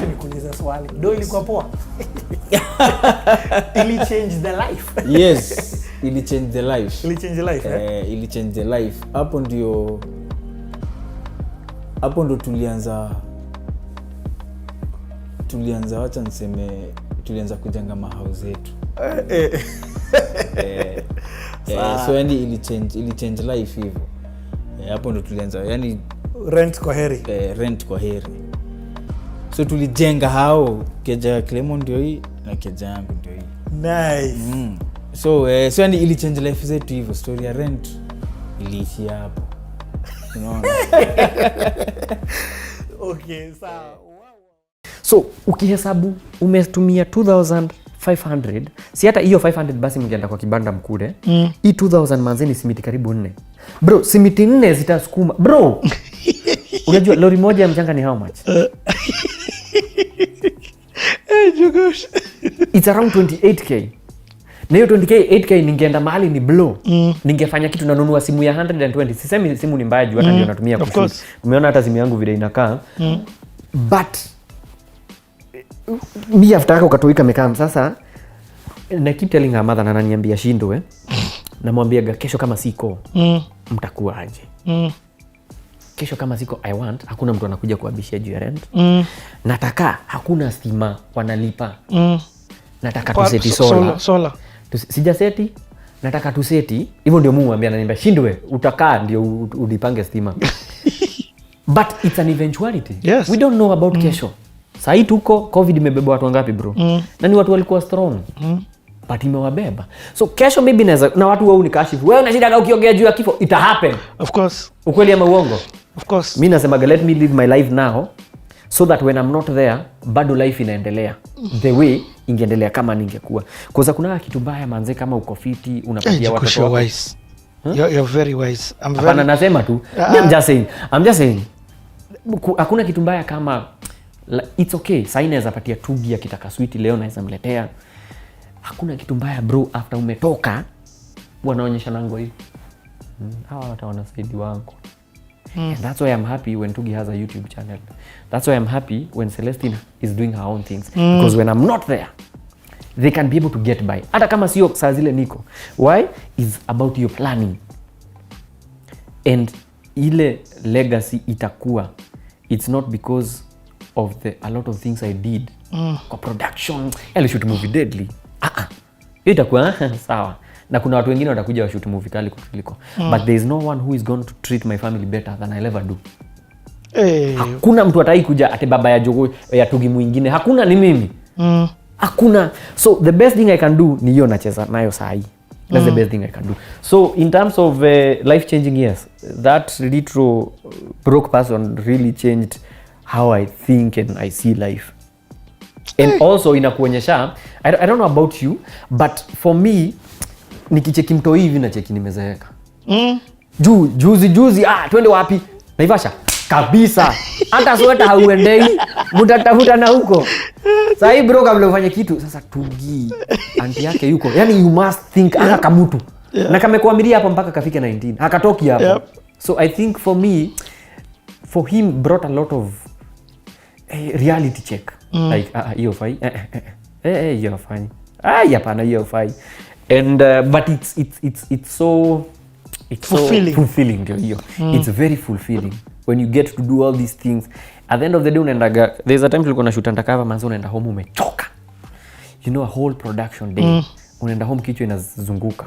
Nikuuliza swali. Do ilikuwa poa? Ili change the life. Yes. Ili change the life. Ili change the life. Ili change the life. Hapo ndo tulianza tulianza, wacha niseme tulianza kujenga mahouse yetu. So yani ili change life hivyo. Hapo ndo tulianza, yani rent kwa heri. Rent kwa heri. So tulijenga hao, keja ya Clement ndio hii na keja yangu ndio hii. Nice. So yani ili change life zetu hivyo. Story ya rent iliishia hapo. Unaona? Okay, sawa. So ukihesabu umetumia 2500, si hata hiyo 500 basi mngeenda kwa kibanda mkule. Hii 2000 manzeni simiti karibu 4. Bro, simiti 4 zitasukuma. Bro. Unajua lori moja ya mchanga ni how much? Njugush. It's around 28k. Na hiyo 8k ningeenda mahali ni blow. Ningefanya kitu, nanunua simu ya 120. Sisemi simu ni mbaya juu hata ndio natumia kushoot. Umeona hata simu yangu vile inakaa. But mi after ukatoika mekam sasa, na keep telling her mother, na ananiambia shindwe. Namwambia kesho kama siko mtakuwa aje. Kesho kama siko I want, hakuna mtu anakuja kuabishia juu ya rent. Nataka hakuna stima wanalipa. Nataka tuseti sola. Sijaseti, nataka tuseti. Hivyo ndio Mungu ananiambia shindwe, utakaa ndio ulipange stima. But it's an eventuality. Yes. We don't know about kesho. Sasa tuko COVID imebeba watu wangapi bro? Na ni watu walikuwa strong. But imewabeba. So kesho maybe na watu wao nikashifu. Wewe unashida ukiongea juu ya kifo, it happen. Of course. Ukweli ama uongo? Of course. Mimi nasema let me live my life now so that when I'm not there bado life inaendelea the way ingeendelea kama ningekuwa. Kwa kuna kitu baya manze, kama uko fiti unapatia watu wako. Wise. You're very wise. Hapana, nasema tu. I'm just saying. Hakuna kitu mbaya kama it's okay. Sasa inaweza patia 2 bia kitaka sweet leo naweza mletea. Hakuna kitu mbaya bro, after umetoka wanaonyesha nango hivi. Hawa wataona saidi wangu. And that's why I'm happy when Tugi has a YouTube channel. That's why I'm happy when Celestine is doing her own things. Because when I'm not there, they can be able to get by. Hata kama sio saa zile niko. Why? It's about your planning. And ile legacy itakuwa, it's not because of a lot of things I did. Kwa production, I shoot movie deadly. Itakuwa sawa. Na kuna watu wengine watakuja wa shoot movie kali kuliko. But there is no one who is going to treat my family better than I'll ever do. Hakuna mtu atai kuja ate baba ya jogo ya Tugi mwingine. Hakuna, ni mimi. Hakuna. So the best thing I can do ni hiyo nacheza nayo sahi. That's the best thing I can do. So in terms of life changing, yes, that retro broke person really changed how I think and I see life. And also inakuonyesha, I don't know about you, but for me nikicheki mtoi hivi na cheki nimezeeka. Juzi twende wapi? Naivasha kabisa. Hata sweta hauendei, mtatafuta na huko. Sasa hii bro kabla ufanye kitu, sasa Tugi anti yake yuko. Yaani you must think aka kamutu. Na kamekuamilia hapo mpaka kafike 19. Hakatoki hapo. So I think for me, for him brought a lot of reality check. Like hiyo fai. Hiyo fai. Hapana hiyo fai. And but it's so fulfilling ndio hiyo. It's very fulfilling when you get to do all these things. At the end of the day unaendaga, there's a time tulikuwa na shoot undercover manzo, unaenda home umechoka. You know, a whole production day. Unaenda home kichwa inazunguka.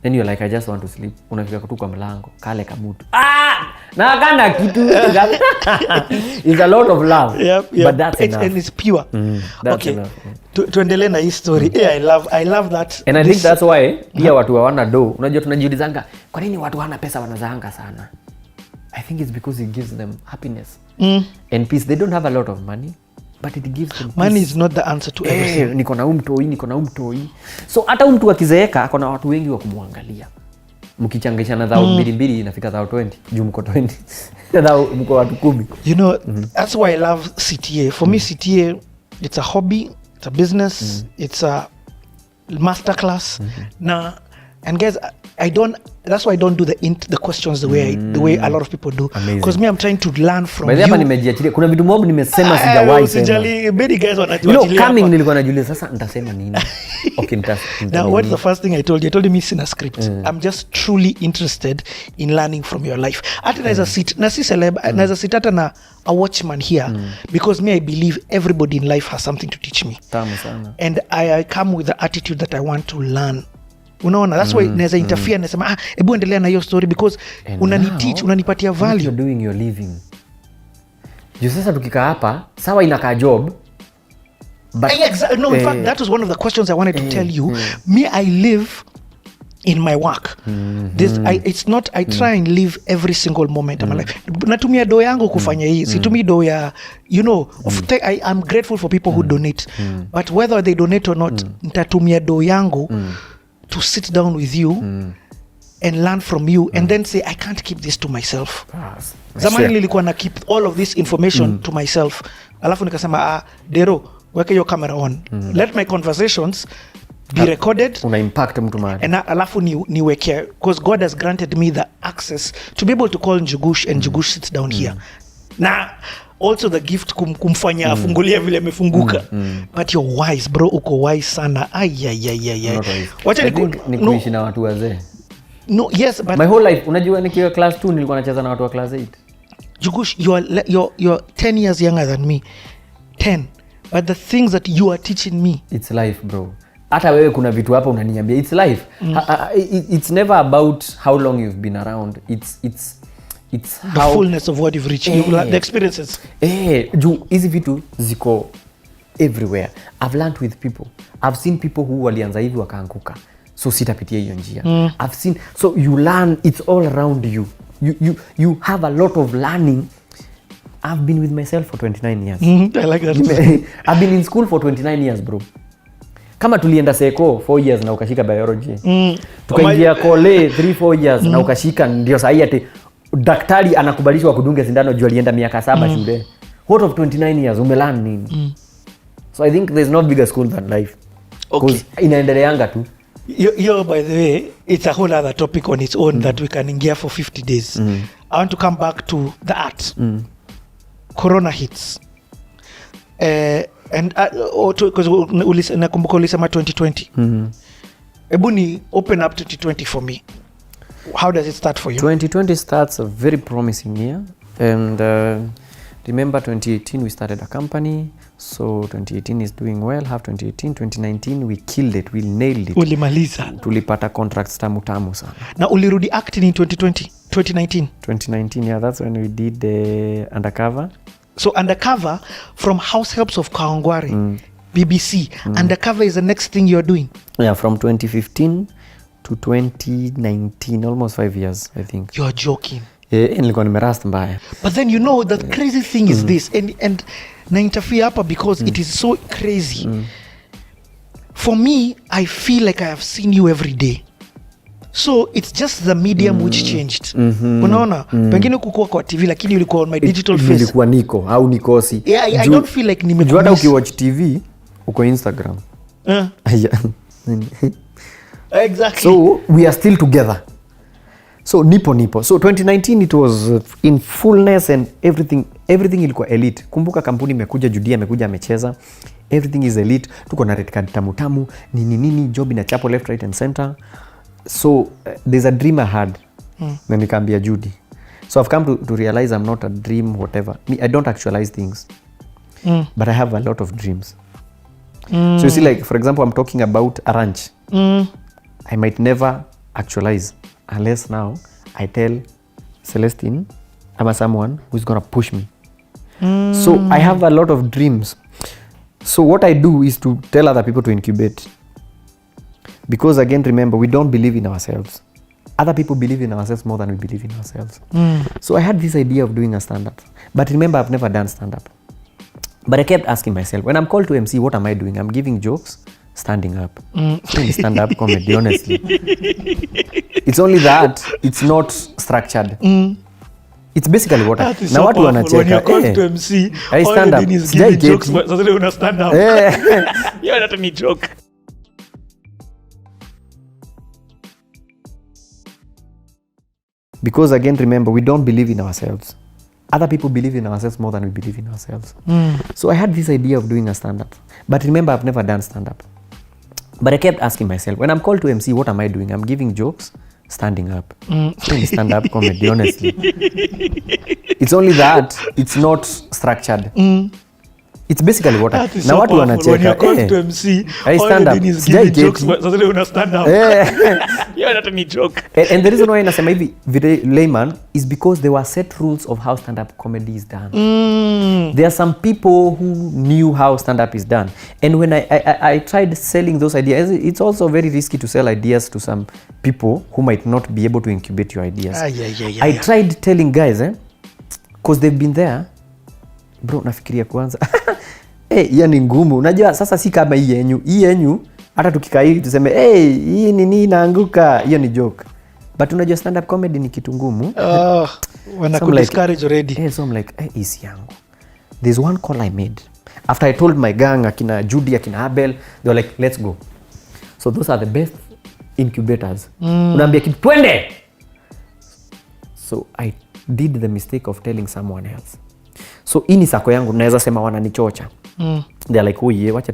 Then you're like, I just want to sleep. Unafika tu kwa mlango, kale kamutu. Na kana kitu. It's a lot of love. Yep. But that's enough. And it's pure. That's okay. Enough. Tuendelee na hii story. I love that. And I think that's why pia watu hawana do. Unajua tunajiulizanga, kwa nini watu hawana pesa wanazaanga sana? I think it's because it gives them happiness and peace. They don't have a lot of money, but it gives them peace. Money is not the answer to everything. Niko na umtoi. So hata mtu akizeeka akona watu wengi wa kumwangalia. Mkichangishana dhao mbili inafika dhao 20. Juu mko 20. Dhao mko watu 10. You know, that's why I love CTA. For me, CTA, it's a hobby, it's a business, it's a masterclass. And guys, that's why I don't do the questions the way a lot of people do. Because me, I'm trying to learn from you. Hapa nimejiachilia. Kuna vitu mob nimesema sijawahi sema. Many guys wanajiachilia. Coming nilikuwa najulia sasa nitasema nini? Okay, now what's the first thing I told you? I told you me sina script. I'm just truly interested in learning from your life. Hata naweza sit na si celeb, naweza sit hata na a watchman here because me I believe everybody in life has something to teach me. Tamu sana. And I come with the attitude that I want to learn. Unaona, that's why naweza interfere nasema hebu endelea na hiyo story because unaniteach, unanipatia value. You're doing your living. Juu sasa tukikaa hapa sawa inakaa job. But no, in fact that was one of the questions I wanted to tell you. Me, I live in my work. It's not I try and live every single moment of my life. Natumia do yangu kufanya hii. Situmii do ya I'm grateful for people who donate. But whether they donate or not, nitatumia do yangu to sit down with you and learn from you and then say I can't keep this to myself. Zamani nilikuwa na keep all of this information to myself. Alafu nikasema Dero, weke your camera on. Let my conversations be recorded. Una impact mtu mahali. And alafu niweke because God has granted me the access to be able to call Njugush and Njugush sits down here. Na also the gift kumfanya afungulia vile amefunguka. But you're wise bro, uko wise sana. Wacha ni kuishi na watu wazee. No, yes, but my whole life unajua nikiwa class 2 nilikuwa nacheza na watu wa class 8. Njugush, you're 10 years younger than me. 10. But the things that you are teaching me, it's life bro. Hata wewe kuna vitu hapa unaniambia it's life. It's never about how long you've been around. It's the fullness of what you've reached, the experiences. Juu hizi vitu ziko everywhere. I've learned with people. I've seen people who walianza hivi wakaanguka. So sitapitia hiyo njia. I've seen, so you learn, it's all around you. You have a lot of learning. I've been with myself for 29 years. I like that. I've been in school for 29 years bro. Kama tulienda seko 4 years na ukashika biology. Tukaingia kole 3-4 years na ukashika, ndio sahi ati daktari anakubalishwa kudunga sindano juu alienda miaka 7 shule. What of 29 years umelearn nini? So I think there's no bigger school than life. Okay. Inaendeleanga tu. Yo, by the way, it's a whole other topic on its own that we can engage for 50 days. I want to come back to the art. Corona hits. And because nakumbuka ulisema 2020. Ebu ni open up 2020 for me. How does it start for you? 2020 starts a very promising year. And remember 2018 we started a company. So 2018 is doing well. Half 2018, 2019 we killed it. We nailed it. Ulimaliza. Tulipata contracts tamu sana. Na ulirudi acting in 2019? 2019, yeah, that's when we did the Undercover. So Undercover from House Helps of Kawangware, BBC. Undercover is the next thing you're doing? Yeah, from 2015 to 2019, almost 5 years, I think. You're joking. Nilikuwa nimerust mbaya. But then you know the crazy thing is this, and na interfere hapa because it is so crazy. For me, I feel like I have seen you every day. So it's just the medium which changed. Unaona? Pengine kukua kwa TV lakini ulikuwa on my digital face. Nilikuwa niko au nikosi. Yeah, I don't feel like nimekuwa. Hata ukiwatch TV uko Instagram. Exactly. So we are still together. So nipo. So 2019 it was in fullness and everything ilikuwa elite. Kumbuka kampuni imekuja, Judia amekuja amecheza. Everything is elite. Tuko na red card tamu. Nini job ina chapo left right and center. So there's a dream I had. Na nikaambia Judy. So I've come to realize I'm not a dream whatever. I don't actualize things. But I have a lot of dreams. So you see, like for example, I'm talking about a ranch. I might never actualize unless now I tell Celestine I'm someone who's gonna push me. So I have a lot of dreams. So what I do is to tell other people to incubate. Because again, remember, we don't believe in ourselves. Other people believe in ourselves more than we believe in ourselves. So I had this idea of doing a stand-up. But remember, I've never done stand-up. But I kept asking myself, when I'm called to MC, what am I doing? I'm giving jokes, standing up. Stand-up comedy, honestly. It's only that, it's not structured. It's basically what I... Now what wanacheka. When you're called to MC, I stand up. Is giving jokes, but suddenly when I stand up. You're not a joke. because again remember we don't believe in ourselves. Other people believe in ourselves more than we believe in ourselves. So I had this idea of doing a stand-up, but remember I've never done stand-up. But I kept asking myself, when I'm called to MC, what am I doing? I'm giving jokes, standing up. It's only stand-up comedy, honestly. It's only that it's not structured. It's basically what I... Now what wanacheka? When you're called to MC, I stand up. is giving jokes, but suddenly una stand up. You're not any joke. And the reason why nasema hivi very layman is because there were set rules of how stand-up comedy is done. There are some people who knew how stand-up is done. And when I tried selling those ideas, it's also very risky to sell ideas to some people who might not be able to incubate your ideas. I tried telling guys, because they've been there, bro, nafikiria kwanza. Hiyo ni ngumu. Unajua sasa si kama hii yenyu hata tukikaa hivi tuseme hii nini inaanguka, hiyo ni joke. But unajua stand up comedy ni kitu ngumu. Wana ku discourage already. So I'm like, easy yangu. There's one call I made. After I told my gang, akina Judy, akina Abel, they were like, let's go. So those are the best incubators. Unaambia kitu twende. So I did the mistake of telling someone else. So ini sako yangu naweza sema wananichocha. They're like, oh yeah, wacha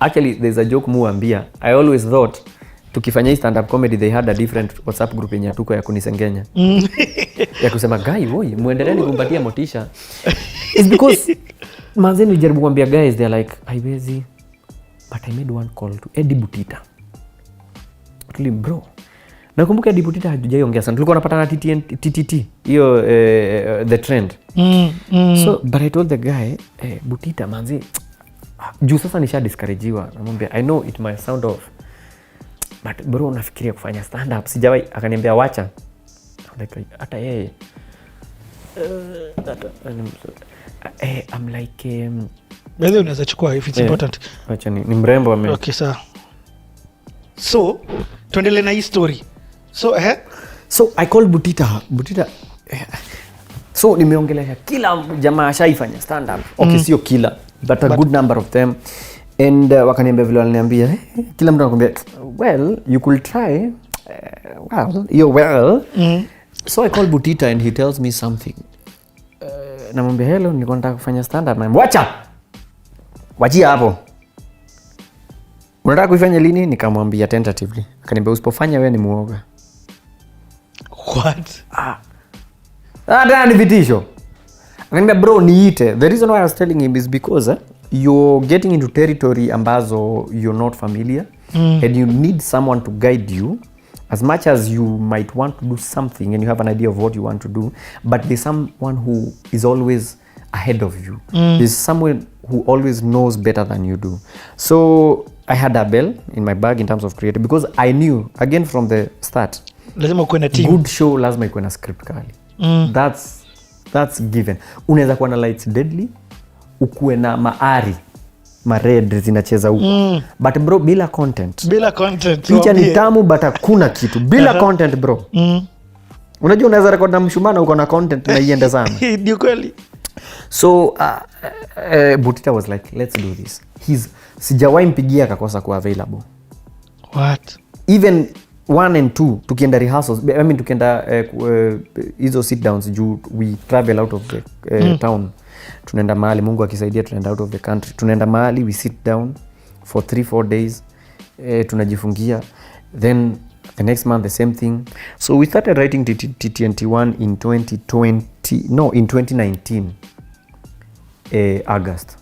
actually there's a joke muambia. I always thought tukifanya stand up comedy they had a different WhatsApp group yenye tuko ya kunisengenya. Ya kusema guy, oi, muendeleni kumpatia motisha. It's because manzeni jaribu kuambia guys, they're like, haiwezi. But I made one call to Eddie Butita. Actually bro, nakumbuka Eddie Butita hajaiongea sana. Tulikuwa tunapata na TTT, hiyo the trend. So but I told the guy, Butita manzi, juu sasa nisha discouragewa. Namwambia I know it might sound off, but bro nafikiria kufanya stand up. Sijawahi. Akaniambia wacha. Like hata yeye I'm like wewe unaweza chukua if it's important. Acha ni mrembo ame. Okay sawa. So tuendelee na hii story. So I called Butita. So nimeongelea kila jamaa shaifanya stand up. Okay, sio kila, but a good number of them. And wakaniambia vile waliniambia, kila mtu anakuambia, well, you could try. Well, you're well. So I called Butita and he tells me something. Namwambia hello, nilikuwa nataka kufanya stand up. Namwambia wacha. Wachia hapo. Unataka kuifanya lini? Nikamwambia tentatively. Akaniambia usipofanya wewe ni muoga. What? Ni vitisho. Akaniambia bro niite. The reason why I was telling him is because you're getting into territory ambazo you're not familiar and you need someone to guide you. As much as you might want to do something and you have an idea of what you want to do, but there's someone who is always ahead of you. There's someone who always knows better than you do. So I had a bell in my bag in terms of creative because I knew again from the start, lazima kuwe na team. Good show lazima ikuwe na script kali. That's given. Unaweza kuwa na lights deadly, ukuwe na maari red zinacheza huko. But bro bila content. Picha ni tamu but hakuna kitu. Bila content bro. Unajua unaweza record na mshumana uko na content na iende sana. Ndio kweli. So Butita was like, let's do this. Sijawahi mpigia akakosa kuwa available. What? Even 1 and 2 tukienda rehearsals, I mean tukienda hizo sit downs juu we travel out of the town. Tunaenda mahali, Mungu akisaidia tunaenda out of the country. Tunaenda mahali, we sit down for 3-4 days. Tunajifungia. Then the next month the same thing. So we started writing TTNT1 in 2019 August.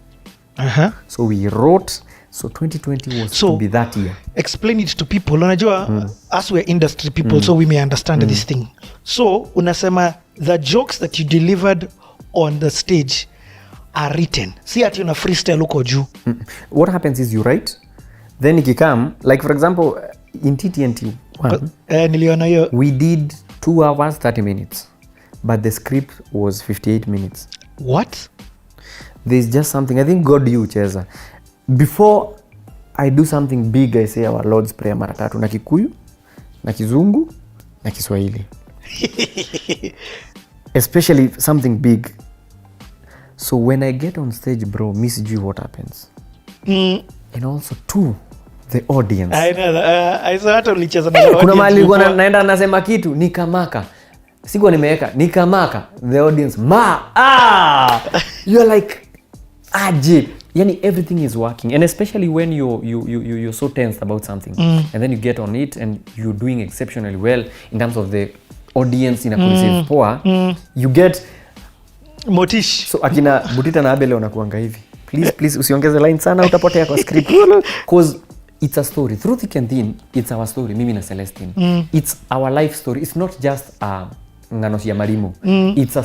So we wrote. So 2020 was to be that year. Explain it to people. Unajua as we're industry people so we may understand this thing. So unasema the jokes that you delivered on the stage are written. See ati una freestyle uko juu. What happens is you write, then ikikam, like for example in TTNT1 niliona hiyo we did 2 hours 30 minutes but the script was 58 minutes. What? There's just something, I think God you cheza. Before I do something big, I say our Lord's Prayer mara 3 na Kikuyu, na Kizungu, na Kiswahili. Especially something big. So when I get on stage, bro, miss you what happens. And also too, the audience. I know. I saw hata ulicheza na audience. Kuna mahali naenda nasema kitu nikamaka. sikuwa nimeweka nikamaka the audience you're like aje, yani everything is working, and especially when you're so tensed about something and then you get on it and you're doing exceptionally well in terms of the audience inakureceive poa, you get motish. So akina Butita na Abel wanakuanga hivi, please usiongeze line sana utapotea kwa script cause it's a story through thick and thin. It's our story, mimi na Celestine. It's our life story. It's not just ngano ya Marimo. It's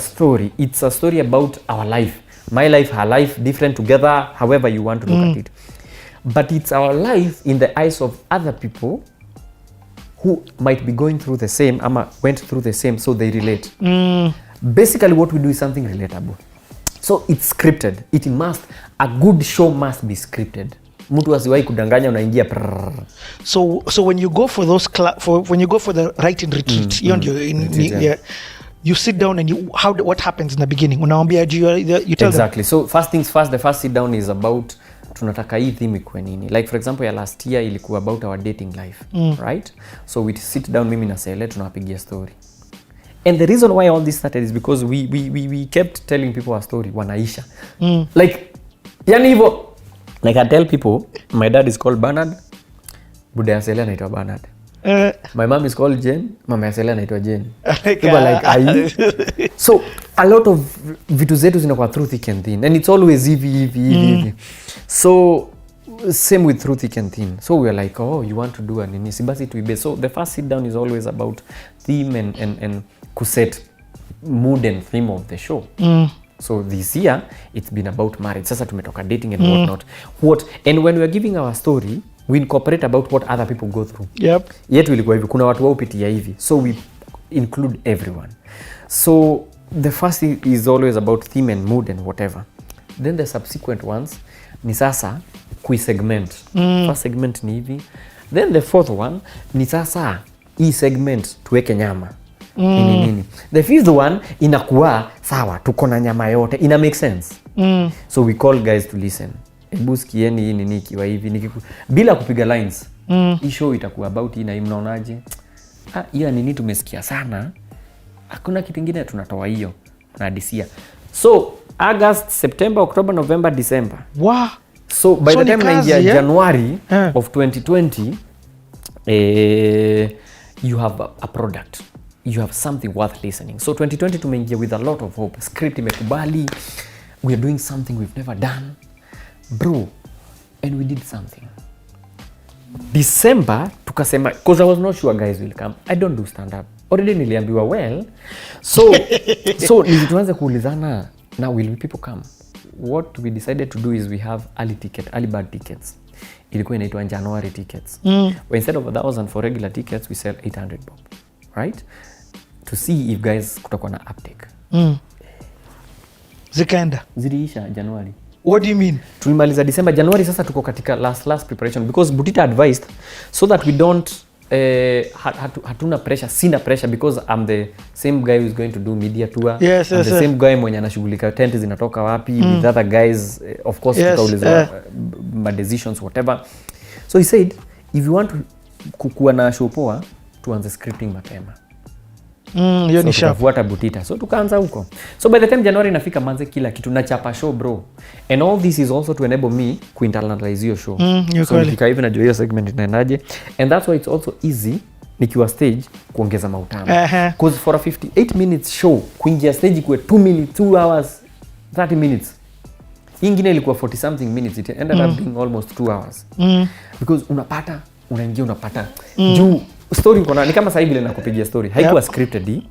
a story about our life, my life, her life, different together, however you want to look at it, but it's our life in the eyes of other people who might be going through the same ama went through the same, so they relate. Basically what we do is something relatable, so it's scripted. A good show must be scripted. Mtu asiwahi kudanganya unaingia. So when you go for those when you go for the writing retreat, you sit down and what happens in the beginning? Unaambia you tell exactly them. So first things first, the first sit down is about tunataka hii theme ikuwe nini. Like for example ya last year ilikuwa about our dating life, right? So we sit down, mimi na Sele tunawapigia story. And the reason why all this started is because we kept telling people our story wanaisha. Like yani hivyo, like I tell people my dad is called Bernard, buda ya Sele anaitwa Bernard. My mom is called Jane, mama ya Sele anaitwa Jane. So a lot of vitu zetu zinakuwa through thick and thin, and it's always hivi. So same with through thick and thin. So we are like, oh, you want to do an inisi basi tuibe. So the first sit down is always about theme and kuset mood and theme of the show. So this year it's been about marriage. Sasa tumetoka dating and whatnot. And when we are giving our story, we incorporate about what other people go through. Yep. Yetu ilikuwa hivi, kuna watu wao pitia hivi. So we include everyone. So the first is always about theme and mood and whatever. Then the subsequent ones ni sasa kui-segment. First segment ni hivi. Then the fourth one ni sasa hii segment tuweke nyama. Nini. The fifth one inakuwa sawa, tuko na nyama yote. Ina make sense. So we call guys to listen. Ebu sikieni hii nini ikiwa hivi. Bila kupiga lines. Hii show itakuwa about hii na hii, mnaonaje? Hiyo nini tumesikia sana. Hakuna kitu kingine tunatoa hiyo na hadisia. So August, September, October, November, December. Wow. So by the time naingia January of 2020, you have a product. You have something worth listening. So 2020 tumeingia with a lot of hope. Script imekubali. We are doing something we've never done. Bro, and we did something. December tukasema, because I was not sure guys will come. I don't do stand up. Already niliambiwa well. So nilituanza kuulizana, now will people come? What we decided to do is we have early bird tickets. Ilikuwa inaitwa January tickets. Well, instead of 1,000 for regular tickets, we sell 800 bob. Right? To see if guys kutakuwa na uptake. Zikaenda. Ziliisha January. What do you mean? Tulimaliza December. January sasa tuko katika last preparation because Butita advised so that we don't hatuna pressure, sina pressure because I'm the same guy who is going to do media tour. Yes, I'm the same guy mwenye anashughulika tent zinatoka wapi with other guys, of course tutauliza my decisions whatever. So he said if you want kuwa na show poa tuanze scripting mapema. Hiyo ni sharp. Tukafuata Butita. So tukaanza huko. So by the time January inafika manze kila kitu na chapa show bro. And all this is also to enable me to internalize your show. So nikika hivi najua hiyo segment inaendaje. And that's why it's also easy nikiwa stage kuongeza mautamu. Because for a 58 minutes show kuingia stage kwa 2 hours 30 minutes. Ingine ilikuwa 40 something minutes, it ended up being almost 2 hours. Because unaingia unapata juu story uko ni kama sasa hivi nakupigia story haikuwa scripted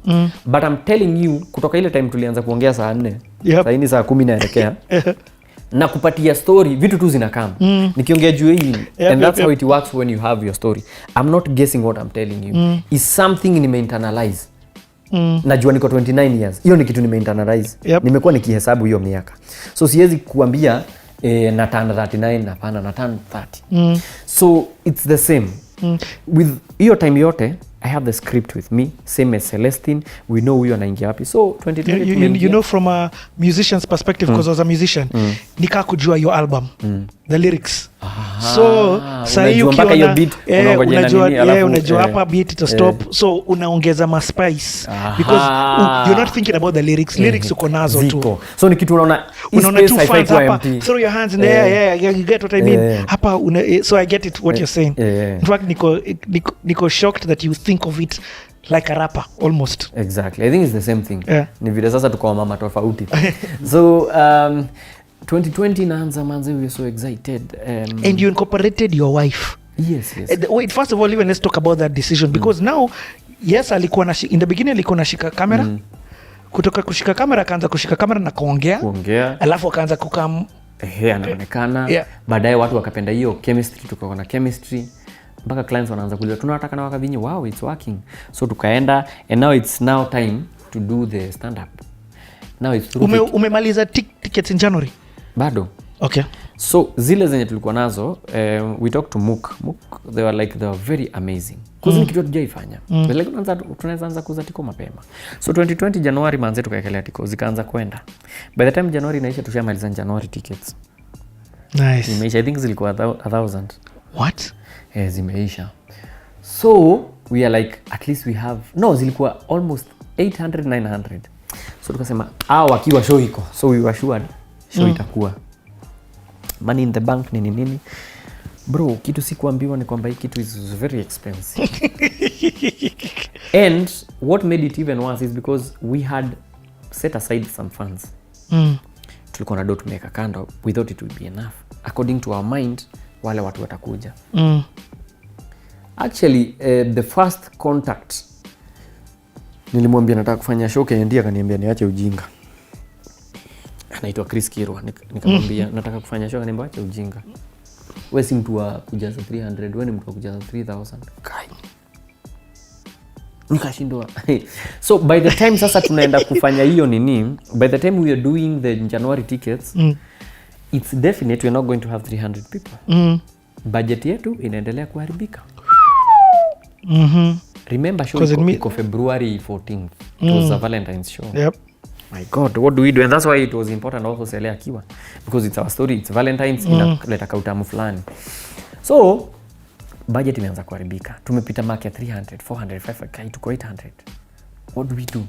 but I'm telling you kutoka ile time tulianza kuongea saa 4 sasa hivi saa 10 naelekea na kupatia story vitu tu zinakama nikiongea juu hii and that's how it works when you have your story. I'm not guessing what I'm telling you is something nime-internalize. Najua niko 29 years hiyo ni kitu nime-internalize. Nimekuwa nikihesabu hiyo miaka, so siwezi kuambia na turn 39 hapana na turn 30 so it's the same. With hiyo time yote I have the script with me, same as Celestine. We know huyo anaingia wapi. So 2020 you know from a musician's perspective because I was a musician nika kujua your album the lyrics So sahi unajua hiyo ukiona beat unangojea unajua nini, alafu, unajua hapa beat ita stop, so unaongeza ma spice because you're not thinking about the lyrics uko nazo tu, so ni kitu unaona two fans hapa, throw your hands in the air, you get what I mean hapa so I get it what you're saying. In fact niko shocked that you think of it like a rapper almost. Exactly, I think it's the same thing. Ni vile sasa tuko mama tofauti. So 2020 naanza manze, we were so excited and you incorporated your wife. Yes. Wait, first of all, even let's talk about that decision because now yes alikuwa in the beginning alikuwa nashika kamera kutoka kushika kamera akaanza kushika kamera na kuongea alafu akaanza kukam anaonekana baadaye watu wakapenda hiyo chemistry, tukaona na chemistry mpaka clients wanaanza kuuliza tunataka na wakavinyi, wow it's working, so tukaenda and now it's now time to do the stand up. Now it's umemaliza tickets in January bado? Okay, so zile zenye tulikuwa nazo we talked to Mook, they were very amazing because ni kitu tujaifanya like tunaweza anza kuuza tiko mapema. So 2020 January manze tukaekelea tiko zikaanza kwenda, by the time January inaisha tushamaliza January tickets. Nice. Imeisha, I think zilikuwa 1,000. What? Zimeisha, so we are like at least we have zilikuwa almost 800-900. So tukasema wakiwa show iko, so we were sure show itakuwa money in the bank nini bro. Kitu sikuambiwa ni kwamba hii kitu is very expensive and what made it even worse is because we had set aside some funds. Tulikuwa na dot tumeka kando, we thought it would be enough according to our mind, wale watu watakuja. Actually the first contact nilimwambia nataka kufanya show Kenya, ndiye akaniambia niache ujinga. Anaitwa Chris Kirwa, nikamwambia nataka kufanya show, akaniambia acha ujinga, wewe si mtu wa kujaza 300, wewe ni mtu wa kujaza 3000. Kai nikashindwa. So by the time sasa tunaenda kufanya hiyo nini, by the time we are doing the January tickets it's definite we're not going to have 300 people. Budget yetu inaendelea kuharibika. Remember show iko February 14th. It was a Valentine's show. Yep. My God, what do we do? And that's why it was important also Sele akiwa, because it's our story, it's Valentine's, inaleta kautamu fulani. So budget imeanza kuharibika, tumepita market 300, 400, 500, tuko 800. What do we do?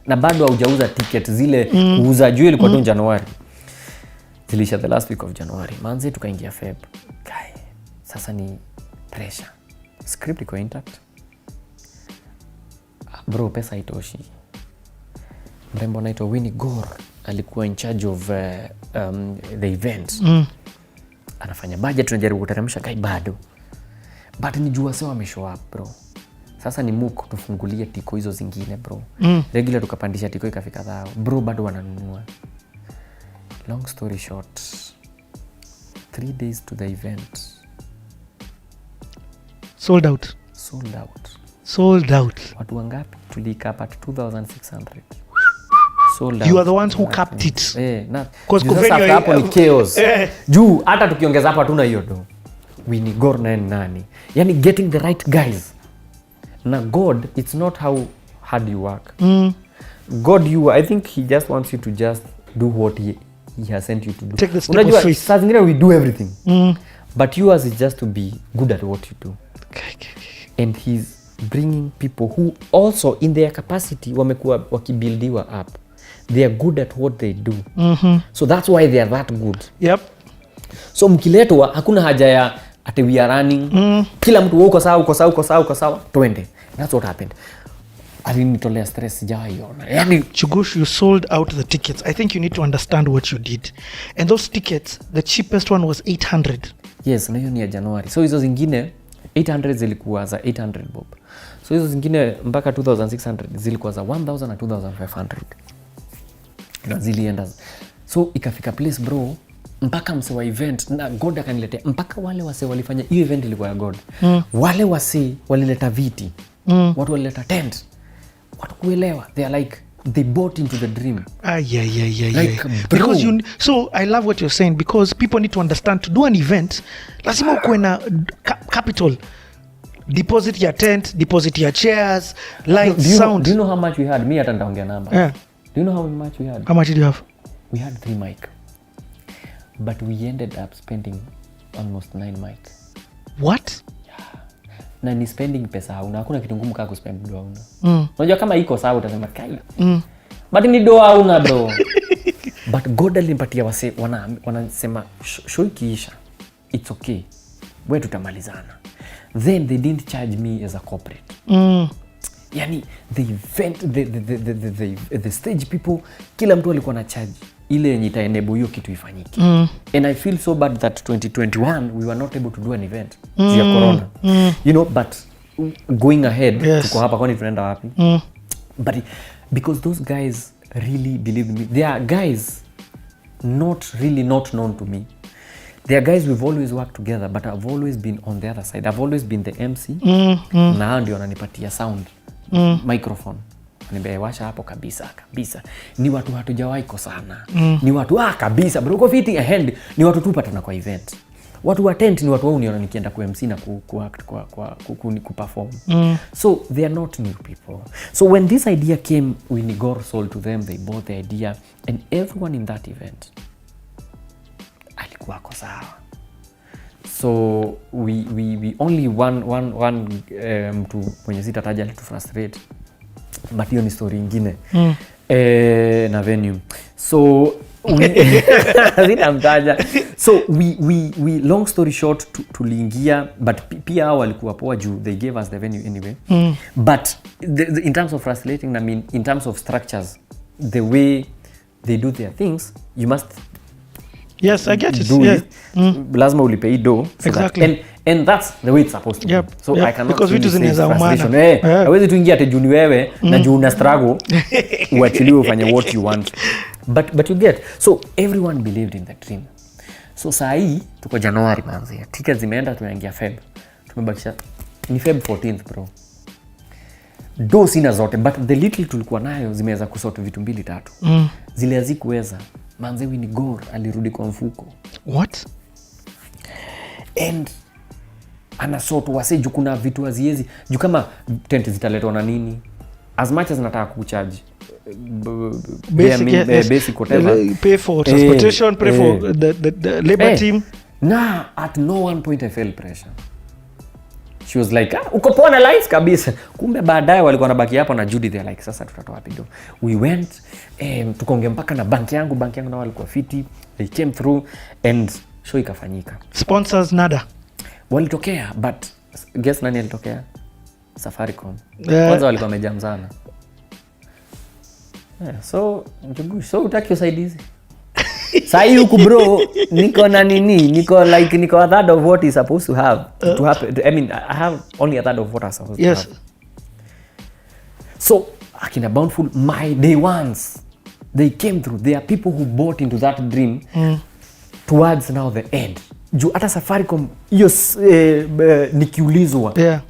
Na bado haujauza ticket zile kuuza juu ilikuwa tu January. Zilisha the last week of January. Manze tukaingia Feb. Kai, sasa ni pressure. Script iko intact. Bro, pesa haitoshi. Mrembo anaitwa Winnie Gore alikuwa in charge of the event. Anafanya budget, tunajaribu kuteremsha kai bado. But ni jua sawa wameshow up bro. Sasa ni Mook tufungulie tiko hizo zingine bro. Regular tukapandisha tiko ikafika 1,000. Bro bado wananunua. Long story short, 3 days to the event. Sold out. Watu wangapi? Tulika hapa 2,600. Sold out. You are the ones who capped it. Because hapo ni chaos. Juu hata tukiongeza hapa hatuna hiyo do. We need God nani. Yani getting the right guys. Na God, it's not how hard you work. God, I think he just wants you to just do what he has sent you to do. Take the step of faith. Saa zingine we do everything. But yours is just to be good at what you do. And he's bringing people who also in their capacity wamekuwa wakibuildiwa up. They are good at what they do. So that's why they are that good. Yep. So mkiletwa hakuna haja ya ati we are running. Kila mtu uko sawa, twende. That's what happened. Alinitolea stress sijaiona. Yani Njugush, you sold out the tickets. I think you need to understand what you did. And those tickets, the cheapest one was 800. Yes, na hiyo ni ya January. So hizo zingine 800 zilikuwa za 800 bob. So hizo zingine mpaka 2,600 zilikuwa za 1,000 na 2,500. Na zilienda. So ikafika place bro, mpaka mse wa event na God akaniletea, mpaka wale wase walifanya hiyo event ilikuwa ya God. Wale wase walileta viti. Watu walileta tent. Watu kuelewa. They are like they bought into the dream. Like, because so I love what you're saying, because people need to understand to do an event lazima ukuwe na capital, deposit your tent, deposit your chairs, lights, sound. Do you know how much we had? Me hata ndaongea namba. Yeah. Do you know how much we had? How much did you have? We had 3 mic. But we ended up spending almost 9 mics. What? Na ni spending pesa hauna, hakuna kitu ngumu kama kuspend do hauna. Unajua kama iko sawa utasema kai. But ni do hauna bro. But God alimpatia wase wanasema show ikiisha. It's okay. Wewe tutamalizana. Then they didn't charge me as a corporate. Yani the event the stage people kila mtu alikuwa na charge ile yenye itaenable hiyo kitu ifanyike. And I feel so bad that 2021 we were not able to do an event ya corona. You know, but going ahead tuko hapa kwani tunaenda wapi? But because those guys really believe in me. They are guys not known to me. They are guys we've always worked together, but I've always been on the other side. I've always been the MC. Na hao ndio wananipatia sound, microphone. Nimewasha hapo kabisa. Ni watu hatujawahi kosana. Ni watu kabisa bro, uko fitting a hand. Ni watu tupatana kwa event. Watu attend ni watu wao niona nikienda ku MC na ku act ku perform. So they are not new people. So when this idea came, we Nigor sold to them, they bought the idea, and everyone in that event alikuwa kwa sawa. So we only one mtu mwenye sitataja alitu frustrate, but hiyo ni story nyingine. Na venue. So zitamtaja. So we long story short tuliingia, but pia hao walikuwa poa juu they gave us the venue anyway. But in terms of frustrating, I mean in terms of structures, the way they do their things, you must Yes, I get it. Lazima ulipe do. Exactly. And that's the way it's supposed to be. So I cannot because vitu zinaweza umana. Hawezi tuingia ate juni wewe na juu una struggle uachiliwe ufanye what you want. But you get. So everyone believed in the dream. So saa hii tuko January manzi. Tickets zimeenda, tunaingia Feb. Tumebakisha ni Feb 14th bro. Do sina zote, but the little tulikuwa nayo zimeweza kusort vitu 2-3. Zile hazikuweza. Manze we Nigor alirudi kwa mfuko. What? And anasoto wase juu kuna vitu haziezi. Juu kama tent zitaletwa na nini? As much as nataka kucharge basic whatever. Pay for transportation, pay for the labor team. Nah, at no one point I felt pressure. She was like, uko poa na life kabisa. Kumbe baadaye walikuwa nabaki hapo na Judy, they like, sasa tutatoa wapi do. We went, tukaongea mpaka na bank yangu na walikuwa fiti. They came through and show ikafanyika. Sponsors nada. Walitokea, but guess nani alitokea? Safaricom. Kwanza walikuwa wamejam sana. So Njugush, so utaki usaidizi. Sai huku bro, niko na nini? Niko a third of what is supposed to have to happen. I mean, I have only a third of what I'm supposed to have. So, akina Bountiful, my day ones, they came through. There are people who bought into that dream towards now the end. Juu hata Safaricom, nikiulizwa.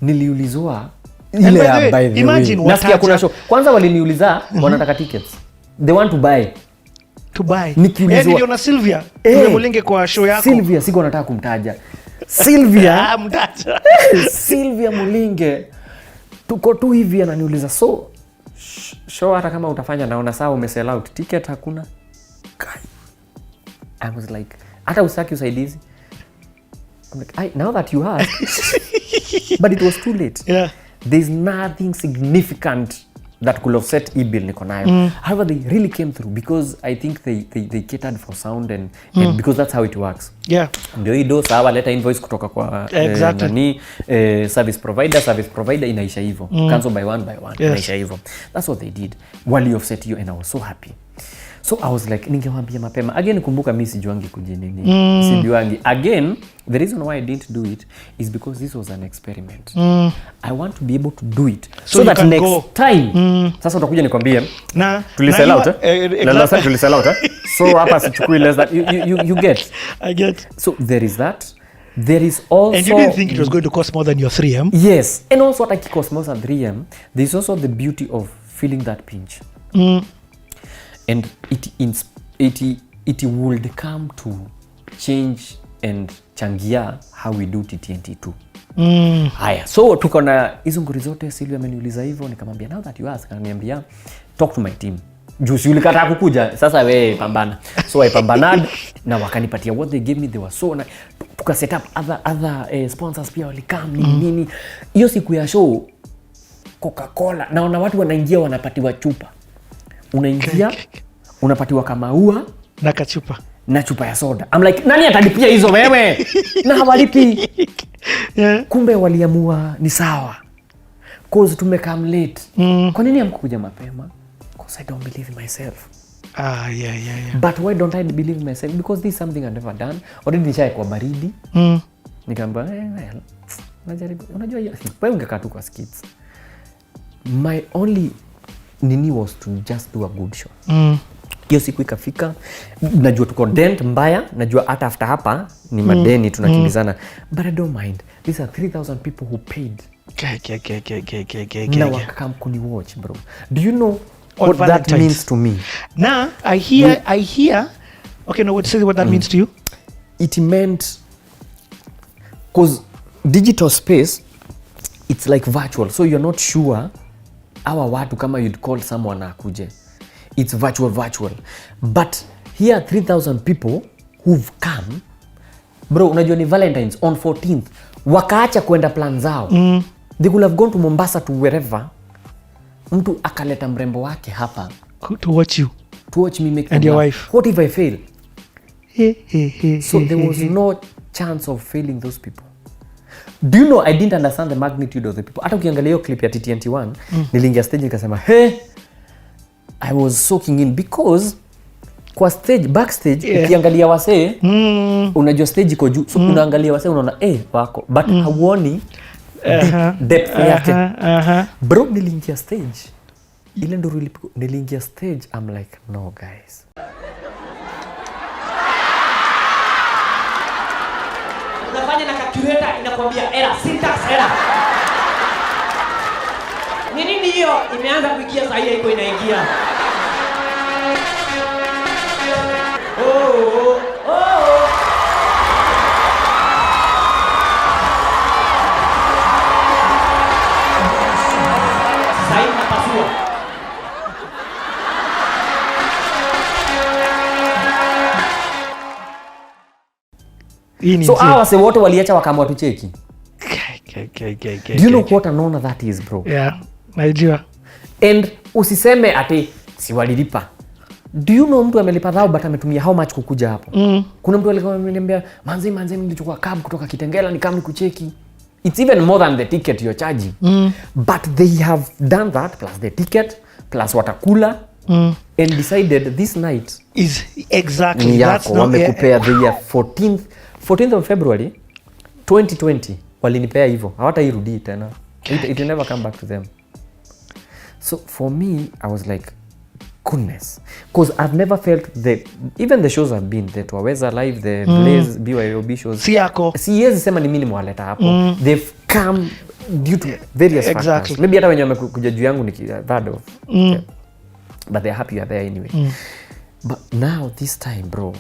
Niliulizwa ile ya by the way. Nasikia kuna show. Kwanza waliniuliza wanataka tickets. They want to buy. Niliona Sylvia Mulenge kwa show yako. Sylvia siko nataka kumtaja. Sylvia mtaja. Sylvia Mulenge tuko tu hivi ananiuliza, so show hata kama utafanya naona sawa umesell out, ticket hakuna. I was like, hata usaki usaidizi. I'm like, now that you have but it was too late. There's nothing significant that could have set e-bill niko nayo. However, they really came through because I think they catered for sound and because that's how it works. Ndio hiyo sawa, leta invoice kutoka kwa service provider inaisha hivyo. Cancel by one inaisha hivyo. That's what they did. Wali offset you and I was so happy. So I was like, ningewaambia mapema. Again, kumbuka mimi sijuangi kujinini. Sijuangi. Again, the reason why I didn't do it is because this was an experiment. I want to be able to do it so that next time. Sasa utakuja nikwambie. Tulisell out. Sasa tulisell out. So hapa sichukui less that you get. I get. So there is that. There is also, and you didn't think it was going to cost more than your 3M? Yes. And also what it cost more than 3M, there's also the beauty of feeling that pinch. And it would come to change and changia how we do TTNT2. Haya, so tuko na hizo nguri zote. Sylvia ameniuliza hivyo, nikamwambia now that you ask, ananiambia talk to my team. Juzi ulikataa kukuja, sasa we pambana. So I pambanad na wakanipatia what they gave me, they were so nice. Tuka set up other sponsors pia walikam nini. Hiyo siku ya show Coca-Cola naona watu wanaingia wanapatiwa chupa. Unaingia unapatiwa kama ua na kachupa na chupa ya soda. I'm like, nani atalipia hizo wewe? Na hawalipi. Kumbe waliamua ni sawa. Cause tumekam late. Kwa nini hamkuja mapema? Cause I don't believe in myself. Yeah. But why don't I believe in myself? Because this is something I've never done. Already nishaye kwa baridi. Nikaamba, well, unajua hiyo. Wewe ungekaa tu kwa skits. My only nini was to just do a good show. Hiyo siku ikafika, najua tuko dent mbaya, najua hata after hapa ni madeni tunakimbizana, but I don't mind. These are 3,000 people who paid. Na wakakam kuni watch, bro. Do you know what that means to me? Nah, I hear. Okay, no, what that means to you? It meant, cause digital space, it's like virtual, so you're not sure hawa watu kama you'd call someone akuje. It's virtual. But here 3,000 people who've come, bro, unajua ni Valentine's on 14th, wakaacha kuenda plan zao. They could have gone to Mombasa to wherever. Mtu akaleta mrembo wake hapa to watch you, to watch me make and your wife. What if I fail? So there was no chance of failing those people. Do you know I didn't understand the magnitude of the people. Hata ukiangalia hiyo clip ya TTNT1, niliingia stage nikasema, hey, I was soaking in because kwa stage, backstage, ukiangalia wasee, unajua stage iko juu, so unaangalia wasee unaona wako, but hauoni depth yake. Bro, niliingia stage, ile ndo niliingia stage, I'm like, no guys. Unafanya na calculator inakwambia error, syntax error. Ni nini hiyo? Imeanza kuingia saa hii iko inaingia. Oh. Sasa inapasua. So awase wote waliacha wakamwa tucheki. Do you know what a nona that is, bro? Yeah, najua. And usiseme ati si walilipa. Do you know mtu amelipa dhao but ametumia how much kukuja hapo? Kuna mtu alikuwa ameniambia, manzi nilichukua cab kutoka Kitengela nikam kucheki. It's even more than the ticket you're charging. But they have done that plus the ticket plus watakula and decided this night is exactly that's not wamekupea the year 14th of February 2020 walinipea hivyo, hawatairudi tena. It will never come back to them. So for me, I was like, goodness, because I've never felt even the shows I've been, the Twaweza Live, the Blaze, BYOB shows, siwezi sema ni mimi nimewaleta hapo. They've come due to various factors. Maybe hata wenye wamekuja juu yangu ni that of but they're happy you're there anyway. But now this time, bro,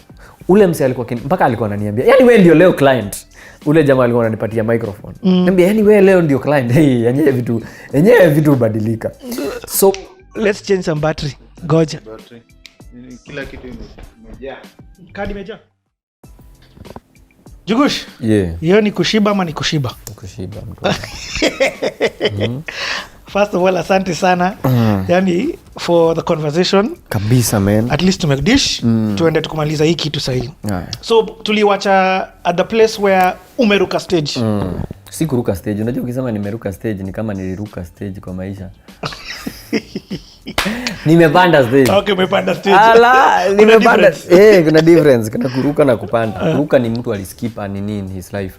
ule mse alikuwa mpaka alikuwa ananiambia, yani wewe ndio leo client. Ule jamaa alikuwa ananipatia microphone. Niambia, yani wewe leo ndio client. Yenyewe vitu badilika. So let's change some battery. Goja. Battery. Kila kitu imejaa. Kadi imejaa. Njugush. Yeah. Hiyo ni kushiba ama ni kushiba? Kushiba. First of all, asante sana. Yani for the conversation. Kabisa, man. At least to make dish. Tuende tukumaliza hii kitu sahihi. So tuliwacha at the place where umeruka stage. Si kuruka stage. Unajua ukisema nimeruka stage ni kama niliruka stage kwa maisha. Nimepanda stage. Okay, umepanda stage. Ala, nimepanda. Kuna difference. Kuna kuruka na kupanda. Kuruka ni mtu aliskip nini in his life.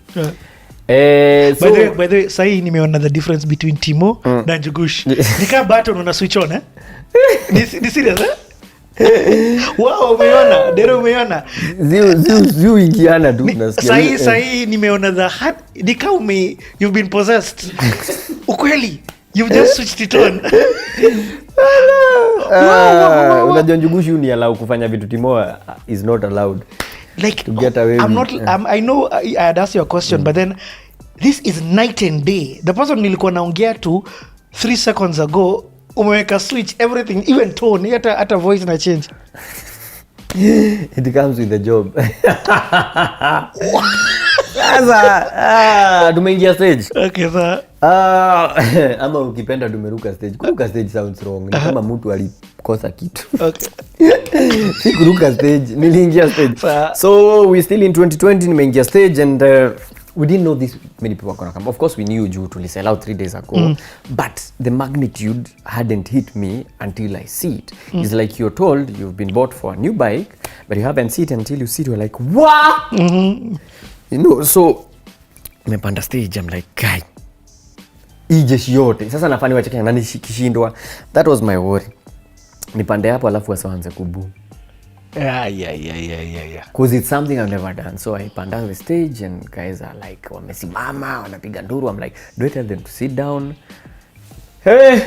So by the way, sahi nimeona the difference between Timo na Njugush. Nika button una switch on Ni serious Wow, umeona? Dero umeona? Ziu ingiana tu nasikia. Sahi nimeona the heart. Nika you've been possessed. Ukweli. You've just switched it on. Unajua Njugush ni allow kufanya vitu Timo is not allowed. Like to get away I know I had asked you a question but then this is night and day. The person nilikuwa naongea to 3 seconds ago umeweka switch everything, even tone, hata voice na change. It comes with the job. Sasa tumeingia stage. Okay sir. Ama ukipenda tumeruka stage. Kuruka stage sounds wrong. Ni kama mtu alikosa kitu. Okay. Si kuruka stage, niliingia stage. So we still in 2020, nimeingia stage and we didn't know this many people were gonna come. Of course we knew you to sell out 3 days ago, but the magnitude hadn't hit me until I see it. It's like you're told you've been bought for a new bike, but you haven't seen it until you see it. You're like, what? You know, so nimepanda stage, I'm like, guy, ijeshi yote sasa nafani wacheke nani kishindwa. That was my worry. Nipande hapo alafu wasaanze kubu. Yeah. Because it's something I've never done. So I panda on the stage and guys are like, wamesimama, wanapiga nduru. I'm like, do I tell them to sit down? Hey!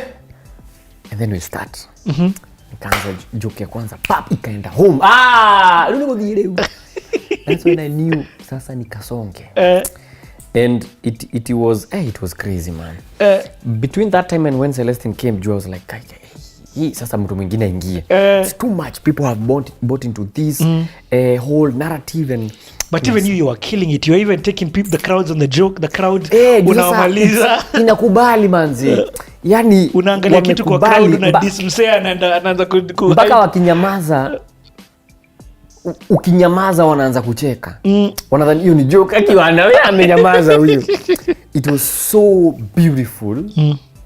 And then we start. Nikaanza joke ya kwanza, pap, ikaenda home. That's when I knew sasa nikasonge. And it was crazy, man. Between that time and when Celestine came, I was like, hii sasa mtu mwingine aingie. It's too much. People have bought into this whole narrative and but even you are killing it. You are even taking the crowds on the joke. The crowd unawamaliza. Inakubali manzi. Yani unaangalia kitu kwa crowd na dismsea anaanza mpaka wakinyamaza. Ukinyamaza wanaanza kucheka. Wanadhani hiyo ni joke akiwa anawe amenyamaza huyo. It was so beautiful.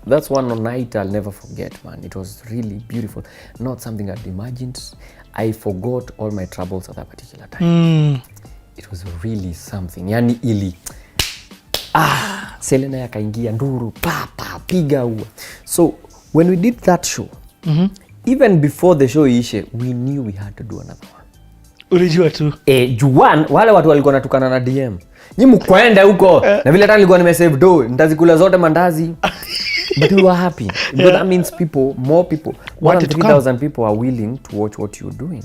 That's one night I'll never forget, man. It was really beautiful. Not something I'd imagined. I forgot all my troubles at that particular time. It was really something. Yani ili Selena yakaingia nduru piga ua. So when we did that show, even before the show ishe, we knew we had to do another one. Ulijua tu. Juan wale watu walikuwa natukana na DM. Nyi mkwenda huko. Na vile hata nilikuwa nimesave do, nitazikula zote mandazi. But we were happy because that means more people, 1,300 people are willing to watch what you're doing.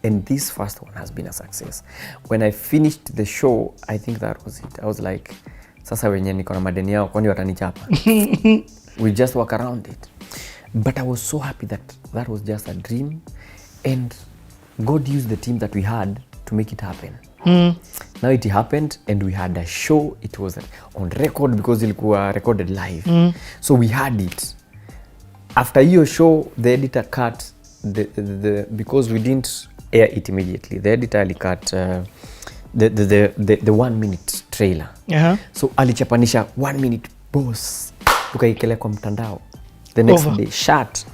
And this first one has been a success. When I finished the show, I think that was it. I was like, sasa wenye niko na madeni yao kwani watanichapa. We just walk around it. But I was so happy that was just a dream and God used the team that we had to make it happen. Now it happened and we had a show. It was on record because ilikuwa recorded live. So we had it. After your show, the editor cut the because we didn't air it immediately. The editor cut the 1 minute trailer. So alichapanisha 1 minute boss. Tukaikele kwa mtandao. The next day shot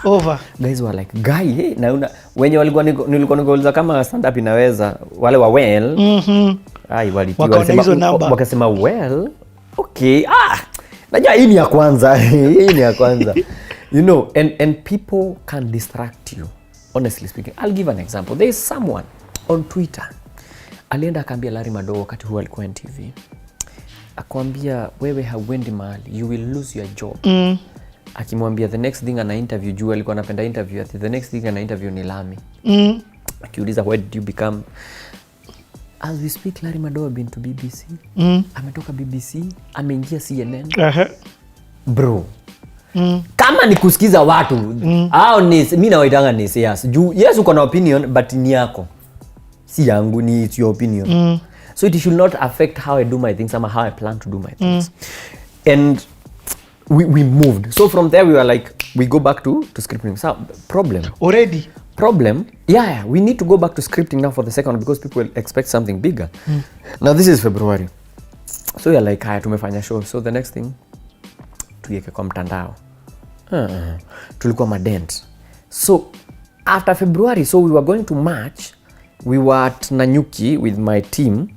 over. Guys were like, guy, hey, na wenye walikuwa nilikuwa nikauliza kama stand up inaweza wale wa well. Wakasema well, okay. Najua hii ni ya kwanza. You know, and people can distract you. Honestly speaking, I'll give an example. There is someone on Twitter. Alienda akaambia Larry Madowo wakati huo alikuwa NTV. Akwambia wewe hauendi mahali, you will lose your job. Akimwambia the next thing ana interview juu alikuwa anapenda interview the next thing ana interview ni Lami. Akiuliza where did you become, as we speak Larry Madowo been to BBC. Ametoka BBC, ameingia CNN. Bro. Kama ni kusikiza watu au ni mimi nawaitanga ni yes. Juu yes uko na opinion but ni yako. Si yangu, ni it's your opinion. So it should not affect how I do my things or how I plan to do my things. And we moved. So from there we were like, we go back to scripting. So problem. Already? Problem. Yeah, we need to go back to scripting now for the second because people expect something bigger. Now this is February. So you're like, haya tumefanya show. So the next thing, tuieke kwa mtandao. Tulikuwa madent. So after February, so we were going to March. We were at Nanyuki with my team.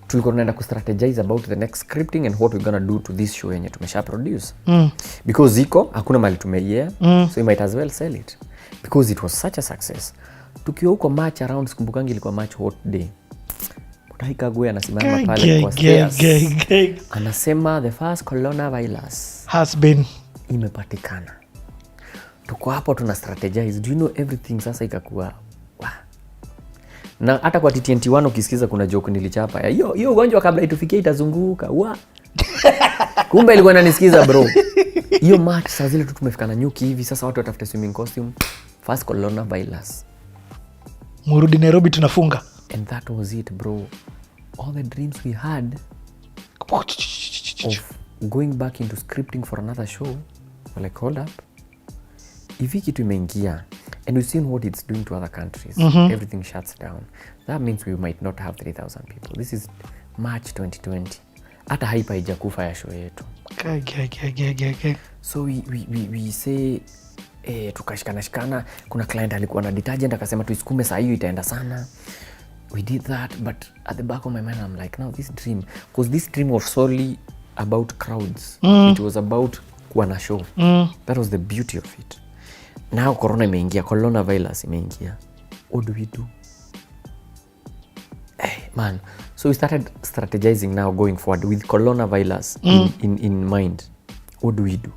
Tulikuwa tunaenda ku-strategize about the next scripting and what we're gonna do to this show yenye tumesha produce. Because ziko hakuna mali tumeiea, so we might as well sell it because it was such a success. Tukiwa huko March around, sikumbukangi ilikuwa March hot day. Kagwe anasimama pale kwa stairs. Anasema the first coronavirus has been imepatikana. Tuko hapo tuna strategize. Do you know everything sasa ikakuwa na hata kwa TNT1 ukisikiza kuna joke nilichapa. Hiyo ugonjwa kabla itufikie itazunguka. Kumbe ilikuwa inanisikiza bro. Hiyo March saa zile tu tumefika na nyuki hivi, sasa watu watafute swimming costume. First coronavirus. Murudi Nairobi tunafunga. And that was it, bro. All the dreams we had of going back into scripting for another show were like, hold up. If kitu imeingia and we've seen what it's doing to other countries, everything shuts down. That means we might not have 3,000 people. This is March 2020. Hata haipa haijakufa ya show yetu. So we say tukashikana. Kuna client alikuwa na detergent akasema tuisukume saa hiyo itaenda sana. We did that, but at the back of my mind I'm like, now this dream, because this dream was solely about crowds. It was about kuwa na show. That was the beauty of it. Now corona imeingia, coronavirus imeingia. What do we do? Hey, man. So we started strategizing now going forward with coronavirus in mind. What do we do?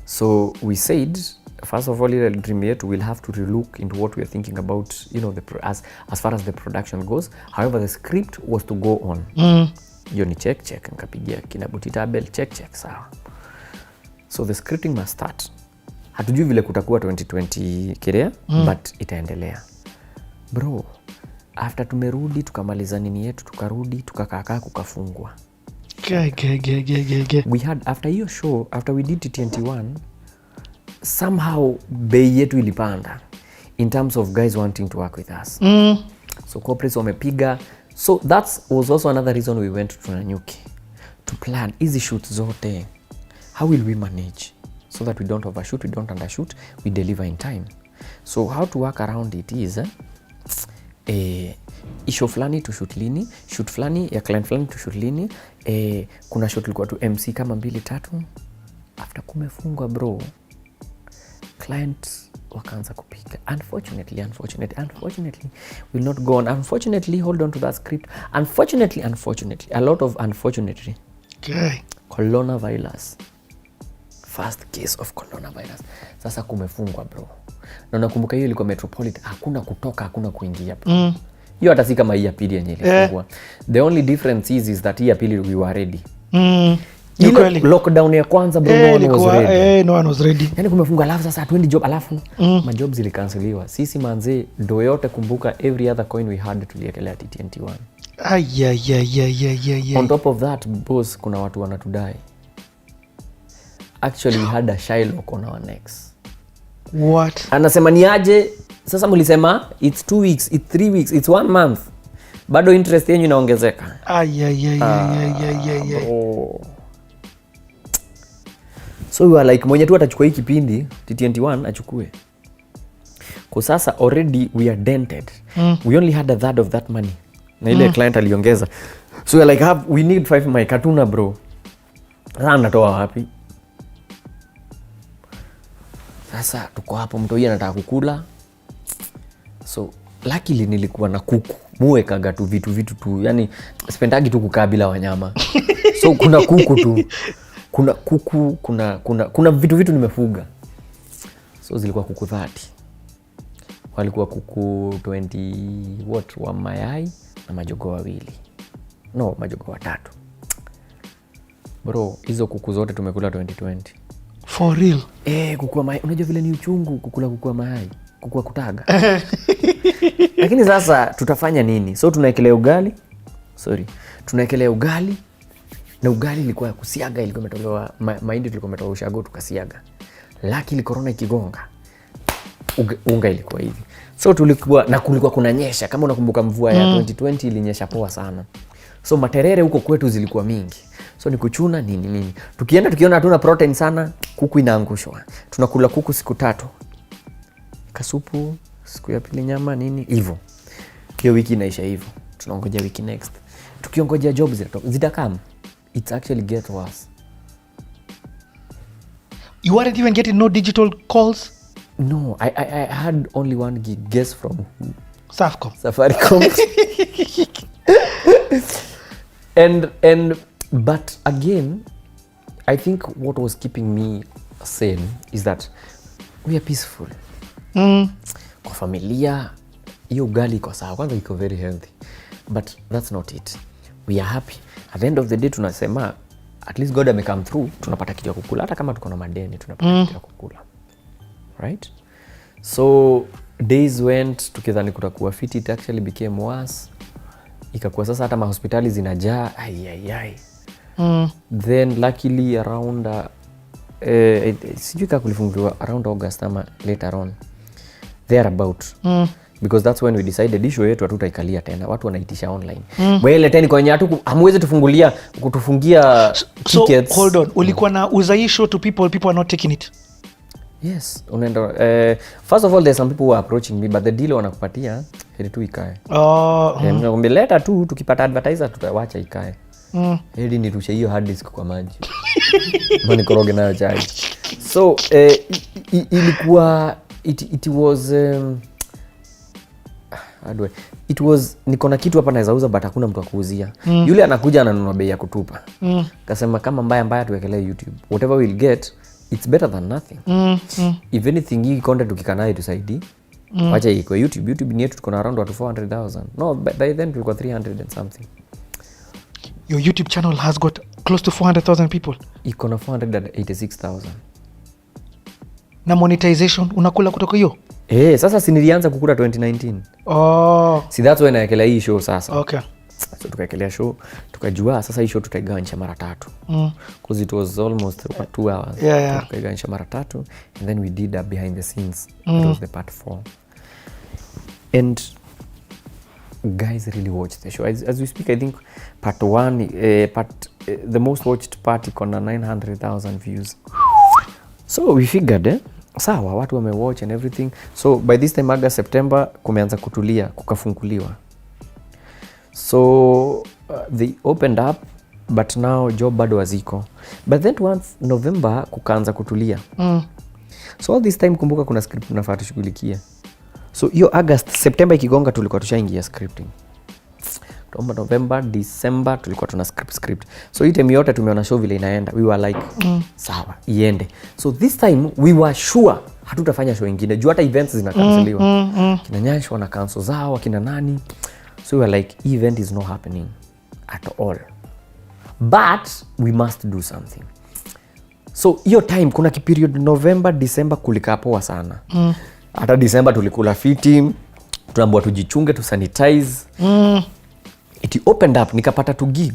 So we said, first of all, the dream yet we'll have to relook into what we are thinking about, you know, as far as the production goes. However, the script was to go on. Hiyo ni check nikapigia kina Butitabel check sawa. So the scripting must start. Hatujui vile kutakuwa 2020 career, but itaendelea. Bro, after tumerudi tukamaliza nini yetu, tukarudi tukakaa kukafungwa. We had after hiyo show, after we did TNT1, somehow bei yetu ilipanda in terms of guys wanting to work with us. So corporates wamepiga. So that was also another reason we went to Nanyuki to plan easy shoots zote. How will we manage so that we don't overshoot, we don't undershoot, we deliver in time? So how to work around it is issue flani to shoot lini, shoot flani ya client flani to shoot lini. Kuna shoot ilikuwa tu MC kama 2-3. After kumefungwa bro, clients wakaanza kupiga. Unfortunately will not go on. Unfortunately, hold on to that script. Unfortunately, a lot of unfortunately. Coronavirus. First case of coronavirus. Sasa kumefungwa bro. Na nakumbuka hiyo ilikuwa Metropolitan. Hakuna kutoka, hakuna kuingia bro. Hiyo hata si kama hii ya pili yenye ilifungwa. The only difference is that hii ya pili we were ready. Ile lockdown ya kwanza bro, no one was ready. Yani kumefunga, alafu sasa hatuendi job, alafu majob zilikanseliwa. Sisi manze do yote, kumbuka every other coin we had tuliekelea TNT1. On top of that boss, kuna watu wanatudai. Actually we had a Shylock on our necks. What? Anasema ni aje, sasa mlisema it's 2 weeks, it's 3 weeks, it's 1 month. Bado interest yenu inaongezeka. So we were like, mwenye tu atachukua hii kipindi TNT1 achukue. Kwa sasa already we are dented. We only had a third of that money. Na ile client aliongeza. So we are like, we need 5 mic katuna bro. Sasa natoa wapi? Sasa tuko hapo, mtu yeye anataka kukula. So luckily nilikuwa na kuku. Muwekaga tu vitu tu. Yani spendagi tu kukaa bila wanyama. So kuna kuku tu. Kuna kuku, kuna vitu nimefuga. So zilikuwa kuku 30. Walikuwa kuku 20 wa mayai na majogoo 2. No, majogoo 3. Bro, hizo kuku zote tumekula 2020. For real? Kuku wa mayai. Unajua vile ni uchungu kukula kuku wa mayai, kuku wa kutaga. Lakini sasa tutafanya nini? So tunaekelea ugali. Tunaekelea ugali. Na ugali ilikuwa ya kusiaga, ilikuwa imetolewa mahindi, tulikuwa tumetoa ushago tukasiaga. Lakini corona ikigonga, unga ilikuwa hivi. So tulikuwa na kulikuwa kunanyesha, kama unakumbuka mvua ya 2020 ilinyesha poa sana. So materere huko kwetu zilikuwa mingi. So ni kuchuna nini. Tukiona hatuna protein sana, kuku inaangushwa. Tunakula kuku siku 3. Kasupu, siku ya pili nyama nini hivyo. Hiyo wiki inaisha hivyo. Tunaongoja wiki next. Tukiongoja jobs zitakam. It's actually get worse. You weren't even getting no digital calls? No, I had only one gig. Guess from who? Safaricom. But again, I think what was keeping me sane is that we are peaceful. Kwa familia, hiyo ugali iko sawa, kwanza iko very healthy. But that's not it. We are happy. At the end of the day tunasema at least God ame come through, tunapata kitu ya kukula. Hata kama tuko na madeni tunapata kitu ya kukula, right? So days went, tukidhani kutakuwa fit, it actually became worse. Ikakuwa sasa hata mahospitali zinajaa. Then luckily around sijui kama kulifunguliwa around August ama later on there about, because that's when we decided issue yetu hatutaikalia tena, watu wanaitisha online. Wewe tena kwenye hamwezi kutufungia tickets. So hold on, ulikuwa na uza issue to people are not taking it? Yes, unaenda first of all there's some people who are approaching me, but the deal wanakupatia heri tu ikae. Mnakwambia leta tu, tukipata advertiser tutawacha ikae. Heri nirushe hiyo hard disk kwa maji. Mbona koroge nayo chai. So ilikuwa it was niko na kitu hapa naweza uza but hakuna mtu akuuzia. Yule anakuja ananunua bei ya kutupa. Kasema kama mbaya tuwekelee YouTube. Whatever we'll get, it's better than nothing. If anything, hii content ukikanaye tusaidie. Wacha iko YouTube. YouTube ni yetu, tuko na around 400,000. No, by then tulikuwa 300 and something. Your YouTube channel has got close to 400,000 people. Iko na 486,000. Na monetization unakula kutoka hiyo? Sasa si nilianza kukula 2019. See, that's when naekelea hii show sasa. Okay. So tukaekelea show, tukajua sasa hii show tutaigawanisha mara 3. Because it was almost 2 hours. Tukaigawanisha mara 3 and then we did a behind the scenes. That was the part 4. And guys really watched the show. As we speak, I think part 1 the most watched part iko na 900,000 views. So we figured sawa, watu wamewatch and everything. So by this time August, September kumeanza kutulia, kukafunguliwa. So they opened up, but now job bado haziko. But then once November kukaanza kutulia. So all this time kumbuka kuna script tunafaa tushughulikie. So hiyo August, September ikigonga tulikuwa tushaingia scripting. October, November, December tulikuwa tuna script. So hii time yote tumeona show vile inaenda. We were like, sawa, iende. So this time we were sure hatutafanya show ingine. Juu hata events zinakanseliwa. Kina Nyash wana cancel zao, kina nani. So we were like, event is not happening at all. But we must do something. So hiyo time kuna kiperiod November, December kulikaa poa sana. Hata December tulikula fiti, tunaambiwa tujichunge, tu sanitize. It opened up, nikapata tu gig.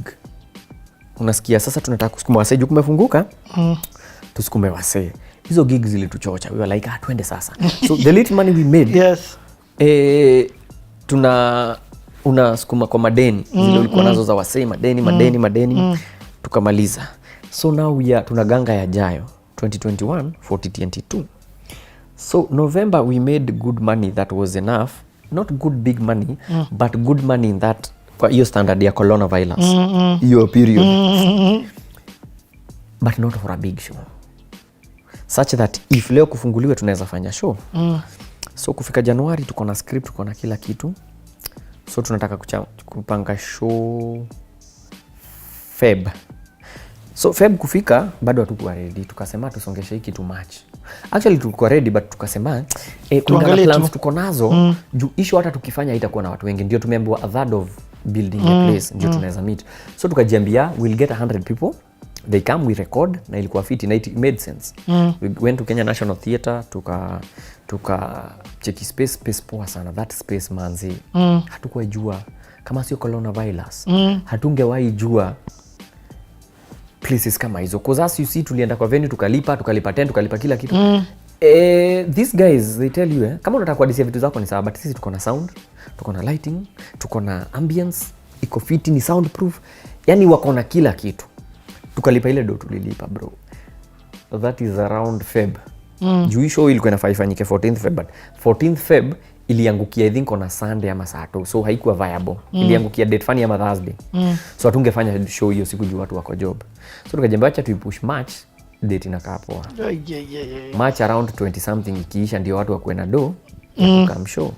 Unasikia sasa tunataka kusukuma wasee, kumefunguka. Tusukume wasee. Hizo gig zilituchocha. We were like, twende sasa. So the little money we made. Unasukuma kwa madeni. Zile ulikuwa nazo za wasee, madeni. Tukamaliza. So now tunaganga yajayo 2021 for TNT2. So November we made good money that was enough, not good big money, but good money in that kwa hiyo standard ya coronavirus hiyo period, but not for a big show, such that if leo kufunguliwe tunaweza fanya show. So kufika Januari tuko na script, tuko na kila kitu. So tunataka kupanga show Feb. So Feb kufika bado hatukuwa ready, tukasema tusongeshe hiki too much. Actually tulikuwa ready but tukasema kuna plans tuko nazo. Juu issue hata tukifanya haitakuwa na watu wengi, ndio tumeambiwa a third of building a place ndio tunaweza meet. So tukajiambia we'll get 100 people, they come, we record, na ilikuwa fit na it made sense. We went to Kenya National Theatre, tuka check space poa sana. That space manzi hatukuwa jua kama sio coronavirus, hatungewahi jua places kama hizo. Cause as you see tulienda kwa venue tukalipa tent, tukalipa kila kitu. These guys they tell you kama unataka kuadisia vitu zako ni sawa, but sisi tuko na sound, tuko na lighting, tuko na ambience, iko fit, ni soundproof. Yani wako na kila kitu. Tukalipa ile do tulilipa bro. So that is around Feb. Juu show ilikuwa inafanyike 14th Feb, but 14th Feb iliangukia I think on a Sunday ama Saturday, so haikuwa viable. Iliangukia date funny ama Thursday. So hatungefanya show hiyo siku juu watu wako job. So tukajiambia acha tuipush March, date inakaa poa. March around 20 something ikiisha ndio watu wakuwe na do tukam show.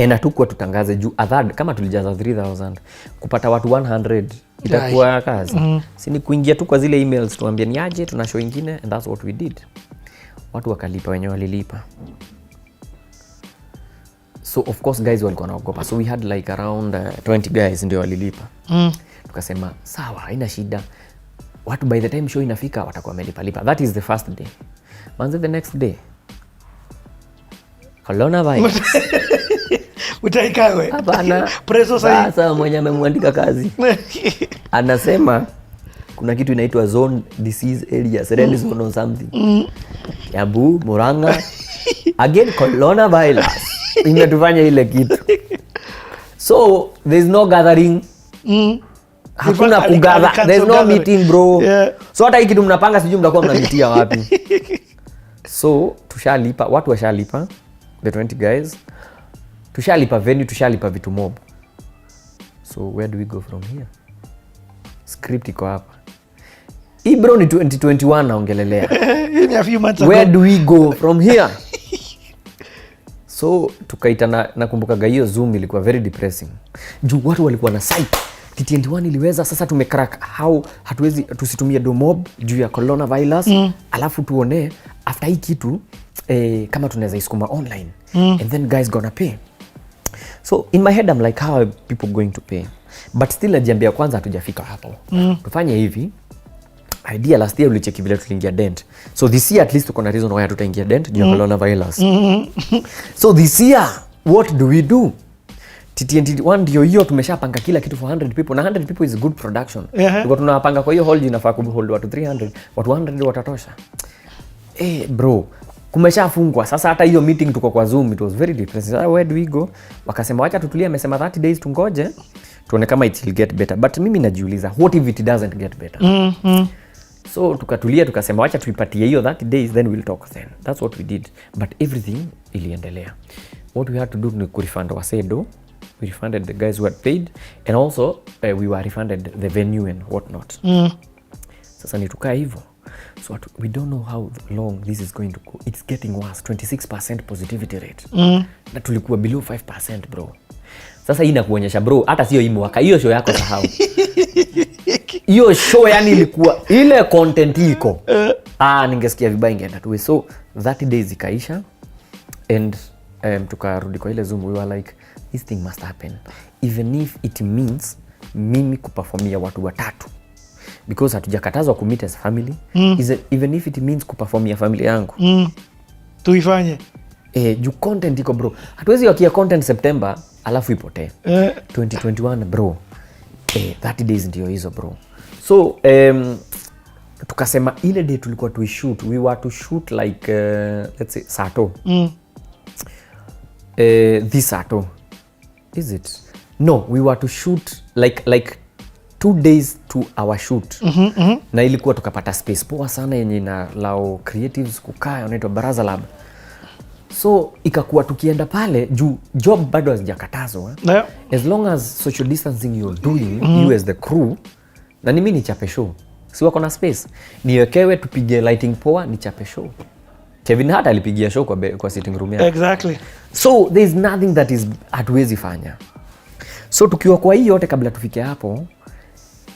Hatukuwa tutangaze juu kama tulijaza 3000 kupata watu 100 itakuwa kazi. Si ni kuingia tu kwa zile emails tuambie ni aje tuna show ingine, and that's what we did. Watu wakalipa, wenyewe walilipa. So of course guys walikuwa naogopa. So we had like around 20 guys ndio walilipa. Tukasema sawa, haina shida. watu by the time show inafika watakuwa wamelipa. That is the first day. Manze the next day coronavirus. Utaikawe. Hapana. Preso sahi. Sasa mwenye amemwandika kazi anasema kuna kitu inaitwa zone disease areas, red zone or something. Kiambu, Murang'a. Again coronavirus imetufanya ile kitu. So there's no gathering. Hakuna kugather. There's no meeting bro. Yeah. So hata hiki kitu mnapanga sijui mtakuwa mnamitia wapi. So tushalipa, watu washalipa the 20 guys. Tushalipa venue, tushalipa vitu mob. So where do we go from here? Script iko hapa. Hii bro ni 2021 naongelelea. A few months ago. Where do we go from here? So tukaita nakumbuka hiyo Zoom ilikuwa very depressing. Juu watu walikuwa na site. TT21 iliweza, sasa tumecrack how hatuwezi tusitumie domob juu ya coronavirus. Alafu tuone after hii kitu kama tunaweza isukuma online. And then guys gonna pay. So in my head I'm like, how are people going to pay? But still najiambia kwanza hatujafika hapo. Tufanye hivi. Idea last year ulicheki vile tuliingia dent. So this year at least tuko na reason why hatutaingia dent juu ya coronavirus. So this year what do we do? TT21 ndio hiyo tumeshapanga kila kitu for 100 people na 100 people is a good production. Tuko tunapanga kwa hiyo hall inafaa kuhold watu 300, watu 100 watatosha. Bro, kumeshafungwa. Sasa hata hiyo meeting tuko kwa Zoom, it was very depressing. Where do we go? Wakasema wacha tutulie, amesema 30 days tungoje tuone kama it will get better. But mimi najiuliza, what if it doesn't get better? So tukatulia tukasema wacha tuipatie hiyo 30 days then we'll talk then. That's what we did. But everything iliendelea. What we had to do ni kurefund wasedo. We refunded the guys who had paid and also we were refunded the venue and what not. Sasa ni tukaa hivyo. So we don't know how long this is going to go. It's getting worse. 26% positivity rate. Na tulikuwa below 5% bro. Sasa hii inakuonyesha bro, hata sio hii mwaka, hiyo show yako sahau. Hiyo show yani ilikuwa ile content iko. Ningesikia vibaya ingeenda tu. So 30 days ikaisha and tukarudi kwa ile Zoom, we were like this thing must happen even if it means mimi kuperformia watu watatu because hatujakatazwa ku meet as family. Even if it means kuperformia family yangu tuifanye. Juu content iko bro, hatuwezi wakia content September alafu ipotee. 2021 bro, 30 days ndio hizo bro. So tukasema ile day tulikuwa tuishoot, we were to shoot like let's say Sato. This Sato is it? No, we were to shoot like 2 days to our shoot. Na ilikuwa tukapata space poa sana yenye na lao creatives kukaa, unaitwa Baraza Lab. So ikakuwa tukienda pale juu job bado hazijakatazwa. As long as social distancing you're doing, you as the crew, na mimi ni chape show. Si wako na space. Niwekewe tupige lighting poa, ni chape show. Kevin Hart alipigia show kwa sitting room yake. Exactly. So there is nothing that is hatuwezi fanya. So tukiwa kwa hii yote kabla tufike hapo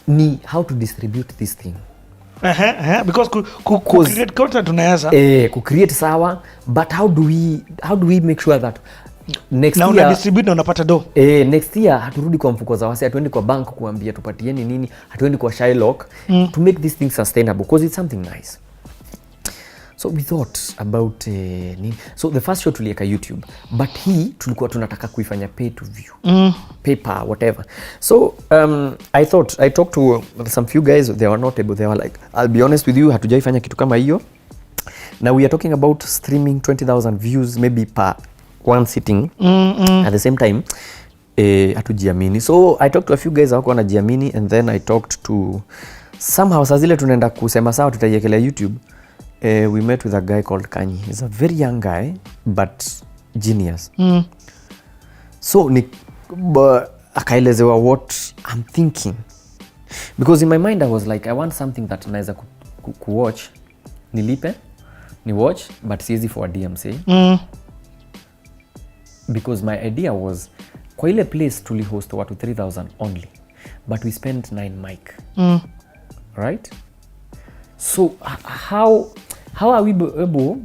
ni how to distribute this thing. Because create content tunaweza. Create sawa, but how do we make sure that next year una distribute na unapata do. Next year haturudi kwa mfuko za wasi, hatuendi kwa bank kuambia tupatieni nini, hatuendi kwa Shylock to make this thing sustainable because it's something nice. So we thought about so the first show tulieka YouTube, but hii tulikuwa tunataka kuifanya pay to view, paper, whatever. So I talked to some few guys, they were not able, they were like, I'll be honest with you, hatujaifanya kitu kama hiyo. Now we are talking about streaming 20,000 views maybe per one sitting. At the same time hatujiamini. So I talked to a few guys wako wanajiamini, and then I talked to somehow saa zile tunaenda kusema sawa tutaiyekelea YouTube. We met with a guy called Kanyi. He's a very young guy but genius. So akaelezewa what I'm thinking, because in my mind I was like, I want something that naweza kuwatch, nilipe ni watch but siwezi for DMC. Because my idea was kwa ile place tuli host watu 3,000 only but we spent 9 mic. Right? So how are we able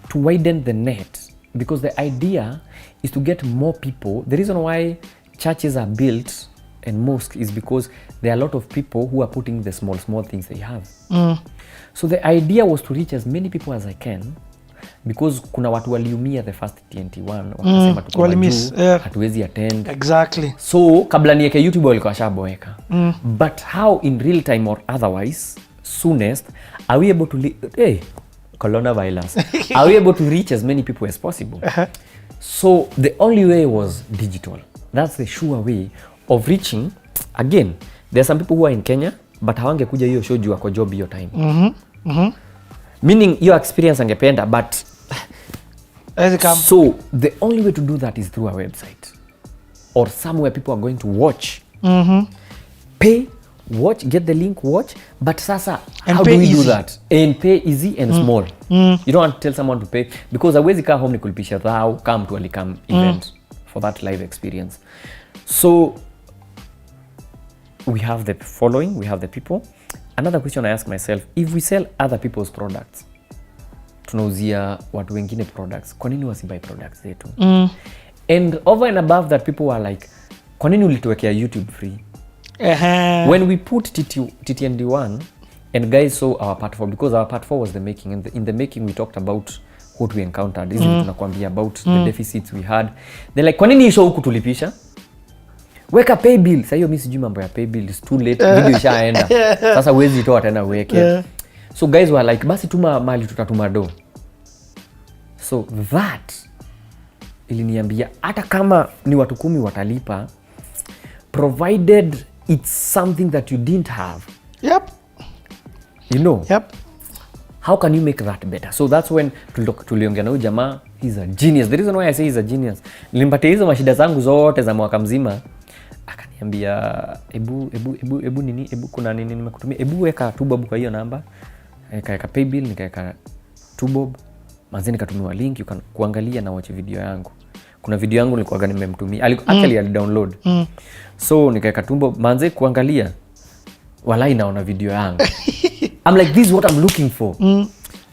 to widen the net? Because the idea is to get more people. The reason why churches are built and mosque is because there are a lot of people who are putting the small things they have. So the idea was to reach as many people as I can, because kuna watu waliumia the first TNT1 wakasema tuko majuu, hatuwezi attend. Exactly. So kabla nieke YouTube walikuwa washaboeka. But how in real time or otherwise soonest are we able to coronavirus are we able to reach as many people as possible? So the only way was digital. That's the sure way of reaching. Again, there are some people who are in Kenya but hawangekuja hiyo show juu wako job hiyo time. Meaning your experience angependa, but so the only way to do that is through a website or somewhere people are going to watch. Pay, watch, get the link, watch. But sasa, and how do we do that? And pay easy and small. You don't want to tell someone to pay, because hawezi kaa home nikulipisha thou come to alikam event for that live experience. So we have the following, we have the people. Another question I ask myself, if we sell other people's products, tunauzia watu wengine products, kwa nini wasibuy products zetu? And over and above that, people were like, kwa nini ulituwekea YouTube free? When we put TTND1 and guys saw our part 4, because our part 4 was the making, and in the making we talked about what we encountered. This is tunakwambia about the deficits we had. They're like, kwa nini show huku tulipisha? Weka pay bill. Sasa hiyo mimi sijui mambo ya pay bill, it's too late, video ishaenda. Sasa huwezi itoa tena uweke. So guys were like, basi tuma mali tutatuma do. So that iliniambia hata kama ni watu 10 watalipa, provided it's something that you didn't have. You know. How can you make that better? So that's when tuliongea na huyu jamaa, he's a genius. The reason why I say he's a genius, nilimpatia hizo mashida zangu zote za mwaka mzima, akaniambia ebu nini, ebu kuna nini nimekutumia, ebu weka 2 bob kwa hiyo namba, nikaweka pay bill, nikaweka 2 bob, manzi nikatumiwa link, you can kuangalia na watch video yangu. Kuna video yangu nilikuwa nimemtumia, actually ali download. So nikaweka 2 bob, manzi kuangalia, walai naona video yangu. I'm like, this is what I'm looking for.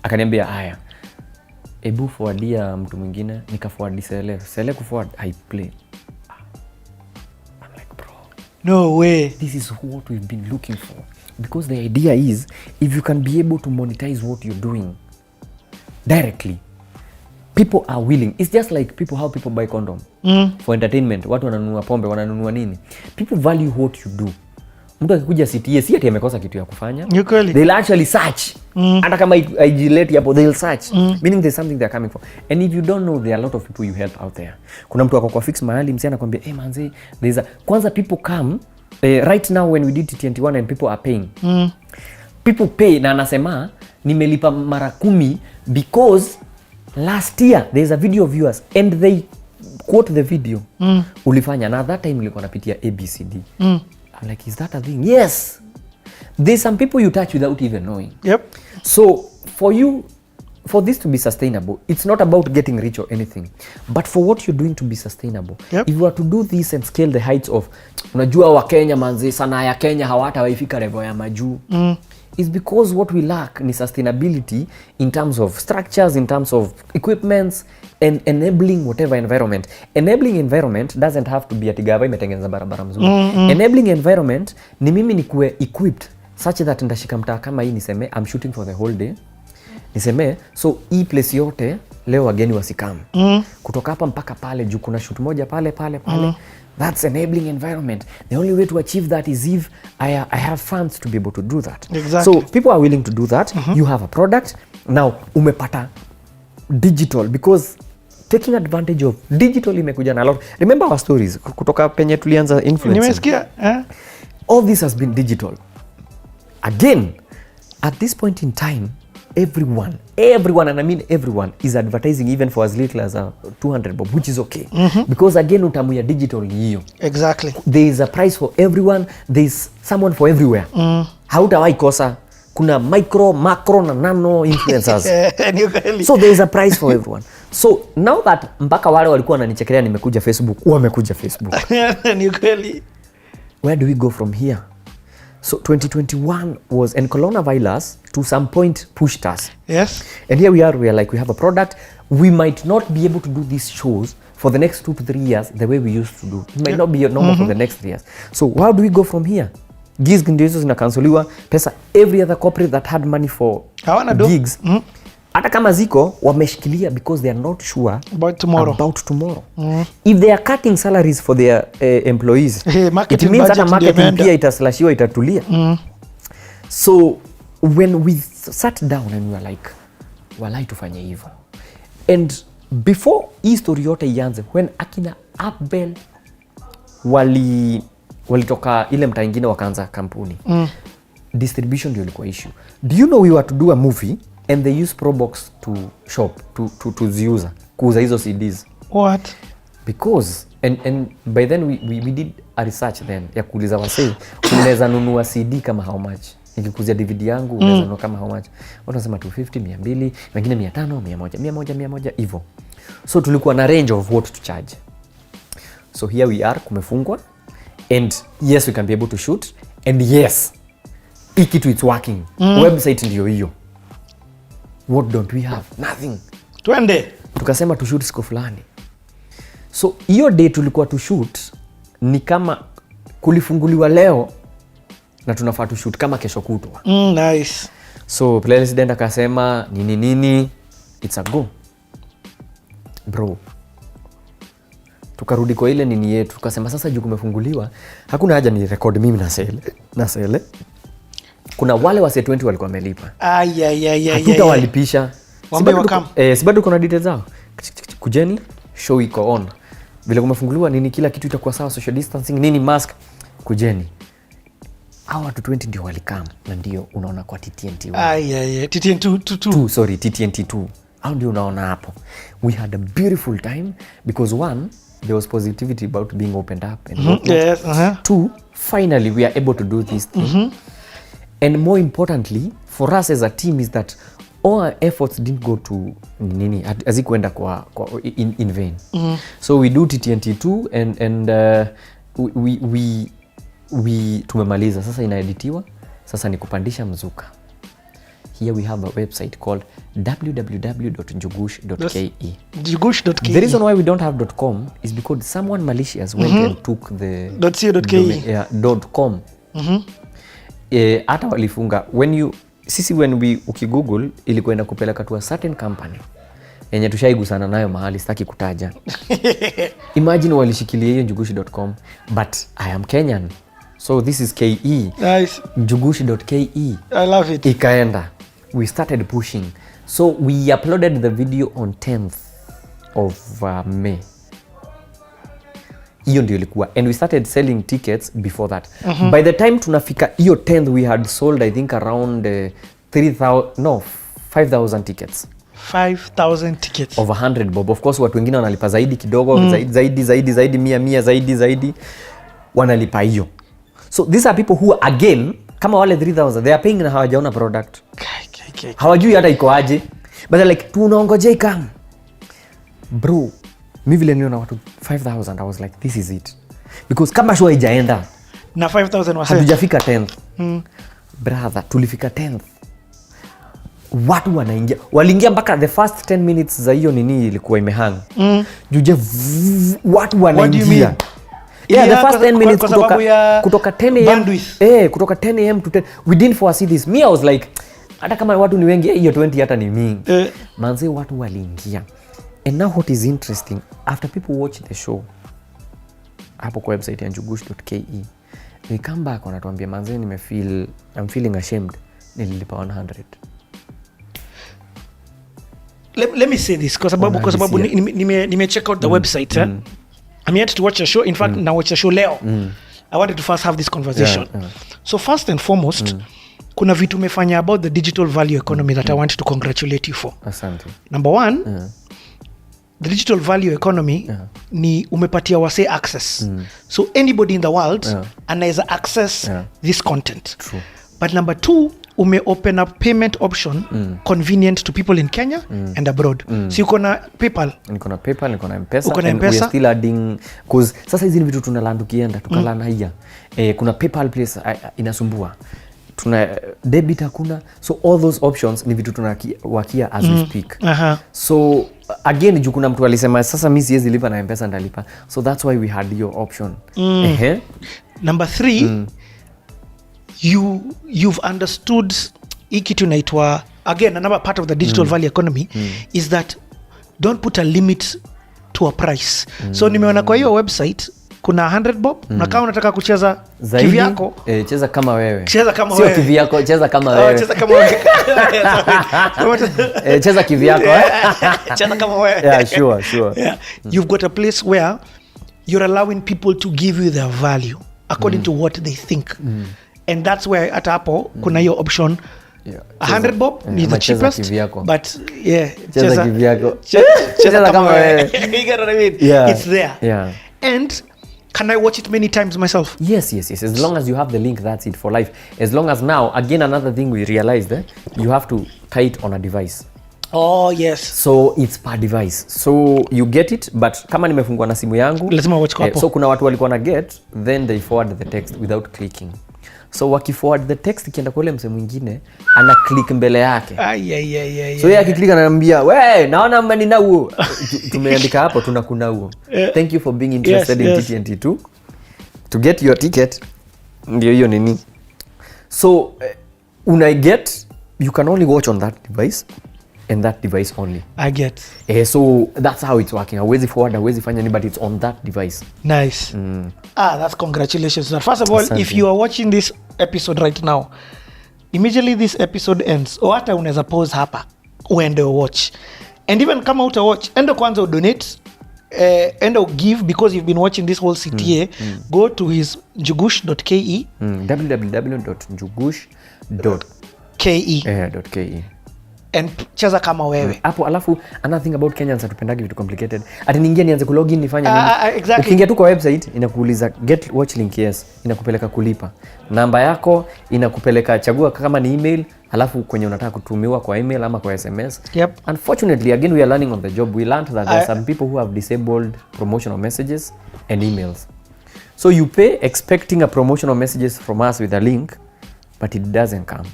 Akaniambia haya, ebu forwardia mtu mwingine, nikaforward Sele kuforward, I play. I'm like, bro, no way, this is what we've been looking for. Because the idea is, if you can be able to monetize what you're doing directly, people are willing. It's just like how people buy condom for entertainment. Watu wananunua pombe, wananunua nini? People value what you do. Mtu akikuja CTA, si ati amekosa kitu ya kufanya. They'll actually search. Hata kama IG hapo, they'll search. Meaning there's something they're coming for. And if you don't know, there are a lot of people you help out there. Kuna mtu ako kwa fix mahali, msee anakuambia, manze, kwanza people come, right now when we did TNT1 and people are paying. People pay na anasema, nimelipa mara 10 because last year there's a video of yours and they quote the video. Ulifanya, na that time nilikuwa napitia ABCD. I'm like, is that a thing? Yes. There's some people you touch without even knowing. So for this to be sustainable, it's not about getting rich or anything, but for what you're doing to be sustainable. If you are to do this and scale the heights of, unajua wa Kenya manzi, sanaa ya Kenya hawata waifika level ya majuu. It's because what we lack ni sustainability in terms of structures, in terms of equipments, and enabling whatever environment. Enabling environment doesn't have to be ati gava imetengeneza barabara mzuri. Enabling environment ni mimi nikuwe equipped such that ndashika mtaa kama hii niseme I'm shooting for the whole day. Niseme so hii place yote leo wageni wasikam. Kutoka hapa mpaka pale juu kuna shoot moja pale. That's enabling environment. The only way to achieve that is if I have funds to be able to do that. So people are willing to do that. You have a product. Now umepata digital, because taking advantage of digital imekuja na a lot. Remember our stories kutoka penye tulianza influencing. Nimesikia. All this has been digital. Again, at this point in time, everyone, and I mean everyone, is advertising even for as little as 200 bob, which is okay. Because again, utamu ya digital ni hiyo. Exactly. There is a price for everyone. There is someone for everywhere. Hautawai kosa. Kuna micro, macro na nano influencers. So there is a price for everyone. So now that mpaka wale walikuwa wananichekelea nimekuja Facebook, wamekuja Facebook. Where do we go from here? So 2021 was, and coronavirus to some point pushed us. Yes. And here we are like, we have a product. We might not be able to do these shows for the next 2 to 3 years the way we used to do. It might not be normal for the next 3 years. So how do we go from here? Gigs ndio hizo zinakansoliwa. Pesa, every other corporate that had money for gigs, hata kama ziko wameshikilia because they are not sure about tomorrow. If they are cutting salaries for their employees, it means hata marketing pia itaslashiwa, itatulia. So when we sat down and we were like, walai tufanye hivyo. And before hii story yote ianze, when akina Abel walitoka ile mtaa ingine wakaanza kampuni, distribution ndio ilikuwa issue. Do you know we were to do a movie and they use Probox to shop, to ziuza, kuuza hizo CDs. What? Because, and by then we did a research then, ya kuuliza wasee, unaweza nunua CD kama how much? Nikikuzia DVD yangu, unaweza nunua kama how much? Watu wanasema 250, 200, wengine 500, 100, hivyo. So tulikuwa na range of what to charge. So here we are, kumefungwa, and yes, we can be able to shoot, and yes, kitu it's working. Website ndio hiyo. What don't we have? Nothing. Twende. Tukasema to shoot siku fulani. So hiyo day tulikuwa to shoot ni kama kulifunguliwa leo na tunafaa to shoot kama kesho kutwa. Nice. So president akasema nini, it's a go. Bro. Tukarudi kwa ile nini yetu, tukasema sasa juu kumefunguliwa, hakuna haja ni record mimi na sele. Kuna wale wa set 20 walikuwa wamelipa. Hatutawalipisha. Si bado kuna details zao. Kujeni, show iko on. Vile kumefunguliwa nini, kila kitu itakuwa sawa, social distancing, nini, mask. Kujeni. Hao watu 20 ndio walikam, na ndio unaona kwa TTNT. TTNT2. Sorry, TTNT2. Hao ndio unaona hapo. We had a beautiful time because one, there was positivity about being opened up and yes, two, finally we are able to do this thing. And more importantly for us as a team is that all our efforts didn't go to nini, azikuenda kwa in vain. So we do TTNT2 and we tumemaliza, sasa inaeditiwa, sasa ni kupandisha mzuka. Here we have a website called www.njugush.ke. Njugush.ke. The reason why we don't have .com is because someone malicious went and took the .co.ke. .com. Hata walifunga when ukigoogle ilikuwa inakupeleka to a certain company yenye tushaigusana nayo mahali sitaki kutaja. Imagine walishikilia hiyo njugush.com, but I am Kenyan, so this is KE. Nice. Njugush.ke. I love it. Ikaenda, we started pushing, so we uploaded the video on 10th of May. Hiyo ndio ilikuwa, and we started selling tickets before that. By the time tunafika hiyo 10th we had sold I think around 5,000 tickets. 5,000 tickets over 100 bob. Of course watu wengine wanalipa zaidi kidogo, zaidi 100 zaidi wanalipa hiyo. So these are people who again kama wale 3,000 they are paying na hawajaona product. Hawajui hata iko aje, but like tunaongojea ikam. Bro, mimi vile niona watu 5,000 I was like this is it, because kama show haijaenda na 5,000 wase hatujafika 10th. Brother, tulifika 10th, watu wanaingia, waliingia mpaka the first 10 minutes za hiyo nini ilikuwa imehang. Juje watu wanaingia. Yeah, the first 10 minutes kutoka 10 am kutoka 10 am to 10, we didn't foresee this. Me I was like hata kama watu ni wengi hiyo 20 hata ni mingi. Manze watu waliingia. And now what is interesting, after people watch the show hapo kwa website ya njugush.ke, we come back wanatuambia manze I'm feeling ashamed, nililipa 100. Let me say this kwa sababu nime check out the website. I'm yet to watch the show. In fact, now watch the show leo. I wanted to first have this conversation. So first and foremost, kuna vitu umefanya about the digital value economy that I want to congratulate you for. Asante. Number one, the digital value economy ni umepatia wase access. So anybody in the world anaweza access this content. True. But number two, ume open up payment option convenient to people in Kenya and abroad. So uko na PayPal. Niko na PayPal, niko na MPESA. Uko na and we are still adding, cause sasa hizi vitu tunaland tukienda tukalana haya. Kuna PayPal place inasumbua. tuna debit hakuna, so all those options ni vitu tunawakia as we speak. So again juu kuna mtu alisema sasa mimi siwezi lipa na M-Pesa ndalipa, so that's why we had your option. Number 3, you've understood hii kitu inaitwa, again another part of the digital value economy is that don't put a limit to a price. So nimeona kwa hiyo website kuna 100 bob na kama unataka kucheza kivyako cheza kama wewe. Cheza kama sio wewe. kivyako, cheza kama wewe. Cheza kama wewe. Cheza kivyako. Cheza kama wewe. Yeah, sure. Yeah. You've got a place where you're allowing people to give you their value according to what they think. And that's where at hapo kuna hiyo option 100 bob ni the cheapest, but cheza kivyako. Cheza kama wewe. You get what I mean? Yeah. It's there. Yeah. And can I watch it many times myself? Yes. As long as you have the link, that's it for life. As long as now, again, another thing we realized, you have to tie it on a device. Oh, yes. So it's per device. So you get it, but kama nimefungua na simu yangu, lazima watch kwa hapo. So kuna watu walikuwa na get, then they forward the text without clicking. So wakiforward the text ikienda kwa ule mse mwingine, ana click mbele yake. So yeye akiklik ananiambia, "We, naona mmenina huo." Tumeandika hapo tunakuna huo. Thank you for being interested in TTNT to get your ticket. Ndio hiyo nini. So you can only watch on that device and that device only. I get. So that's how it's working. Hawezi forward, hawezi fanya nini, but it's on that device. Nice. That's congratulations. First of all, if you are watching this episode right now, immediately this episode ends, or hata unaweza pause hapa uende watch. And even kama uta watch, enda kwanza donate, enda give, because you've been watching this whole CTA. Go to his njugush.ke. www.njugush.ke. And cheza kama wewe. Hapo alafu another thing about Kenyans atupendagi vitu complicated. Ati niingia nianze kulogin nifanye nini? Exactly. Ukiingia tu kwa website inakuuliza get watch link, yes, inakupeleka kulipa. Namba yako inakupeleka, chagua kama ni email, alafu kwenye unataka kutumiwa kwa email ama kwa SMS. Unfortunately, again we are learning on the job. We learned that there are some people who have disabled promotional messages and emails. So you pay expecting a promotional messages from us with a link, but it doesn't come.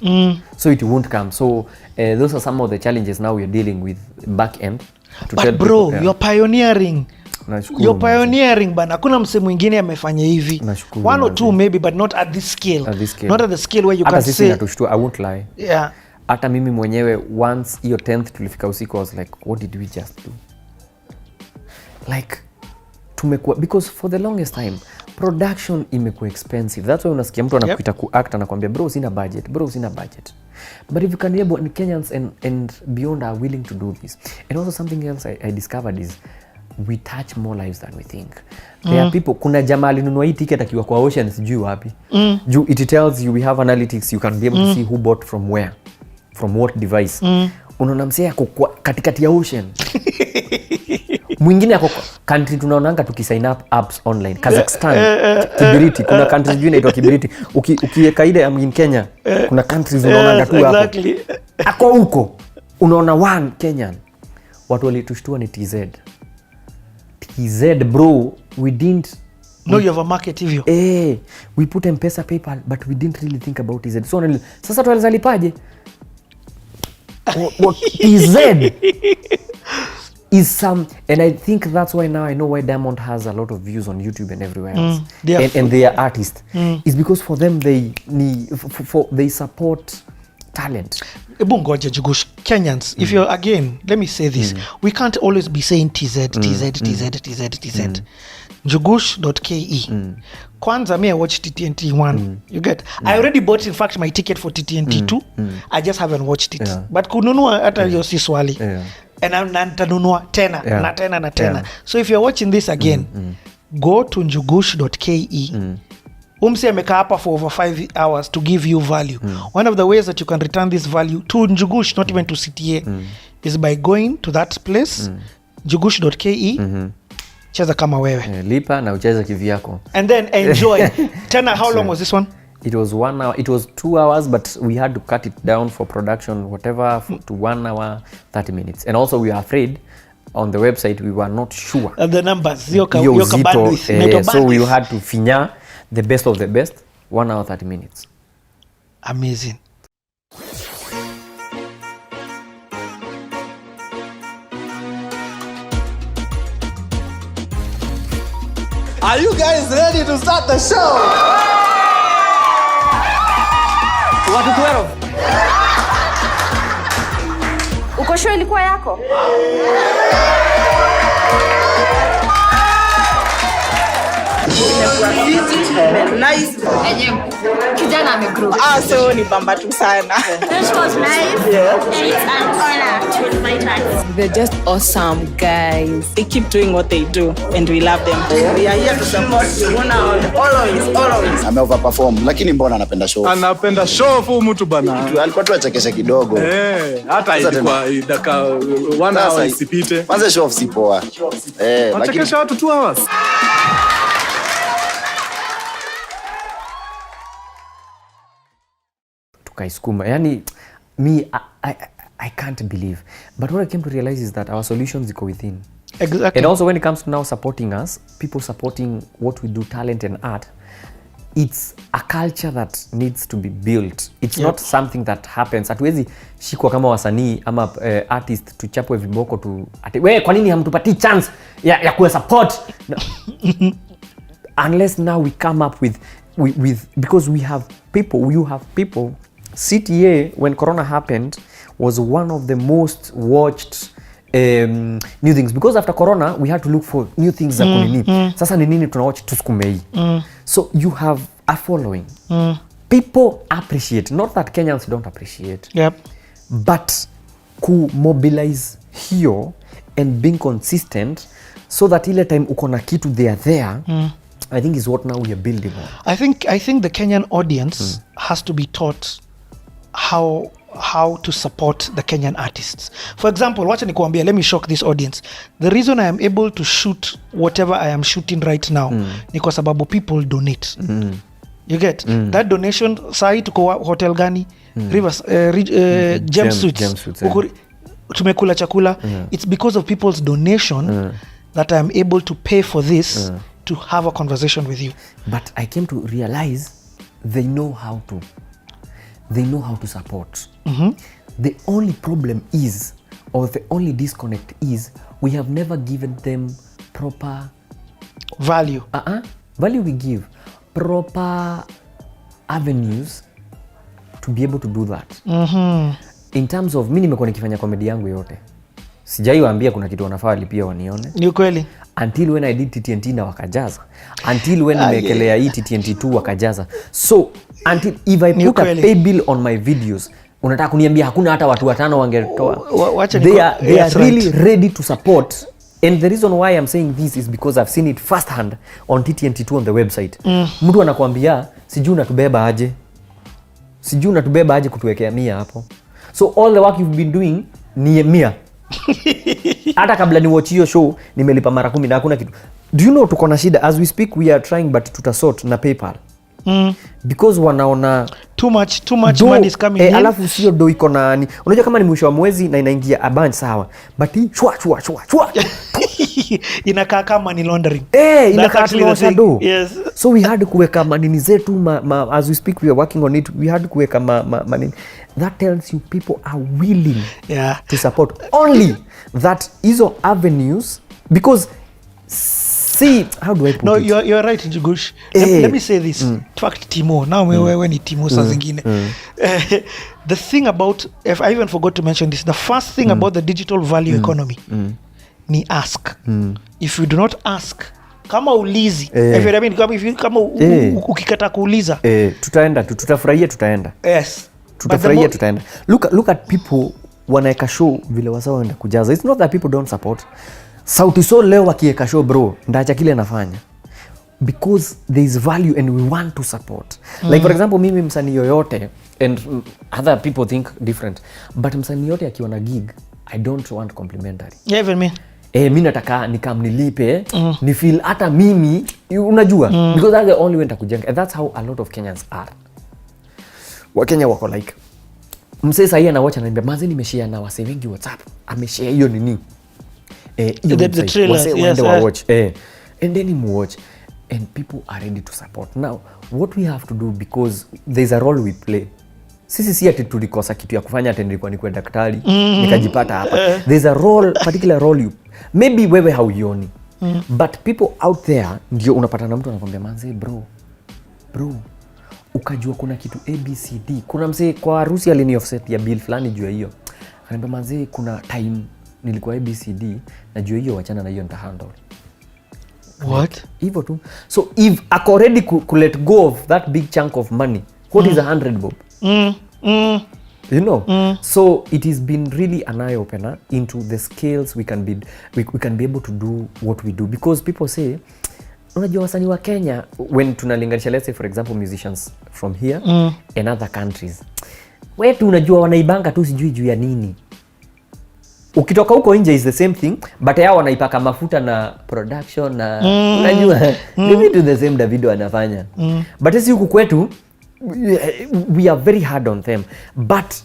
So it won't come. So those are some of the challenges now we're dealing with back end. But bro, people, you're pioneering. You're pioneering, but hakuna mse mwingine amefanya hivi. One or two maybe, but not at this scale. Not at the scale where you can say. I won't lie. Yeah. Hata mimi mwenyewe once hiyo 10th tulifika usiku, I was like, what did we just do? Like tumekuwa, because for the longest time production imekuwa expensive. That's why unasikia mtu anakuita kuact anakuambia bro sina budget. But if you can be able, and Kenyans and beyond are willing to do this. And also something else I discovered is we touch more lives than we think. There are people, kuna jamaa alinunua hii ticket akiwa kwa ocean sijui wapi. It tells you, we have analytics, you can be able to see who bought from where, from what device. Unaona msee ako katikati ya ocean. Mwingine ako country tunaonanga tukisign up apps online. Kazakhstan, Kibiriti, kuna countries juu inaitwa Kibiriti. Ukiweka ile in Kenya, kuna countries unaonanga tu hapo. Ako huko unaona one Kenyan. Watu walitushtua ni TZ bro, we didn't know you have a market hivyo. We put M-Pesa, PayPal, but we didn't really think about TZ. So sasa tualizalipaje? TZ is some, and I think that's why now I know why Diamond has a lot of views on YouTube and everywhere else. And they are artists. It's because for them they support talent. Ebu ngoja Njugush, Kenyans, if you're, again, let me say this, we can't always be saying TZ. Njugush.ke. Kwanza me I watched TTNT 1. You get? I already bought in fact my ticket for TTNT 2. I just haven't watched it. But kununua hata hiyo si swali. And nitanunua tena na tena. So if you're watching this again, go to njugush.ke. Umsi amekaa hapa for over 5 hours to give you value. One of the ways that you can return this value to Njugush, not even to CTA, is by going to that place, njugush.ke, cheza kama wewe. Lipa na ucheze kivyako. And then enjoy. Tena, how long was this one? It was 1 hour. It was 2 hours, but we had to cut it down for production, whatever, to 1 hour, 30 minutes. And also we are afraid, on the website, we were not sure. The numbers. So we had to finya the best of the best, 1 hour, 30 minutes. Amazing. Are you guys ready to start the show? Watu 12. Uko sure ilikuwa yako? Nice. Kijana amegrow. So ni bamba tu sana. This was nice. Yeah. And it's an honor to invite us. They're just awesome guys. They keep doing what they do and we love them. We are here to support you. Always. Ame overperform lakini mbona anapenda show? Anapenda show fu mtu bana. Alikuwa tu achekesha kidogo. Hata ilikuwa dakika 1 hour isipite. Kwanza show si poa. Lakini achekesha watu 2 hours. Tukaiskuma. Yani me I can't believe. But what I came to realize is that our solutions go within. Exactly. And also when it comes to now supporting us, people supporting what we do, talent and art, it's a culture that needs to be built. It's not something that happens. Hatuwezi shikwa kama wasanii ama artist tuchapwe viboko tu ati we kwa nini hamtupatii chance ya kuwa support? No. Unless now we come up with because we have people, you have people. CTA when Corona happened was one of the most watched new things because after Corona we had to look for new things za kunini. Sasa ni nini tunawatch tusukume hii. So you have a following. People appreciate, not that Kenyans don't appreciate. Yep. But ku mobilize hiyo and being consistent so that ile time uko na kitu they are there. I think is what now we are building on. I think the Kenyan audience has to be taught how to support the Kenyan artists. For example, wacha nikuambia, let me shock this audience. The reason I am able to shoot whatever I am shooting right now ni kwa sababu people donate. You get? That donation, sahi tuko hotel gani? Rivers, Gem Suites. Tumekula chakula. It's because of people's donation that I am able to pay for this to have a conversation with you. But I came to realize they know how to support. The only problem is, or the only disconnect is, we have never given them proper value. Value we give, proper avenues to be able to do that. In terms of, mimi nimekuwa nikifanya comedy yangu yote, sijaiwaambia kuna kitu wanafaa walipia wanione. Ni kweli. Until when I did TTNT na wakajaza. Until when nimekelea hii TTNT2 wakajaza. So until if I put a pay bill on my videos, unataka kuniambia hakuna hata watu 5 wangetoa. They are really ready to support. And the reason why I'm saying this is because I've seen it firsthand on TTNT2 on the website. Mtu anakuambia sijui unatubeba aje. Sijui unatubeba aje kutuwekea 100 hapo. So all the work you've been doing ni 100. Hata kabla ni watch hiyo show nimelipa mara 10 na hakuna kitu. Do you know tuko na shida as we speak, we are trying but tutasort na PayPal. Because wanaona too much money is coming in. Alafu sio do iko nani. Unajua kama ni mwisho wa mwezi na inaingia a bunch sawa. But hii chwa. Inakaa kama money laundering. Inakaa kama do. Yes. So we had kuweka manini zetu as we speak we are working on it. We had kuweka manini. That tells you people are willing to support. Only that hizo avenues, because see, how do I put it? No, you're right, Njugush. Let me say this. Fact, Timo. Now wewe ni Timo saa zingine. The thing about, if I even forgot to mention this, the first thing about the digital value economy ni ask. If you do not ask, kama ulizi, kama ukikata kuuliza, tutafurahia tutaenda. Yes. Tutafurahia tutaenda. Look at people wanaeka show vile wasawa wanaenda kujaza. It's not that people don't support. Sauti Sol leo wakieka show bro, ndacha kile nafanya. Because there is value and we want to support. Like for example, mimi msanii yoyote, and other people think different, but msanii yote akiwa na gig, I don't want complimentary. Yeah, even me. Mimi nataka nikamnilipe, ni feel hata mimi, unajua, because that's the only way nitakujenga. And that's how a lot of Kenyans are. Wakenya wako like, msee sahi anawacha ananiambia, "Manzi nimeshare na wase wengi WhatsApp." Ameshare hiyo nini? The trailers, yes. Watch. And then you watch. And people are ready to support. Now, what we have to do, because there's a role we play. sisi si ati tulikosa kitu ya kufanya, ati nilikuwa ni kwenda daktari nikajipata hapa. There's a role, particular role you maybe wewe hauioni, but people out there ndio unapata na mtu anakuambia manze bro ukajua kuna kitu ABCD. Kuna mzee kwa harusi alini offset ya bill fulani juu hiyo, akaniambia manze kuna time nilikuwa ABCD na juu hiyo wachana na hiyo nitahandle. What? Hivyo tu. So if I already could let go of that big chunk of money, what is 100 bob? You know? So it has been really an eye opener into the scales we can be able to do what we do, because people say unajua wasanii wa Kenya when tunalinganisha, let's say for example musicians from here and other countries, wetu unajua wanaibanga tu sijui juu ya nini. Ukitoka huko nje is the same thing, but yao wanaipaka mafuta na production na unajua they do the same Davido anafanya. But sisi huku kwetu we are very hard on them. But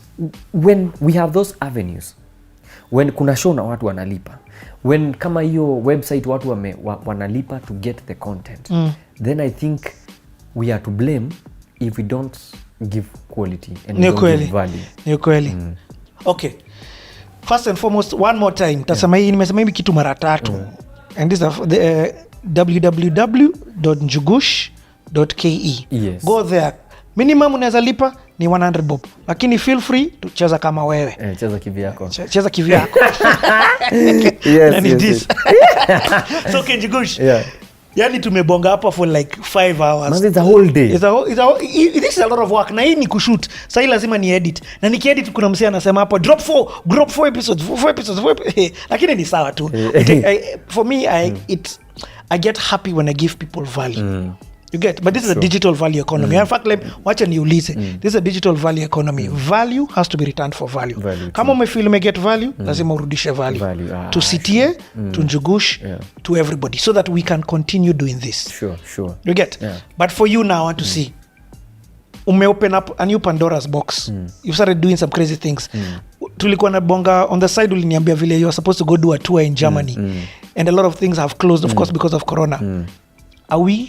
when we have those avenues, when kuna show na watu wanalipa, when kama hiyo website watu wanalipa to get the content, then I think we are to blame if we don't give quality and we don't give value. Ni kweli. Okay. First and foremost, one more time, tasema hii nimesema hivi kitu mara tatu. And this is www.njugush.ke. Yes. Go there. Minimum unaweza lipa ni 100 bob. Lakini feel free to cheza kama wewe. Cheza kivyako. Cheza kivyako. Yes. So Njugush. Yani tumebonga hapa for like 5 hours. Man, it's a whole day. This is a lot of work. Na hii ni kushoot. Sasa lazima ni edit. Na nikiedit kuna msee anasema hapo drop 4 episodes. Lakini ni sawa tu. For me I get happy when I give people value. You get, but this is a digital value economy. In fact, like, watch and you listen. This is a digital value economy. Value has to be returned for value. Kama umefeel umeget value, lazima urudishe value. To CTA, to Njugush, to everybody, so that we can continue doing this. Sure. You get? But for you now, I want to see. Open up a new Pandora's box. You started doing some crazy things. Tulikuwa na bonga on the side, uliniambia vile you are supposed to go do a tour in Germany. And a lot of things have closed, of course, because of Corona.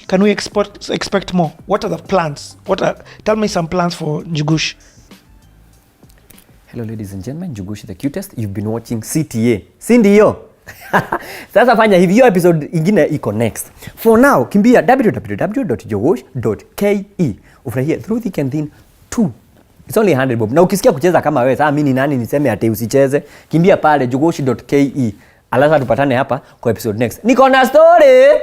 Can we expect more? What are the plans? Tell me some plans for Njugush. Hello ladies and gentlemen, Njugush the cutest. You've been watching CTA. Sindio? Sasa fanya hivi, hiyo episode ingine iko next. For now, kimbia www.njugush.ke. Ufurahie Through Thick and Thin 2. It's only 100 bob. Na ukisikia kucheza kama wewe, sasa mimi ni nani niseme ati usicheze? Kimbia pale njugush.ke. Alafu tupatane hapa kwa episode next. Niko na story.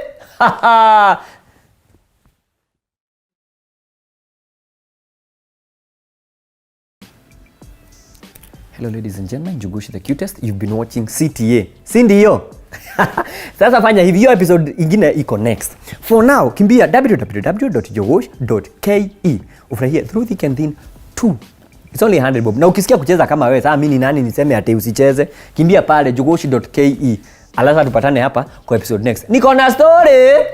Hello ladies and gentlemen, Njugush the cutest. You've been watching CTA. Sindio? Sasa fanya hivi, hiyo episode ingine iko next. For now, kimbia www.njugush.ke. Ufurahie Through Thick and Thin 2. It's only 100 bob. Na ukisikia kucheza kama wewe, sasa mimi ni nani niseme ati usicheze? Kimbia pale njugush.ke. Alafu tupatane hapa kwa episode next. Niko na story.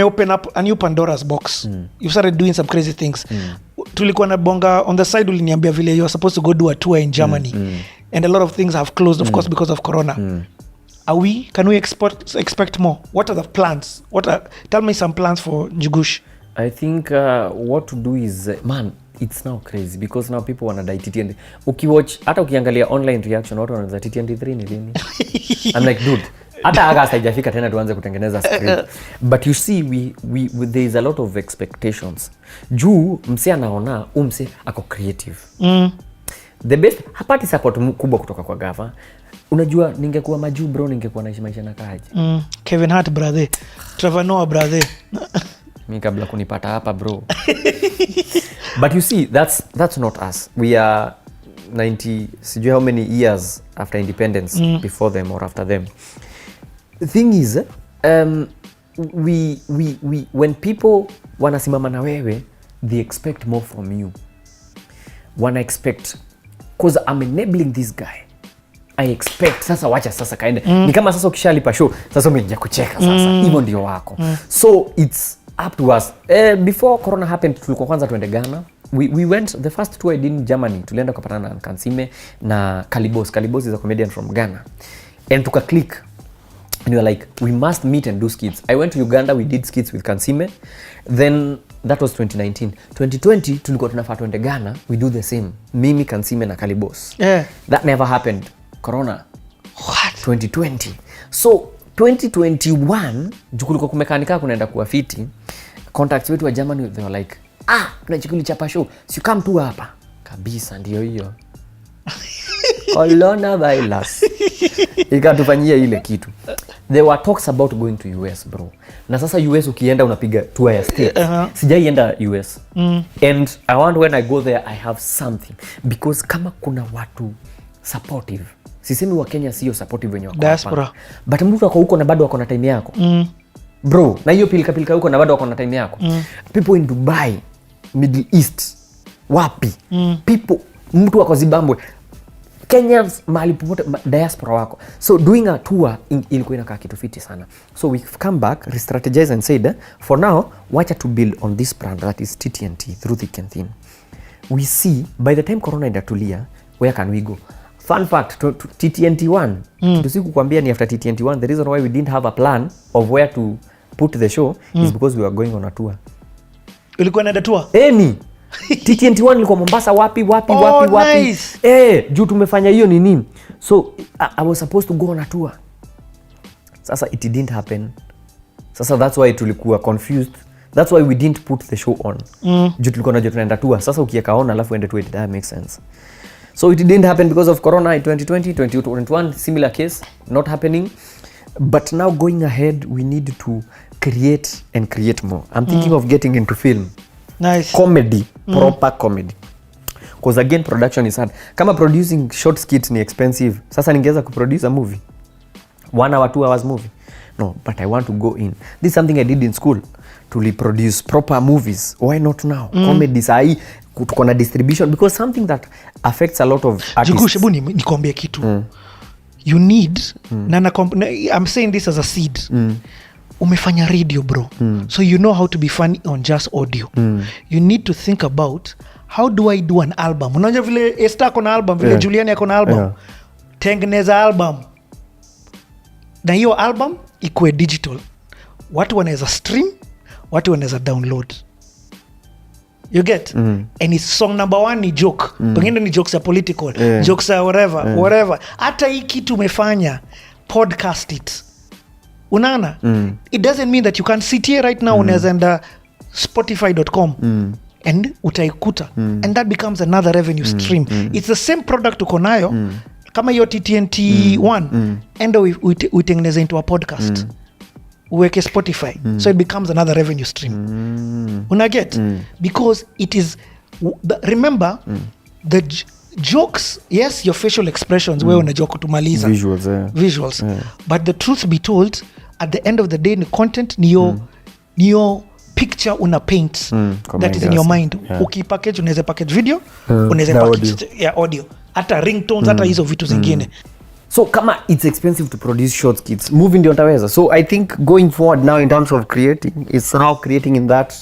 Open up a new Pandora's box. You started doing some crazy things. Tulikuwa na bonga on the side, uliniambia vile you are supposed to go do a tour in Germany. And a lot of things have closed, of course, because of Corona. Can we expect more? What are the plans? Tell me some plans for Njugush. I think what to do is man, it's now crazy because now people wanna die TTND. Ukiwatch hata ukiangalia online reaction watu wanaanza TTND3 ni lini? I'm like dude, hata August haijafika tena tuanze kutengeneza script. But you see we there is a lot of expectations. Juu mse anaona umse ako creative. The best hapati support kubwa kutoka kwa gava. Unajua ningekuwa majuu bro, ningekuwa naishi maisha na kaje. Kevin Hart brother. Trevor Noah brother. Mimi kabla kunipata hapa bro. But you see that's not us. We are 90 sijui how many years after independence, before them or after them. The thing is we when people wanasimama na wewe, they expect more from you. Wana expect cause I'm enabling this guy. I expect sasa wacha sasa kaende. Ni kama sasa ukishalipa show, sasa umeingia kucheka sasa. Hivyo ndio wako. So it's up to us. Before Corona happened, tulikuwa kwanza tuende Ghana. We went, the first tour I did in Germany. Tulienda kupatana na Kansime na Kalibos. Kalibos is a comedian from Ghana. And tuka click. and we were like, we must meet and do skits. I went to Uganda, we did skits with Kansime. Then that was 2019. 2020 tulikuwa tunafaa tuende Ghana, we do the same. Mimi, Kansime na Kalibos. Yeah. That never happened. Corona. What? 2020. So 2021 jukulikuwa kumekanika kunaenda kuwa fiti. Contacts wetu wa Germany, they were like, kuna chikuli chapa show, si come tu hapa. Kabisa ndio hiyo. Coronavirus. Ikatufanyia ile kitu. There were talks about going to US, bro. Na sasa US ukienda unapiga tour ya state. Sijaienda US. And I want when I go there I have something. Because kama kuna watu supportive. Sisemi wa Kenya sio supportive wenye wako hapa. But mtu wako huko na bado wako na time yako. Bro, na hiyo pilika huko na bado wako na time yako. People in Dubai, Middle East, wapi? People, mtu wako Zimbabwe. Kenyans mahali popote diaspora wako. So doing a tour ilikuwa inakaa kitu fiti sana. So we come back, re-strategize and said, for now, wacha to build on this brand that is TTNT through thick and thin. We see, by the time Corona indatulia, where can we go? Fun fact, TTNT1, tusiku kuambia ni after TTNT1, the reason why we didn't have a plan of where to put the show is because we were going on a tour. Ulikuwa naenda tour? TTNT1 ilikuwa Mombasa wapi. Nice. Juu tumefanya hiyo ni nini. So I was supposed to go on a tour. Sasa it didn't happen. Sasa that's why tulikuwa confused. That's why we didn't put the show on. Juu tulikuwa najua tunaenda tour. Sasa ukieka on alafu ende to it, that makes sense. So it didn't happen because of Corona in 2020, 2021, similar case, not happening. But now going ahead, we need to create and create more. I'm thinking of getting into film. Nice. Comedy, proper comedy. Because again, production is hard. Kama producing short skits ni expensive. Sasa ningeweza kuproduce a movie. 1 hour, 2 hours movie. No, but I want to go in. This is something I did in school. To produce proper movies. Why not now? Comedy sahi tuko na distribution because something that affects a lot of artists. Njugush, hebu nikwambie kitu. You need I'm saying this as a seed. Umefanya radio, bro. So you know how to be funny on just audio. You need to think about how do I do an album. Unaona vile Esther kona album, vile Julian yako na album. Tengeneza album. Na hiyo album ikuwe digital. Watu wanaweza stream, watu wanaweza download. You get? And it's song number 1 ni joke. Pengine ni jokes ya political, jokes ya whatever. Hata hii kitu umefanya, podcast it. Unaona? It doesn't mean that you can sit here right now unaweza enda spotify.com and utaikuta. And that becomes another revenue stream. It's the same product uko nayo kama hiyo TTNT1 enda uitengeneze into a podcast. Uweke Spotify. So it becomes another revenue stream. Unaget? Because it is remember the jokes, yes, your facial expressions wewe unajua kutumaliza visuals. But the truth be told, at the end of the day ni content, ni your picture una paint that is in your mind. Ukipackage unaweza package video, unaweza package audio, hata ringtones, hata hizo vitu zingine. So kama it's expensive to produce short skits, movie ndio utaweza. So I think going forward now in terms of creating, it's now creating in that,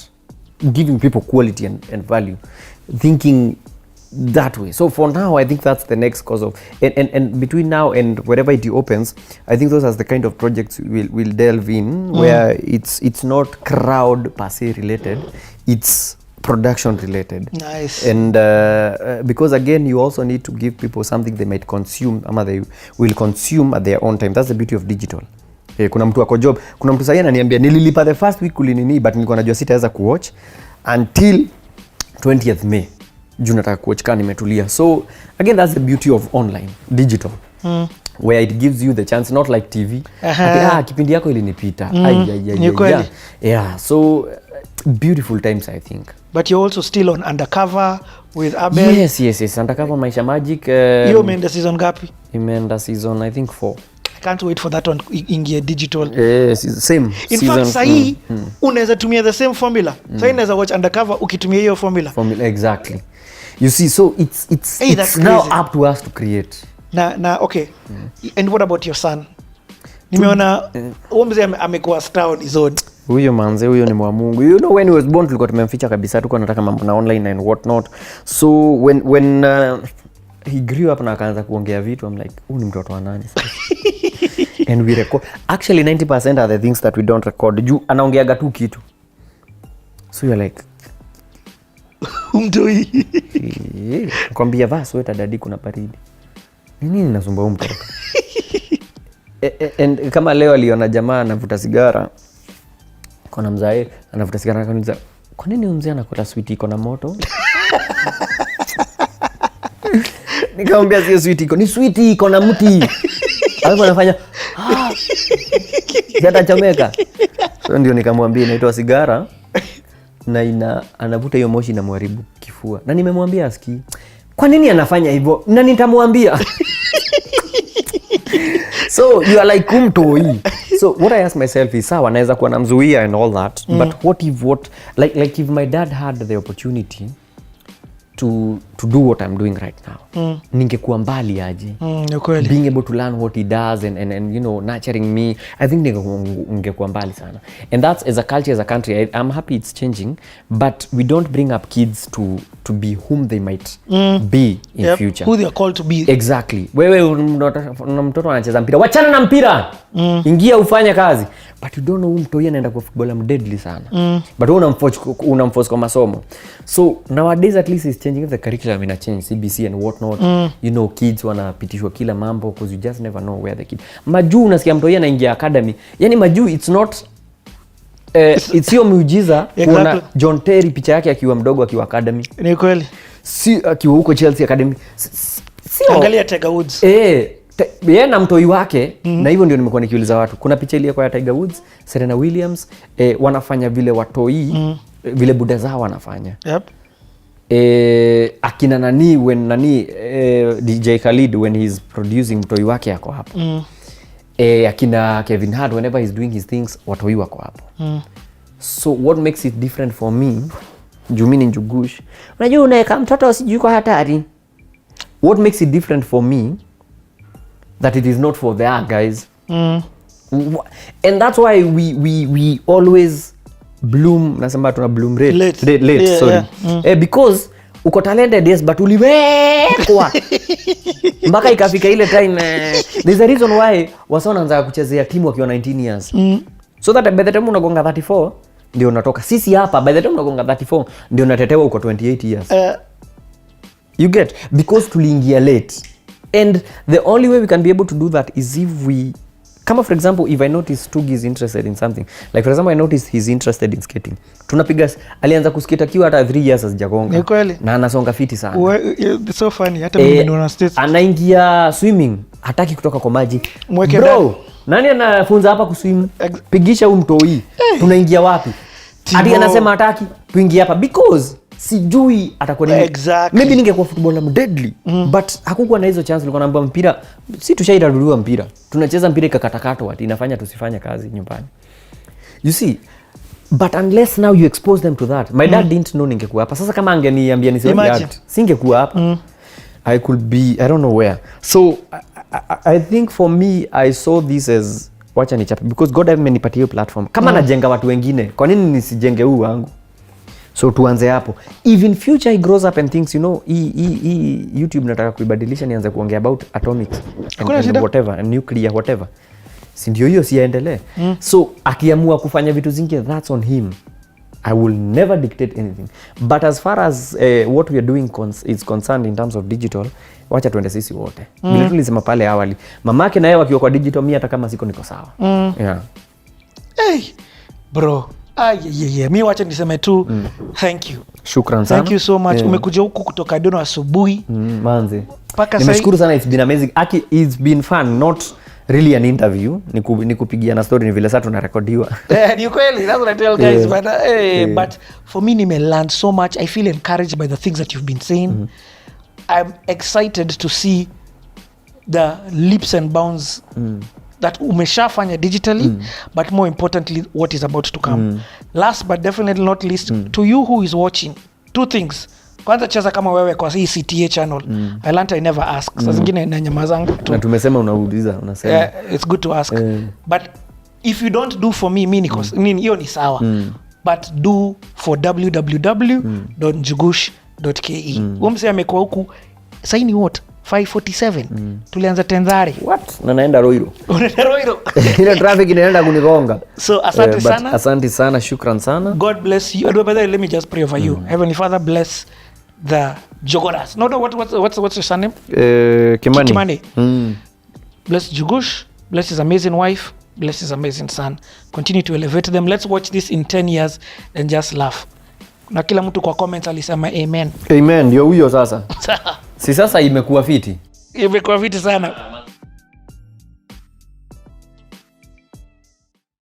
giving people quality and value, thinking that way. So for now, I think that's the next cause of, and between now and wherever it opens, I think those are the kind of projects we'll delve in, where it's not crowd per se related, it's production related. Nice. And because again, you also need to give people something they might consume, ama they will consume at their own time. That's the beauty of digital. Kuna mtu wako job, kuna mtu sasa ananiambia nililipa the first week kulinini, but nilikuwa najua sitaweza kuwatch until 20th May. Juu nataka kuwatch kama nimetulia. So again, that's the beauty of online, digital. Where it gives you the chance, not like TV. Kipindi yako ilinipita. Yeah, so beautiful times, I think. But you're also still on Undercover with Abel. Yes. Undercover Maisha Magic. Hiyo imeenda season ngapi? Imeenda season, I think 4. I can't wait for that one ingie digital. Same. In fact, sahi unaweza tumia the same formula. Sahi unaweza watch Undercover ukitumia hiyo formula. Exactly. You see, so it's now up to us to create. Okay. And what about your son? Nimeona mzee amekuwa star on his own. Huyo manze, huyo ni mwa Mungu. You know, when he was born tulikuwa tumemficha kabisa, tulikuwa tunataka mambo na online and what not. So when he grew up na akaanza kuongea vitu, I'm like, huyu ni mtoto wa nani sasa? and we record. Actually 90% are the things that we don't record. Juu anaongeaga tu kitu. So you're like umtoi. Kwambia vaa sweta dadi kuna baridi. Nini ninasumbua mtoto? And kama leo aliona jamaa anavuta sigara. Kuna mzae anavuta sigara akaniuliza, "Kwa nini mzee anakula sweet iko na moto?" Nikamwambia sio sweet iko, ni sweet iko na mti. Alafu anafanya Jata chomeka. So ndio nikamwambia inaitwa sigara na anavuta hiyo moshi na mwaribu kifua. Na nimemwambia asikii. Kwa nini anafanya hivyo? Na nitamwambia. So you are like kumtoi. So what I ask myself is sawa naweza kuwa namzuia and all that, but what if my dad had the opportunity to do what I'm doing right now, ningekuwa mbali aje. Being able to learn what he does and you know nurturing me, I think ningekuwa mbali sana. And that's as a culture, as a country, I'm happy it's changing, but we don't bring up kids to be whom they might be in future, who they are called to be. Exactly. Wewe una mtoto anacheza mpira, wachana na mpira, ingia ufanye kazi, but you don't know mtoto anaenda kwa football deadly sana, but wewe unamforce kwa masomo. So nowadays at least it's changing, the curriculum ina change, CBC and what not. You know kids wanapitishwa kila mambo because you just never know where the kid. Majuu unasikia mtoto anaingia academy, yani majuu it's not it's your muujiza. Kuna John Terry picha yake akiwa mdogo akiwa academy. Ni kweli. Si akiwa huko Chelsea academy. Sio angalia Tiger Woods. Yeye na mtoi wake, na hivyo ndio nimekuwa nikiuliza watu. Kuna picha ile kwa Tiger Woods, Serena Williams, wanafanya vile watoi, vile buda zao wanafanya. Akina nani DJ Khalid when he's producing mtoi wake yako hapo. Akina Kevin Hart whenever he's doing his things watoi wako hapo. So what makes it different for me, Jumini Njugush, unajua unaweka mtoto usijui kwa hatari. What makes it different for me that it is not for the other guys. And that's why we always bloom, nasema tuna bloom late, sorry. Because uko talented, yes, but uliwekwa mpaka ikafika ile time. There's a reason why wasona anza kuchezea timu wakiwa 19 years. So that by the time unagonga 34 ndio unatoka. Sisi hapa by the time unagonga 34 ndio unatetewa uko 28 years. You get, because tuliingia late. And the only way we can be able to do that is if we, kama for example, if I notice Tugi is interested in something, like for example I notice he's interested in skating, tunapiga, alianza kuskate akiwa hata 3 years asijagonga na anasonga fiti sana. It's so funny, hata mimi niona states anaingia swimming, hataki kutoka kwa maji. Bro, nani anafunza hapa kuswim? Pigisha huyu mtoi. Tunaingia wapi? Hadi anasema hataki tuingie hapa because sijui atakuwa nini. Maybe ningekuwa footballer deadly, but hakukuwa na hizo chance. Nilikuwa naomba mpira, si tushaidaduriwa mpira, tunacheza mpira ikakatakatwa ati inafanya tusifanye kazi nyumbani. You see, but unless now you expose them to that. My dad didn't know ningekuwa hapa. Sasa kama angeniambia nisiwe art, singekuwa hapa. I could be, I don't know where. So I think for me I saw this as wacha nichape because God amenipatia hiyo platform. Kama najenga watu wengine, kwa nini nisijenge huu wangu? So tuanze hapo. If in future he grows up and thinks, you know, YouTube nataka kuibadilisha nianze kuongea about atomics and whatever and nuclear whatever, si ndio hiyo siendelee. So akiamua kufanya vitu zingine, that's on him. I will never dictate anything. But as far as what we are doing is concerned in terms of digital, wacha tuende sisi wote. Bila tulisema pale awali, mamake na yeye wakiwa kwa digital, mimi hata kama siko niko sawa. Yeah. Hey, bro. Mimi wacha niseme tu thank you. Shukran sana. Thank you so much. Umekuja huku kutoka Dono asubuhi. Manzi. Nimeshukuru sana, it's been amazing. It's been fun, not really an interview. Nikupigia na story ni vile sasa tunarekodiwa. Ni kweli, that's what I tell guys. But for me nime learn so much. I feel encouraged by the things that you've been saying. I'm excited to see the leaps and bounds that umeshafanya digitally, but more importantly what is about to come. Last but definitely not least, to you who is watching, 2 things. Kwanza cheza kama wewe kwa hii CTA channel. I learned I never ask. Sasa zingine na nyamazangu tu. Na tumesema unauliza, unasema. It's good to ask. But if you don't do for me, mimi hiyo ni sawa. But do for www.njugush.ke. Umse amekuwa huku saini what? 5:47 tulianza 10:30. What? Na naenda Roiro. Unaenda Roiro. Ile traffic inaenda kunigonga. So asante sana. Asante sana, shukran sana. God bless you. And by the way, let me just pray over you. Heavenly Father, bless the Jogoras. No, what's your surname? Kimani. Bless Njugush. Bless his amazing wife. Bless his amazing son. Continue to elevate them. Let's watch this in 10 years and just laugh. Na kila mtu kwa comments alisema amen. Amen, ndio huyo sasa. Si sasa imekuwa fiti. Imekuwa fiti sana.